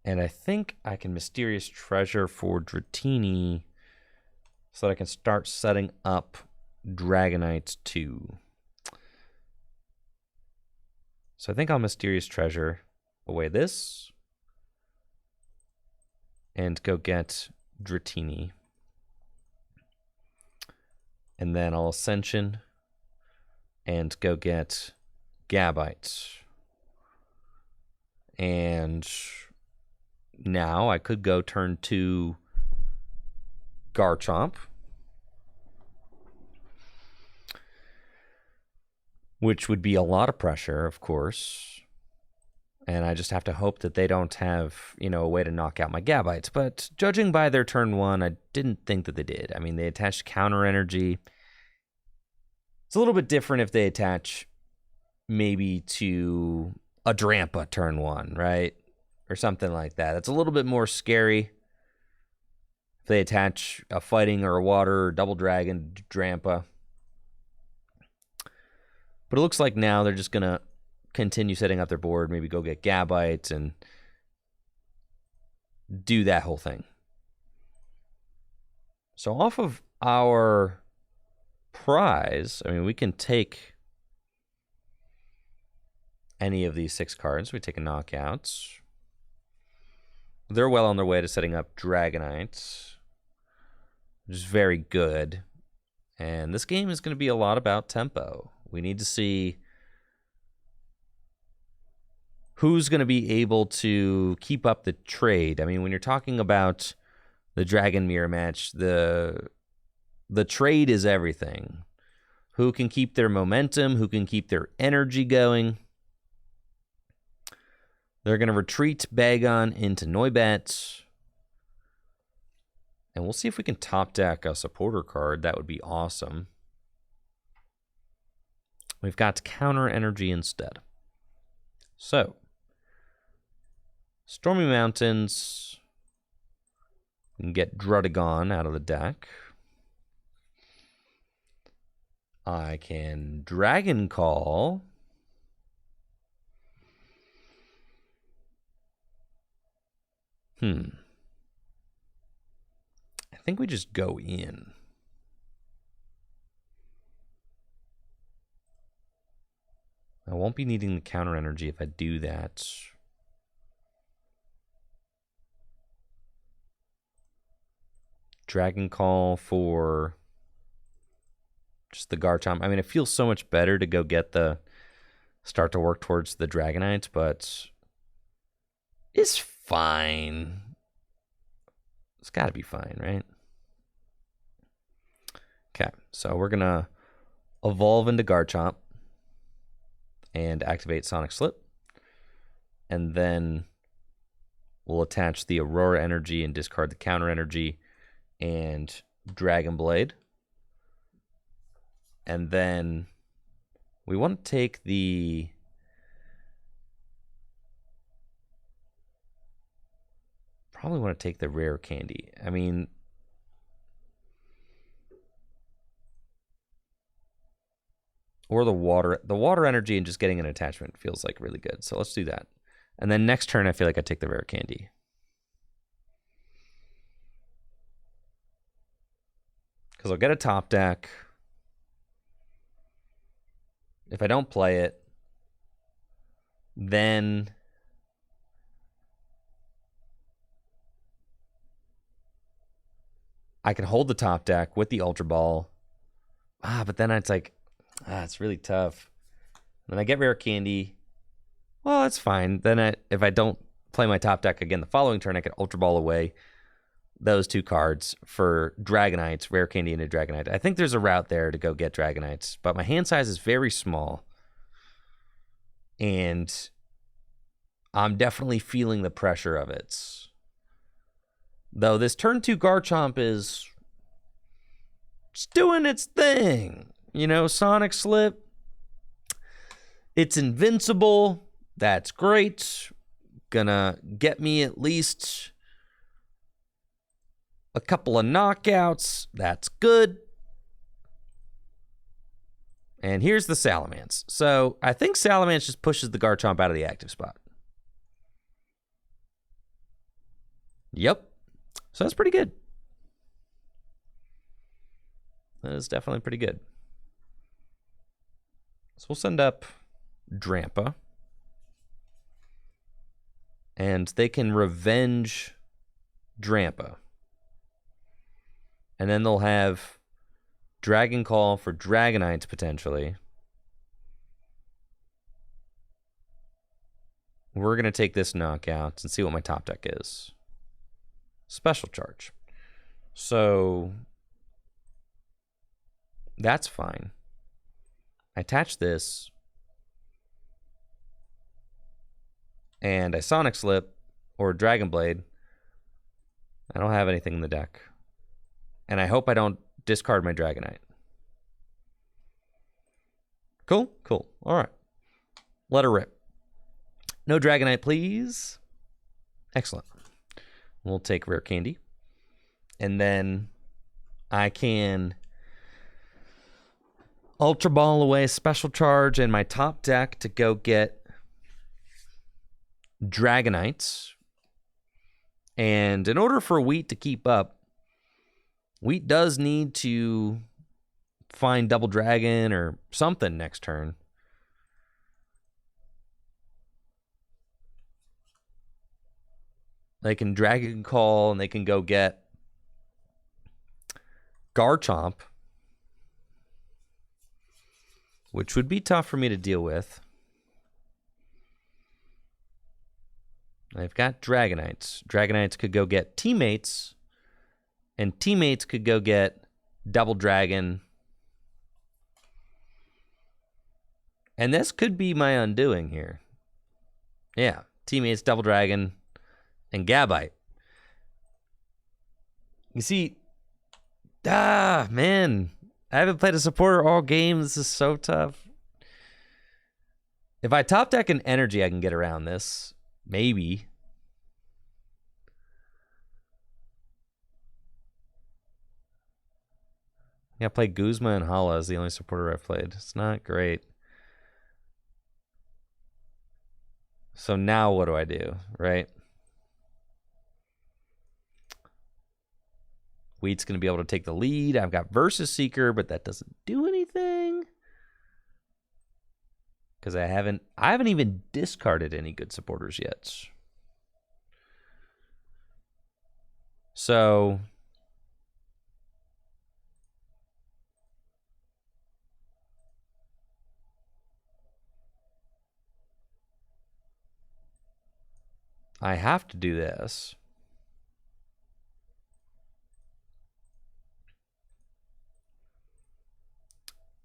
And I think I can Mysterious Treasure for Dratini so that I can start setting up Dragonite 2. So I think I'll Mysterious Treasure away this and go get Dratini. And then I'll Ascension and go get Gabite. And now I could go turn 2 Garchomp, which would be a lot of pressure, of course. And I just have to hope that they don't have, a way to knock out my Gabites. But judging by their turn 1, I didn't think that they did. I mean, they attached Counter Energy. It's a little bit different if they attach maybe to a Drampa turn 1, right? Or something like that. It's a little bit more scary if they attach a Fighting or a Water or Double Dragon to Drampa. But it looks like now they're just going to continue setting up their board, maybe go get Gabite and do that whole thing. So off of our prize, we can take any of these 6 cards. We take a knockout. They're well on their way to setting up Dragonite, which is very good. And this game is going to be a lot about tempo, We need to see who's going to be able to keep up the trade. I mean, when you're talking about the Dragon Mirror match, the trade is everything. Who can keep their momentum? Who can keep their energy going? They're going to retreat Bagon into Noibat. And we'll see if we can top deck a supporter card. That would be awesome. We've got counter energy instead. So, Stormy Mountains. We can get Drudagon out of the deck. I can Dragon Call. I think we just go in. I won't be needing the counter energy if I do that. Dragon Call for just the Garchomp. I mean, it feels so much better to go get start to work towards the Dragonite, but it's fine. It's got to be fine, right? Okay, so we're going to evolve into Garchomp and activate Sonic Slip. And then we'll attach the Aurora Energy and discard the counter energy and Dragon Blade. And then we want to take the probably want to take the rare candy. I mean, or the water energy and just getting an attachment feels like really good. So let's do that. And then next turn, I feel like I take the rare candy. Because I'll get a top deck. If I don't play it, then I can hold the top deck with the Ultra Ball. But then it's like, it's really tough. Then I get rare candy. Well, that's fine. Then if I don't play my top deck again the following turn, I can Ultra Ball away those two cards for Dragonites, rare candy and a Dragonite. I think there's a route there to go get Dragonites, but my hand size is very small. And I'm definitely feeling the pressure of it. Though this turn 2 Garchomp is just doing its thing. You know, Sonic Slip. It's invincible. That's great. Gonna get me at least a couple of knockouts. That's good. And here's the Salamence. So I think Salamence just pushes the Garchomp out of the active spot. Yep. So that's pretty good. That is definitely pretty good. So we'll send up Drampa. And they can revenge Drampa. And then they'll have Dragon Call for Dragonites, potentially. We're going to take this knockout and see what my top deck is. Special Charge. So that's fine. I attach this. And I Sonic Slip or Dragon Blade. I don't have anything in the deck. And I hope I don't discard my Dragonite. Cool? Cool. All right. Let her rip. No Dragonite, please. Excellent. We'll take rare candy. And then I can Ultra Ball away Special Charge and my top deck to go get Dragonites. And in order for Wheat to keep up, Wheat does need to find Double Dragon or something next turn. They can Dragon Call and they can go get Garchomp. which would be tough for me to deal with. I've got Dragonites. Dragonites could go get teammates, and teammates could go get double dragon. And this could be my undoing here. Yeah, teammates, double dragon, and Gabite. You see, man, I haven't played a supporter all game. This is so tough. If I top deck an energy, I can get around this. Maybe. Yeah, I played Guzma and Hala as the only supporter I've played. It's not great. So now what do I do, right? Wheat's going to be able to take the lead. I've got Versus Seeker, but that doesn't do anything. Because I haven't even discarded any good supporters yet. So I have to do this.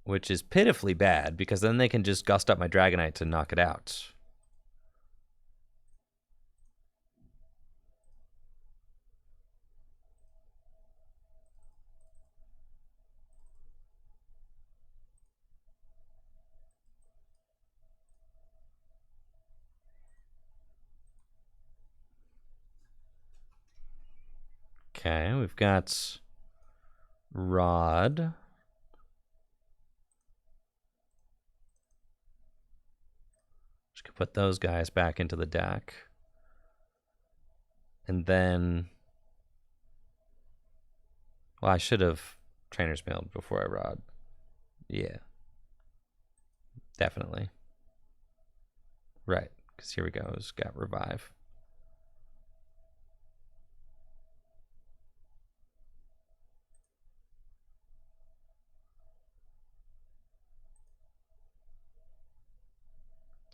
Which is pitifully bad, because then they can just gust up my Dragonite to knock it out. Okay, we've got Rod. Just could put those guys back into the deck. And then, well, I should have Trainer's Mailed before I Rod. Yeah. Definitely. Right, because here we go. It's got Revive.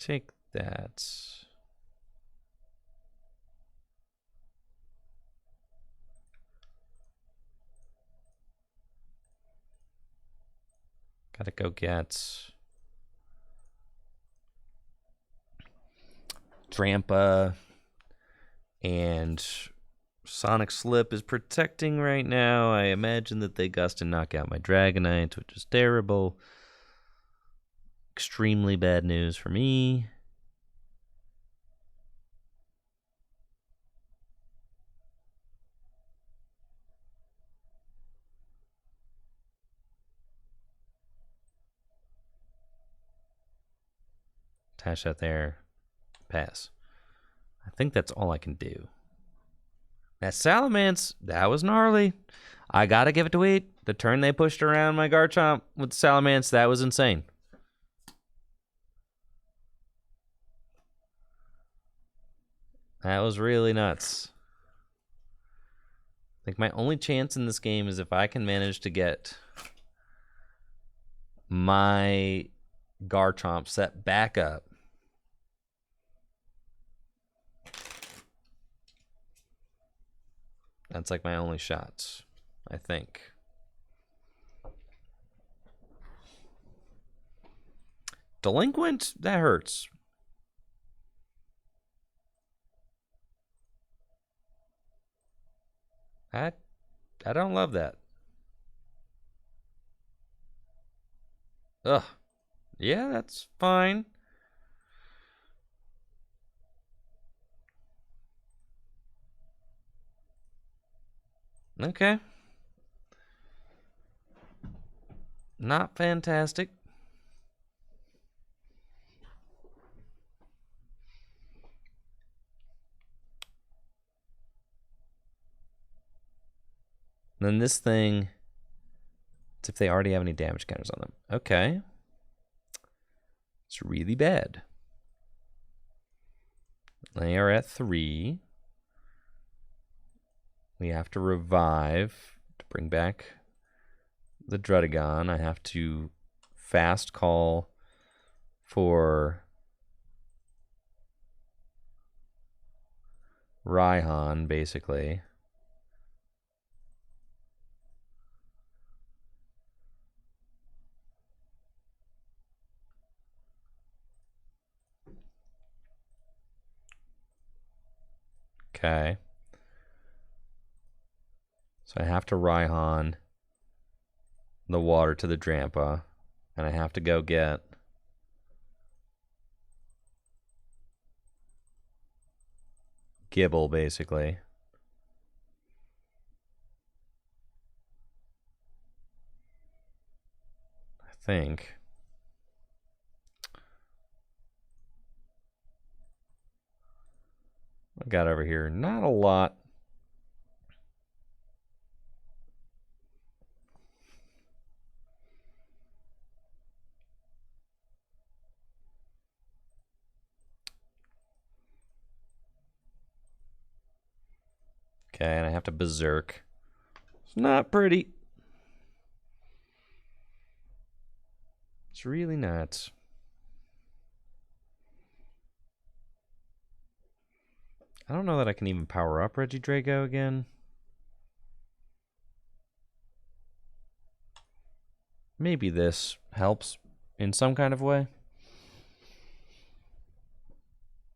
Take that. Gotta go get Drampa, and Sonic Slip is protecting right now. I imagine that they gust and knock out my Dragonite, which is terrible. Extremely bad news for me. Attach that there. Pass. I think that's all I can do. That Salamence, that was gnarly. I gotta give it to Wheat. The turn they pushed around my Garchomp with Salamence, that was insane. That was really nuts. I think my only chance in this game is if I can manage to get my Garchomp set back up. That's like my only shot, I think. Delinquent? That hurts. I don't love that. Ugh. Yeah, that's fine. Okay. Not fantastic. And then this thing, it's if they already have any damage counters on them. Okay. It's really bad. They are at 3. We have to revive to bring back the Drudagon. I have to fast call for Raihan, basically. Okay. So I have to Raihan the water to the Drampa, and I have to go get Gibble, basically. I think. I got over here, not a lot. Okay, and I have to Berserk. It's not pretty. It's really not. I don't know that I can even power up Regidrago again. Maybe this helps in some kind of way.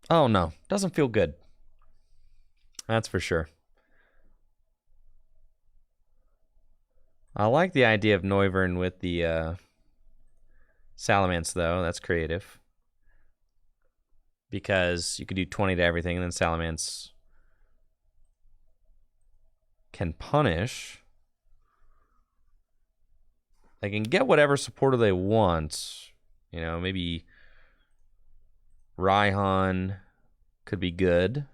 Oh no, doesn't feel good. That's for sure. I like the idea of Noivern with the Salamence, though. That's creative. Because you could do 20 to everything, and then Salamence can punish. They can get whatever supporter they want. You know, maybe Raihan could be good.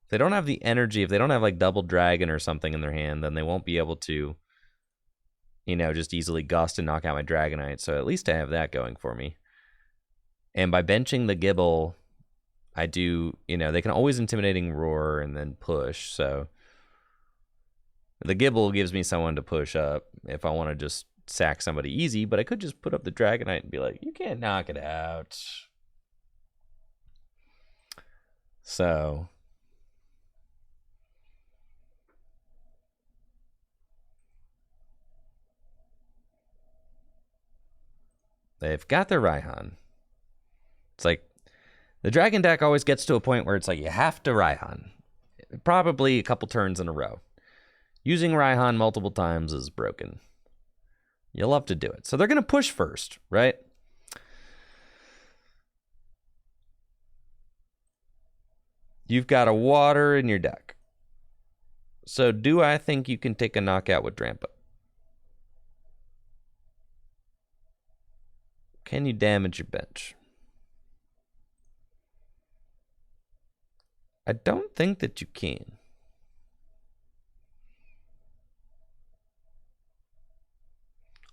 If they don't have the energy, if they don't have like Double Dragon or something in their hand, then they won't be able to, you know, just easily gust and knock out my Dragonite. So at least I have that going for me. And by benching the Gibble, I do, you know, they can always Intimidating Roar and then push. So the Gibble gives me someone to push up if I want to just sack somebody easy, but I could just put up the Dragonite and be like, you can't knock it out. So they've got their Raihan. It's like the Dragon deck always gets to a point where it's like you have to Raihan. Probably a couple turns in a row. Using Raihan multiple times is broken. You'll love to do it. So they're going to push first, right? You've got a water in your deck. So do I think you can take a knockout with Drampa? Can you damage your bench? I don't think that you can.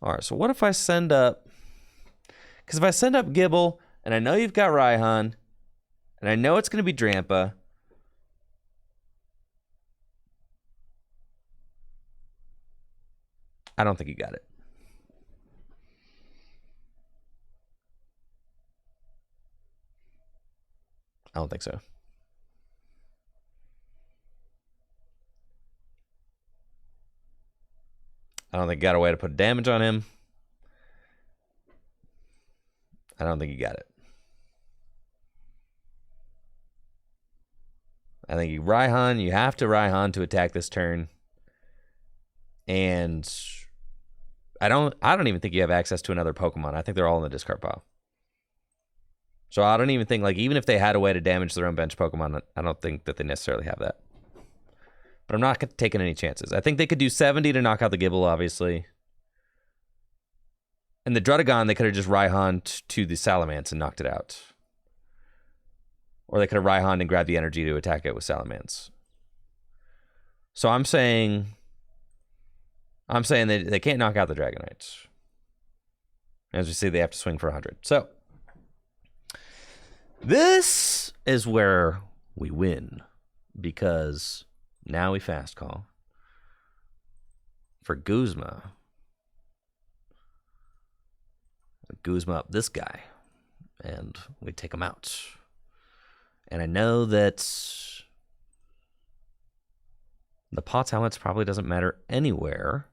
All right, so what if I send up... Because if I send up Gibble, and I know you've got Raihan, and I know it's going to be Drampa, I don't think you got it. I don't think so. I don't think you got a way to put damage on him. I don't think you got it. I think you Raihan, you have to Raihan to attack this turn. And I don't even think you have access to another Pokemon. I think they're all in the discard pile. So I don't even think, like, even if they had a way to damage their own bench Pokemon, I don't think that they necessarily have that. But I'm not taking any chances. I think they could do 70 to knock out the Gibble, obviously. And the Drudagon, they could have just Raihan to the Salamence and knocked it out. Or they could have Raihan and grabbed the energy to attack it with Salamence. So I'm saying that they can't knock out the Dragonites. As we see, they have to swing for 100. So this is where we win. Because now we fast call for Guzma. Guzma up this guy, and we take him out. And I know that the Pot's helmets probably doesn't matter anywhere.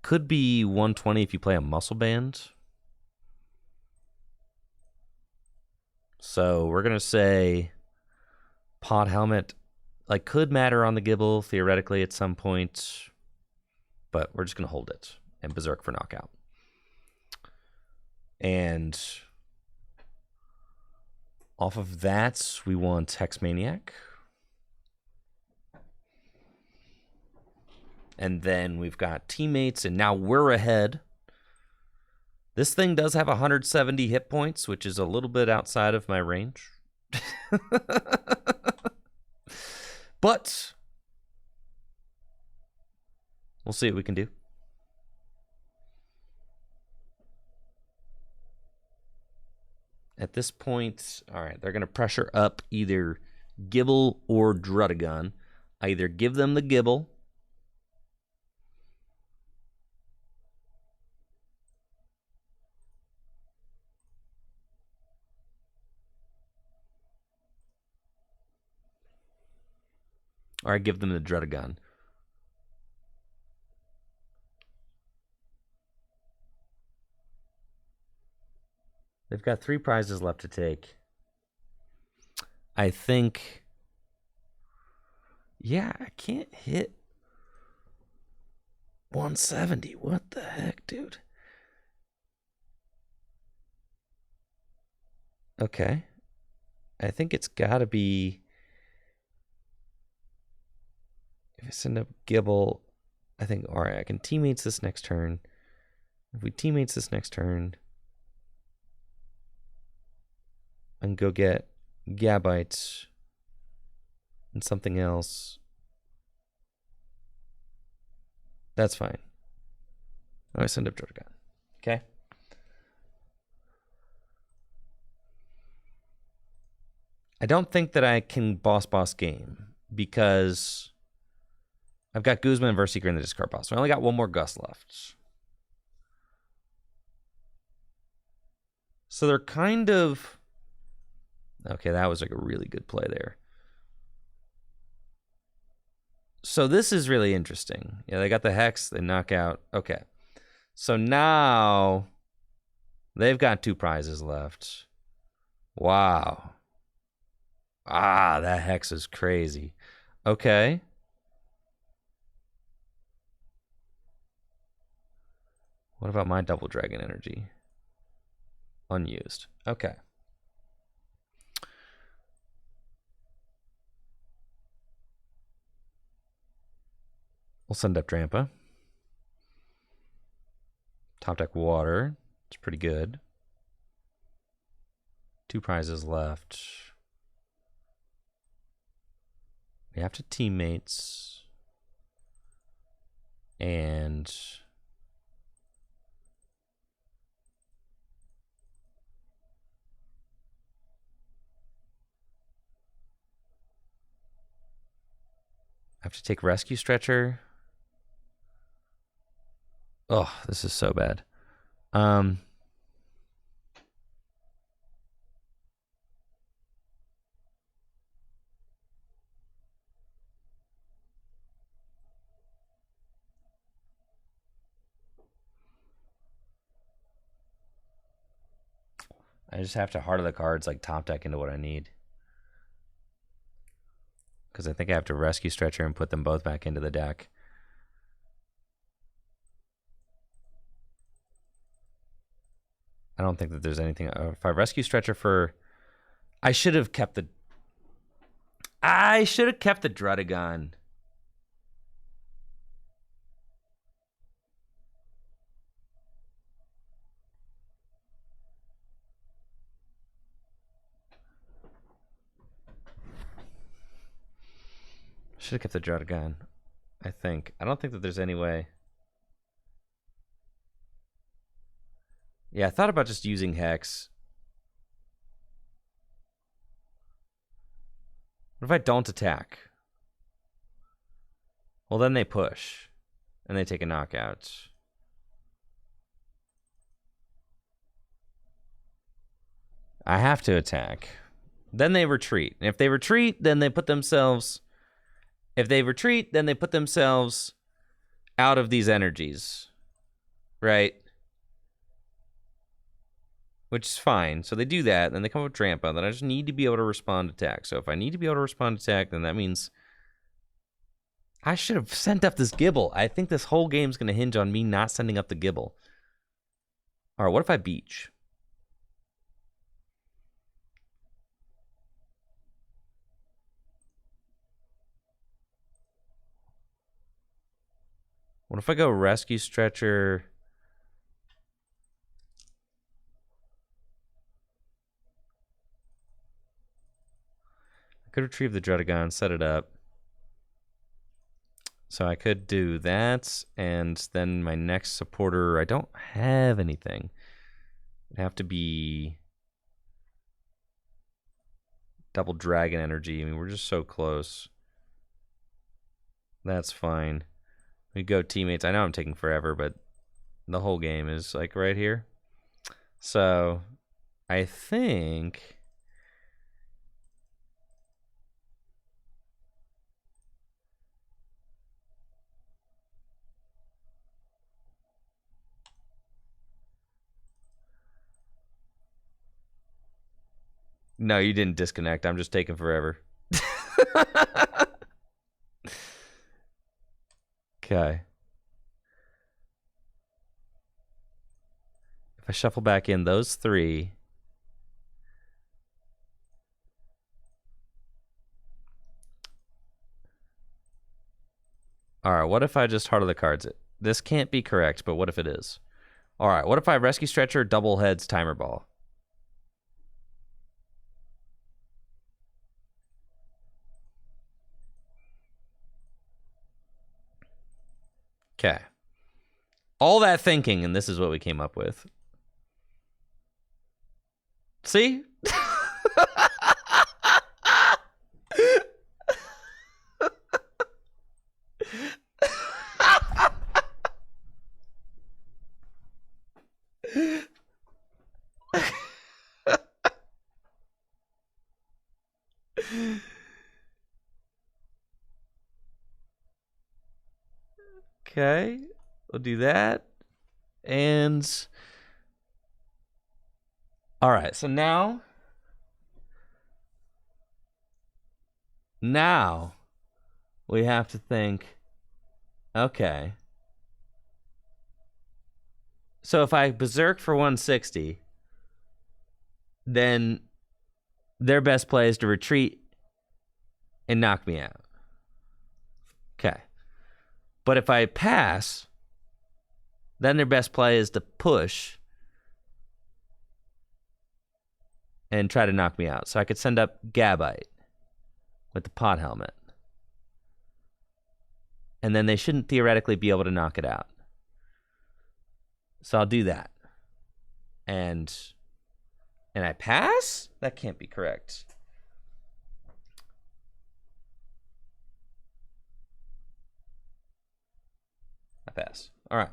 Could be 120 if you play a muscle band. So we're going to say Pot helmet like could matter on the Gibble theoretically at some point, but we're just going to hold it and Berserk for knockout. And off of that, we want Hex Maniac. And then we've got teammates, and now we're ahead. This thing does have 170 hit points, which is a little bit outside of my range. But we'll see what we can do. At this point, all right, they're going to pressure up either Gibble or Drudagon. I either give them the Gibble, or I give them the Drudagon. They've got 3 prizes left to take. I think... Yeah, I can't hit 170. What the heck, dude? Okay. I think it's got to be... If I send up Gibble, I think, all right, I can teammates this next turn. If we teammates this next turn... and go get Gabites and something else. That's fine. Oh, I send up Drudagon. Okay. I don't think that I can boss game because I've got Guzman and Verseeker in the discard boss. So I only got 1 more Gust left. So they're kind of... Okay, that was like a really good play there. So this is really interesting. Yeah, they got the Hex, they knock out. Okay. So now they've got 2 prizes left. Wow. Ah, that Hex is crazy. Okay. What about my Double Dragon energy? Unused. Okay. We'll send up Drampa. Top deck Water. It's pretty good. 2 prizes left. We have to teammates. And... I have to take Rescue Stretcher. Oh, this is so bad. I just have to heart of the cards like top deck into what I need. Because I think I have to Rescue Stretcher and put them both back into the deck. I don't think that there's anything. If I Rescue Stretcher for... I should have kept the... I should have kept the Drudagon. Should have kept the Drudagon, I think. I don't think that there's any way. Yeah, I thought about just using Hex. What if I don't attack? Well, then they push. And they take a knockout. I have to attack. Then they retreat. And if they retreat, then they put themselves... If they retreat, then they put themselves out of these energies. Right? Which is fine. So they do that, then they come up with Trampa. Then I just need to be able to respond to attack. So if I need to be able to respond to attack, then that means... I should have sent up this Gibble. I think this whole game's going to hinge on me not sending up the Gibble. All right, what if I beach? What if I go Rescue Stretcher? I could retrieve the Dredagon, set it up. So I could do that, and then my next supporter, I don't have anything. It'd have to be double Dragon Energy. I mean, we're just so close. That's fine. We go teammates. I know I'm taking forever, but the whole game is like right here. So I think... No, you didn't disconnect. I'm just taking forever. Okay. If I shuffle back in those three... All right, what if I just Heart of the Cards it? This can't be correct, but what if it is? All right, what if I Rescue Stretcher, double heads, Timer Ball? Okay. All that thinking, and this is what we came up with. See? Okay, we'll do that. And all right, so now we have to think, okay. So if I Berserk for 160, then their best play is to retreat and knock me out. Okay. But if I pass, then their best play is to push and try to knock me out. So I could send up Gabite with the pot helmet. And then they shouldn't theoretically be able to knock it out. So I'll do that. And I pass? That can't be correct. I pass. All right.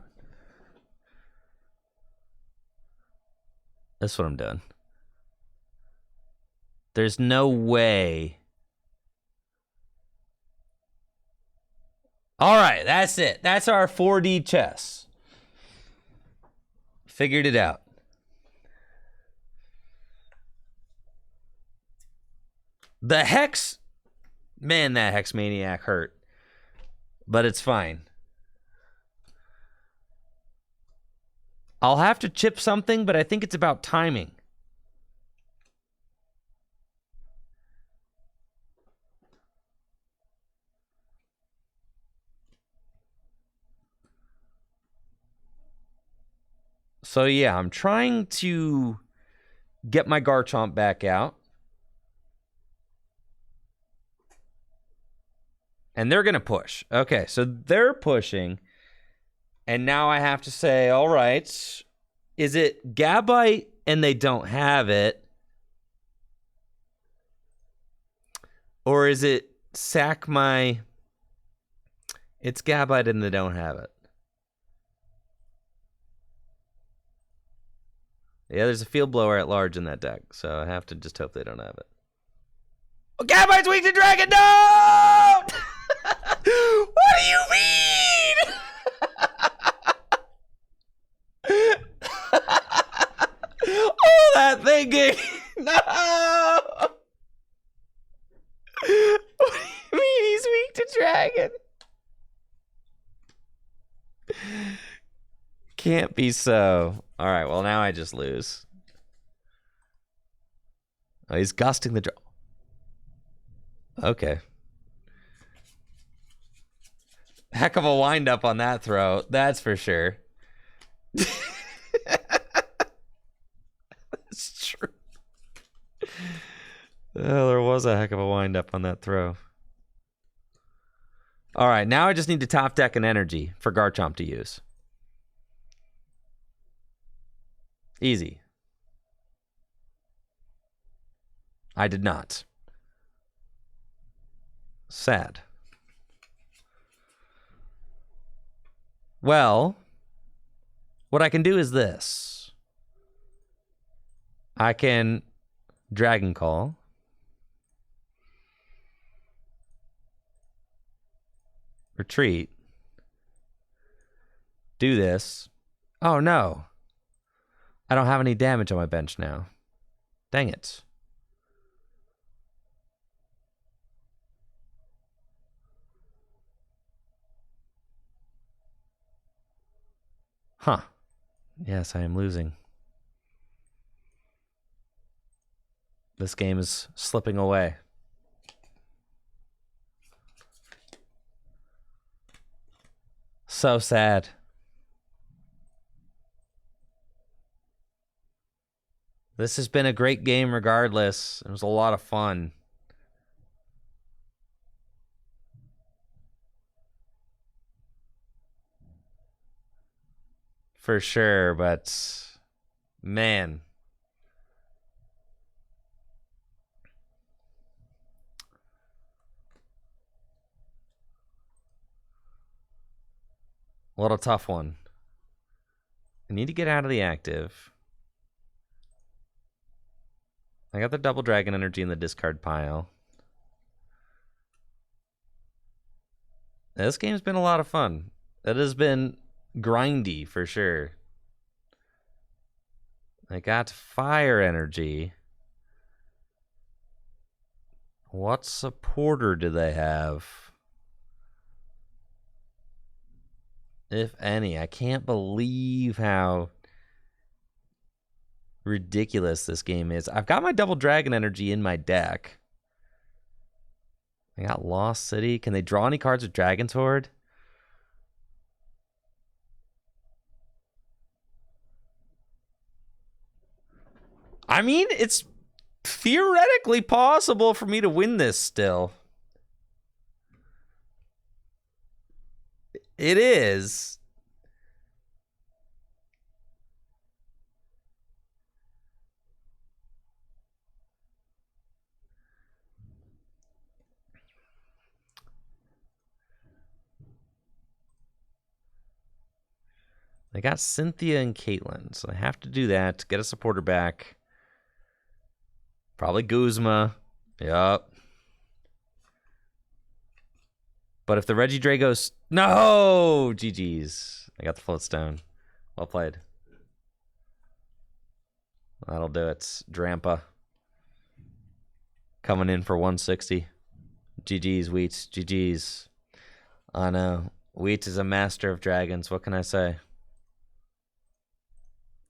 That's what I'm doing. There's no way. All right, that's it. That's our 4D chess. Figured it out. The Hex, man, that Hex Maniac hurt. But it's fine. I'll have to chip something, but I think it's about timing. So yeah, I'm trying to get my Garchomp back out. And they're going to push. Okay, so they're pushing. And now I have to say, all right, is it Gabite and they don't have it? Or is it sack my... It's Gabite and they don't have it. Yeah, there's a field blower at large in that deck, so I have to just hope they don't have it. Oh, Catbite's weak to dragon. No! What do you mean? Oh, that thinking. No! What do you mean he's weak to dragon? Can't be so. All right, well, now I just lose. Oh, he's gusting the draw. Okay. Heck of a wind-up on that throw. That's for sure. That's true. Oh, there was a heck of a wind-up on that throw. All right, now I just need to top deck an energy for Garchomp to use. Easy. I did not. Sad. Well, what I can do is this. I can Dragon Call. Retreat. Do this. Oh, no. I don't have any damage on my bench now. Dang it. Huh. Yes, I am losing. This game is slipping away. So sad. This has been a great game regardless. It was a lot of fun. For sure, but man. What a tough one. I need to get out of the active. I got the double dragon energy in the discard pile. This game's been a lot of fun. It has been grindy for sure. I got fire energy. What supporter do they have? If any. I can't believe how ridiculous this game is. I've got my double dragon energy in my deck. I got Lost City. Can they draw any cards with Dragon's Horde? I mean, it's theoretically possible for me to win this still. It is. They got Cynthia and Caitlyn, so I have to do that to get a supporter back. Probably Guzma. Yup. But if the Reggie goes... No! GG's. I got the float stone. Well played. That'll do it. Drampa. Coming in for 160. GG's, Wheat. GG's. I know. Wheat is a master of dragons. What can I say?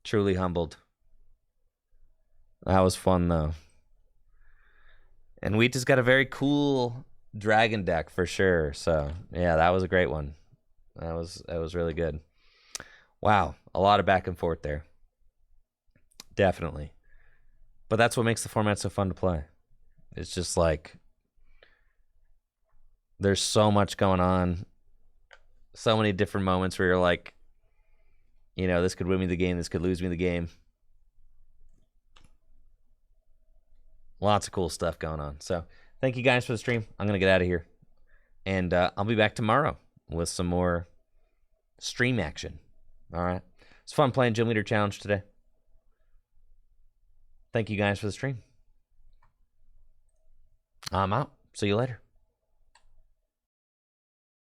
Truly humbled. That was fun, though. And Wheat has got a very cool dragon deck for sure. So, yeah, that was a great one. That was really good. Wow, a lot of back and forth there. Definitely. But that's what makes the format so fun to play. It's just like there's so much going on. So many different moments where you're like, you know, this could win me the game, this could lose me the game. Lots of cool stuff going on. So thank you guys for the stream. I'm going to get out of here. And I'll be back tomorrow with some more stream action. All right. It's fun playing Gym Leader Challenge today. Thank you guys for the stream. I'm out. See you later.